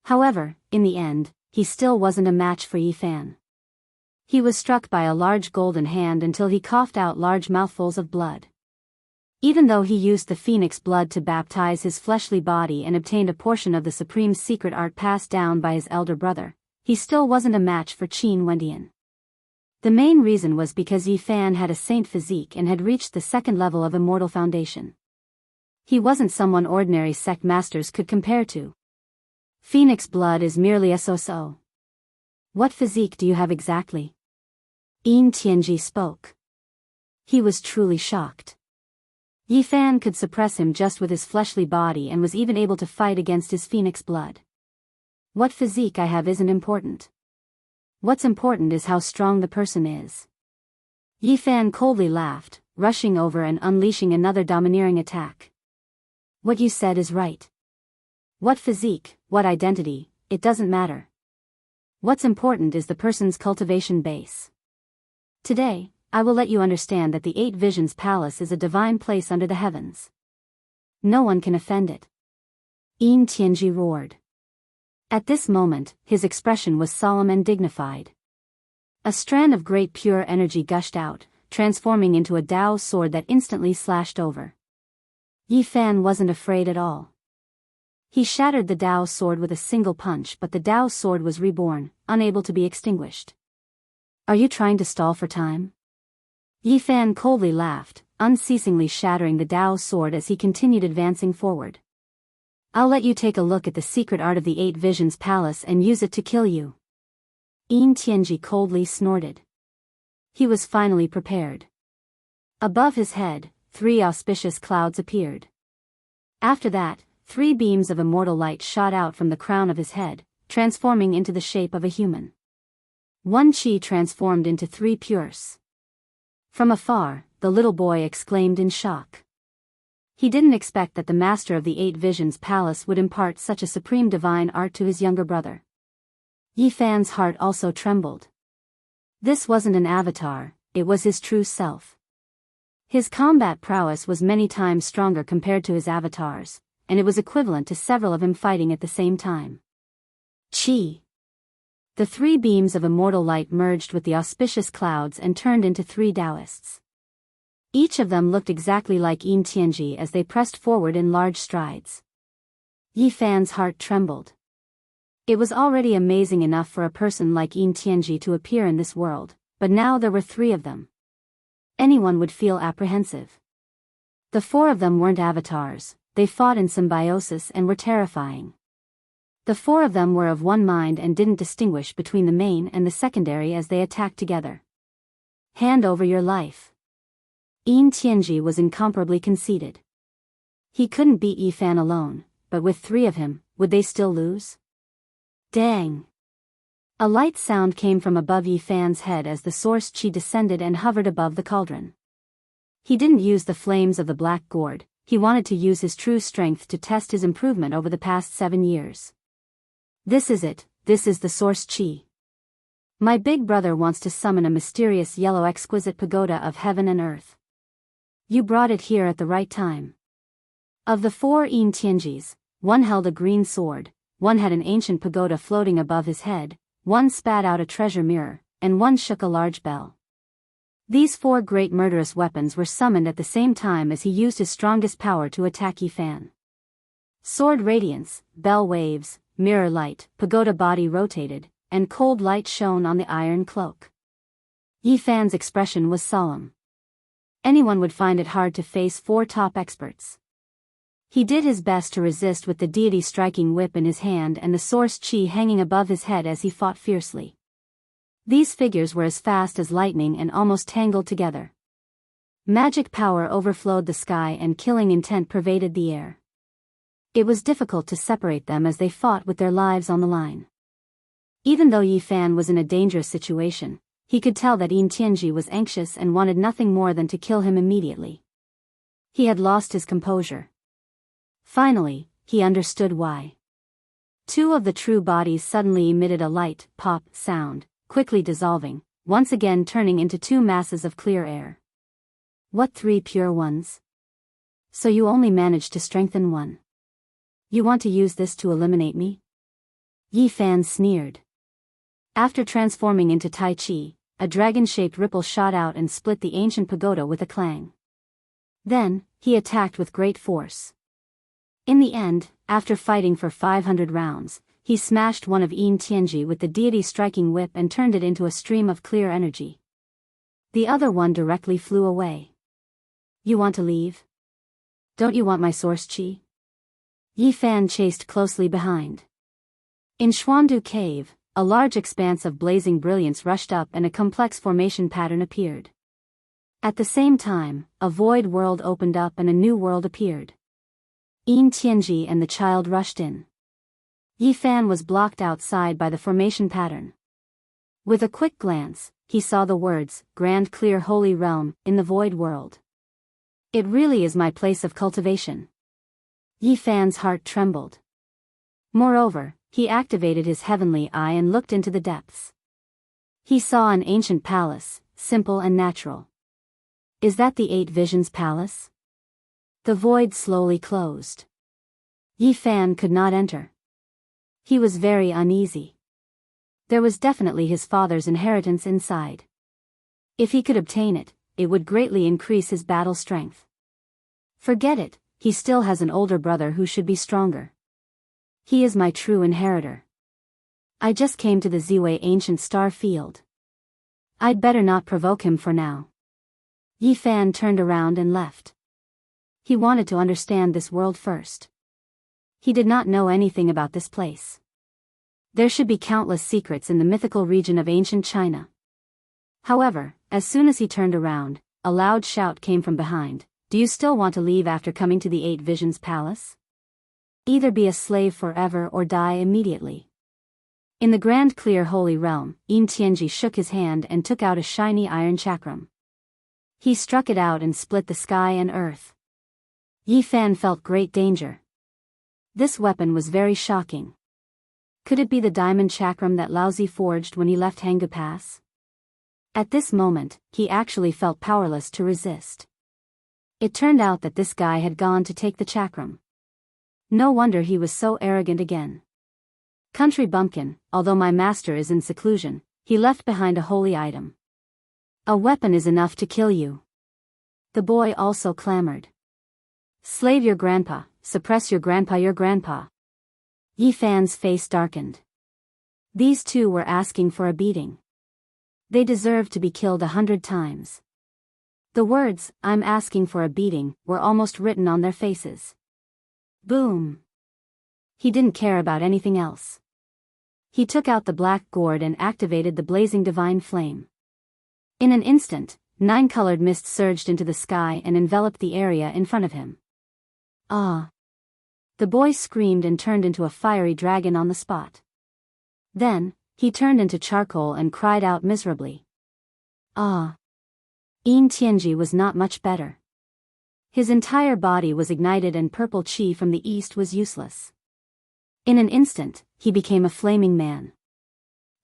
However, in the end, he still wasn't a match for Yifan. He was struck by a large golden hand until he coughed out large mouthfuls of blood. Even though he used the phoenix blood to baptize his fleshly body and obtained a portion of the supreme secret art passed down by his elder brother, he still wasn't a match for Qin Wendian. The main reason was because Yifan had a saint physique and had reached the 2nd level of immortal foundation. He wasn't someone ordinary sect masters could compare to. Phoenix blood is merely a so-so. What physique do you have exactly? Yin Tianji spoke. He was truly shocked. Yifan could suppress him just with his fleshly body and was even able to fight against his phoenix blood. What physique I have isn't important. What's important is how strong the person is. Yifan coldly laughed, rushing over and unleashing another domineering attack. What you said is right. What physique, what identity, it doesn't matter. What's important is the person's cultivation base. Today, I will let you understand that the 8 Visions Palace is a divine place under the heavens. No one can offend it. Yin Tianji roared. At this moment, his expression was solemn and dignified. A strand of great pure energy gushed out, transforming into a Tao sword that instantly slashed over. Yifan wasn't afraid at all. He shattered the Tao sword with a single punch, but the Tao sword was reborn, unable to be extinguished. Are you trying to stall for time? Yifan coldly laughed, unceasingly shattering the Tao sword as he continued advancing forward. I'll let you take a look at the secret art of the 8 Visions Palace and use it to kill you. Yin Tianji coldly snorted. He was finally prepared. Above his head, 3 auspicious clouds appeared. After that, 3 beams of immortal light shot out from the crown of his head, transforming into the shape of a human. 1 Qi transformed into 3 Pures. From afar, the little boy exclaimed in shock. He didn't expect that the master of the 8 Visions Palace would impart such a supreme divine art to his younger brother. Yifan's heart also trembled. This wasn't an avatar, it was his true self. His combat prowess was many times stronger compared to his avatars, and it was equivalent to several of him fighting at the same time. Qi. The 3 beams of immortal light merged with the auspicious clouds and turned into 3 Taoists. Each of them looked exactly like Yin Tianji as they pressed forward in large strides. Yifan's heart trembled. It was already amazing enough for a person like Yin Tianji to appear in this world, but now there were 3 of them. Anyone would feel apprehensive. The 4 of them weren't avatars, they fought in symbiosis and were terrifying. The 4 of them were of one mind and didn't distinguish between the main and the secondary as they attacked together. Hand over your life. Yin Tianji was incomparably conceited. He couldn't beat Yifan alone, but with 3 of him, would they still lose? Dang! A light sound came from above Yifan's head as the source qi descended and hovered above the cauldron. He didn't use the flames of the black gourd, he wanted to use his true strength to test his improvement over the past 7 years. This is it, this is the source chi. My big brother wants to summon a mysterious yellow exquisite pagoda of heaven and earth. You brought it here at the right time. Of the 4 Tianjis, one held a green sword, one had an ancient pagoda floating above his head, one spat out a treasure mirror, and one shook a large bell. These 4 great murderous weapons were summoned at the same time as he used his strongest power to attack Yi Fan. Sword radiance, bell waves, mirror light, pagoda body rotated, and cold light shone on the iron cloak. Yi Fan's expression was solemn. Anyone would find it hard to face 4 top experts. He did his best to resist with the deity striking whip in his hand and the source chi hanging above his head as he fought fiercely. These figures were as fast as lightning and almost tangled together. Magic power overflowed the sky and killing intent pervaded the air. It was difficult to separate them as they fought with their lives on the line. Even though Yi Fan was in a dangerous situation, he could tell that Yin Tianji was anxious and wanted nothing more than to kill him immediately. He had lost his composure. Finally, he understood why. 2 of the true bodies suddenly emitted a light, pop, sound, quickly dissolving, once again turning into 2 masses of clear air. What 3 pure ones? So you only managed to strengthen 1. You want to use this to eliminate me? Yi Fan sneered. After transforming into Tai Chi, a dragon-shaped ripple shot out and split the ancient pagoda with a clang. Then, he attacked with great force. In the end, after fighting for 500 rounds, he smashed one of Yin Tianji with the deity striking whip and turned it into a stream of clear energy. The other one directly flew away. You want to leave? Don't you want my source chi? Yi Fan chased closely behind. In Shrouded cave, a large expanse of blazing brilliance rushed up and a complex formation pattern appeared. At the same time, a void world opened up and a new world appeared. Yin Tianji and the child rushed in. Yi Fan was blocked outside by the formation pattern. With a quick glance, he saw the words, Grand Clear Holy Realm, in the void world. It really is my place of cultivation. Yi Fan's heart trembled. Moreover, he activated his heavenly eye and looked into the depths. He saw an ancient palace, simple and natural. Is that the 8 Visions Palace? The void slowly closed. Yi Fan could not enter. He was very uneasy. There was definitely his father's inheritance inside. If he could obtain it, it would greatly increase his battle strength. Forget it, he still has an older brother who should be stronger. He is my true inheritor. I just came to the Ziwei ancient star field. I'd better not provoke him for now. Yi Fan turned around and left. He wanted to understand this world first. He did not know anything about this place. There should be countless secrets in the mythical region of ancient China. However, as soon as he turned around, a loud shout came from behind. Do you still want to leave after coming to the 8 Visions Palace? Either be a slave forever or die immediately. In the Grand Clear Holy Realm, Yin Tianji shook his hand and took out a shiny iron chakram. He struck it out and split the sky and earth. Yi Fan felt great danger. This weapon was very shocking. Could it be the diamond chakram that Laozi forged when he left Hanggu Pass? At this moment, he actually felt powerless to resist. It turned out that this guy had gone to take the chakram. No wonder he was so arrogant again. Country bumpkin, although my master is in seclusion, he left behind a holy item. A weapon is enough to kill you. The boy also clamored. Slave your grandpa, suppress your grandpa. Yi Fan's face darkened. These 2 were asking for a beating. They deserved to be killed 100 times. The words, I'm asking for a beating, were almost written on their faces. Boom. He didn't care about anything else. He took out the black gourd and activated the blazing divine flame. In an instant, 9-colored mist surged into the sky and enveloped the area in front of him. Ah! The boy screamed and turned into a fiery dragon on the spot. Then, he turned into charcoal and cried out miserably. Ah! Yin Tianji was not much better. His entire body was ignited and purple chi from the east was useless. In an instant, he became a flaming man.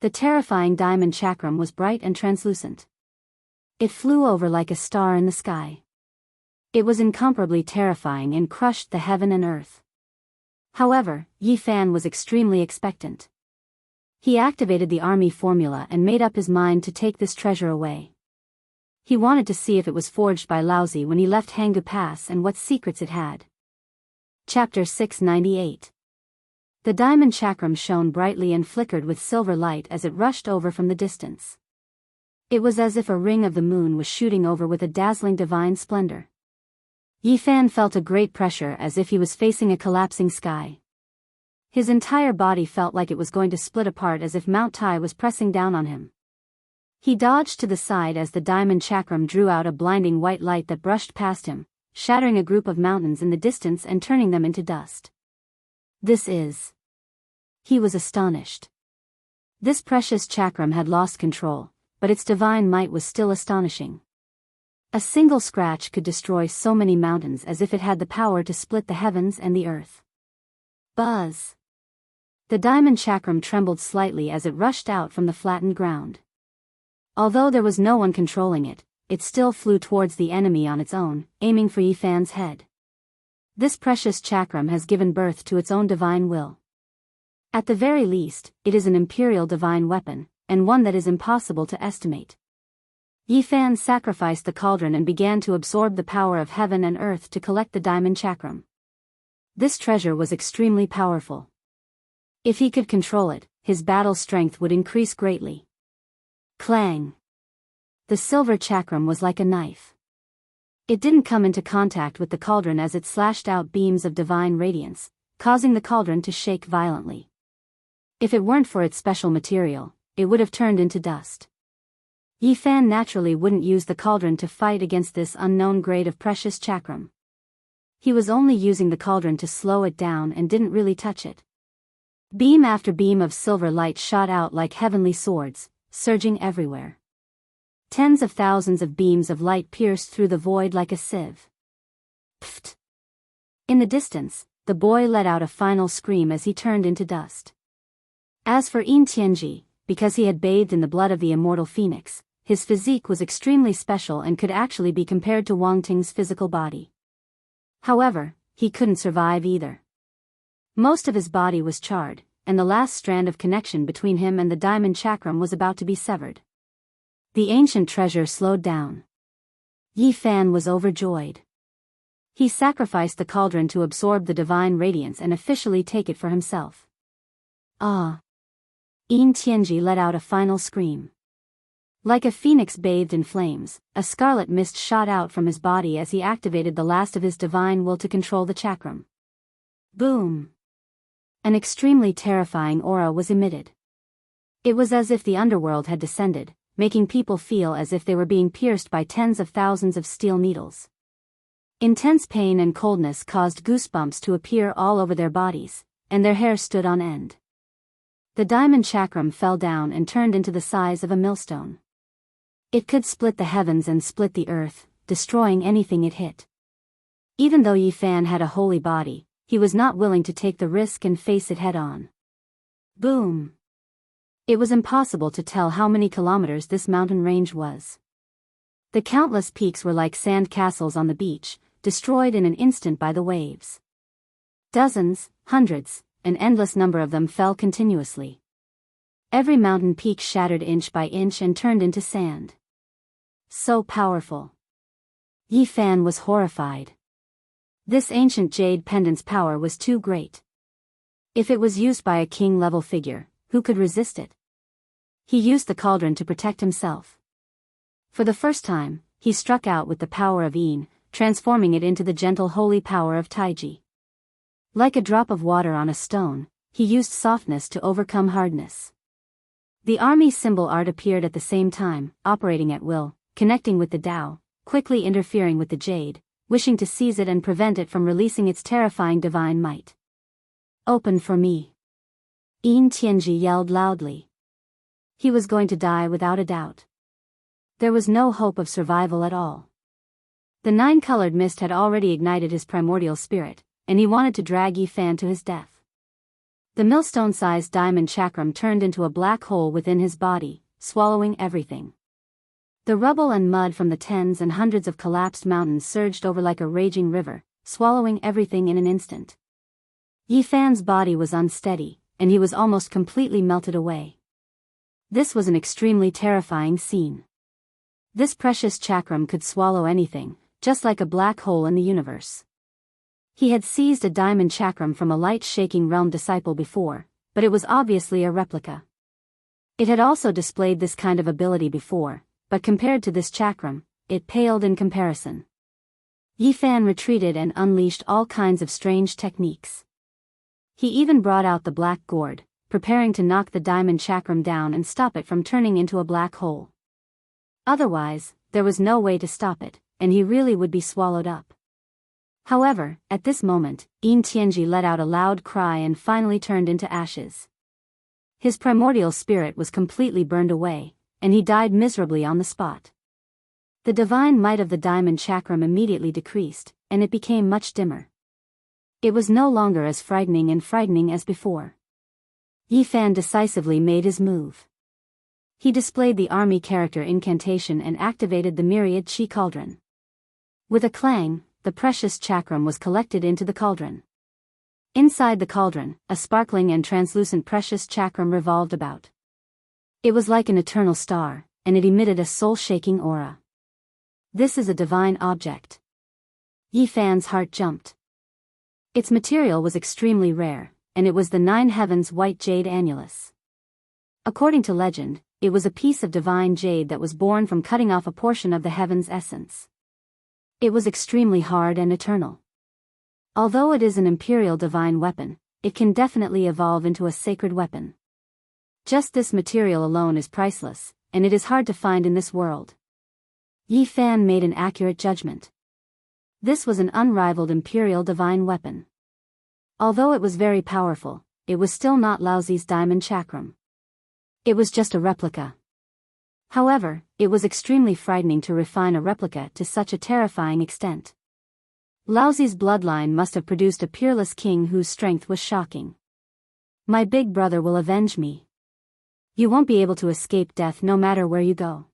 The terrifying diamond chakram was bright and translucent. It flew over like a star in the sky. It was incomparably terrifying and crushed the heaven and earth. However, Yi Fan was extremely expectant. He activated the army formula and made up his mind to take this treasure away. He wanted to see if it was forged by Laozi when he left Hanggu Pass and what secrets it had. Chapter 698. The diamond chakram shone brightly and flickered with silver light as it rushed over from the distance. It was as if a ring of the moon was shooting over with a dazzling divine splendor. Yi Fan felt a great pressure as if he was facing a collapsing sky. His entire body felt like it was going to split apart as if Mount Tai was pressing down on him. He dodged to the side as the diamond chakram drew out a blinding white light that brushed past him, shattering a group of mountains in the distance and turning them into dust. This is... He was astonished. This precious chakram had lost control, but its divine might was still astonishing. A single scratch could destroy so many mountains as if it had the power to split the heavens and the earth. Buzz! The diamond chakram trembled slightly as it rushed out from the flattened ground. Although there was no one controlling it, it still flew towards the enemy on its own, aiming for Yi Fan's head. This precious chakram has given birth to its own divine will. At the very least, it is an imperial divine weapon, and one that is impossible to estimate. Yi Fan sacrificed the cauldron and began to absorb the power of heaven and earth to collect the diamond chakram. This treasure was extremely powerful. If he could control it, his battle strength would increase greatly. Clang! The silver chakram was like a knife. It didn't come into contact with the cauldron as it slashed out beams of divine radiance, causing the cauldron to shake violently. If it weren't for its special material, it would have turned into dust. Yi Fan naturally wouldn't use the cauldron to fight against this unknown grade of precious chakram. He was only using the cauldron to slow it down and didn't really touch it. Beam after beam of silver light shot out like heavenly swords, surging everywhere. Tens of thousands of beams of light pierced through the void like a sieve. Pfft! In the distance, the boy let out a final scream as he turned into dust. As for Enchanting, because he had bathed in the blood of the immortal phoenix, his physique was extremely special and could actually be compared to Wang Ting's physical body. However, he couldn't survive either. Most of his body was charred, and the last strand of connection between him and the diamond chakram was about to be severed. The ancient treasure slowed down. Yi Fan was overjoyed. He sacrificed the cauldron to absorb the divine radiance and officially take it for himself. Ah! Enchanting let out a final scream. Like a phoenix bathed in flames, a scarlet mist shot out from his body as he activated the last of his divine will to control the chakram. Boom! An extremely terrifying aura was emitted. It was as if the underworld had descended, making people feel as if they were being pierced by tens of thousands of steel needles. Intense pain and coldness caused goosebumps to appear all over their bodies, and their hair stood on end. The diamond chakram fell down and turned into the size of a millstone. It could split the heavens and split the earth, destroying anything it hit. Even though Yi Fan had a holy body, he was not willing to take the risk and face it head-on. Boom! It was impossible to tell how many kilometers this mountain range was. The countless peaks were like sand castles on the beach, destroyed in an instant by the waves. Dozens, hundreds, an endless number of them fell continuously. Every mountain peak shattered inch by inch and turned into sand. So powerful. Yi Fan was horrified. This ancient jade pendant's power was too great. If it was used by a king-level figure, who could resist it? He used the cauldron to protect himself. For the first time, he struck out with the power of Yin, transforming it into the gentle holy power of Taiji. Like a drop of water on a stone, he used softness to overcome hardness. The army symbol art appeared at the same time, operating at will, connecting with the Tao, quickly interfering with the jade, wishing to seize it and prevent it from releasing its terrifying divine might. Open for me! Yin Tianji yelled loudly. He was going to die without a doubt. There was no hope of survival at all. The nine-colored mist had already ignited his primordial spirit, and he wanted to drag Yi Fan to his death. The millstone-sized diamond chakram turned into a black hole within his body, swallowing everything. The rubble and mud from the tens and hundreds of collapsed mountains surged over like a raging river, swallowing everything in an instant. Yi Fan's body was unsteady, and he was almost completely melted away. This was an extremely terrifying scene. This precious chakram could swallow anything, just like a black hole in the universe. He had seized a diamond chakram from a light-shaking realm disciple before, but it was obviously a replica. It had also displayed this kind of ability before, but compared to this chakram, it paled in comparison. Yi Fan retreated and unleashed all kinds of strange techniques. He even brought out the black gourd, preparing to knock the diamond chakram down and stop it from turning into a black hole. Otherwise, there was no way to stop it, and he really would be swallowed up. However, at this moment, Tianji let out a loud cry and finally turned into ashes. His primordial spirit was completely burned away, and he died miserably on the spot. The divine might of the diamond chakram immediately decreased, and it became much dimmer. It was no longer as frightening as before. Yi Fan decisively made his move. He displayed the army character incantation and activated the myriad chi cauldron. With a clang, the precious chakram was collected into the cauldron. Inside the cauldron, a sparkling and translucent precious chakram revolved about. It was like an eternal star, and it emitted a soul-shaking aura. This is a divine object. Yi Fan's heart jumped. Its material was extremely rare, and it was the 9 heavens white jade annulus. According to legend, it was a piece of divine jade that was born from cutting off a portion of the heaven's essence. It was extremely hard and eternal. Although it is an imperial divine weapon, it can definitely evolve into a sacred weapon. Just this material alone is priceless, and it is hard to find in this world. Yi Fan made an accurate judgment. This was an unrivaled imperial divine weapon. Although it was very powerful, it was still not Laozi's diamond chakram. It was just a replica. However, it was extremely frightening to refine a replica to such a terrifying extent. Laozi's bloodline must have produced a peerless king whose strength was shocking. My big brother will avenge me. You won't be able to escape death no matter where you go.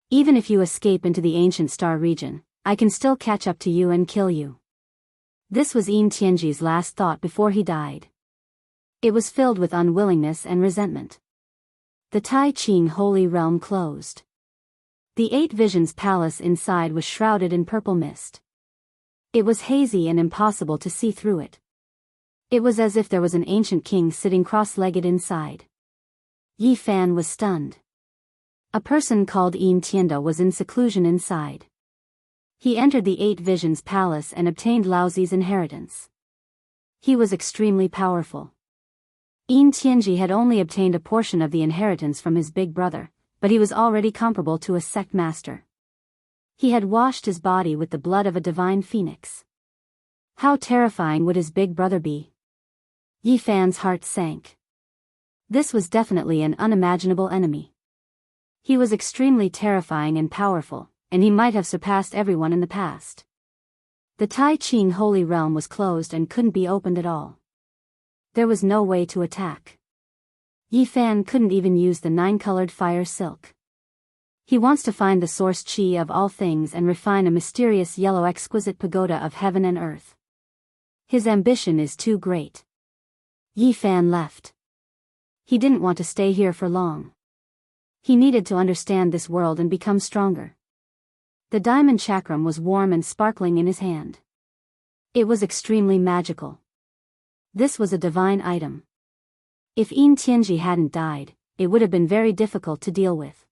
Even if you escape into the ancient star region, I can still catch up to you and kill you. This was Tianji's last thought before he died. It was filled with unwillingness and resentment. The Tai Ching Holy Realm closed. The 8 Visions Palace inside was shrouded in purple mist. It was hazy and impossible to see through it. It was as if there was an ancient king sitting cross-legged inside. Yi Fan was stunned. A person called Tianda was in seclusion inside. He entered the 8 Visions Palace and obtained Laozi's inheritance. He was extremely powerful. Tianji had only obtained a portion of the inheritance from his big brother, but he was already comparable to a sect master. He had washed his body with the blood of a divine phoenix. How terrifying would his big brother be? Yi Fan's heart sank. This was definitely an unimaginable enemy. He was extremely terrifying and powerful, and he might have surpassed everyone in the past. The Tai Ching Holy Realm was closed and couldn't be opened at all. There was no way to attack. Yi Fan couldn't even use the 9-colored fire silk. He wants to find the source chi of all things and refine a mysterious yellow exquisite pagoda of heaven and earth. His ambition is too great. Yi Fan left. He didn't want to stay here for long. He needed to understand this world and become stronger. The diamond chakram was warm and sparkling in his hand. It was extremely magical. This was a divine item. If Tianji hadn't died, it would have been very difficult to deal with.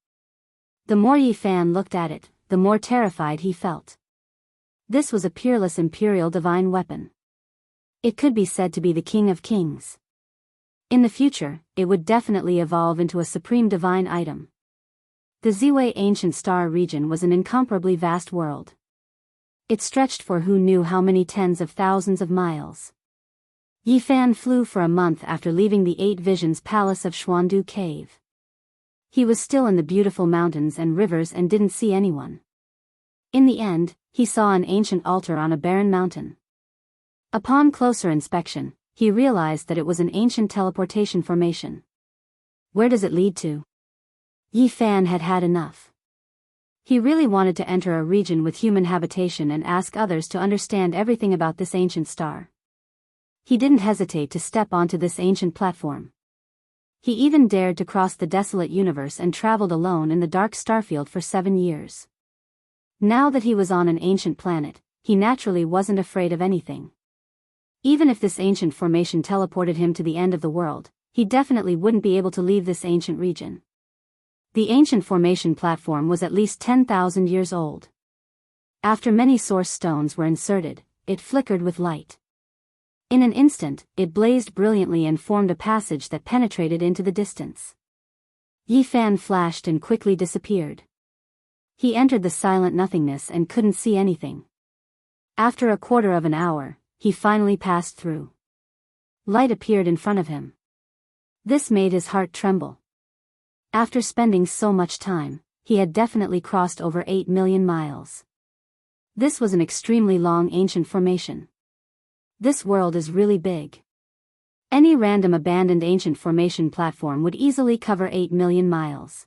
The more Yi Fan looked at it, the more terrified he felt. This was a peerless imperial divine weapon. It could be said to be the king of kings. In the future, it would definitely evolve into a supreme divine item. The Ziwei ancient star region was an incomparably vast world. It stretched for who knew how many tens of thousands of miles. Yi Fan flew for a month after leaving the 8 Visions Palace of Xuandu Cave. He was still in the beautiful mountains and rivers and didn't see anyone. In the end, he saw an ancient altar on a barren mountain. Upon closer inspection, he realized that it was an ancient teleportation formation. Where does it lead to? Yi Fan had had enough. He really wanted to enter a region with human habitation and ask others to understand everything about this ancient star. He didn't hesitate to step onto this ancient platform. He even dared to cross the desolate universe and traveled alone in the dark starfield for 7 years. Now that he was on an ancient planet, he naturally wasn't afraid of anything. Even if this ancient formation teleported him to the end of the world, he definitely wouldn't be able to leave this ancient region. The ancient formation platform was at least 10,000 years old. After many source stones were inserted, it flickered with light. In an instant, it blazed brilliantly and formed a passage that penetrated into the distance. Yi Fan flashed and quickly disappeared. He entered the silent nothingness and couldn't see anything. After a quarter of an hour, he finally passed through. Light appeared in front of him. This made his heart tremble. After spending so much time, he had definitely crossed over 8 million miles. This was an extremely long ancient formation. This world is really big. Any random abandoned ancient formation platform would easily cover 8 million miles.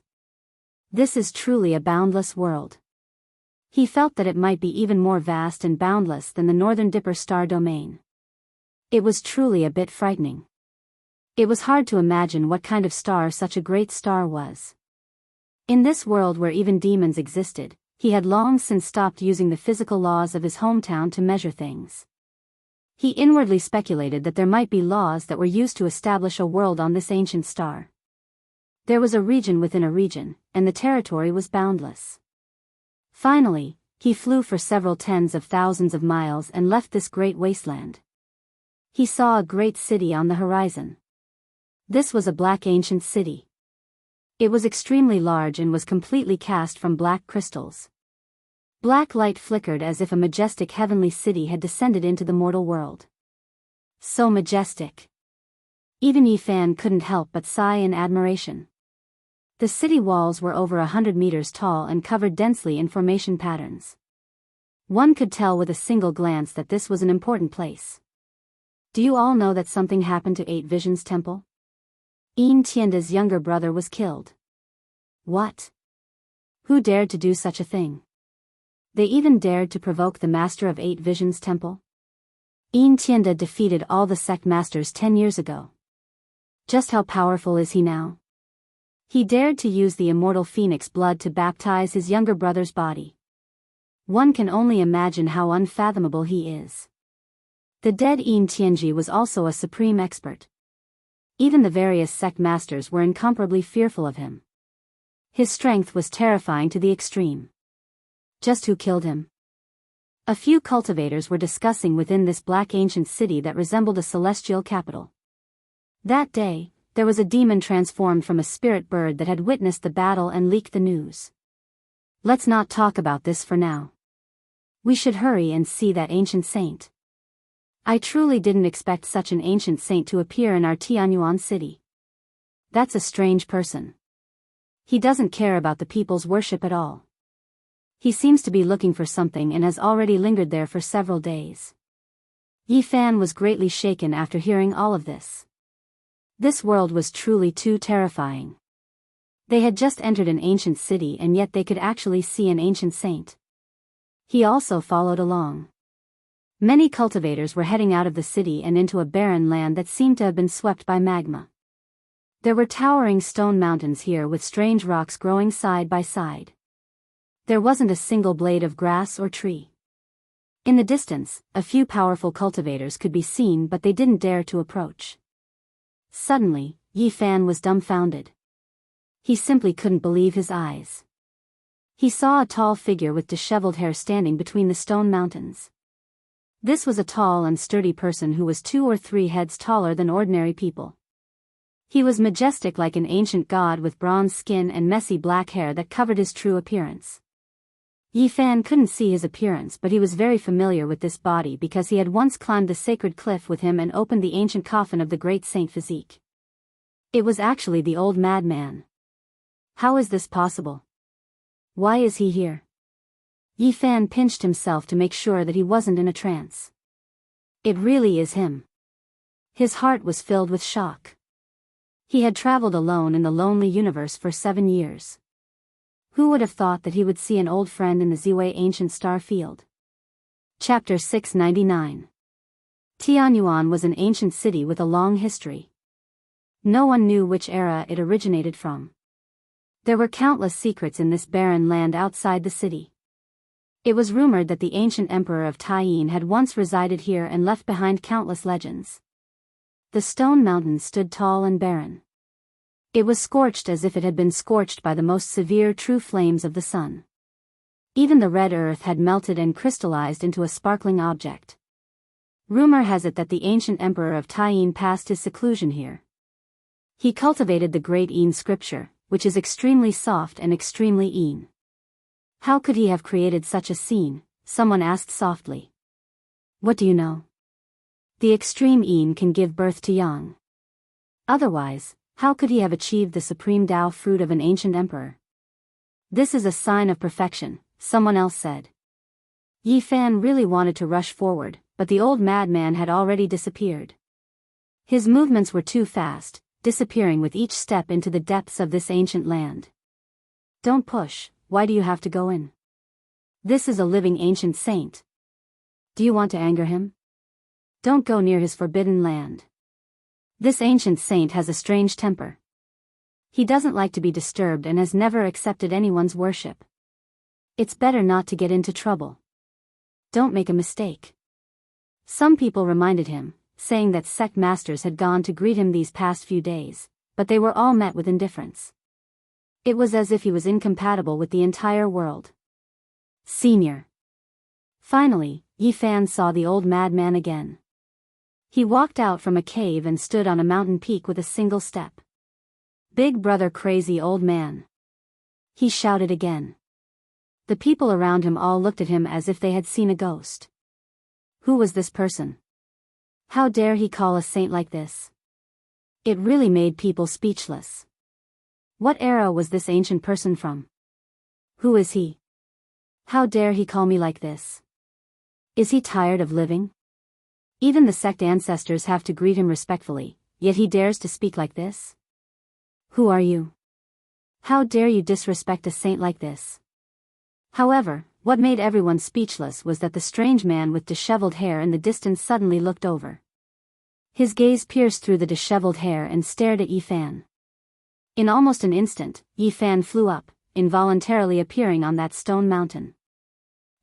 This is truly a boundless world. He felt that it might be even more vast and boundless than the Northern Dipper star domain. It was truly a bit frightening. It was hard to imagine what kind of star such a great star was. In this world where even demons existed, he had long since stopped using the physical laws of his hometown to measure things. He inwardly speculated that there might be laws that were used to establish a world on this ancient star. There was a region within a region, and the territory was boundless. Finally, he flew for several tens of thousands of miles and left this great wasteland. He saw a great city on the horizon. This was a black ancient city. It was extremely large and was completely cast from black crystals. Black light flickered as if a majestic heavenly city had descended into the mortal world. So majestic. Even Yi Fan couldn't help but sigh in admiration. The city walls were over 100 meters tall and covered densely in formation patterns. One could tell with a single glance that this was an important place. Do you all know that something happened to Eight Visions Temple? Tienda's younger brother was killed. What? Who dared to do such a thing? They even dared to provoke the master of Eight Visions Temple? Tienda defeated all the sect masters 10 years ago. Just how powerful is he now? He dared to use the immortal phoenix blood to baptize his younger brother's body. One can only imagine how unfathomable he is. The dead Tianji was also a supreme expert. Even the various sect masters were incomparably fearful of him. His strength was terrifying to the extreme. Just who killed him? A few cultivators were discussing within this black ancient city that resembled a celestial capital. That day, there was a demon transformed from a spirit bird that had witnessed the battle and leaked the news. Let's not talk about this for now. We should hurry and see that ancient saint. I truly didn't expect such an ancient saint to appear in our Tianyuan city. That's a strange person. He doesn't care about the people's worship at all. He seems to be looking for something and has already lingered there for several days. Yi Fan was greatly shaken after hearing all of this. This world was truly too terrifying. They had just entered an ancient city and yet they could actually see an ancient saint. He also followed along. Many cultivators were heading out of the city and into a barren land that seemed to have been swept by magma. There were towering stone mountains here with strange rocks growing side by side. There wasn't a single blade of grass or tree. In the distance, a few powerful cultivators could be seen but they didn't dare to approach. Suddenly, Yi Fan was dumbfounded. He simply couldn't believe his eyes. He saw a tall figure with disheveled hair standing between the stone mountains. This was a tall and sturdy person who was 2 or 3 heads taller than ordinary people. He was majestic like an ancient god with bronze skin and messy black hair that covered his true appearance. Yi Fan couldn't see his appearance but he was very familiar with this body because he had once climbed the sacred cliff with him and opened the ancient coffin of the great Saint Physique. It was actually the old madman. How is this possible? Why is he here? Yi Fan pinched himself to make sure that he wasn't in a trance. It really is him. His heart was filled with shock. He had traveled alone in the lonely universe for 7 years. Who would have thought that he would see an old friend in the Ziwei ancient star field? Chapter 699. Tianyuan was an ancient city with a long history. No one knew which era it originated from. There were countless secrets in this barren land outside the city. It was rumored that the ancient emperor of Taiyin had once resided here and left behind countless legends. The stone mountain stood tall and barren. It was scorched as if it had been scorched by the most severe true flames of the sun. Even the red earth had melted and crystallized into a sparkling object. Rumor has it that the ancient emperor of Taiyin passed his seclusion here. He cultivated the great Yin scripture, which is extremely soft and extremely Yin. How could he have created such a scene? Someone asked softly. What do you know? The extreme Yin can give birth to Yang. Otherwise, how could he have achieved the supreme Tao fruit of an ancient emperor? This is a sign of perfection, someone else said. Yi Fan really wanted to rush forward, but the old madman had already disappeared. His movements were too fast, disappearing with each step into the depths of this ancient land. Don't push, why do you have to go in? This is a living ancient saint. Do you want to anger him? Don't go near his forbidden land. This ancient saint has a strange temper. He doesn't like to be disturbed and has never accepted anyone's worship. It's better not to get into trouble. Don't make a mistake. Some people reminded him, saying that sect masters had gone to greet him these past few days, but they were all met with indifference. It was as if he was incompatible with the entire world. Senior. Finally, Yi Fan saw the old madman again. He walked out from a cave and stood on a mountain peak with a single step. Big brother crazy old man. He shouted again. The people around him all looked at him as if they had seen a ghost. Who was this person? How dare he call a saint like this? It really made people speechless. What era was this ancient person from? Who is he? How dare he call me like this? Is he tired of living? Even the sect ancestors have to greet him respectfully, yet he dares to speak like this? Who are you? How dare you disrespect a saint like this? However, what made everyone speechless was that the strange man with disheveled hair in the distance suddenly looked over. His gaze pierced through the disheveled hair and stared at Yi Fan. In almost an instant, Yi Fan flew up, involuntarily appearing on that stone mountain.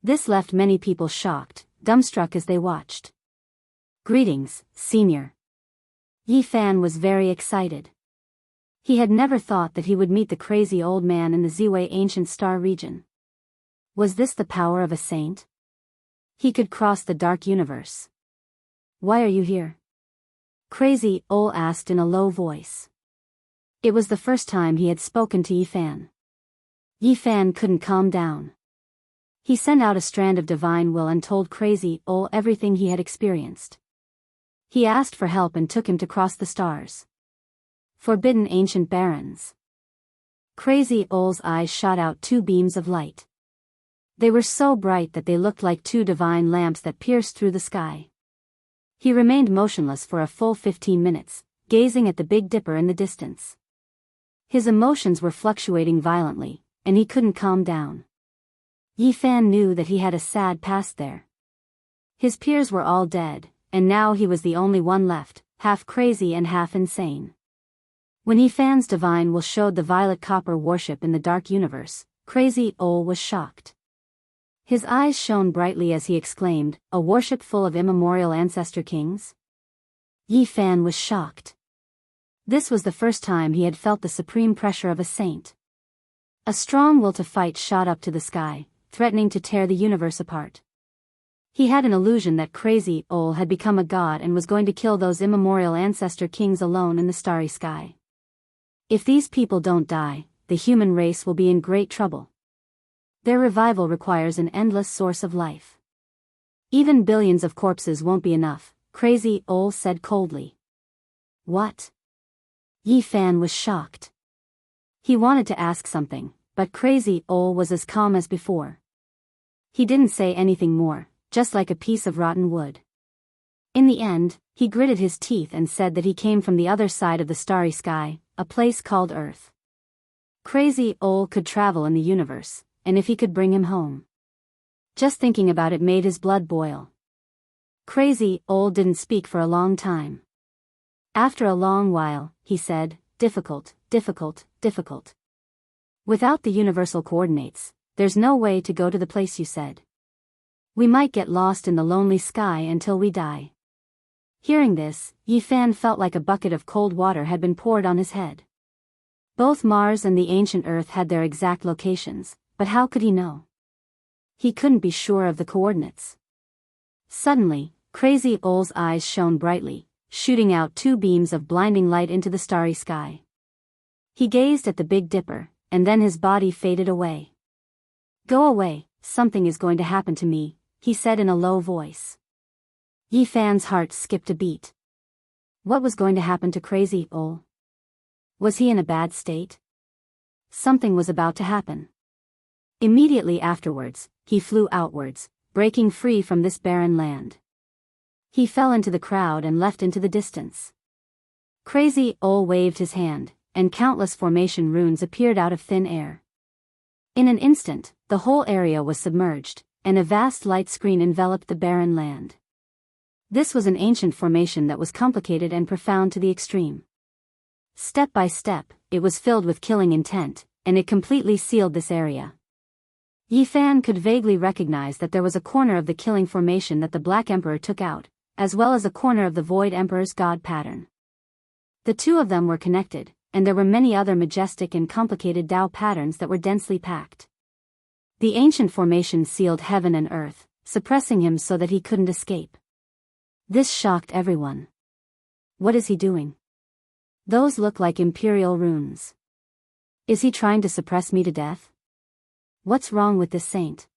This left many people shocked, dumbstruck as they watched. Greetings, Senior. Yi Fan was very excited. He had never thought that he would meet the crazy old man in the Ziwei ancient star region. Was this the power of a saint? He could cross the dark universe. Why are you here? Crazy Ol asked in a low voice. It was the first time he had spoken to Yi Fan. Yi Fan couldn't calm down. He sent out a strand of divine will and told Crazy Ol everything he had experienced. He asked for help and took him to cross the stars. Forbidden ancient barrens. Crazy Ol's eyes shot out 2 beams of light. They were so bright that they looked like 2 divine lamps that pierced through the sky. He remained motionless for a full 15 minutes, gazing at the Big Dipper in the distance. His emotions were fluctuating violently, and he couldn't calm down. Yi Fan knew that he had a sad past there. His peers were all dead, and now he was the only one left, half crazy and half insane. When Yi Fan's divine will showed the violet copper worship in the dark universe, Crazy Ol was shocked. His eyes shone brightly as he exclaimed, "A worship full of immemorial ancestor kings?" Yi Fan was shocked. This was the first time he had felt the supreme pressure of a saint. A strong will to fight shot up to the sky, threatening to tear the universe apart. He had an illusion that Crazy Ol had become a god and was going to kill those immemorial ancestor kings alone in the starry sky. If these people don't die, the human race will be in great trouble. Their revival requires an endless source of life. Even billions of corpses won't be enough, Crazy Ol said coldly. What? Yi Fan was shocked. He wanted to ask something, but Crazy Ol was as calm as before. He didn't say anything more, just like a piece of rotten wood. In the end, he gritted his teeth and said that he came from the other side of the starry sky, a place called Earth. Crazy Ol could travel in the universe, and if he could bring him home. Just thinking about it made his blood boil. Crazy Ol didn't speak for a long time. After a long while, he said, difficult, difficult, difficult. Without the universal coordinates, there's no way to go to the place you said. We might get lost in the lonely sky until we die. Hearing this, Yifan felt like a bucket of cold water had been poured on his head. Both Mars and the ancient Earth had their exact locations, but how could he know? He couldn't be sure of the coordinates. Suddenly, Crazy Ol's eyes shone brightly, shooting out two beams of blinding light into the starry sky. He gazed at the Big Dipper, and then his body faded away. Go away, something is going to happen to me, he said in a low voice. Yifan's heart skipped a beat. What was going to happen to Crazy Ol? Was he in a bad state? Something was about to happen. Immediately afterwards, he flew outwards, breaking free from this barren land. He fell into the crowd and left into the distance. Crazy Ol waved his hand, and countless formation runes appeared out of thin air. In an instant, the whole area was submerged, and a vast light screen enveloped the barren land. This was an ancient formation that was complicated and profound to the extreme. Step by step, it was filled with killing intent, and it completely sealed this area. Yifan could vaguely recognize that there was a corner of the killing formation that the Black Emperor took out, as well as a corner of the Void Emperor's god pattern. The two of them were connected, and there were many other majestic and complicated Tao patterns that were densely packed. The ancient formation sealed heaven and earth, suppressing him so that he couldn't escape. This shocked everyone. What is he doing? Those look like imperial runes. Is he trying to suppress me to death? What's wrong with this saint?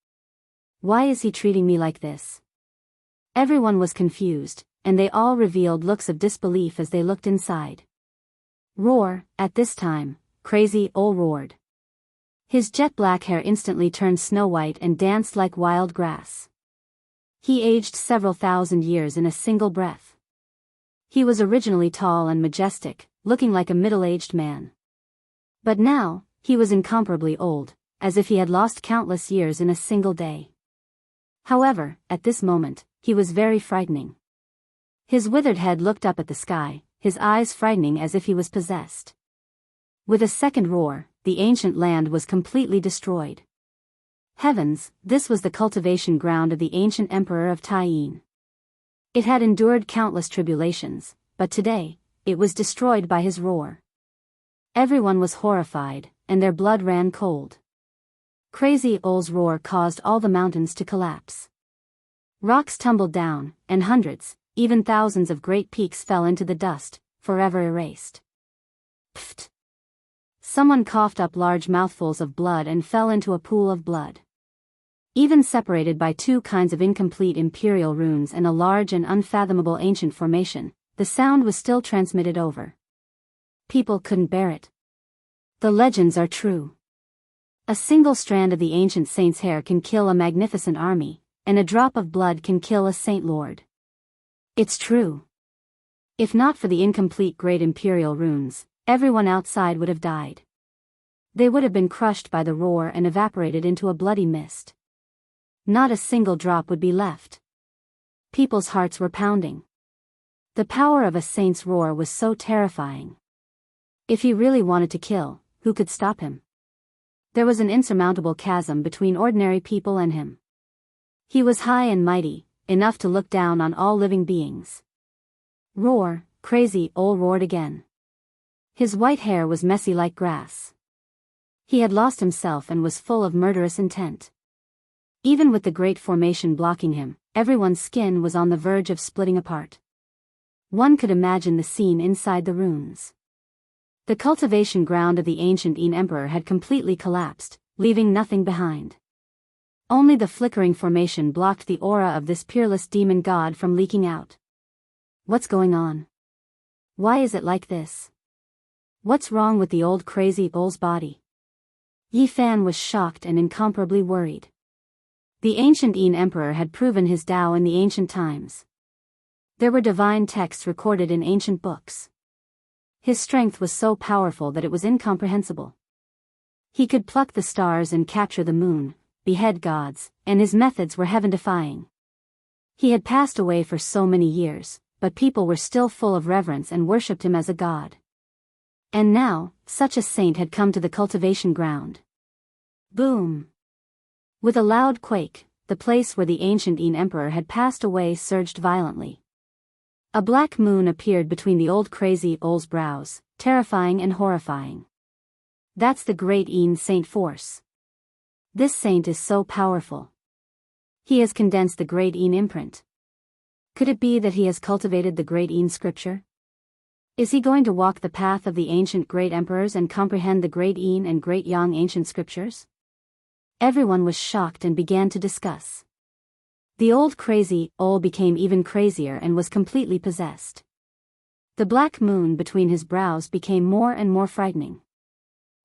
Why is he treating me like this? Everyone was confused, and they all revealed looks of disbelief as they looked inside. Roar, at this time, Crazy Ol roared. His jet-black hair instantly turned snow-white and danced like wild grass. He aged several thousand years in a single breath. He was originally tall and majestic, looking like a middle-aged man. But now, he was incomparably old, as if he had lost countless years in a single day. However, at this moment, he was very frightening. His withered head looked up at the sky, his eyes frightening as if he was possessed. With a second roar, the ancient land was completely destroyed. Heavens, this was the cultivation ground of the ancient emperor of Taiyin. It had endured countless tribulations, but today, it was destroyed by his roar. Everyone was horrified, and their blood ran cold. Crazy Ol's roar caused all the mountains to collapse. Rocks tumbled down, and hundreds, even thousands of great peaks fell into the dust, forever erased. Pfft! Someone coughed up large mouthfuls of blood and fell into a pool of blood. Even separated by two kinds of incomplete imperial runes and a large and unfathomable ancient formation, the sound was still transmitted over. People couldn't bear it. The legends are true. A single strand of the ancient saint's hair can kill a magnificent army, and a drop of blood can kill a saint lord. It's true. If not for the incomplete great imperial runes, everyone outside would have died. They would have been crushed by the roar and evaporated into a bloody mist. Not a single drop would be left. People's hearts were pounding. The power of a saint's roar was so terrifying. If he really wanted to kill, who could stop him? There was an insurmountable chasm between ordinary people and him. He was high and mighty, enough to look down on all living beings. Roar, Crazy Ol roared again. His white hair was messy like grass. He had lost himself and was full of murderous intent. Even with the great formation blocking him, everyone's skin was on the verge of splitting apart. One could imagine the scene inside the ruins. The cultivation ground of the ancient Emperor had completely collapsed, leaving nothing behind. Only the flickering formation blocked the aura of this peerless demon god from leaking out. What's going on? Why is it like this? What's wrong with the old Crazy Ol's body? Yifan was shocked and incomparably worried. The ancient Emperor had proven his Tao in the ancient times. There were divine texts recorded in ancient books. His strength was so powerful that it was incomprehensible. He could pluck the stars and capture the moon, behead gods, and his methods were heaven-defying. He had passed away for so many years, but people were still full of reverence and worshipped him as a god. And now, such a saint had come to the cultivation ground. Boom! With a loud quake, the place where the ancient emperor had passed away surged violently. A black moon appeared between the old crazy Ol's brows, terrifying and horrifying. That's the great saint force. This saint is so powerful. He has condensed the great imprint. Could it be that he has cultivated the great scripture? Is he going to walk the path of the ancient great emperors and comprehend the great and great yang ancient scriptures? Everyone was shocked and began to discuss. The old crazy Ol became even crazier and was completely possessed. The black moon between his brows became more and more frightening.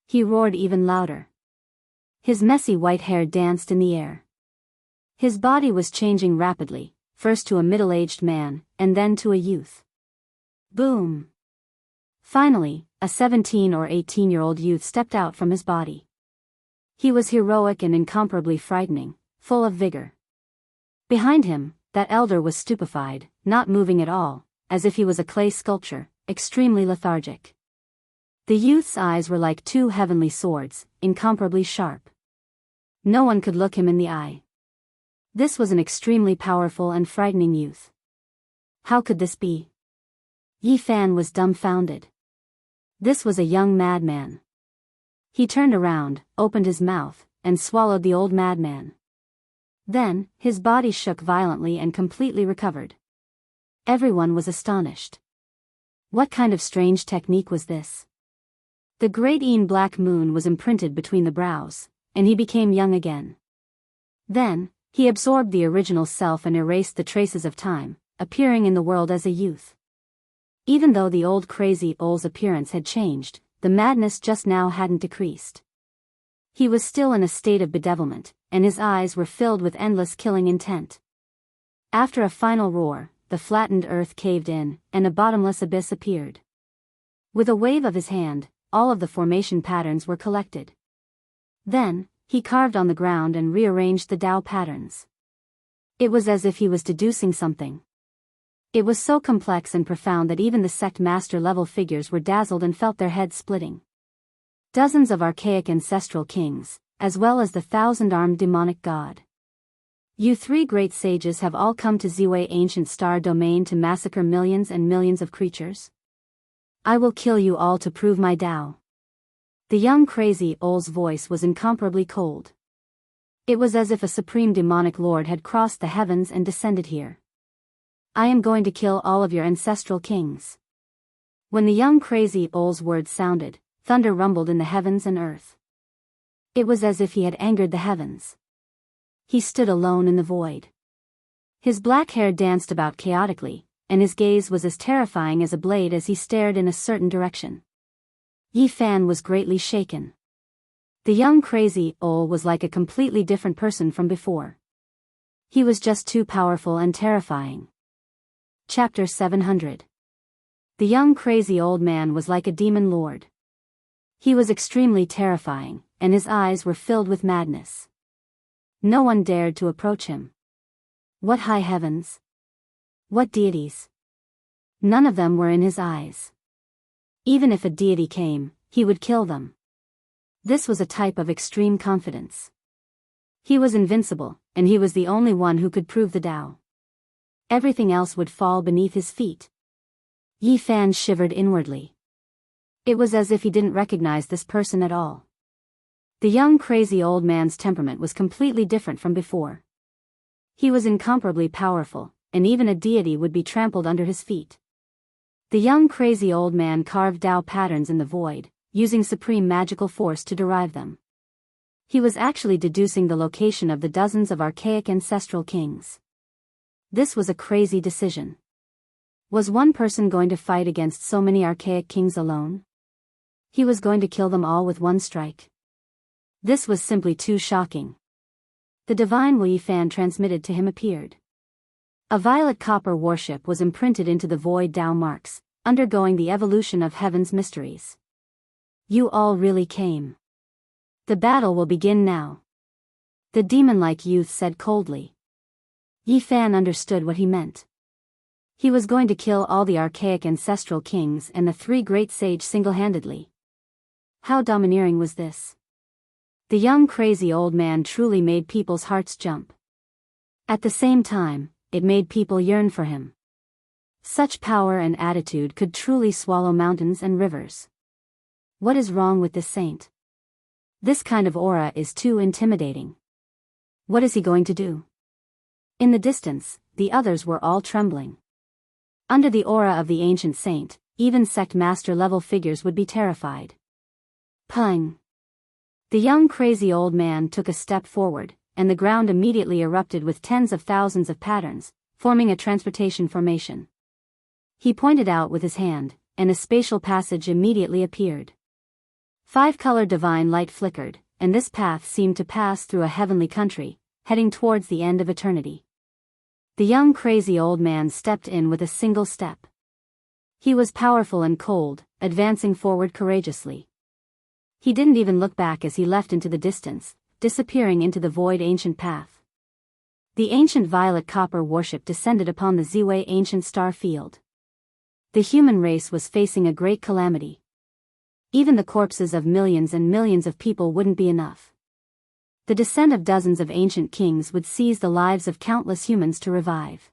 He roared even louder. His messy white hair danced in the air. His body was changing rapidly, first to a middle-aged man, and then to a youth. Boom! Finally, a 17 or 18-year-old youth stepped out from his body. He was heroic and incomparably frightening, full of vigor. Behind him, that elder was stupefied, not moving at all, as if he was a clay sculpture, extremely lethargic. The youth's eyes were like two heavenly swords, incomparably sharp. No one could look him in the eye. This was an extremely powerful and frightening youth. How could this be? Yi Fan was dumbfounded. This was a young madman. He turned around, opened his mouth, and swallowed the old madman. Then, his body shook violently and completely recovered. Everyone was astonished. What kind of strange technique was this? The great black moon was imprinted between the brows, and he became young again. Then, he absorbed the original self and erased the traces of time, appearing in the world as a youth. Even though the old crazy Ol's appearance had changed, the madness just now hadn't decreased. He was still in a state of bedevilment, and his eyes were filled with endless killing intent. After a final roar, the flattened earth caved in, and a bottomless abyss appeared. With a wave of his hand, all of the formation patterns were collected. Then, he carved on the ground and rearranged the Tao patterns. It was as if he was deducing something. It was so complex and profound that even the sect master-level figures were dazzled and felt their heads splitting. Dozens of archaic ancestral kings, as well as the 1,000-armed demonic god. You three great sages have all come to Ziwei ancient star domain to massacre millions and millions of creatures? I will kill you all to prove my Tao. The young crazy Ol's voice was incomparably cold. It was as if a supreme demonic lord had crossed the heavens and descended here. I am going to kill all of your ancestral kings. When the young crazy Ol's words sounded, thunder rumbled in the heavens and earth. It was as if he had angered the heavens. He stood alone in the void. His black hair danced about chaotically, and his gaze was as terrifying as a blade as he stared in a certain direction. Yi Fan was greatly shaken. The young crazy Ol was like a completely different person from before. He was just too powerful and terrifying. Chapter 700. The young crazy old man was like a demon lord. He was extremely terrifying, and his eyes were filled with madness. No one dared to approach him. What high heavens! What deities! None of them were in his eyes. Even if a deity came, he would kill them. This was a type of extreme confidence. He was invincible, and he was the only one who could prove the Tao. Everything else would fall beneath his feet. Yi Fan shivered inwardly. It was as if he didn't recognize this person at all. The young crazy old man's temperament was completely different from before. He was incomparably powerful, and even a deity would be trampled under his feet. The young crazy old man carved Tao patterns in the void, using supreme magical force to derive them. He was actually deducing the location of the dozens of archaic ancestral kings. This was a crazy decision. Was one person going to fight against so many archaic kings alone? He was going to kill them all with one strike. This was simply too shocking. The divine Yi Fan transmitted to him appeared. A violet copper warship was imprinted into the void Tao marks, undergoing the evolution of heaven's mysteries. You all really came. The battle will begin now. The demon-like youth said coldly. Yi Fan understood what he meant. He was going to kill all the archaic ancestral kings and the three great sage single-handedly. How domineering was this? The young crazy old man truly made people's hearts jump. At the same time, it made people yearn for him. Such power and attitude could truly swallow mountains and rivers. What is wrong with this saint? This kind of aura is too intimidating. What is he going to do? In the distance, the others were all trembling. Under the aura of the ancient saint, even sect master level figures would be terrified. Pung! The young crazy old man took a step forward, and the ground immediately erupted with tens of thousands of patterns, forming a transportation formation. He pointed out with his hand, and a spatial passage immediately appeared. 5-color divine light flickered, and this path seemed to pass through a heavenly country, heading towards the end of eternity. The young crazy old man stepped in with a single step. He was powerful and cold, advancing forward courageously. He didn't even look back as he left into the distance, disappearing into the void ancient path. The ancient violet copper warship descended upon the Ziwei ancient star field. The human race was facing a great calamity. Even the corpses of millions and millions of people wouldn't be enough. The descent of dozens of ancient kings would seize the lives of countless humans to revive.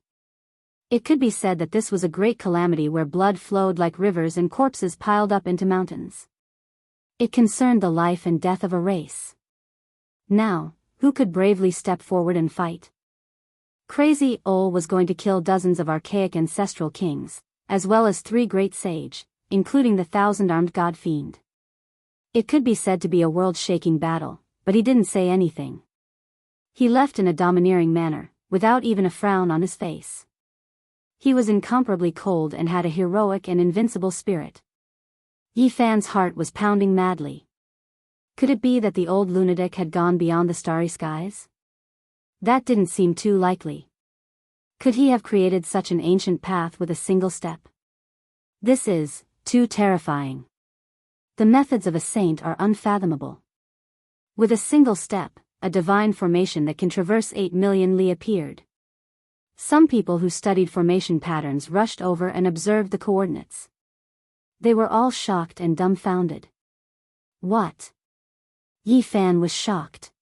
It could be said that this was a great calamity where blood flowed like rivers and corpses piled up into mountains. It concerned the life and death of a race. Now, who could bravely step forward and fight? Crazy Ol was going to kill dozens of archaic ancestral kings, as well as 3 great sage, including the 1,000-armed god fiend. It could be said to be a world-shaking battle, but he didn't say anything. He left in a domineering manner, without even a frown on his face. He was incomparably cold and had a heroic and invincible spirit. Yi Fan's heart was pounding madly. Could it be that the old lunatic had gone beyond the starry skies? That didn't seem too likely. Could he have created such an ancient path with a single step? This is too terrifying. The methods of a saint are unfathomable. With a single step, a divine formation that can traverse 8 million li appeared. Some people who studied formation patterns rushed over and observed the coordinates. They were all shocked and dumbfounded. What? Yi Fan was shocked.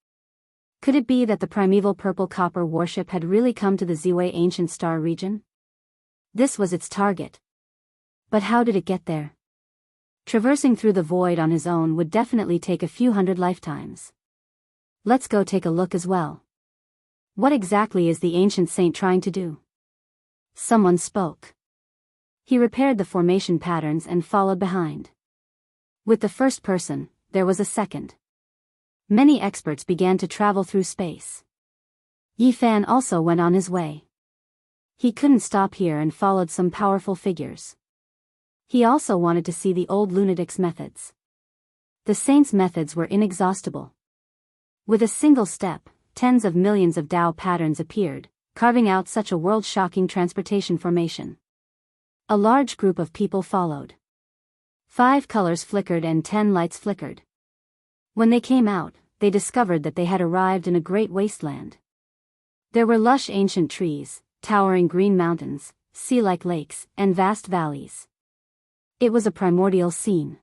Could it be that the primeval purple copper warship had really come to the Ziwei ancient star region? This was its target. But how did it get there? Traversing through the void on his own would definitely take a few hundred lifetimes. Let's go take a look as well. What exactly is the ancient saint trying to do? Someone spoke. He repaired the formation patterns and followed behind. With the first person, there was a second. Many experts began to travel through space. Yi Fan also went on his way. He couldn't stop here and followed some powerful figures. He also wanted to see the old lunatic's methods. The saint's methods were inexhaustible. With a single step, tens of millions of Tao patterns appeared, carving out such a world-shocking transportation formation. A large group of people followed. 5 colors flickered and 10 lights flickered. When they came out, they discovered that they had arrived in a great wasteland. There were lush ancient trees, towering green mountains, sea-like lakes, and vast valleys. It was a primordial scene.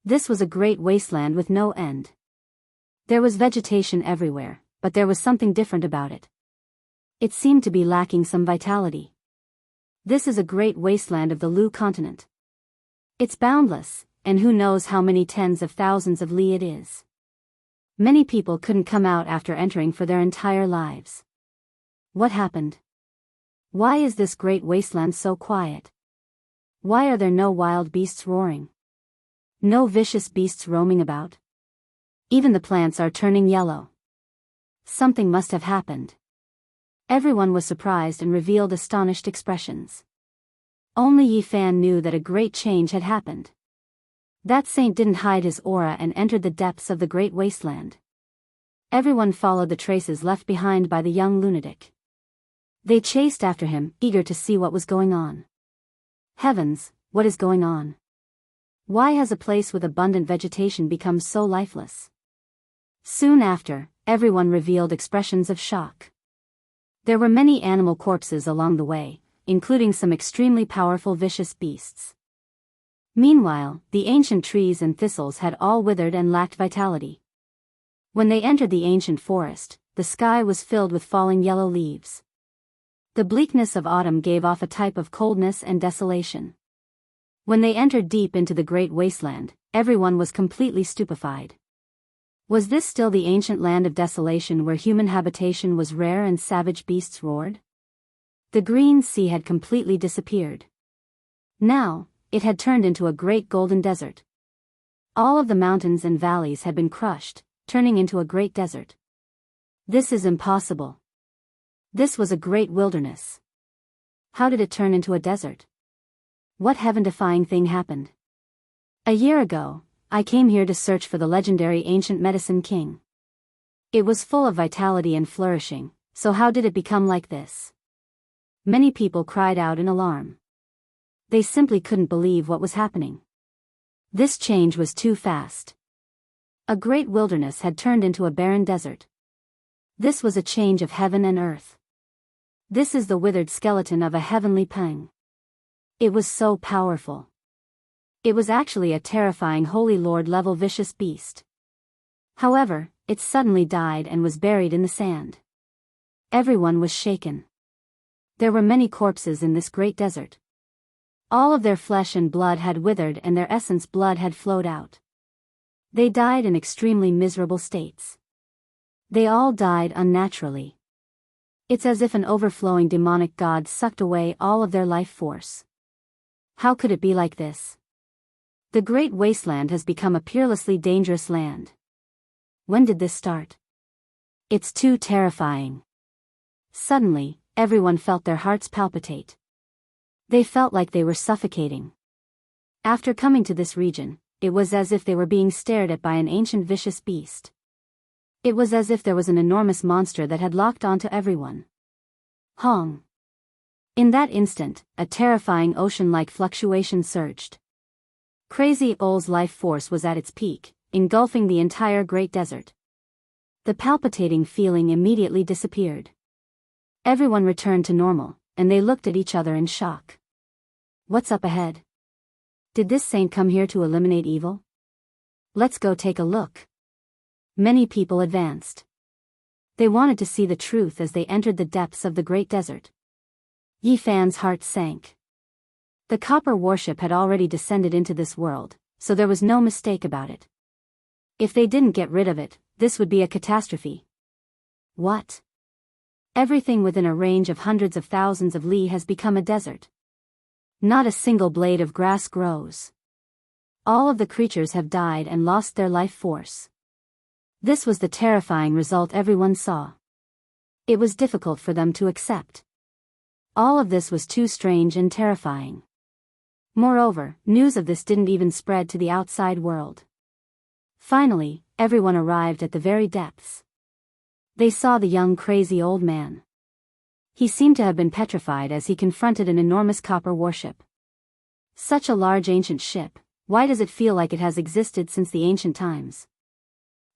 This was a great wasteland with no end. There was vegetation everywhere, but there was something different about it. It seemed to be lacking some vitality. This is a great wasteland of the Lu continent. It's boundless, and who knows how many tens of thousands of li it is. Many people couldn't come out after entering for their entire lives. What happened? Why is this great wasteland so quiet? Why are there no wild beasts roaring? No vicious beasts roaming about? Even the plants are turning yellow. Something must have happened. Everyone was surprised and revealed astonished expressions. Only Yi Fan knew that a great change had happened. That saint didn't hide his aura and entered the depths of the great wasteland. Everyone followed the traces left behind by the young lunatic. They chased after him, eager to see what was going on. Heavens, what is going on? Why has a place with abundant vegetation become so lifeless? Soon after, everyone revealed expressions of shock. There were many animal corpses along the way, including some extremely powerful vicious beasts. Meanwhile, the ancient trees and thistles had all withered and lacked vitality. When they entered the ancient forest, the sky was filled with falling yellow leaves. The bleakness of autumn gave off a type of coldness and desolation. When they entered deep into the great wasteland, everyone was completely stupefied. Was this still the ancient land of desolation where human habitation was rare and savage beasts roared? The green sea had completely disappeared. Now, it had turned into a great golden desert. All of the mountains and valleys had been crushed, turning into a great desert. This is impossible. This was a great wilderness. How did it turn into a desert? What heaven-defying thing happened? A year ago, I came here to search for the legendary ancient medicine king. It was full of vitality and flourishing, so how did it become like this? Many people cried out in alarm. They simply couldn't believe what was happening. This change was too fast. A great wilderness had turned into a barren desert. This was a change of heaven and earth. This is the withered skeleton of a heavenly pang. It was so powerful. It was actually a terrifying Holy Lord-level vicious beast. However, it suddenly died and was buried in the sand. Everyone was shaken. There were many corpses in this great desert. All of their flesh and blood had withered and their essence blood had flowed out. They died in extremely miserable states. They all died unnaturally. It's as if an overflowing demonic god sucked away all of their life force. How could it be like this? The great wasteland has become a peerlessly dangerous land. When did this start? It's too terrifying. Suddenly, everyone felt their hearts palpitate. They felt like they were suffocating. After coming to this region, it was as if they were being stared at by an ancient vicious beast. It was as if there was an enormous monster that had locked onto everyone. Hong. In that instant, a terrifying ocean-like fluctuation surged. Crazy Ol's life force was at its peak, engulfing the entire great desert. The palpitating feeling immediately disappeared. Everyone returned to normal, and they looked at each other in shock. What's up ahead? Did this saint come here to eliminate evil? Let's go take a look. Many people advanced. They wanted to see the truth as they entered the depths of the great desert. Yi Fan's heart sank. The copper warship had already descended into this world, so there was no mistake about it. If they didn't get rid of it, this would be a catastrophe. What? Everything within a range of hundreds of thousands of li has become a desert. Not a single blade of grass grows. All of the creatures have died and lost their life force. This was the terrifying result everyone saw. It was difficult for them to accept. All of this was too strange and terrifying. Moreover, news of this didn't even spread to the outside world. Finally, everyone arrived at the very depths. They saw the young crazy old man. He seemed to have been petrified as he confronted an enormous copper warship. Such a large ancient ship, why does it feel like it has existed since the ancient times?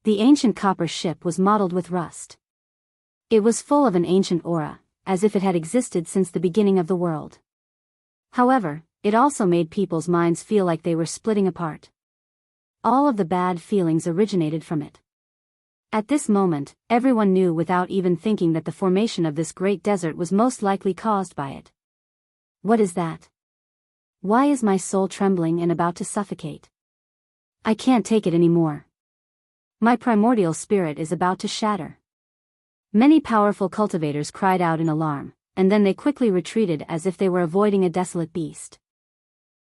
The ancient copper ship was mottled with rust. It was full of an ancient aura, as if it had existed since the beginning of the world. However, it also made people's minds feel like they were splitting apart. All of the bad feelings originated from it. At this moment, everyone knew without even thinking that the formation of this great desert was most likely caused by it. What is that? Why is my soul trembling and about to suffocate? I can't take it anymore. My primordial spirit is about to shatter. Many powerful cultivators cried out in alarm, and then they quickly retreated as if they were avoiding a desolate beast.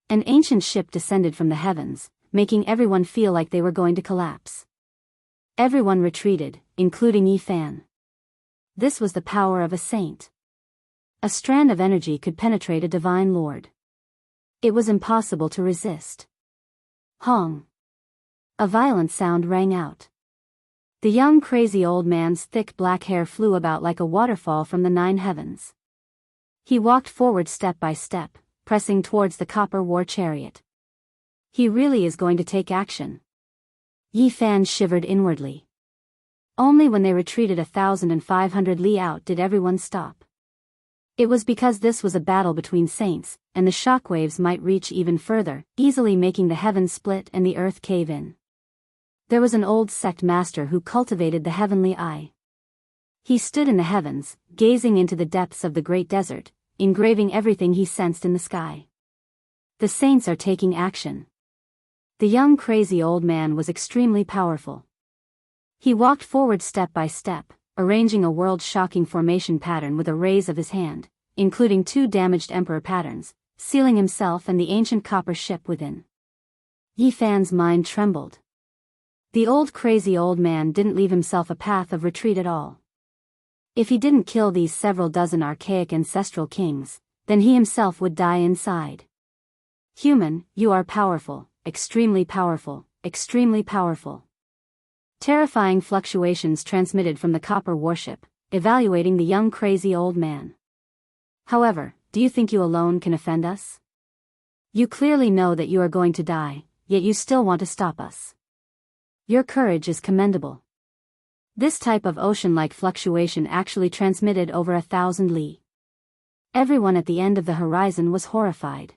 An ancient ship descended from the heavens, making everyone feel like they were going to collapse. Everyone retreated, including Yi Fan. This was the power of a saint. A strand of energy could penetrate a divine lord. It was impossible to resist. Hong. A violent sound rang out. The young crazy old man's thick black hair flew about like a waterfall from the 9 heavens. He walked forward step by step, pressing towards the copper war chariot. He really is going to take action. Yi Fan shivered inwardly. Only when they retreated 1,500 li out did everyone stop. It was because this was a battle between saints, and the shockwaves might reach even further, easily making the heavens split and the earth cave in. There was an old sect master who cultivated the heavenly eye. He stood in the heavens, gazing into the depths of the great desert, engraving everything he sensed in the sky. The saints are taking action. The young crazy old man was extremely powerful. He walked forward step by step, arranging a world-shocking formation pattern with a raise of his hand, including 2 damaged emperor patterns, sealing himself and the ancient copper ship within. Yi Fan's mind trembled. The old crazy old man didn't leave himself a path of retreat at all. If he didn't kill these several dozen archaic ancestral kings, then he himself would die inside. Human, you are powerful, extremely powerful, extremely powerful. Terrifying fluctuations transmitted from the copper warship, evaluating the young crazy old man. However, do you think you alone can offend us? You clearly know that you are going to die, yet you still want to stop us. Your courage is commendable. This type of ocean-like fluctuation actually transmitted over 1,000 li. Everyone at the end of the horizon was horrified.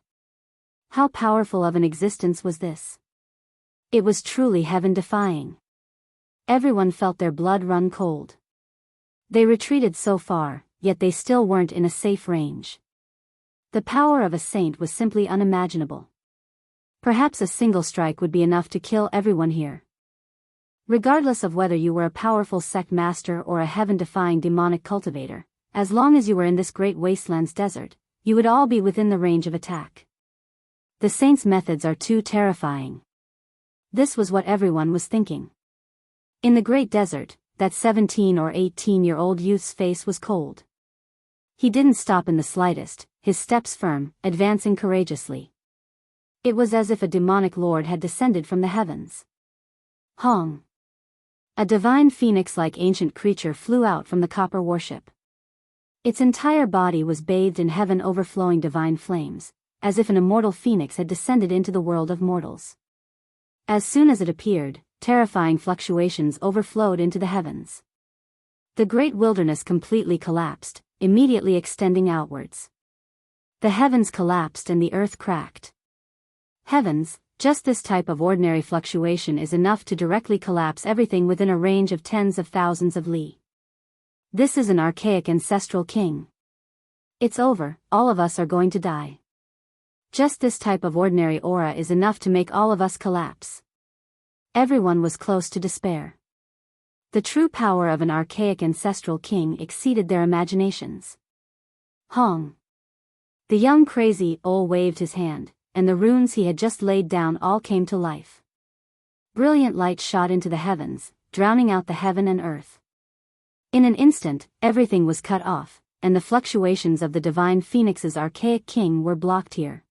How powerful of an existence was this? It was truly heaven-defying. Everyone felt their blood run cold. They retreated so far, yet they still weren't in a safe range. The power of a saint was simply unimaginable. Perhaps a single strike would be enough to kill everyone here. Regardless of whether you were a powerful sect master or a heaven-defying demonic cultivator, as long as you were in this great wasteland's desert, you would all be within the range of attack. The saints' methods are too terrifying. This was what everyone was thinking. In the great desert, that 17 or 18-year-old youth's face was cold. He didn't stop in the slightest, his steps firm, advancing courageously. It was as if a demonic lord had descended from the heavens. Hong! A divine phoenix-like ancient creature flew out from the copper warship. Its entire body was bathed in heaven-overflowing divine flames, as if an immortal phoenix had descended into the world of mortals. As soon as it appeared, terrifying fluctuations overflowed into the heavens. The great wilderness completely collapsed, immediately extending outwards. The heavens collapsed and the earth cracked. Heavens, just this type of ordinary fluctuation is enough to directly collapse everything within a range of tens of thousands of li. This is an archaic ancestral king. It's over, all of us are going to die. Just this type of ordinary aura is enough to make all of us collapse. Everyone was close to despair. The true power of an archaic ancestral king exceeded their imaginations. Hong! The young crazy old waved his hand, and the runes he had just laid down all came to life. Brilliant light shot into the heavens, drowning out the heaven and earth. In an instant, everything was cut off, and the fluctuations of the divine phoenix's archaic king were blocked here.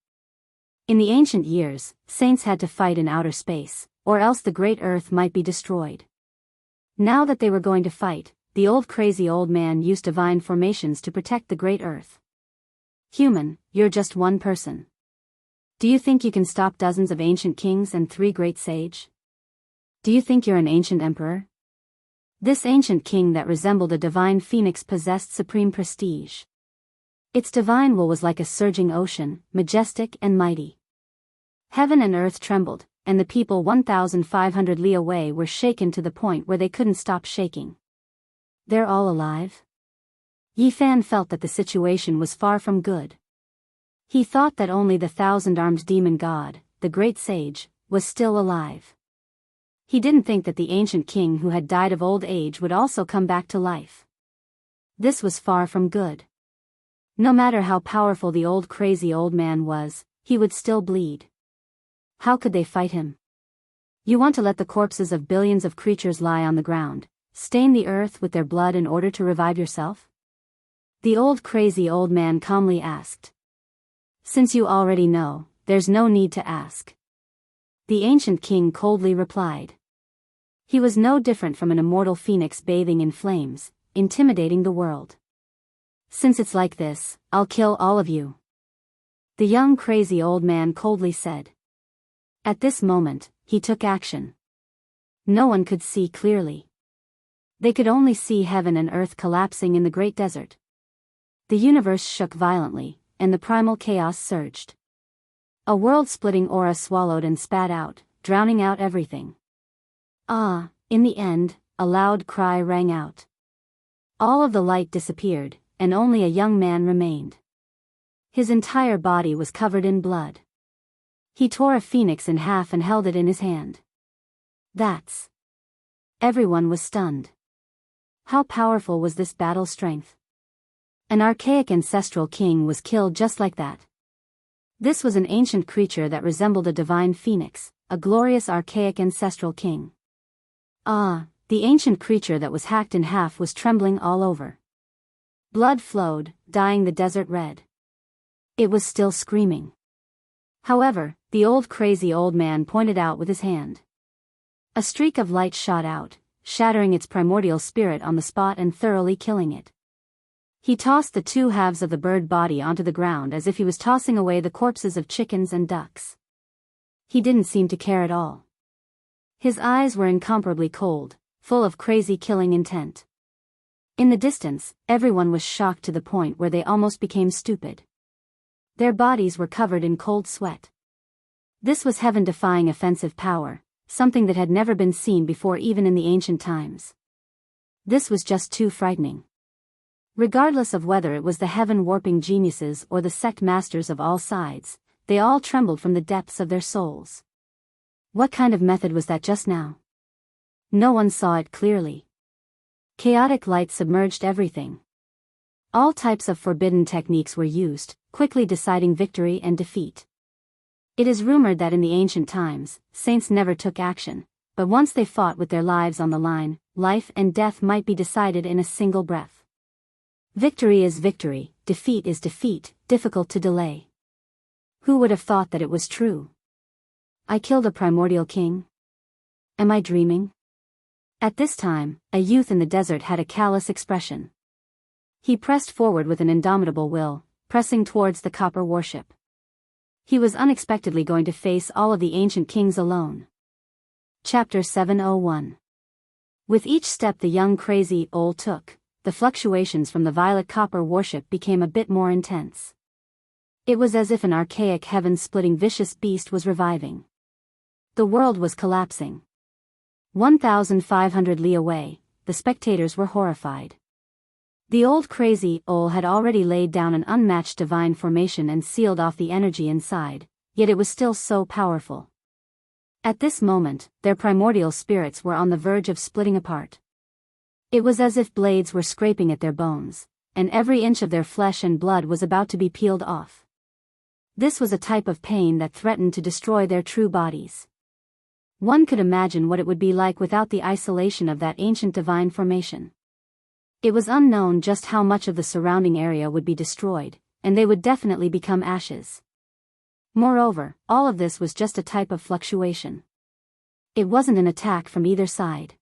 In the ancient years, saints had to fight in outer space, or else the great earth might be destroyed. Now that they were going to fight, the old crazy old man used divine formations to protect the great earth. Human, you're just one person. Do you think you can stop dozens of ancient kings and 3 great sage? Do you think you're an ancient emperor? This ancient king that resembled a divine phoenix possessed supreme prestige. Its divine will was like a surging ocean, majestic and mighty. Heaven and earth trembled, and the people 1,500 li away were shaken to the point where they couldn't stop shaking. They're all alive? Yi Fan felt that the situation was far from good. He thought that only the 1,000-armed demon god, the great sage, was still alive. He didn't think that the ancient king who had died of old age would also come back to life. This was far from good. No matter how powerful the old crazy old man was, he would still bleed. How could they fight him? You want to let the corpses of billions of creatures lie on the ground, stain the earth with their blood in order to revive yourself? The old crazy old man calmly asked. Since you already know, there's no need to ask. The ancient king coldly replied. He was no different from an immortal phoenix bathing in flames, intimidating the world. Since it's like this, I'll kill all of you. The young crazy old man coldly said. At this moment, he took action. No one could see clearly. They could only see heaven and earth collapsing in the great desert. The universe shook violently, and the primal chaos surged. A world-splitting aura swallowed and spat out, drowning out everything. In the end, a loud cry rang out. All of the light disappeared, and only a young man remained. His entire body was covered in blood. He tore a phoenix in half and held it in his hand. Everyone was stunned. How powerful was this battle strength? An archaic ancestral king was killed just like that. This was an ancient creature that resembled a divine phoenix, a glorious archaic ancestral king. The ancient creature that was hacked in half was trembling all over. Blood flowed, dyeing the desert red. It was still screaming. However, the crazy old man pointed out with his hand. A streak of light shot out, shattering its primordial spirit on the spot and thoroughly killing it. He tossed the two halves of the bird body onto the ground as if he was tossing away the corpses of chickens and ducks. He didn't seem to care at all. His eyes were incomparably cold, full of crazy killing intent. In the distance, everyone was shocked to the point where they almost became stupid. Their bodies were covered in cold sweat. This was heaven-defying offensive power, something that had never been seen before even in the ancient times. This was just too frightening. Regardless of whether it was the heaven-warping geniuses or the sect masters of all sides, they all trembled from the depths of their souls. What kind of method was that just now? No one saw it clearly. Chaotic light submerged everything. All types of forbidden techniques were used, quickly deciding victory and defeat. It is rumored that in the ancient times, saints never took action, but once they fought with their lives on the line, life and death might be decided in a single breath. Victory is victory, defeat is defeat, difficult to delay. Who would have thought that it was true? I killed a primordial king? Am I dreaming? At this time, a youth in the desert had a callous expression. He pressed forward with an indomitable will, pressing towards the copper warship. He was unexpectedly going to face all of the ancient kings alone. Chapter 701. With each step the young crazy old took, the fluctuations from the violet copper warship became a bit more intense. It was as if an archaic heaven-splitting vicious beast was reviving. The world was collapsing. 1,500 li away, the spectators were horrified. The crazy old had already laid down an unmatched divine formation and sealed off the energy inside, yet it was still so powerful. At this moment, their primordial spirits were on the verge of splitting apart. It was as if blades were scraping at their bones, and every inch of their flesh and blood was about to be peeled off. This was a type of pain that threatened to destroy their true bodies. One could imagine what it would be like without the isolation of that ancient divine formation. It was unknown just how much of the surrounding area would be destroyed, and they would definitely become ashes. Moreover, all of this was just a type of fluctuation. It wasn't an attack from either side.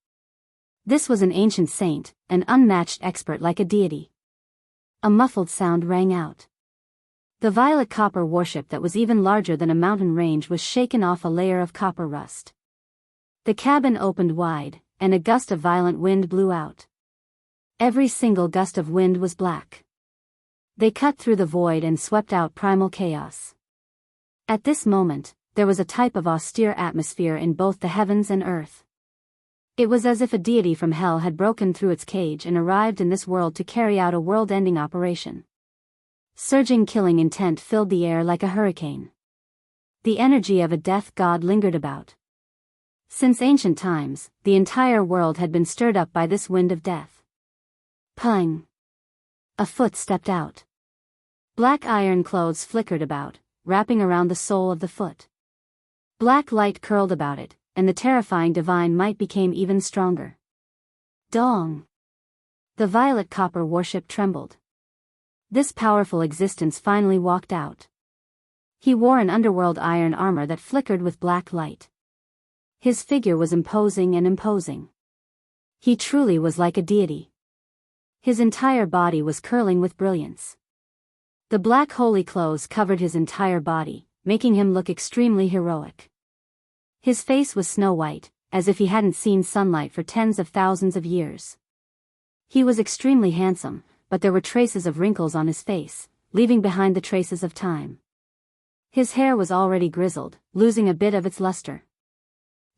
This was an ancient saint, an unmatched expert like a deity. A muffled sound rang out. The violet copper warship that was even larger than a mountain range was shaken off a layer of copper rust. The cabin opened wide, and a gust of violent wind blew out. Every single gust of wind was black. They cut through the void and swept out primal chaos. At this moment, there was a type of austere atmosphere in both the heavens and earth. It was as if a deity from hell had broken through its cage and arrived in this world to carry out a world-ending operation. Surging killing intent filled the air like a hurricane. The energy of a death god lingered about. Since ancient times, the entire world had been stirred up by this wind of death. Pang! A foot stepped out. Black iron clothes flickered about, wrapping around the sole of the foot. Black light curled about it, and the terrifying divine might became even stronger. Dong! The violet copper warship trembled. This powerful existence finally walked out. He wore an underworld iron armor that flickered with black light. His figure was imposing and imposing. He truly was like a deity. His entire body was curling with brilliance. The black holy clothes covered his entire body, making him look extremely heroic. His face was snow-white, as if he hadn't seen sunlight for tens of thousands of years. He was extremely handsome, but there were traces of wrinkles on his face, leaving behind the traces of time. His hair was already grizzled, losing a bit of its luster.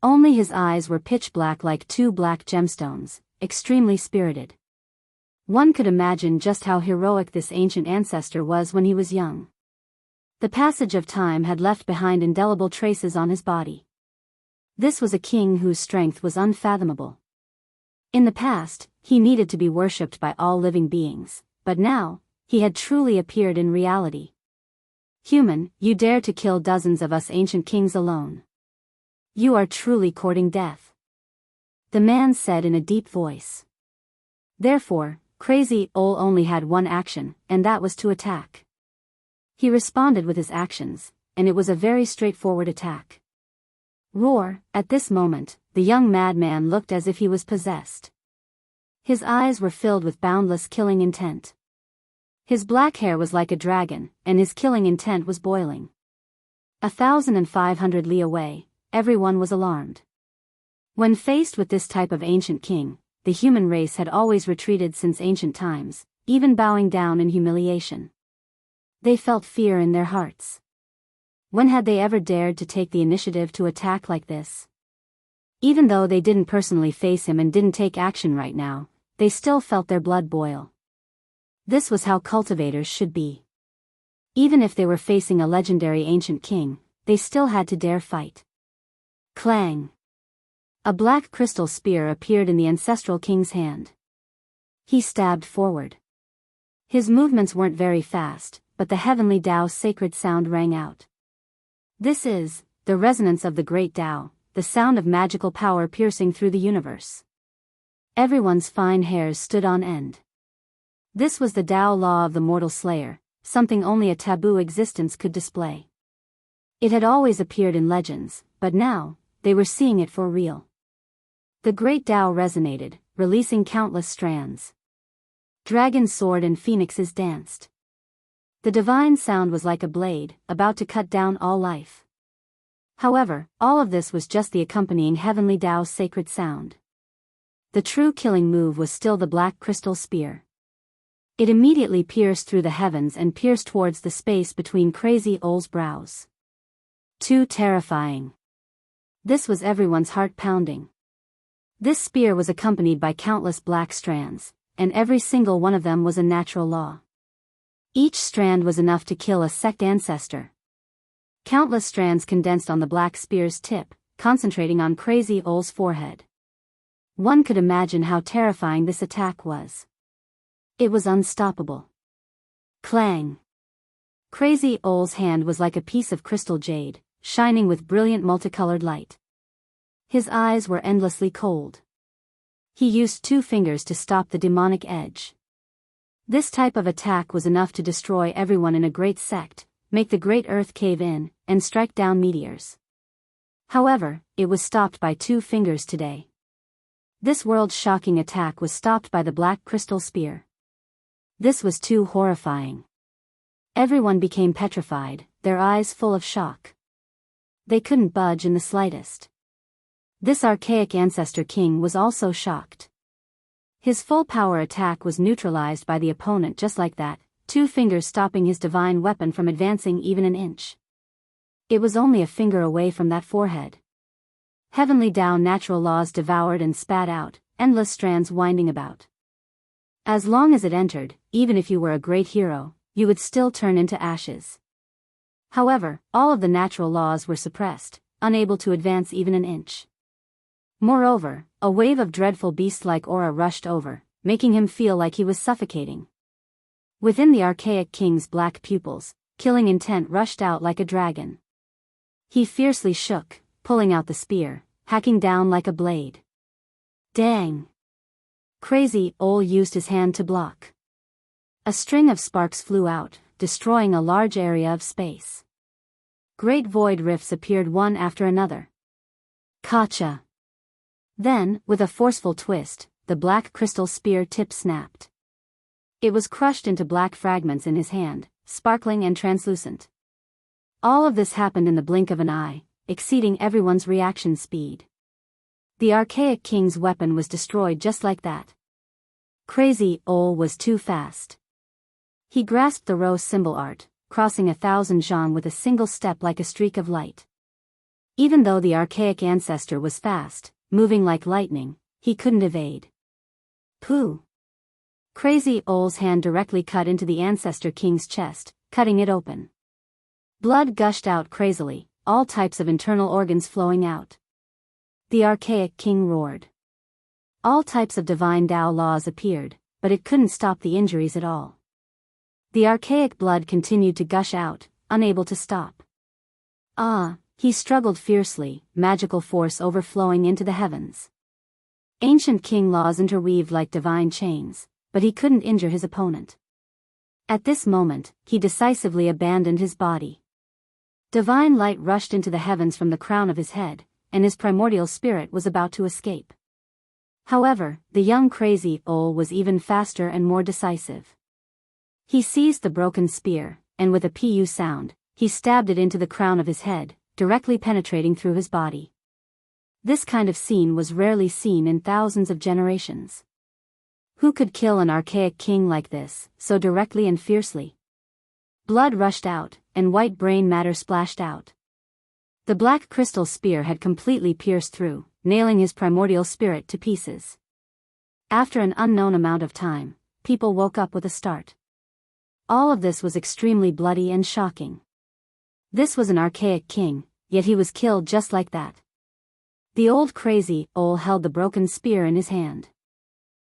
Only his eyes were pitch black like two black gemstones, extremely spirited. One could imagine just how heroic this ancient ancestor was when he was young. The passage of time had left behind indelible traces on his body. This was a king whose strength was unfathomable. In the past, he needed to be worshipped by all living beings, but now, he had truly appeared in reality. Human, you dare to kill dozens of us ancient kings alone. You are truly courting death. The man said in a deep voice. Therefore, Crazy Ol only had one action, and that was to attack. He responded with his actions, and it was a very straightforward attack. Roar! At this moment, the young madman looked as if he was possessed. His eyes were filled with boundless killing intent. His black hair was like a dragon, and his killing intent was boiling. 1,500 li away, everyone was alarmed. When faced with this type of ancient king, the human race had always retreated since ancient times, even bowing down in humiliation. They felt fear in their hearts. When had they ever dared to take the initiative to attack like this? Even though they didn't personally face him and didn't take action right now, they still felt their blood boil. This was how cultivators should be. Even if they were facing a legendary ancient king, they still had to dare fight. Clang! A black crystal spear appeared in the ancestral king's hand. He stabbed forward. His movements weren't very fast, but the heavenly Tao's sacred sound rang out. This is the resonance of the great Tao, the sound of magical power piercing through the universe. Everyone's fine hairs stood on end. This was the Tao law of the mortal slayer, something only a taboo existence could display. It had always appeared in legends, but now, they were seeing it for real. The great Tao resonated, releasing countless strands. Dragon's sword and phoenixes danced. The divine sound was like a blade, about to cut down all life. However, all of this was just the accompanying heavenly Tao's sacred sound. The true killing move was still the black crystal spear. It immediately pierced through the heavens and pierced towards the space between Crazy Ol's brows. Too terrifying. This was everyone's heart pounding. This spear was accompanied by countless black strands, and every single one of them was a natural law. Each strand was enough to kill a sect ancestor. Countless strands condensed on the black spear's tip, concentrating on Crazy Ol's forehead. One could imagine how terrifying this attack was. It was unstoppable. Clang! Crazy Ol's hand was like a piece of crystal jade, shining with brilliant multicolored light. His eyes were endlessly cold. He used 2 fingers to stop the demonic edge. This type of attack was enough to destroy everyone in a great sect, make the great earth cave in, and strike down meteors. However, it was stopped by 2 fingers today. This world-shocking attack was stopped by the black crystal spear. This was too horrifying. Everyone became petrified, their eyes full of shock. They couldn't budge in the slightest. This archaic ancestor king was also shocked. His full power attack was neutralized by the opponent just like that, 2 fingers stopping his divine weapon from advancing even an inch. It was only a finger away from that forehead. Heavenly Tao natural laws devoured and spat out, endless strands winding about. As long as it entered, even if you were a great hero, you would still turn into ashes. However, all of the natural laws were suppressed, unable to advance even an inch. Moreover, a wave of dreadful beast-like aura rushed over, making him feel like he was suffocating. Within the archaic king's black pupils, killing intent rushed out like a dragon. He fiercely shook, pulling out the spear, hacking down like a blade. Dang! Crazy Ol used his hand to block. A string of sparks flew out, destroying a large area of space. Great void rifts appeared one after another. Gotcha! Then, with a forceful twist, the black crystal spear tip snapped. It was crushed into black fragments in his hand, sparkling and translucent. All of this happened in the blink of an eye, exceeding everyone's reaction speed. The archaic king's weapon was destroyed just like that. Crazy Ol was too fast. He grasped the rose symbol art, crossing 1,000 zhang with a single step like a streak of light. Even though the archaic ancestor was fast, moving like lightning, he couldn't evade. Pooh! Crazy Ol's hand directly cut into the ancestor king's chest, cutting it open. Blood gushed out crazily, all types of internal organs flowing out. The archaic king roared. All types of divine Tao laws appeared, but it couldn't stop the injuries at all. The archaic blood continued to gush out, unable to stop. He struggled fiercely, magical force overflowing into the heavens. Ancient king laws interweaved like divine chains, but he couldn't injure his opponent. At this moment, he decisively abandoned his body. Divine light rushed into the heavens from the crown of his head, and his primordial spirit was about to escape. However, the young Crazy Ol was even faster and more decisive. He seized the broken spear, and with a pu sound, he stabbed it into the crown of his head, directly penetrating through his body. This kind of scene was rarely seen in thousands of generations. Who could kill an archaic king like this, so directly and fiercely? Blood rushed out, and white brain matter splashed out. The black crystal spear had completely pierced through, nailing his primordial spirit to pieces. After an unknown amount of time, people woke up with a start. All of this was extremely bloody and shocking. This was an archaic king, yet he was killed just like that. The old Crazy Ol held the broken spear in his hand.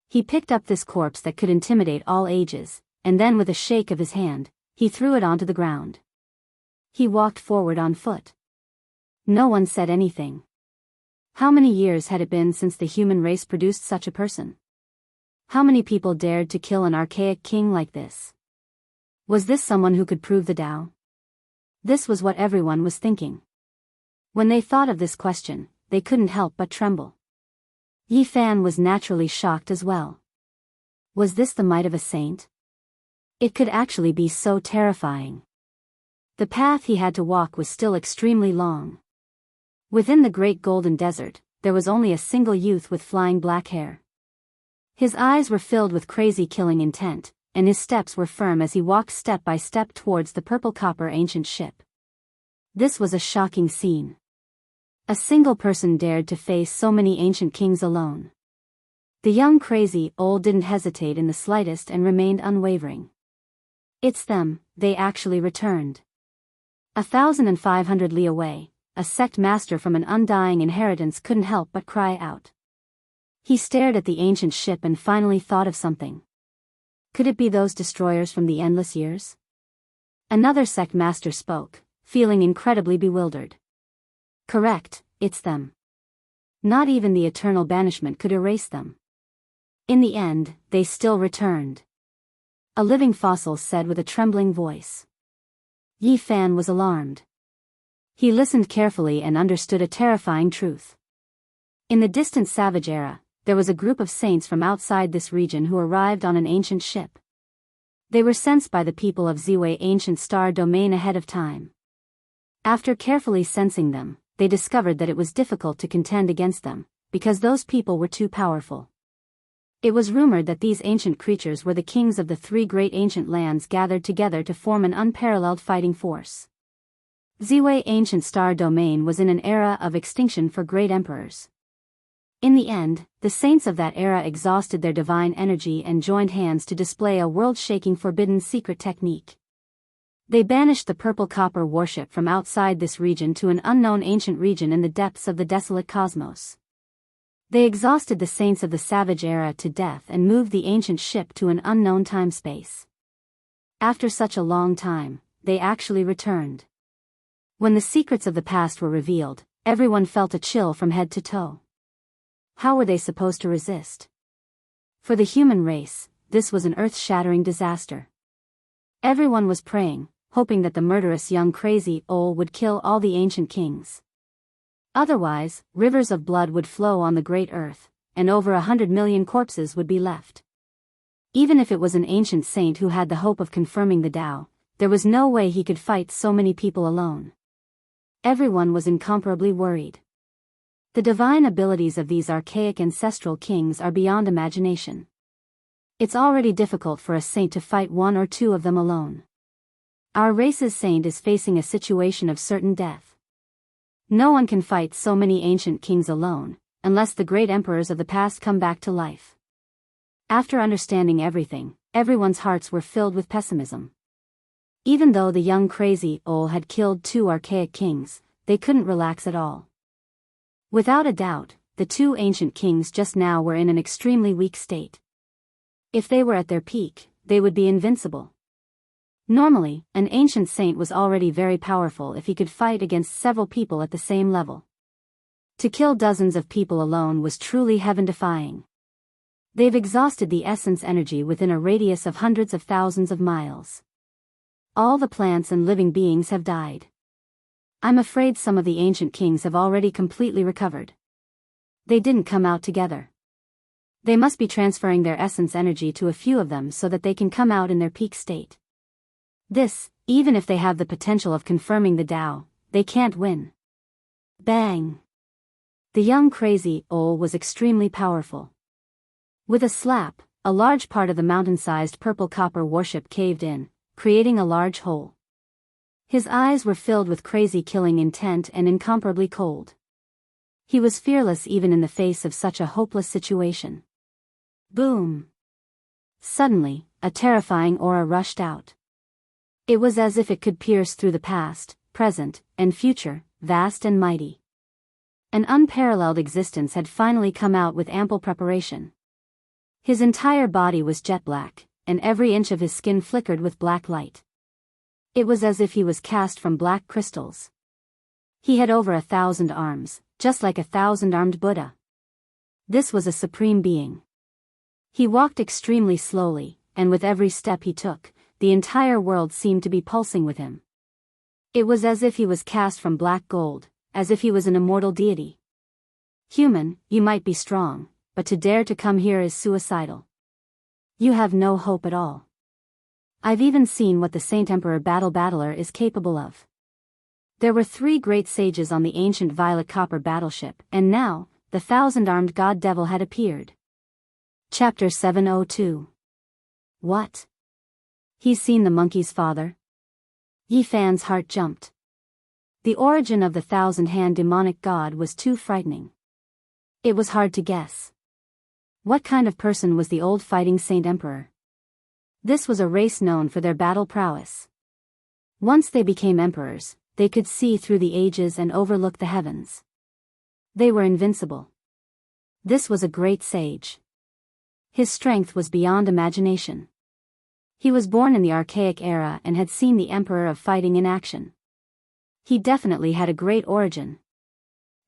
He picked up this corpse that could intimidate all ages, and then with a shake of his hand, he threw it onto the ground. He walked forward on foot. No one said anything. How many years had it been since the human race produced such a person? How many people dared to kill an archaic king like this? Was this someone who could prove the Tao? This was what everyone was thinking. When they thought of this question, they couldn't help but tremble. Yi Fan was naturally shocked as well. Was this the might of a saint? It could actually be so terrifying. The path he had to walk was still extremely long. Within the Great Golden Desert, there was only a single youth with flying black hair. His eyes were filled with crazy killing intent, and his steps were firm as he walked step by step towards the purple copper ancient ship. This was a shocking scene. A single person dared to face so many ancient kings alone. The young Crazy Ol didn't hesitate in the slightest and remained unwavering. It's them, they actually returned. 1,500 li away, a sect master from an undying inheritance couldn't help but cry out. He stared at the ancient ship and finally thought of something. Could it be those destroyers from the endless years? Another sect master spoke, feeling incredibly bewildered. Correct, it's them. Not even the eternal banishment could erase them. In the end, they still returned. A living fossil said with a trembling voice. Yi Fan was alarmed. He listened carefully and understood a terrifying truth. In the distant Savage era, there was a group of saints from outside this region who arrived on an ancient ship. They were sensed by the people of Ziwei ancient star domain ahead of time. After carefully sensing them, they discovered that it was difficult to contend against them, because those people were too powerful. It was rumored that these ancient creatures were the kings of the three great ancient lands gathered together to form an unparalleled fighting force. Ziwei ancient star domain was in an era of extinction for great emperors. In the end, the saints of that era exhausted their divine energy and joined hands to display a world-shaking forbidden secret technique. They banished the purple copper warship from outside this region to an unknown ancient region in the depths of the desolate cosmos. They exhausted the saints of the Savage era to death and moved the ancient ship to an unknown time-space. After such a long time, they actually returned. When the secrets of the past were revealed, everyone felt a chill from head to toe. How were they supposed to resist? For the human race, this was an earth-shattering disaster. Everyone was praying, hoping that the murderous young Crazy Ol would kill all the ancient kings. Otherwise, rivers of blood would flow on the great earth, and over 100 million corpses would be left. Even if it was an ancient saint who had the hope of confirming the Tao, there was no way he could fight so many people alone. Everyone was incomparably worried. The divine abilities of these archaic ancestral kings are beyond imagination. It's already difficult for a saint to fight one or two of them alone. Our race's saint is facing a situation of certain death. No one can fight so many ancient kings alone, unless the great emperors of the past come back to life. After understanding everything, everyone's hearts were filled with pessimism. Even though the young crazy Ol had killed 2 archaic kings, they couldn't relax at all. Without a doubt, the 2 ancient kings just now were in an extremely weak state. If they were at their peak, they would be invincible. Normally, an ancient saint was already very powerful if he could fight against several people at the same level. To kill dozens of people alone was truly heaven-defying. They've exhausted the essence energy within a radius of hundreds of thousands of miles. All the plants and living beings have died. I'm afraid some of the ancient kings have already completely recovered. They didn't come out together. They must be transferring their essence energy to a few of them so that they can come out in their peak state. This, even if they have the potential of confirming the Tao, they can't win. Bang! The young crazy Ol was extremely powerful. With a slap, a large part of the mountain-sized purple copper warship caved in, creating a large hole. His eyes were filled with crazy killing intent and incomparably cold. He was fearless even in the face of such a hopeless situation. Boom! Suddenly, a terrifying aura rushed out. It was as if it could pierce through the past, present, and future, vast and mighty. An unparalleled existence had finally come out with ample preparation. His entire body was jet black, and every inch of his skin flickered with black light. It was as if he was cast from black crystals. He had over 1,000 arms, just like a 1,000-armed Buddha. This was a supreme being. He walked extremely slowly, and with every step he took, the entire world seemed to be pulsing with him. It was as if he was cast from black gold, as if he was an immortal deity. Human, you might be strong, but to dare to come here is suicidal. You have no hope at all. I've even seen what the Saint Emperor Battler is capable of. There were 3 great sages on the ancient violet copper battleship, and now, the 1,000-armed god devil had appeared. Chapter 702. What? He's seen the monkey's father? Yi Fan's heart jumped. The origin of the 1,000-hand demonic god was too frightening. It was hard to guess. What kind of person was the old fighting Saint Emperor? This was a race known for their battle prowess. Once they became emperors, they could see through the ages and overlook the heavens. They were invincible. This was a great sage. His strength was beyond imagination. He was born in the archaic era and had seen the Emperor of Fighting in action. He definitely had a great origin.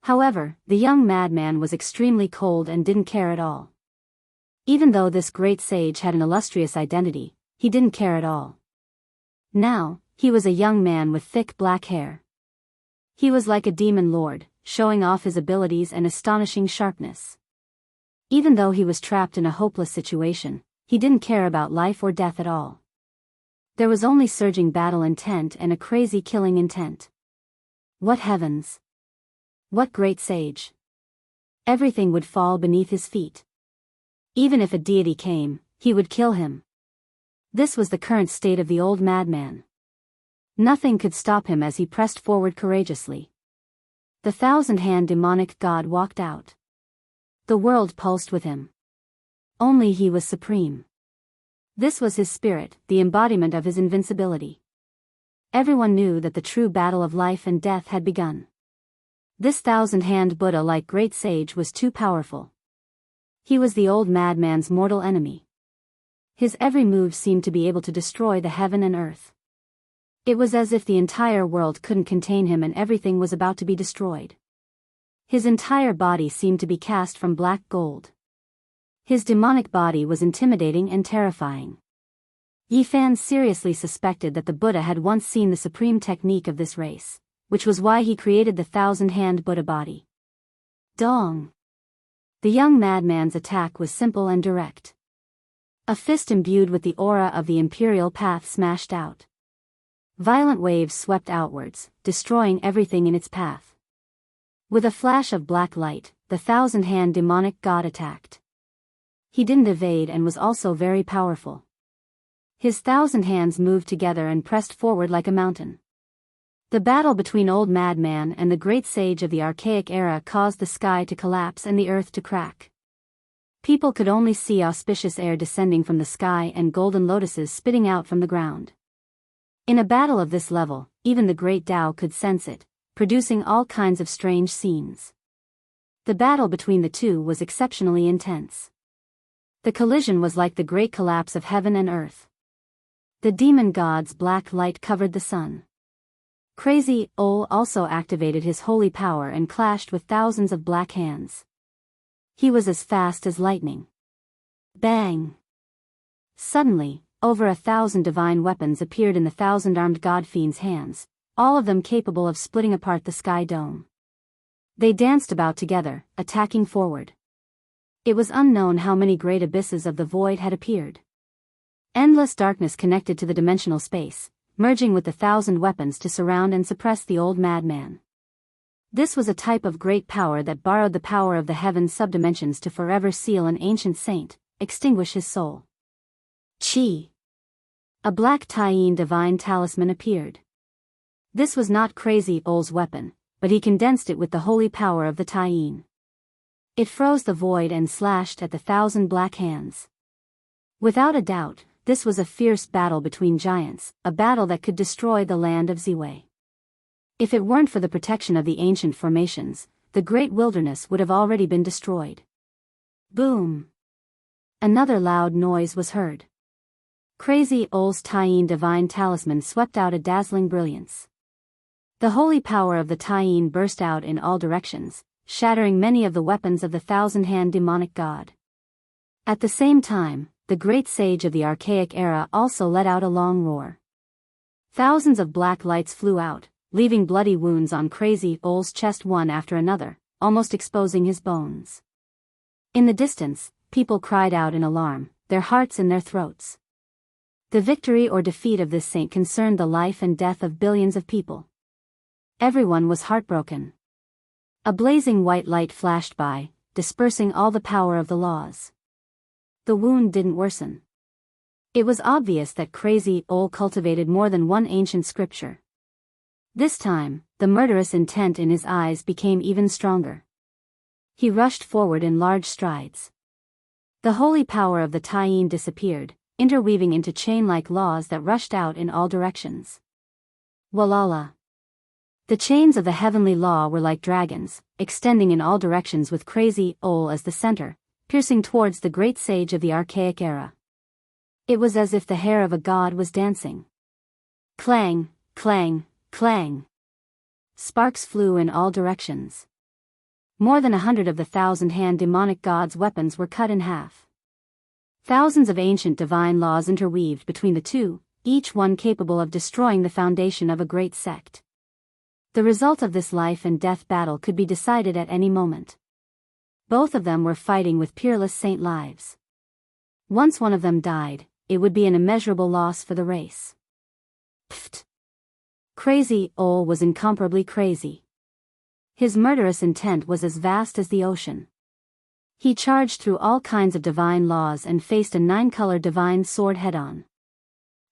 However, the young madman was extremely cold and didn't care at all. Even though this great sage had an illustrious identity, he didn't care at all. Now, he was a young man with thick black hair. He was like a demon lord, showing off his abilities and astonishing sharpness. Even though he was trapped in a hopeless situation, he didn't care about life or death at all. There was only surging battle intent and a crazy killing intent. What heavens! What great sage! Everything would fall beneath his feet. Even if a deity came, he would kill him. This was the current state of the old madman. Nothing could stop him as he pressed forward courageously. The 1,000-hand demonic god walked out. The world pulsed with him. Only he was supreme. This was his spirit, the embodiment of his invincibility. Everyone knew that the true battle of life and death had begun. This 1,000-hand Buddha-like great sage was too powerful. He was the old madman's mortal enemy. His every move seemed to be able to destroy the heaven and earth. It was as if the entire world couldn't contain him and everything was about to be destroyed. His entire body seemed to be cast from black gold. His demonic body was intimidating and terrifying. Yi Fan seriously suspected that the Buddha had once seen the supreme technique of this race, which was why he created the 1,000-hand Buddha body. Dong! The young madman's attack was simple and direct. A fist imbued with the aura of the imperial path smashed out. Violent waves swept outwards, destroying everything in its path. With a flash of black light, the thousand-hand demonic god attacked. He didn't evade and was also very powerful. His 1,000 hands moved together and pressed forward like a mountain. The battle between Old Madman and the great sage of the archaic era caused the sky to collapse and the earth to crack. People could only see auspicious air descending from the sky and golden lotuses spitting out from the ground. In a battle of this level, even the great Tao could sense it, producing all kinds of strange scenes. The battle between the two was exceptionally intense. The collision was like the great collapse of heaven and earth. The demon god's black light covered the sun. Crazy Ol also activated his holy power and clashed with thousands of black hands. He was as fast as lightning. Bang! Suddenly, over 1,000 divine weapons appeared in the 1,000-armed god-fiend's hands, all of them capable of splitting apart the sky dome. They danced about together, attacking forward. It was unknown how many great abysses of the void had appeared. Endless darkness connected to the dimensional space, merging with the 1,000 weapons to surround and suppress the old madman. This was a type of great power that borrowed the power of the heaven subdimensions to forever seal an ancient saint, extinguish his soul. Chi! A black Taiyin divine talisman appeared. This was not Crazy Ol's weapon, but he condensed it with the holy power of the Taiyin. It froze the void and slashed at the 1,000 black hands. Without a doubt, this was a fierce battle between giants, a battle that could destroy the land of Ziwei. If it weren't for the protection of the ancient formations, the great wilderness would have already been destroyed. Boom! Another loud noise was heard. Crazy Ol's Taiyin divine talisman swept out a dazzling brilliance. The holy power of the Taiyin burst out in all directions, shattering many of the weapons of the 1,000-hand demonic god. At the same time, the great sage of the archaic era also let out a long roar. Thousands of black lights flew out, leaving bloody wounds on Crazy Ol's chest one after another, almost exposing his bones. In the distance, people cried out in alarm, their hearts in their throats. The victory or defeat of this saint concerned the life and death of billions of people. Everyone was heartbroken. A blazing white light flashed by, dispersing all the power of the laws. The wound didn't worsen. It was obvious that Crazy Ol cultivated more than one ancient scripture. This time, the murderous intent in his eyes became even stronger. He rushed forward in large strides. The holy power of the Taiyin disappeared, interweaving into chain-like laws that rushed out in all directions. Walala. The chains of the heavenly law were like dragons, extending in all directions with Crazy Ol as the center, piercing towards the great sage of the archaic era. It was as if the hair of a god was dancing. Clang, clang, clang. Sparks flew in all directions. More than 100 of the 1,000-hand demonic god's weapons were cut in half. Thousands of ancient divine laws interweaved between the two, each one capable of destroying the foundation of a great sect. The result of this life and death battle could be decided at any moment. Both of them were fighting with peerless saint lives. Once one of them died, it would be an immeasurable loss for the race. Pfft! Crazy Ol was incomparably crazy. His murderous intent was as vast as the ocean. He charged through all kinds of divine laws and faced a 9-color divine sword head-on.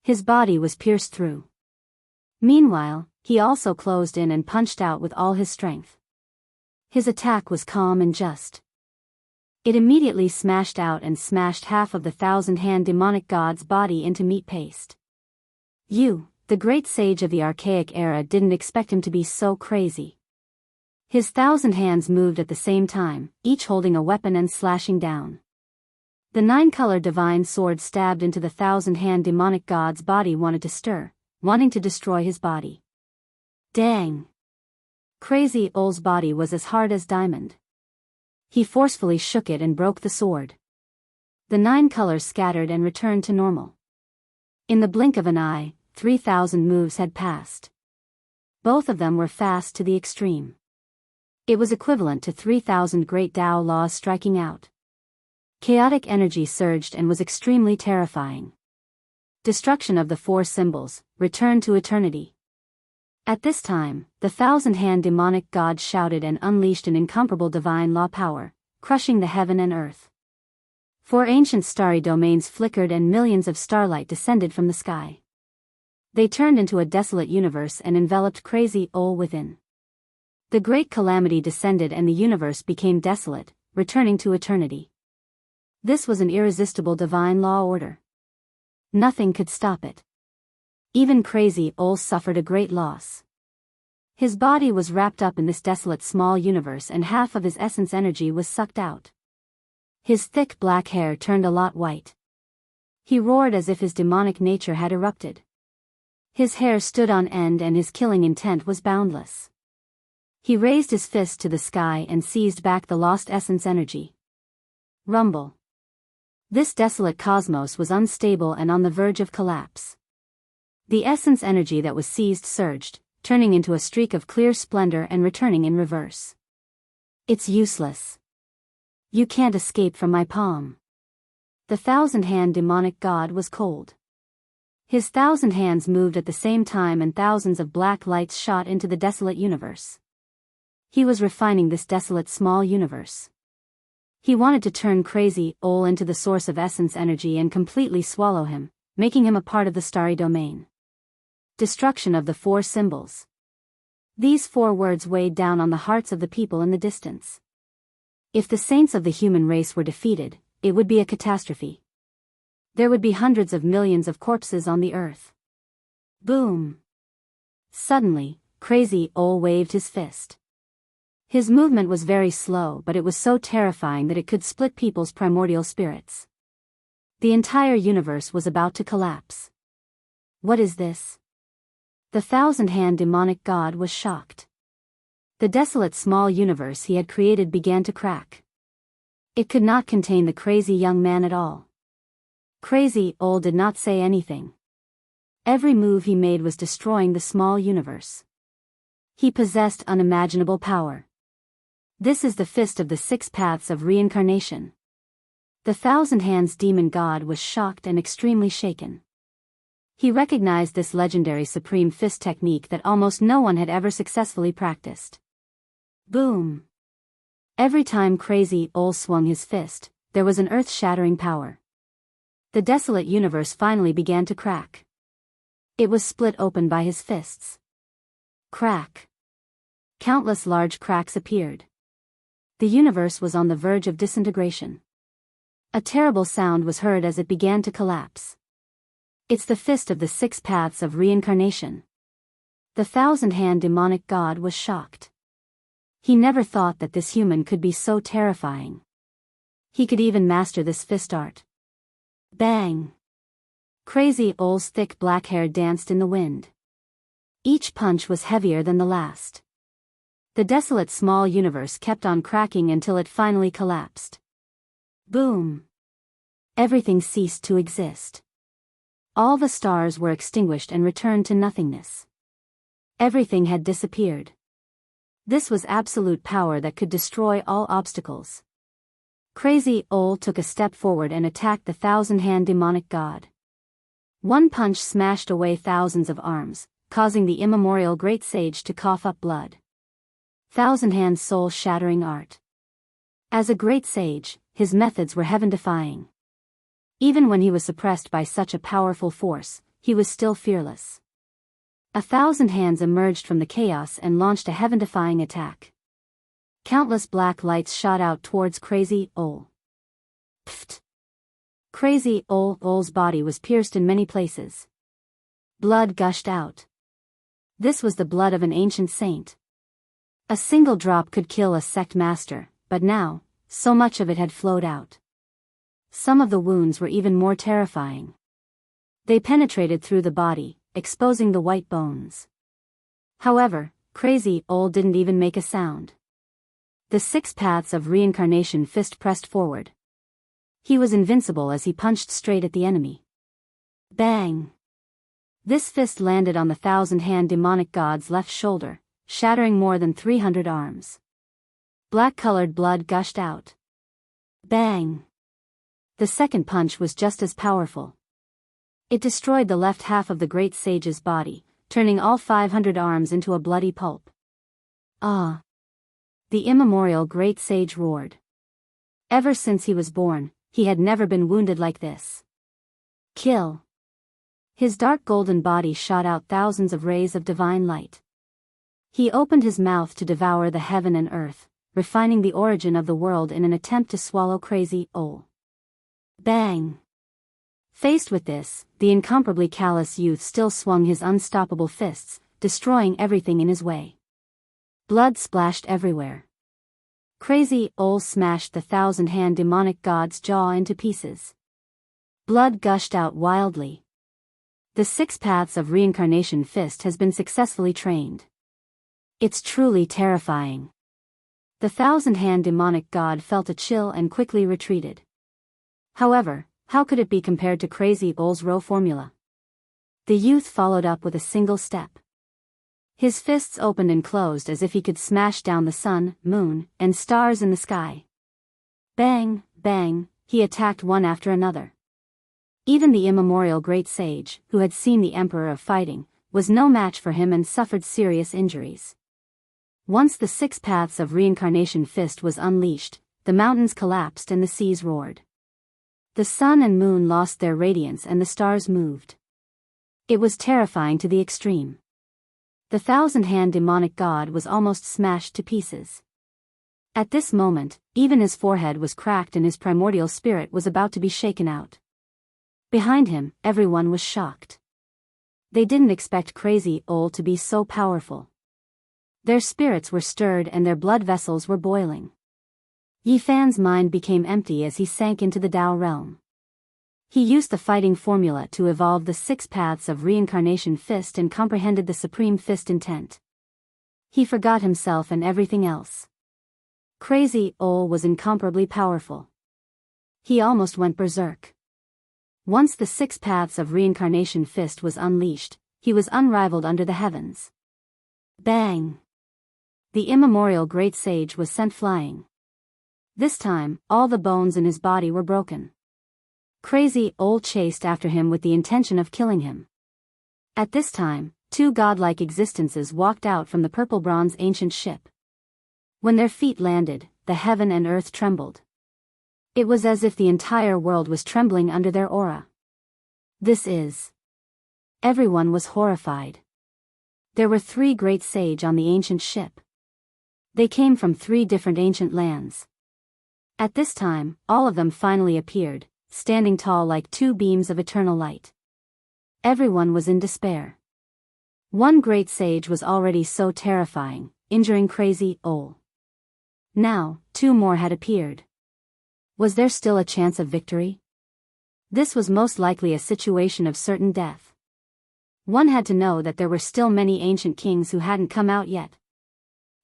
His body was pierced through. Meanwhile, he also closed in and punched out with all his strength. His attack was calm and just. It immediately smashed out and smashed half of the 1,000-hand demonic god's body into meat paste. You, the great sage of the archaic era, didn't expect him to be so crazy. His 1,000 hands moved at the same time, each holding a weapon and slashing down. The 9-color divine sword stabbed into the 1,000-hand demonic god's body, wanted to stir, wanting to destroy his body. Dang! Crazy Ol's body was as hard as diamond. He forcefully shook it and broke the sword. The 9 colors scattered and returned to normal. In the blink of an eye, 3,000 moves had passed. Both of them were fast to the extreme. It was equivalent to 3,000 great Tao laws striking out. Chaotic energy surged and was extremely terrifying. Destruction of the four symbols, return to eternity. At this time, the thousand-hand demonic god shouted and unleashed an incomparable divine law power, crushing the heaven and earth. Four ancient starry domains flickered and millions of starlight descended from the sky. They turned into a desolate universe and enveloped Crazy Ol within. The great calamity descended and the universe became desolate, returning to eternity. This was an irresistible divine law order. Nothing could stop it. Even Crazy Ol suffered a great loss. His body was wrapped up in this desolate small universe and half of his essence energy was sucked out. His thick black hair turned a lot white. He roared as if his demonic nature had erupted. His hair stood on end and his killing intent was boundless. He raised his fist to the sky and seized back the lost essence energy. Rumble. This desolate cosmos was unstable and on the verge of collapse. The essence energy that was seized surged, turning into a streak of clear splendor and returning in reverse. It's useless. You can't escape from my palm. The thousand-hand demonic god was cold. His 1,000 hands moved at the same time and thousands of black lights shot into the desolate universe. He was refining this desolate small universe. He wanted to turn Crazy Ol into the source of essence energy and completely swallow him, making him a part of the starry domain. Destruction of the four symbols. These four words weighed down on the hearts of the people in the distance. If the saints of the human race were defeated, it would be a catastrophe. There would be hundreds of millions of corpses on the earth. Boom! Suddenly, Crazy Ol waved his fist. His movement was very slow, but it was so terrifying that it could split people's primordial spirits. The entire universe was about to collapse. What is this? The thousand-hand demonic god was shocked. The desolate small universe he had created began to crack. It could not contain the crazy young man at all. Crazy Ol did not say anything. Every move he made was destroying the small universe. He possessed unimaginable power. This is the fist of the 6 paths of reincarnation. The thousand-hands demon god was shocked and extremely shaken. He recognized this legendary supreme fist technique that almost no one had ever successfully practiced. Boom! Every time Crazy Ol swung his fist, there was an earth-shattering power. The desolate universe finally began to crack. It was split open by his fists. Crack! Countless large cracks appeared. The universe was on the verge of disintegration. A terrible sound was heard as it began to collapse. It's the fist of the 6 paths of reincarnation. The thousand-hand demonic god was shocked. He never thought that this human could be so terrifying. He could even master this fist art. Bang! Crazy Ol's thick black hair danced in the wind. Each punch was heavier than the last. The desolate small universe kept on cracking until it finally collapsed. Boom! Everything ceased to exist. All the stars were extinguished and returned to nothingness. Everything had disappeared. This was absolute power that could destroy all obstacles. Crazy Ol took a step forward and attacked the thousand-hand demonic god. One punch smashed away thousands of arms, causing the immemorial great sage to cough up blood. Thousand-hand soul-shattering art. As a great sage, his methods were heaven-defying. Even when he was suppressed by such a powerful force, he was still fearless. 1,000 hands emerged from the chaos and launched a heaven-defying attack. Countless black lights shot out towards Crazy Ol. Pfft! Crazy Ol's body was pierced in many places. Blood gushed out. This was the blood of an ancient saint. A single drop could kill a sect master, but now, so much of it had flowed out. Some of the wounds were even more terrifying. They penetrated through the body, exposing the white bones. However, Crazy Ol didn't even make a sound. The 6 paths of reincarnation fist pressed forward. He was invincible as he punched straight at the enemy. Bang! This fist landed on the thousand-hand demonic god's left shoulder, shattering more than 300 arms. Black-colored blood gushed out. Bang! The second punch was just as powerful. It destroyed the left half of the great sage's body, turning all 500 arms into a bloody pulp. Ah! The immemorial great sage roared. Ever since he was born, he had never been wounded like this. Kill! His dark golden body shot out thousands of rays of divine light. He opened his mouth to devour the heaven and earth, refining the origin of the world in an attempt to swallow crazy Ol. Bang! Faced with this, the incomparably callous youth still swung his unstoppable fists, destroying everything in his way. Blood splashed everywhere. Crazy Ol smashed the 1,000-hand demonic god's jaw into pieces. Blood gushed out wildly. The 6 paths of reincarnation fist has been successfully trained. It's truly terrifying. The 1,000-hand demonic god felt a chill and quickly retreated. However, how could it be compared to Crazy Ol's raw formula? The youth followed up with a single step. His fists opened and closed as if he could smash down the sun, moon, and stars in the sky. Bang, bang, he attacked one after another. Even the immemorial great sage, who had seen the Emperor of Fighting, was no match for him and suffered serious injuries. Once the 6 paths of reincarnation fist was unleashed, the mountains collapsed and the seas roared. The sun and moon lost their radiance and the stars moved. It was terrifying to the extreme. The 1,000-hand demonic god was almost smashed to pieces. At this moment, even his forehead was cracked and his primordial spirit was about to be shaken out. Behind him, everyone was shocked. They didn't expect Crazy Ol to be so powerful. Their spirits were stirred and their blood vessels were boiling. Yi Fan's mind became empty as he sank into the Tao realm. He used the fighting formula to evolve the 6 paths of reincarnation fist and comprehended the supreme fist intent. He forgot himself and everything else. Crazy Ol was incomparably powerful. He almost went berserk. Once the 6 paths of reincarnation fist was unleashed, he was unrivaled under the heavens. Bang! The immemorial great sage was sent flying. This time, all the bones in his body were broken. Crazy Ol chased after him with the intention of killing him. At this time, 2 godlike existences walked out from the purple bronze ancient ship. When their feet landed, the heaven and earth trembled. It was as if the entire world was trembling under their aura. This is... Everyone was horrified. There were 3 great sage on the ancient ship. They came from 3 different ancient lands. At this time, all of them finally appeared, standing tall like 2 beams of eternal light. Everyone was in despair. One great sage was already so terrifying, injuring Crazy Ol. Now, 2 more had appeared. Was there still a chance of victory? This was most likely a situation of certain death. One had to know that there were still many ancient kings who hadn't come out yet.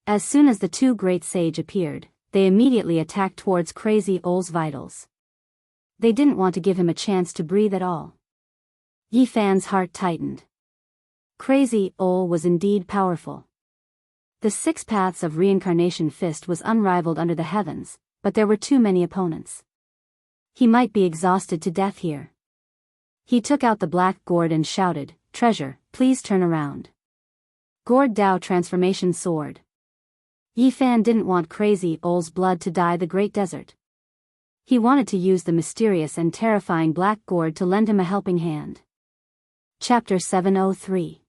As soon as the 2 great sage appeared, they immediately attacked towards Crazy Ol's vitals. They didn't want to give him a chance to breathe at all. Yi Fan's heart tightened. Crazy Ol was indeed powerful. The 6 paths of reincarnation fist was unrivaled under the heavens, but there were too many opponents. He might be exhausted to death here. He took out the black gourd and shouted, "Treasure, please turn around." Gourd Tao transformation sword. Yi Fan didn't want Crazy Ol's blood to dye the great desert. He wanted to use the mysterious and terrifying black gourd to lend him a helping hand. Chapter 703.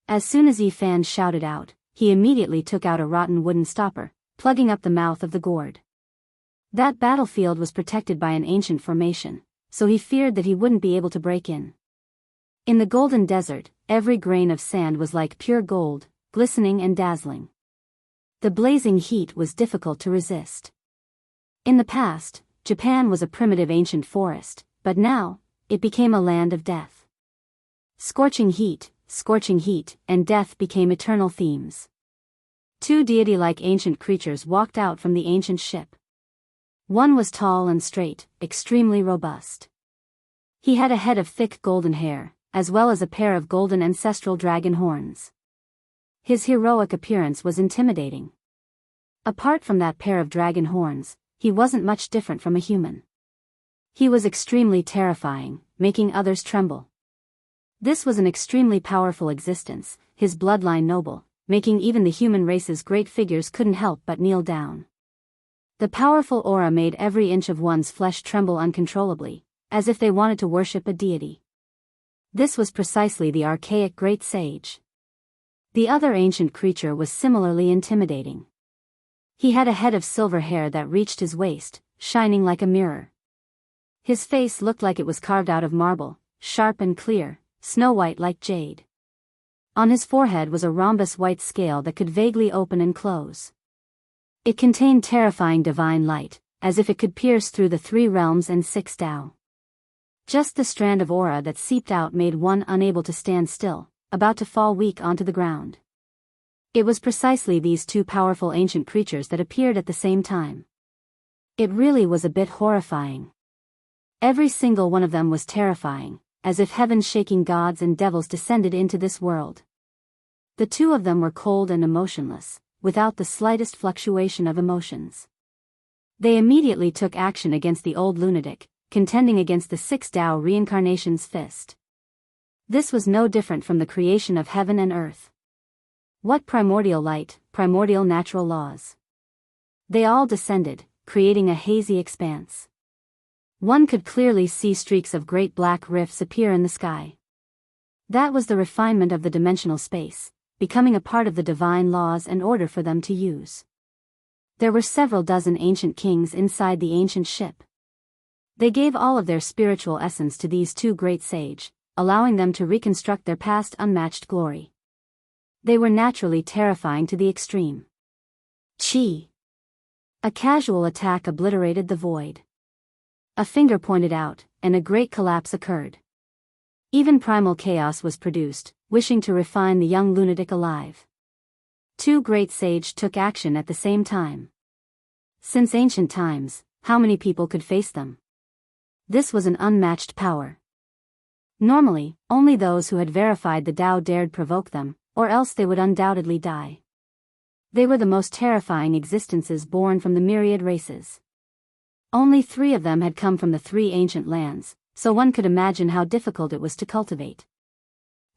As soon as Yi Fan shouted out, he immediately took out a rotten wooden stopper, plugging up the mouth of the gourd. That battlefield was protected by an ancient formation, so he feared that he wouldn't be able to break in. In the golden desert, every grain of sand was like pure gold, glistening and dazzling. The blazing heat was difficult to resist. In the past, Japan was a primitive ancient forest, but now, it became a land of death. Scorching heat, and death became eternal themes. 2 deity-like ancient creatures walked out from the ancient ship. One was tall and straight, extremely robust. He had a head of thick golden hair, as well as a pair of golden ancestral dragon horns. His heroic appearance was intimidating. Apart from that pair of dragon horns, he wasn't much different from a human. He was extremely terrifying, making others tremble. This was an extremely powerful existence, his bloodline noble, making even the human race's great figures couldn't help but kneel down. The powerful aura made every inch of one's flesh tremble uncontrollably, as if they wanted to worship a deity. This was precisely the archaic great sage. The other ancient creature was similarly intimidating. He had a head of silver hair that reached his waist, shining like a mirror. His face looked like it was carved out of marble, sharp and clear, snow-white like jade. On his forehead was a rhombus white scale that could vaguely open and close. It contained terrifying divine light, as if it could pierce through the 3 realms and 6 Tao. Just the strand of aura that seeped out made one unable to stand still, about to fall weak onto the ground. It was precisely these 2 powerful ancient creatures that appeared at the same time. It really was a bit horrifying. Every single one of them was terrifying, as if heaven-shaking gods and devils descended into this world. The 2 of them were cold and emotionless, without the slightest fluctuation of emotions. They immediately took action against the old lunatic, contending against the 6 Tao reincarnation's fist. This was no different from the creation of heaven and earth. What primordial light, primordial natural laws. They all descended, creating a hazy expanse. One could clearly see streaks of great black rifts appear in the sky. That was the refinement of the dimensional space, becoming a part of the divine laws and order for them to use. There were several dozen ancient kings inside the ancient ship. They gave all of their spiritual essence to these 2 great sage, allowing them to reconstruct their past unmatched glory. They were naturally terrifying to the extreme. Chi! A casual attack obliterated the void. A finger pointed out, and a great collapse occurred. Even primal chaos was produced, wishing to refine the young lunatic alive. 2 great sage took action at the same time. Since ancient times, how many people could face them? This was an unmatched power. Normally, only those who had verified the Tao dared provoke them, or else they would undoubtedly die. They were the most terrifying existences born from the myriad races. Only 3 of them had come from the 3 ancient lands, so one could imagine how difficult it was to cultivate.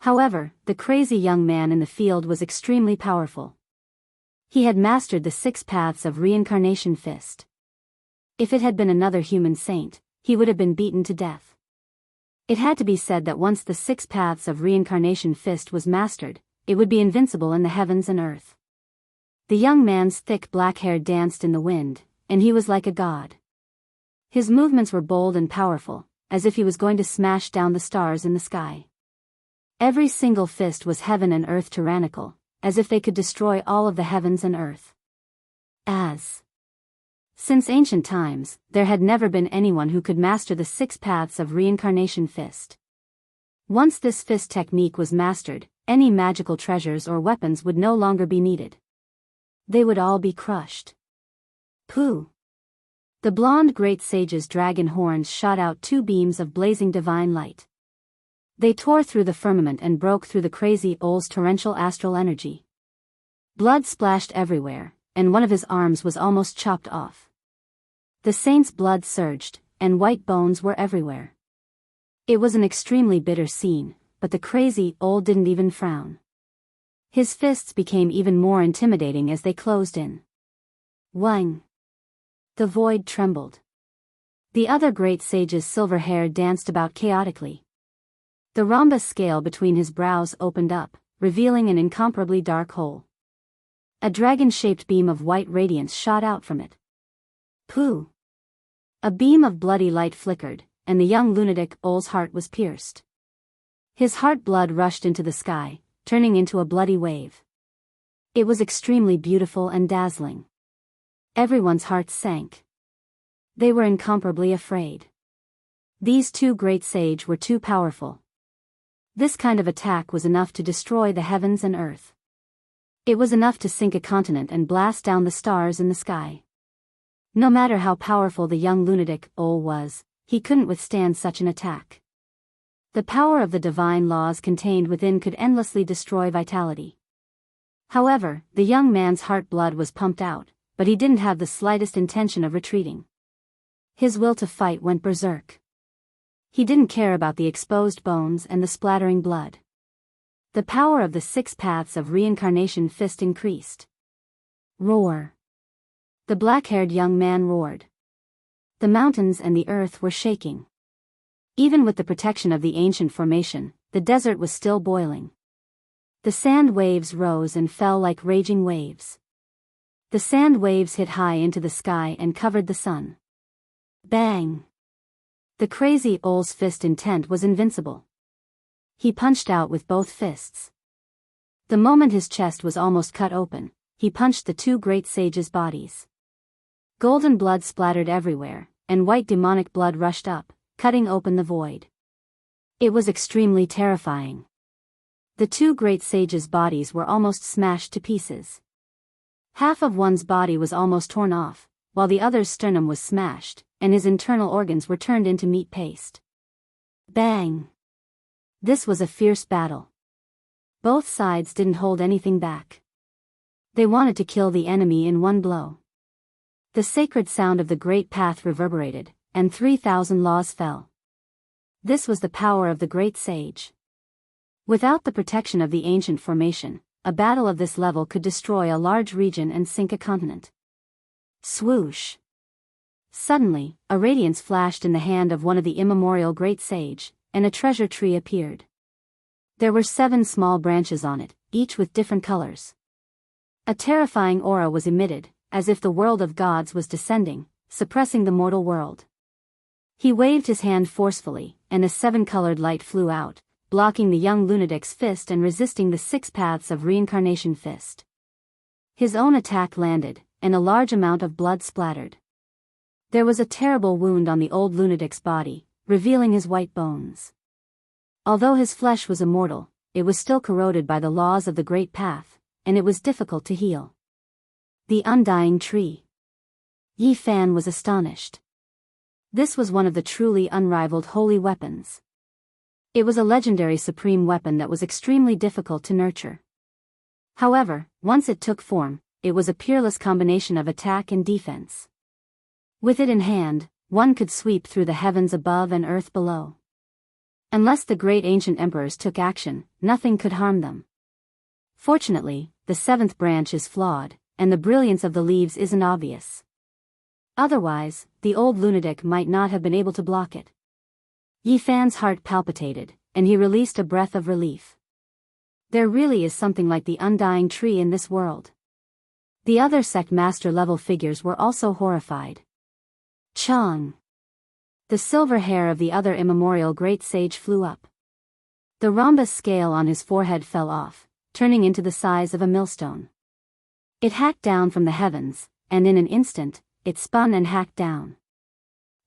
However, the crazy young man in the field was extremely powerful. He had mastered the 6 paths of reincarnation fist. If it had been another human saint, he would have been beaten to death. It had to be said that once the 6 paths of reincarnation fist was mastered, it would be invincible in the heavens and earth. The young man's thick black hair danced in the wind, and he was like a god. His movements were bold and powerful, as if he was going to smash down the stars in the sky. Every single fist was heaven and earth tyrannical, as if they could destroy all of the heavens and earth. Since ancient times, there had never been anyone who could master the 6 paths of reincarnation fist. Once this fist technique was mastered, any magical treasures or weapons would no longer be needed. They would all be crushed. Pooh! The blonde great sage's dragon horns shot out 2 beams of blazing divine light. They tore through the firmament and broke through the crazy Ol's torrential astral energy. Blood splashed everywhere, and one of his arms was almost chopped off. The saint's blood surged, and white bones were everywhere. It was an extremely bitter scene, but the crazy Ol didn't even frown. His fists became even more intimidating as they closed in. Wang! The void trembled. The other great sage's silver hair danced about chaotically. The rhombus scale between his brows opened up, revealing an incomparably dark hole. A dragon-shaped beam of white radiance shot out from it. Pooh! A beam of bloody light flickered, and the young lunatic Ol's heart was pierced. His heart blood rushed into the sky, turning into a bloody wave. It was extremely beautiful and dazzling. Everyone's hearts sank. They were incomparably afraid. These 2 great sage were too powerful. This kind of attack was enough to destroy the heavens and earth. It was enough to sink a continent and blast down the stars in the sky. No matter how powerful the young lunatic Ol was, he couldn't withstand such an attack. The power of the divine laws contained within could endlessly destroy vitality. However, the young man's heart blood was pumped out, but he didn't have the slightest intention of retreating. His will to fight went berserk. He didn't care about the exposed bones and the splattering blood. The power of the 6 paths of reincarnation fist increased. Roar! The black-haired young man roared. The mountains and the earth were shaking. Even with the protection of the ancient formation, the desert was still boiling. The sand waves rose and fell like raging waves. The sand waves hit high into the sky and covered the sun. Bang! The crazy Ol's fist intent was invincible. He punched out with both fists. The moment his chest was almost cut open, he punched the 2 great sages' bodies. Golden blood splattered everywhere, and white demonic blood rushed up, cutting open the void. It was extremely terrifying. The 2 great sages' bodies were almost smashed to pieces. Half of one's body was almost torn off, while the other's sternum was smashed, and his internal organs were turned into meat paste. Bang! This was a fierce battle. Both sides didn't hold anything back. They wanted to kill the enemy in one blow. The sacred sound of the great path reverberated, and 3,000 laws fell. This was the power of the great sage. Without the protection of the ancient formation, a battle of this level could destroy a large region and sink a continent. Swoosh! Suddenly, a radiance flashed in the hand of one of the immemorial great sage, and a treasure tree appeared. There were 7 small branches on it, each with different colors. A terrifying aura was emitted, as if the world of gods was descending, suppressing the mortal world. He waved his hand forcefully, and a 7-colored light flew out, blocking the young lunatic's fist and resisting the 6 paths of reincarnation fist. His own attack landed, and a large amount of blood splattered. There was a terrible wound on the old lunatic's body, revealing his white bones. Although his flesh was immortal, it was still corroded by the laws of the great path, and it was difficult to heal. The undying tree. Yi Fan was astonished. This was one of the truly unrivaled holy weapons. It was a legendary supreme weapon that was extremely difficult to nurture. However, once it took form, it was a peerless combination of attack and defense. With it in hand, one could sweep through the heavens above and earth below. Unless the great ancient emperors took action, nothing could harm them. Fortunately, the 7th branch is flawed, and the brilliance of the leaves isn't obvious. Otherwise, the old lunatic might not have been able to block it. Yi Fan's heart palpitated, and he released a breath of relief. There really is something like the undying tree in this world. The other sect master level figures were also horrified. Chang! The silver hair of the other immemorial great sage flew up. The rhombus scale on his forehead fell off, turning into the size of a millstone. It hacked down from the heavens, and in an instant, it spun and hacked down.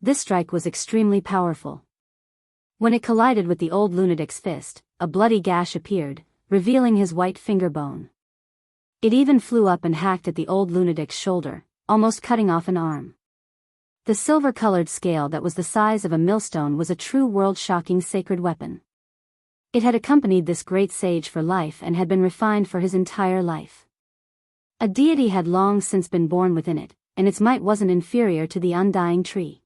This strike was extremely powerful. When it collided with the old lunatic's fist, a bloody gash appeared, revealing his white finger bone. It even flew up and hacked at the old lunatic's shoulder, almost cutting off an arm. The silver-colored scale that was the size of a millstone was a true world-shocking sacred weapon. It had accompanied this great sage for life and had been refined for his entire life. A deity had long since been born within it, and its might wasn't inferior to the undying tree.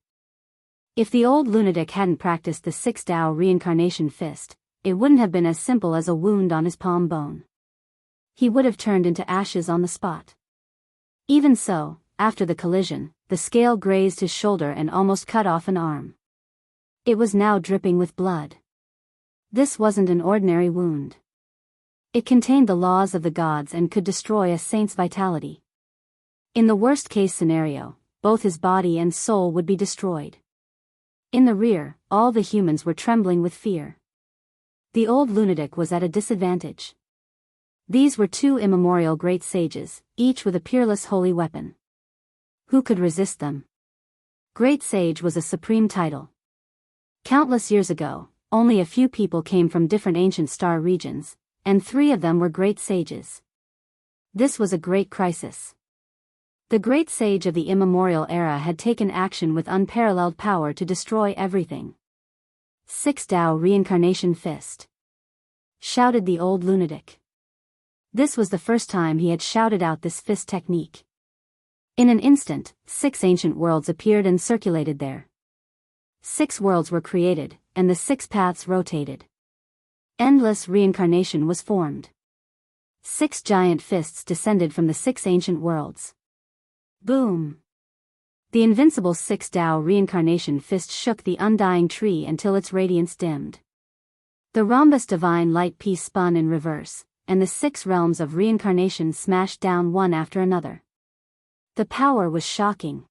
If the old lunatic hadn't practiced the 6 Tao reincarnation fist, it wouldn't have been as simple as a wound on his palm bone. He would have turned into ashes on the spot. Even so, after the collision, the scale grazed his shoulder and almost cut off an arm. It was now dripping with blood. This wasn't an ordinary wound. It contained the laws of the gods and could destroy a saint's vitality. In the worst-case scenario, both his body and soul would be destroyed. In the rear, all the humans were trembling with fear. The old lunatic was at a disadvantage. These were 2 immemorial great sages, each with a peerless holy weapon. Who could resist them? Great Sage was a supreme title. Countless years ago, only a few people came from different ancient star regions, and 3 of them were great sages. This was a great crisis. The great sage of the immemorial era had taken action with unparalleled power to destroy everything. 6 Tao reincarnation fist! Shouted the old lunatic. This was the first time he had shouted out this fist technique. In an instant, 6 ancient worlds appeared and circulated there. 6 worlds were created, and the 6 paths rotated. Endless reincarnation was formed. 6 giant fists descended from the 6 ancient worlds. Boom! The invincible 6 Tao reincarnation fist shook the undying tree until its radiance dimmed. The rhombus divine light piece spun in reverse, and the 6 realms of reincarnation smashed down one after another. The power was shocking.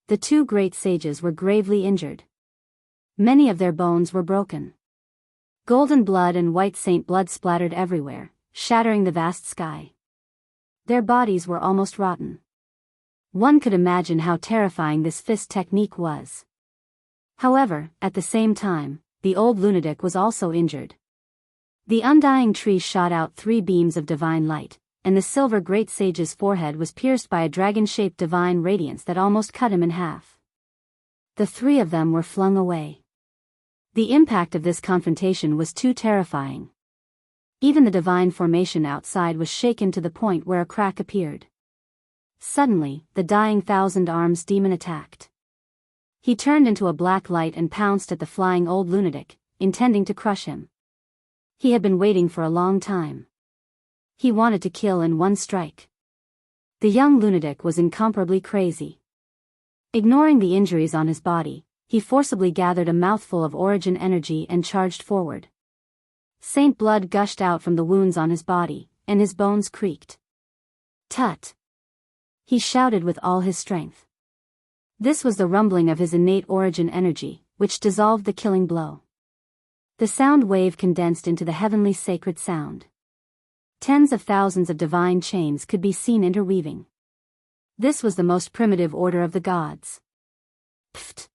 The 2 great sages were gravely injured. Many of their bones were broken. Golden blood and white saint blood splattered everywhere, shattering the vast sky. Their bodies were almost rotten. One could imagine how terrifying this fist technique was. However, at the same time, the old lunatic was also injured. The undying tree shot out 3 beams of divine light, and the silver great sage's forehead was pierced by a dragon-shaped divine radiance that almost cut him in half. The 3 of them were flung away. The impact of this confrontation was too terrifying. Even the divine formation outside was shaken to the point where a crack appeared. Suddenly, the dying Thousand Arms demon attacked. He turned into a black light and pounced at the flying old lunatic, intending to crush him. He had been waiting for a long time. He wanted to kill in one strike. The young lunatic was incomparably crazy. Ignoring the injuries on his body, he forcibly gathered a mouthful of origin energy and charged forward. Saint blood gushed out from the wounds on his body, and his bones creaked. Tut! He shouted with all his strength. This was the rumbling of his innate origin energy, which dissolved the killing blow. The sound wave condensed into the heavenly sacred sound. Tens of thousands of divine chains could be seen interweaving. This was the most primitive order of the gods. Pfft!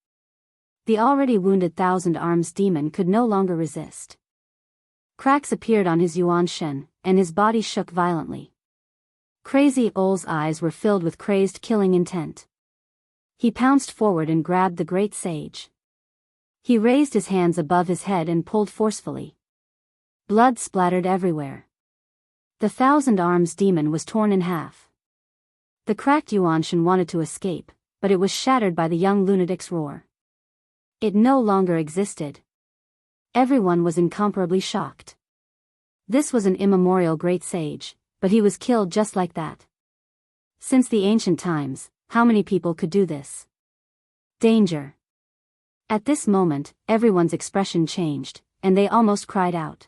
The already wounded Thousand Arms demon could no longer resist. Cracks appeared on his Yuan Shen, and his body shook violently. Crazy Ol's eyes were filled with crazed killing intent. He pounced forward and grabbed the great sage. He raised his hands above his head and pulled forcefully. Blood splattered everywhere. The Thousand Arms demon was torn in half. The cracked Yuanshan wanted to escape, but it was shattered by the young lunatic's roar. It no longer existed. Everyone was incomparably shocked. This was an immemorial great sage, but he was killed just like that. Since the ancient times, how many people could do this? Danger! At this moment, everyone's expression changed, and they almost cried out.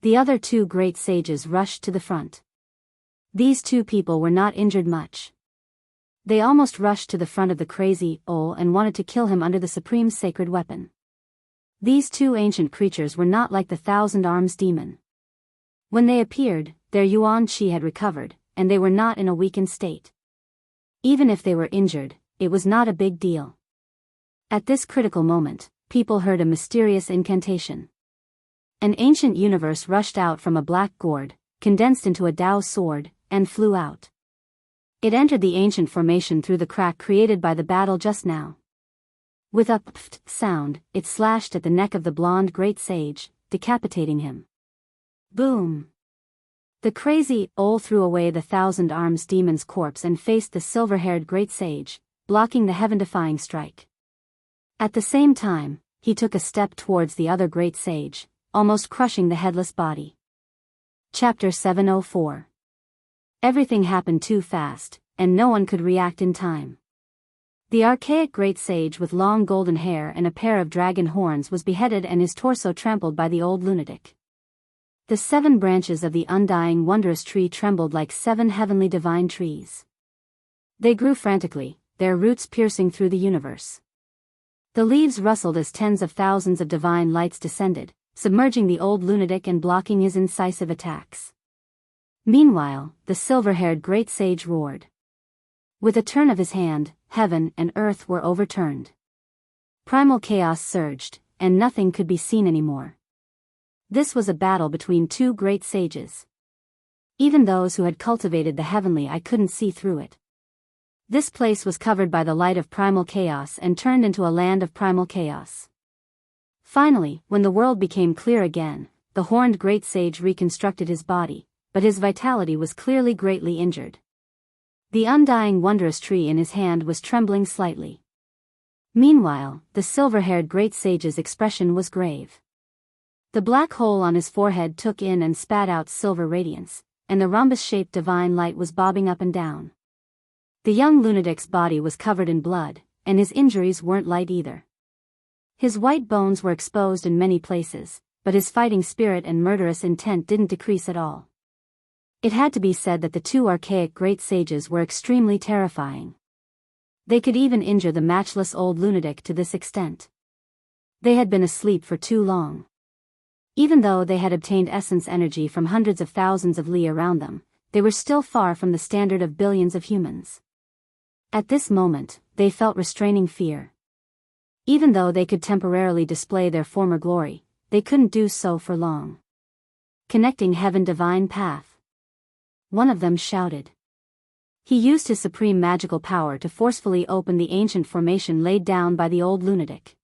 The other 2 great sages rushed to the front. These 2 people were not injured much. They almost rushed to the front of the crazy Ol and wanted to kill him under the supreme sacred weapon. These 2 ancient creatures were not like the Thousand Arms demon. When they appeared, their Yuan Qi had recovered, and they were not in a weakened state. Even if they were injured, it was not a big deal. At this critical moment, people heard a mysterious incantation. An ancient universe rushed out from a black gourd, condensed into a Tao sword, and flew out. It entered the ancient formation through the crack created by the battle just now. With a pft sound, it slashed at the neck of the blonde great sage, decapitating him. Boom! The crazy Ol threw away the Thousand Arms demon's corpse and faced the silver-haired great sage, blocking the heaven-defying strike. At the same time, he took a step towards the other great sage, almost crushing the headless body. Chapter 704. Everything happened too fast, and no one could react in time. The archaic great sage with long golden hair and a pair of dragon horns was beheaded and his torso trampled by the old lunatic. The 7 branches of the undying wondrous tree trembled like 7 heavenly divine trees. They grew frantically, their roots piercing through the universe. The leaves rustled as tens of thousands of divine lights descended, submerging the old lunatic and blocking his incisive attacks. Meanwhile, the silver-haired great sage roared. With a turn of his hand, heaven and earth were overturned. Primal chaos surged, and nothing could be seen anymore. This was a battle between 2 great sages. Even those who had cultivated the heavenly eye couldn't see through it. This place was covered by the light of primal chaos and turned into a land of primal chaos. Finally, when the world became clear again, the horned great sage reconstructed his body, but his vitality was clearly greatly injured. The undying wondrous tree in his hand was trembling slightly. Meanwhile, the silver-haired great sage's expression was grave. The black hole on his forehead took in and spat out silver radiance, and the rhombus-shaped divine light was bobbing up and down. The young lunatic's body was covered in blood, and his injuries weren't light either. His white bones were exposed in many places, but his fighting spirit and murderous intent didn't decrease at all. It had to be said that the two archaic great sages were extremely terrifying. They could even injure the matchless old lunatic to this extent. They had been asleep for too long. Even though they had obtained essence energy from hundreds of thousands of li around them, they were still far from the standard of billions of humans. At this moment, they felt restraining fear. Even though they could temporarily display their former glory, they couldn't do so for long. Connecting heaven divine path. One of them shouted. He used his supreme magical power to forcefully open the ancient formation laid down by the old lunatic.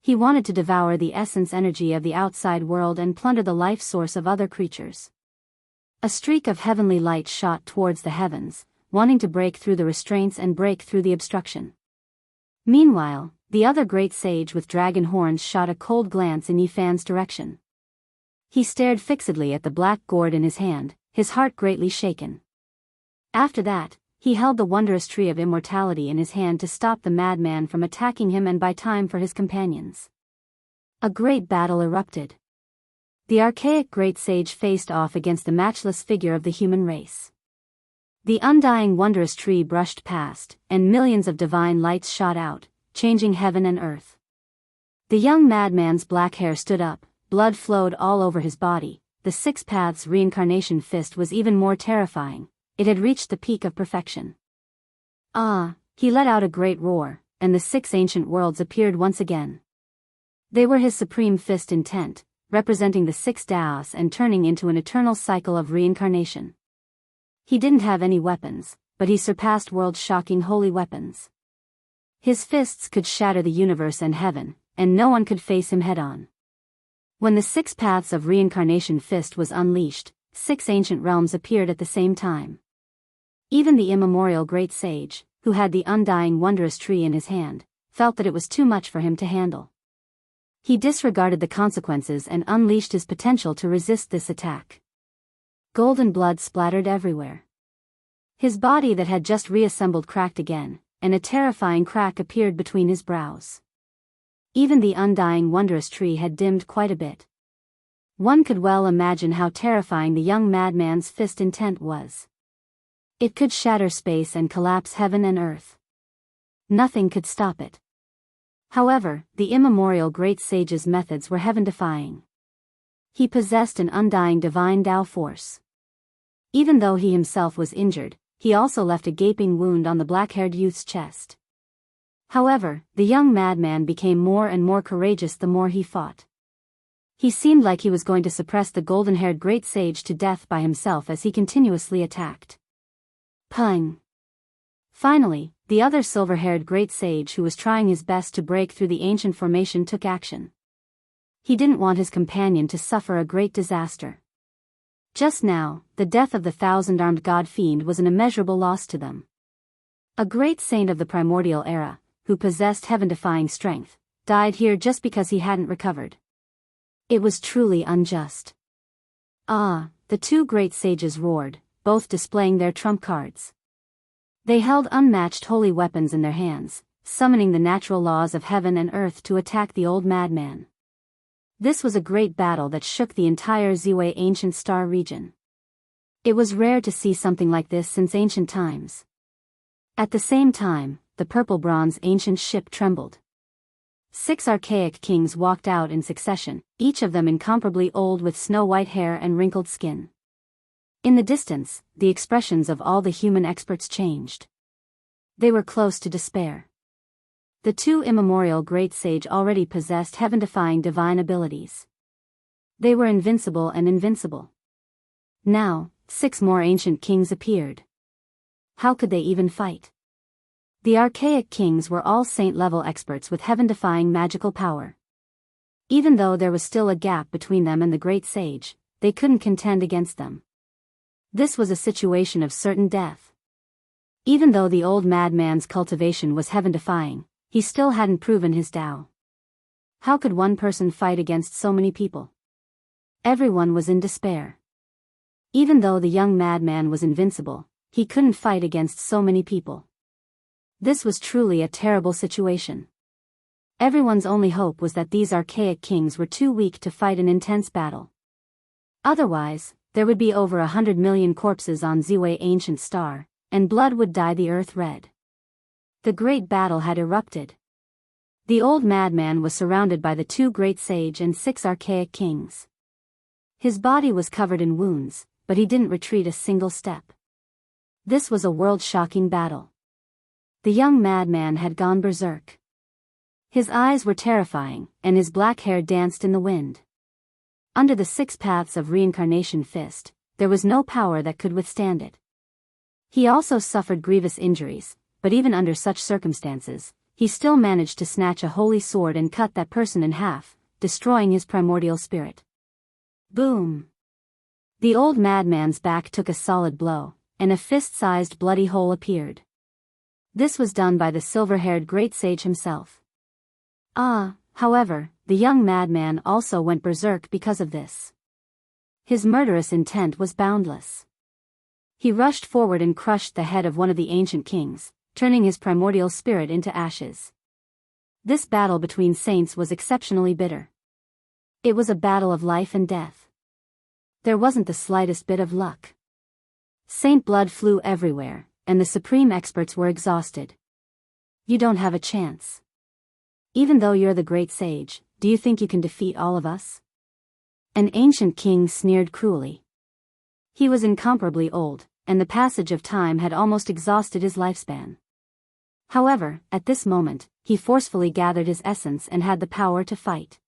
He wanted to devour the essence energy of the outside world and plunder the life source of other creatures. A streak of heavenly light shot towards the heavens, wanting to break through the restraints and break through the obstruction. Meanwhile, the other great sage with dragon horns shot a cold glance in Yifan's direction. He stared fixedly at the black gourd in his hand, his heart greatly shaken. After that, he held the wondrous tree of immortality in his hand to stop the madman from attacking him and buy time for his companions. A great battle erupted. The archaic great sage faced off against the matchless figure of the human race. The undying wondrous tree brushed past, and millions of divine lights shot out, changing heaven and earth. The young madman's black hair stood up, blood flowed all over his body. The Six Paths reincarnation fist was even more terrifying. It had reached the peak of perfection. Ah, he let out a great roar, and the six ancient worlds appeared once again. They were his supreme fist intent, representing the six Taos and turning into an eternal cycle of reincarnation. He didn't have any weapons, but he surpassed world-shocking holy weapons. His fists could shatter the universe and heaven, and no one could face him head-on. When the Six Paths of Reincarnation fist was unleashed, six ancient realms appeared at the same time. Even the immemorial great sage, who had the undying wondrous tree in his hand, felt that it was too much for him to handle. He disregarded the consequences and unleashed his potential to resist this attack. Golden blood splattered everywhere. His body that had just reassembled cracked again, and a terrifying crack appeared between his brows. Even the undying wondrous tree had dimmed quite a bit. One could well imagine how terrifying the young madman's fist intent was. It could shatter space and collapse heaven and earth. Nothing could stop it. However, the immemorial great sage's methods were heaven-defying. He possessed an undying divine Tao force. Even though he himself was injured, he also left a gaping wound on the black-haired youth's chest. However, the young madman became more and more courageous the more he fought. He seemed like he was going to suppress the golden-haired great sage to death by himself as he continuously attacked. Pung! Finally, the other silver-haired great sage who was trying his best to break through the ancient formation took action. He didn't want his companion to suffer a great disaster. Just now, the death of the thousand-armed god-fiend was an immeasurable loss to them. A great saint of the primordial era, who possessed heaven-defying strength, died here just because he hadn't recovered. It was truly unjust. Ah, the two great sages roared, both displaying their trump cards. They held unmatched holy weapons in their hands, summoning the natural laws of heaven and earth to attack the old madman. This was a great battle that shook the entire Ziwei ancient star region. It was rare to see something like this since ancient times. At the same time, the purple bronze ancient ship trembled. 6 archaic kings walked out in succession, each of them incomparably old with snow-white hair and wrinkled skin. In the distance, the expressions of all the human experts changed. They were close to despair. The two immemorial great sage already possessed heaven-defying divine abilities. They were invincible and invincible. Now, 6 more ancient kings appeared. How could they even fight? The archaic kings were all saint-level experts with heaven-defying magical power. Even though there was still a gap between them and the great sage, they couldn't contend against them. This was a situation of certain death. Even though the old madman's cultivation was heaven-defying, he still hadn't proven his Tao. How could one person fight against so many people? Everyone was in despair. Even though the young madman was invincible, he couldn't fight against so many people. This was truly a terrible situation. Everyone's only hope was that these archaic kings were too weak to fight an intense battle. Otherwise, there would be over 100 million corpses on Ziwei ancient star, and blood would dye the earth red. The great battle had erupted. The old madman was surrounded by the 2 great sage and 6 archaic kings. His body was covered in wounds, but he didn't retreat a single step. This was a world-shocking battle. The young madman had gone berserk. His eyes were terrifying, and his black hair danced in the wind. Under the 6 paths of reincarnation fist, there was no power that could withstand it. He also suffered grievous injuries, but even under such circumstances, he still managed to snatch a holy sword and cut that person in half, destroying his primordial spirit. Boom! The old madman's back took a solid blow, and a fist-sized bloody hole appeared. This was done by the silver-haired great sage himself. However, the young madman also went berserk because of this. His murderous intent was boundless. He rushed forward and crushed the head of one of the ancient kings, turning his primordial spirit into ashes. This battle between saints was exceptionally bitter. It was a battle of life and death. There wasn't the slightest bit of luck. Saint blood flew everywhere, and the supreme experts were exhausted. You don't have a chance. Even though you're the great sage, do you think you can defeat all of us? An ancient king sneered cruelly. He was incomparably old, and the passage of time had almost exhausted his lifespan. However, at this moment, he forcefully gathered his essence and had the power to fight.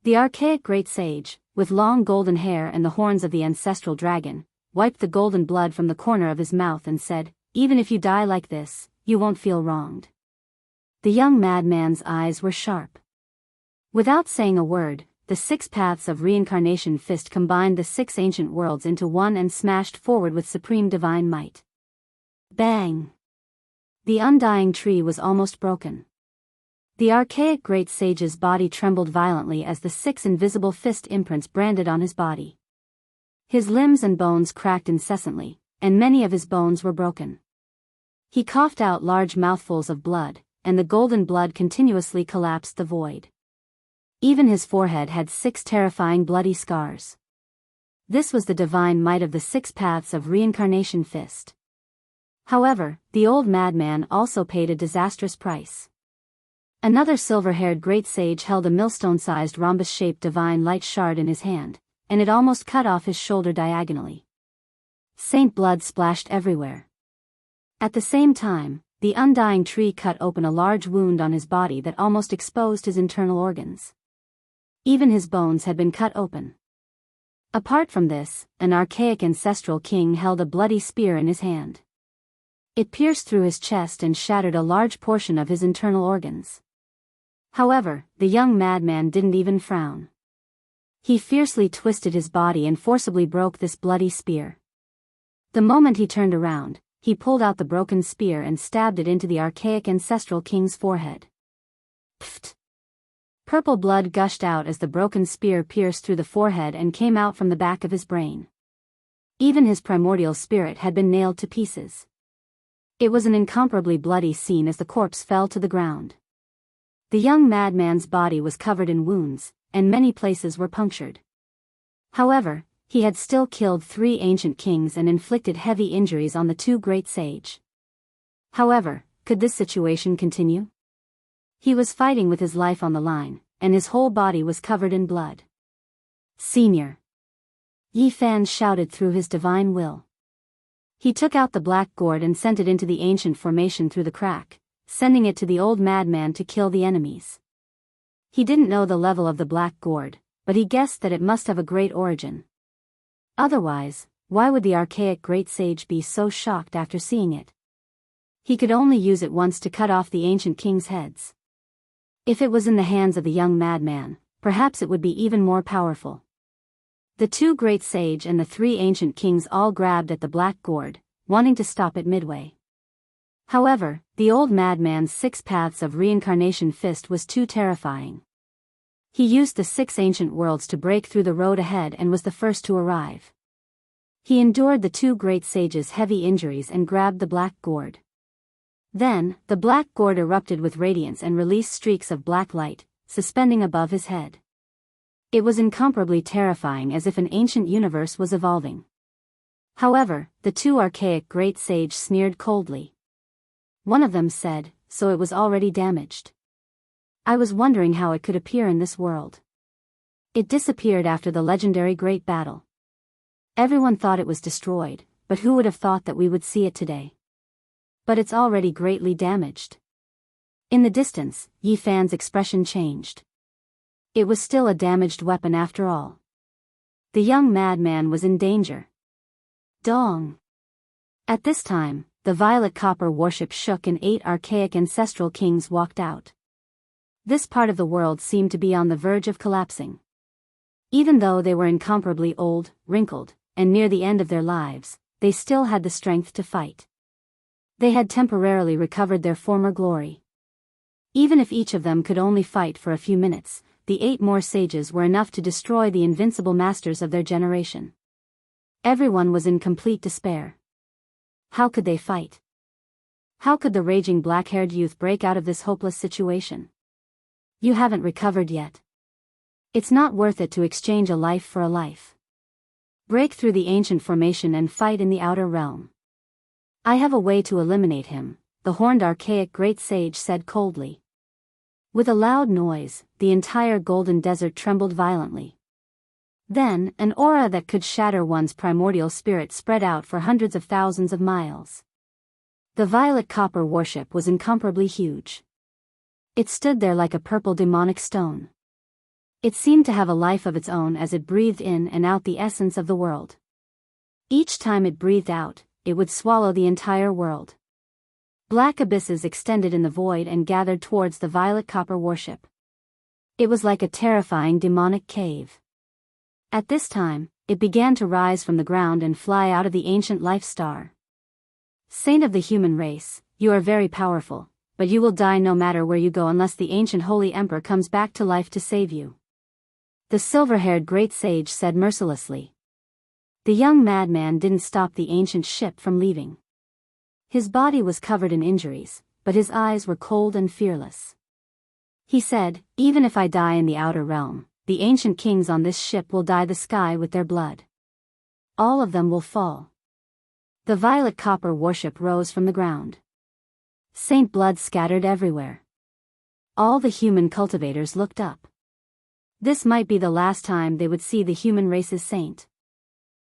The archaic great sage, with long golden hair and the horns of the ancestral dragon, wiped the golden blood from the corner of his mouth and said, "Even if you die like this, you won't feel wronged." The young madman's eyes were sharp. Without saying a word, the 6 paths of reincarnation fist combined the 6 ancient worlds into one and smashed forward with supreme divine might. Bang! The undying tree was almost broken. The archaic great sage's body trembled violently as the 6 invisible fist imprints branded on his body. His limbs and bones cracked incessantly, and many of his bones were broken. He coughed out large mouthfuls of blood, and the golden blood continuously collapsed the void. Even his forehead had 6 terrifying bloody scars. This was the divine might of the 6 paths of reincarnation fist. However, the old madman also paid a disastrous price. Another silver-haired great sage held a millstone-sized rhombus-shaped divine light shard in his hand, and it almost cut off his shoulder diagonally. Saint blood splashed everywhere. At the same time, the undying tree cut open a large wound on his body that almost exposed his internal organs. Even his bones had been cut open. Apart from this, an archaic ancestral king held a bloody spear in his hand. It pierced through his chest and shattered a large portion of his internal organs. However, the young madman didn't even frown. He fiercely twisted his body and forcibly broke this bloody spear. The moment he turned around, he pulled out the broken spear and stabbed it into the archaic ancestral king's forehead. Pfft! Purple blood gushed out as the broken spear pierced through the forehead and came out from the back of his brain. Even his primordial spirit had been nailed to pieces. It was an incomparably bloody scene as the corpse fell to the ground. The young madman's body was covered in wounds, and many places were punctured. However, he had still killed 3 ancient kings and inflicted heavy injuries on the 2 great sage. However, could this situation continue? He was fighting with his life on the line, and his whole body was covered in blood. Senior! Yi Fan shouted through his divine will. He took out the black gourd and sent it into the ancient formation through the crack, sending it to the old madman to kill the enemies. He didn't know the level of the black gourd, but he guessed that it must have a great origin. Otherwise, why would the archaic great sage be so shocked after seeing it? He could only use it once to cut off the ancient king's heads. If it was in the hands of the young madman, perhaps it would be even more powerful. The 2 great sage and the 3 ancient kings all grabbed at the black gourd, wanting to stop it midway. However, the old madman's 6 paths of reincarnation fist was too terrifying. He used the 6 ancient worlds to break through the road ahead and was the first to arrive. He endured the 2 great sages' heavy injuries and grabbed the black gourd. Then, the black gourd erupted with radiance and released streaks of black light, suspending above his head. It was incomparably terrifying, as if an ancient universe was evolving. However, the 2 archaic great sages sneered coldly. One of them said, "So it was already damaged. I was wondering how it could appear in this world. It disappeared after the legendary Great Battle. Everyone thought it was destroyed, but who would have thought that we would see it today? But it's already greatly damaged." In the distance, Yi Fan's expression changed. It was still a damaged weapon after all. The young madman was in danger. Dong! At this time, the violet copper warship shook and 8 archaic ancestral kings walked out. This part of the world seemed to be on the verge of collapsing. Even though they were incomparably old, wrinkled, and near the end of their lives, they still had the strength to fight. They had temporarily recovered their former glory. Even if each of them could only fight for a few minutes, the 8 more sages were enough to destroy the invincible masters of their generation. Everyone was in complete despair. How could they fight? How could the raging black-haired youth break out of this hopeless situation? You haven't recovered yet. It's not worth it to exchange a life for a life. Break through the ancient formation and fight in the outer realm. I have a way to eliminate him, the horned archaic great sage said coldly. With a loud noise, the entire golden desert trembled violently. Then, an aura that could shatter one's primordial spirit spread out for hundreds of thousands of miles. The violet copper warship was incomparably huge. It stood there like a purple demonic stone. It seemed to have a life of its own as it breathed in and out the essence of the world. Each time it breathed out, it would swallow the entire world. Black abysses extended in the void and gathered towards the violet copper warship. It was like a terrifying demonic cave. At this time, it began to rise from the ground and fly out of the ancient life star. Saint of the human race, you are very powerful, but you will die no matter where you go unless the ancient holy emperor comes back to life to save you. The silver-haired great sage said mercilessly. The young madman didn't stop the ancient ship from leaving. His body was covered in injuries, but his eyes were cold and fearless. He said, "Even if I die in the outer realm, the ancient kings on this ship will dye the sky with their blood. All of them will fall." The violet copper warship rose from the ground. Saint blood scattered everywhere. All the human cultivators looked up. This might be the last time they would see the human race's saint.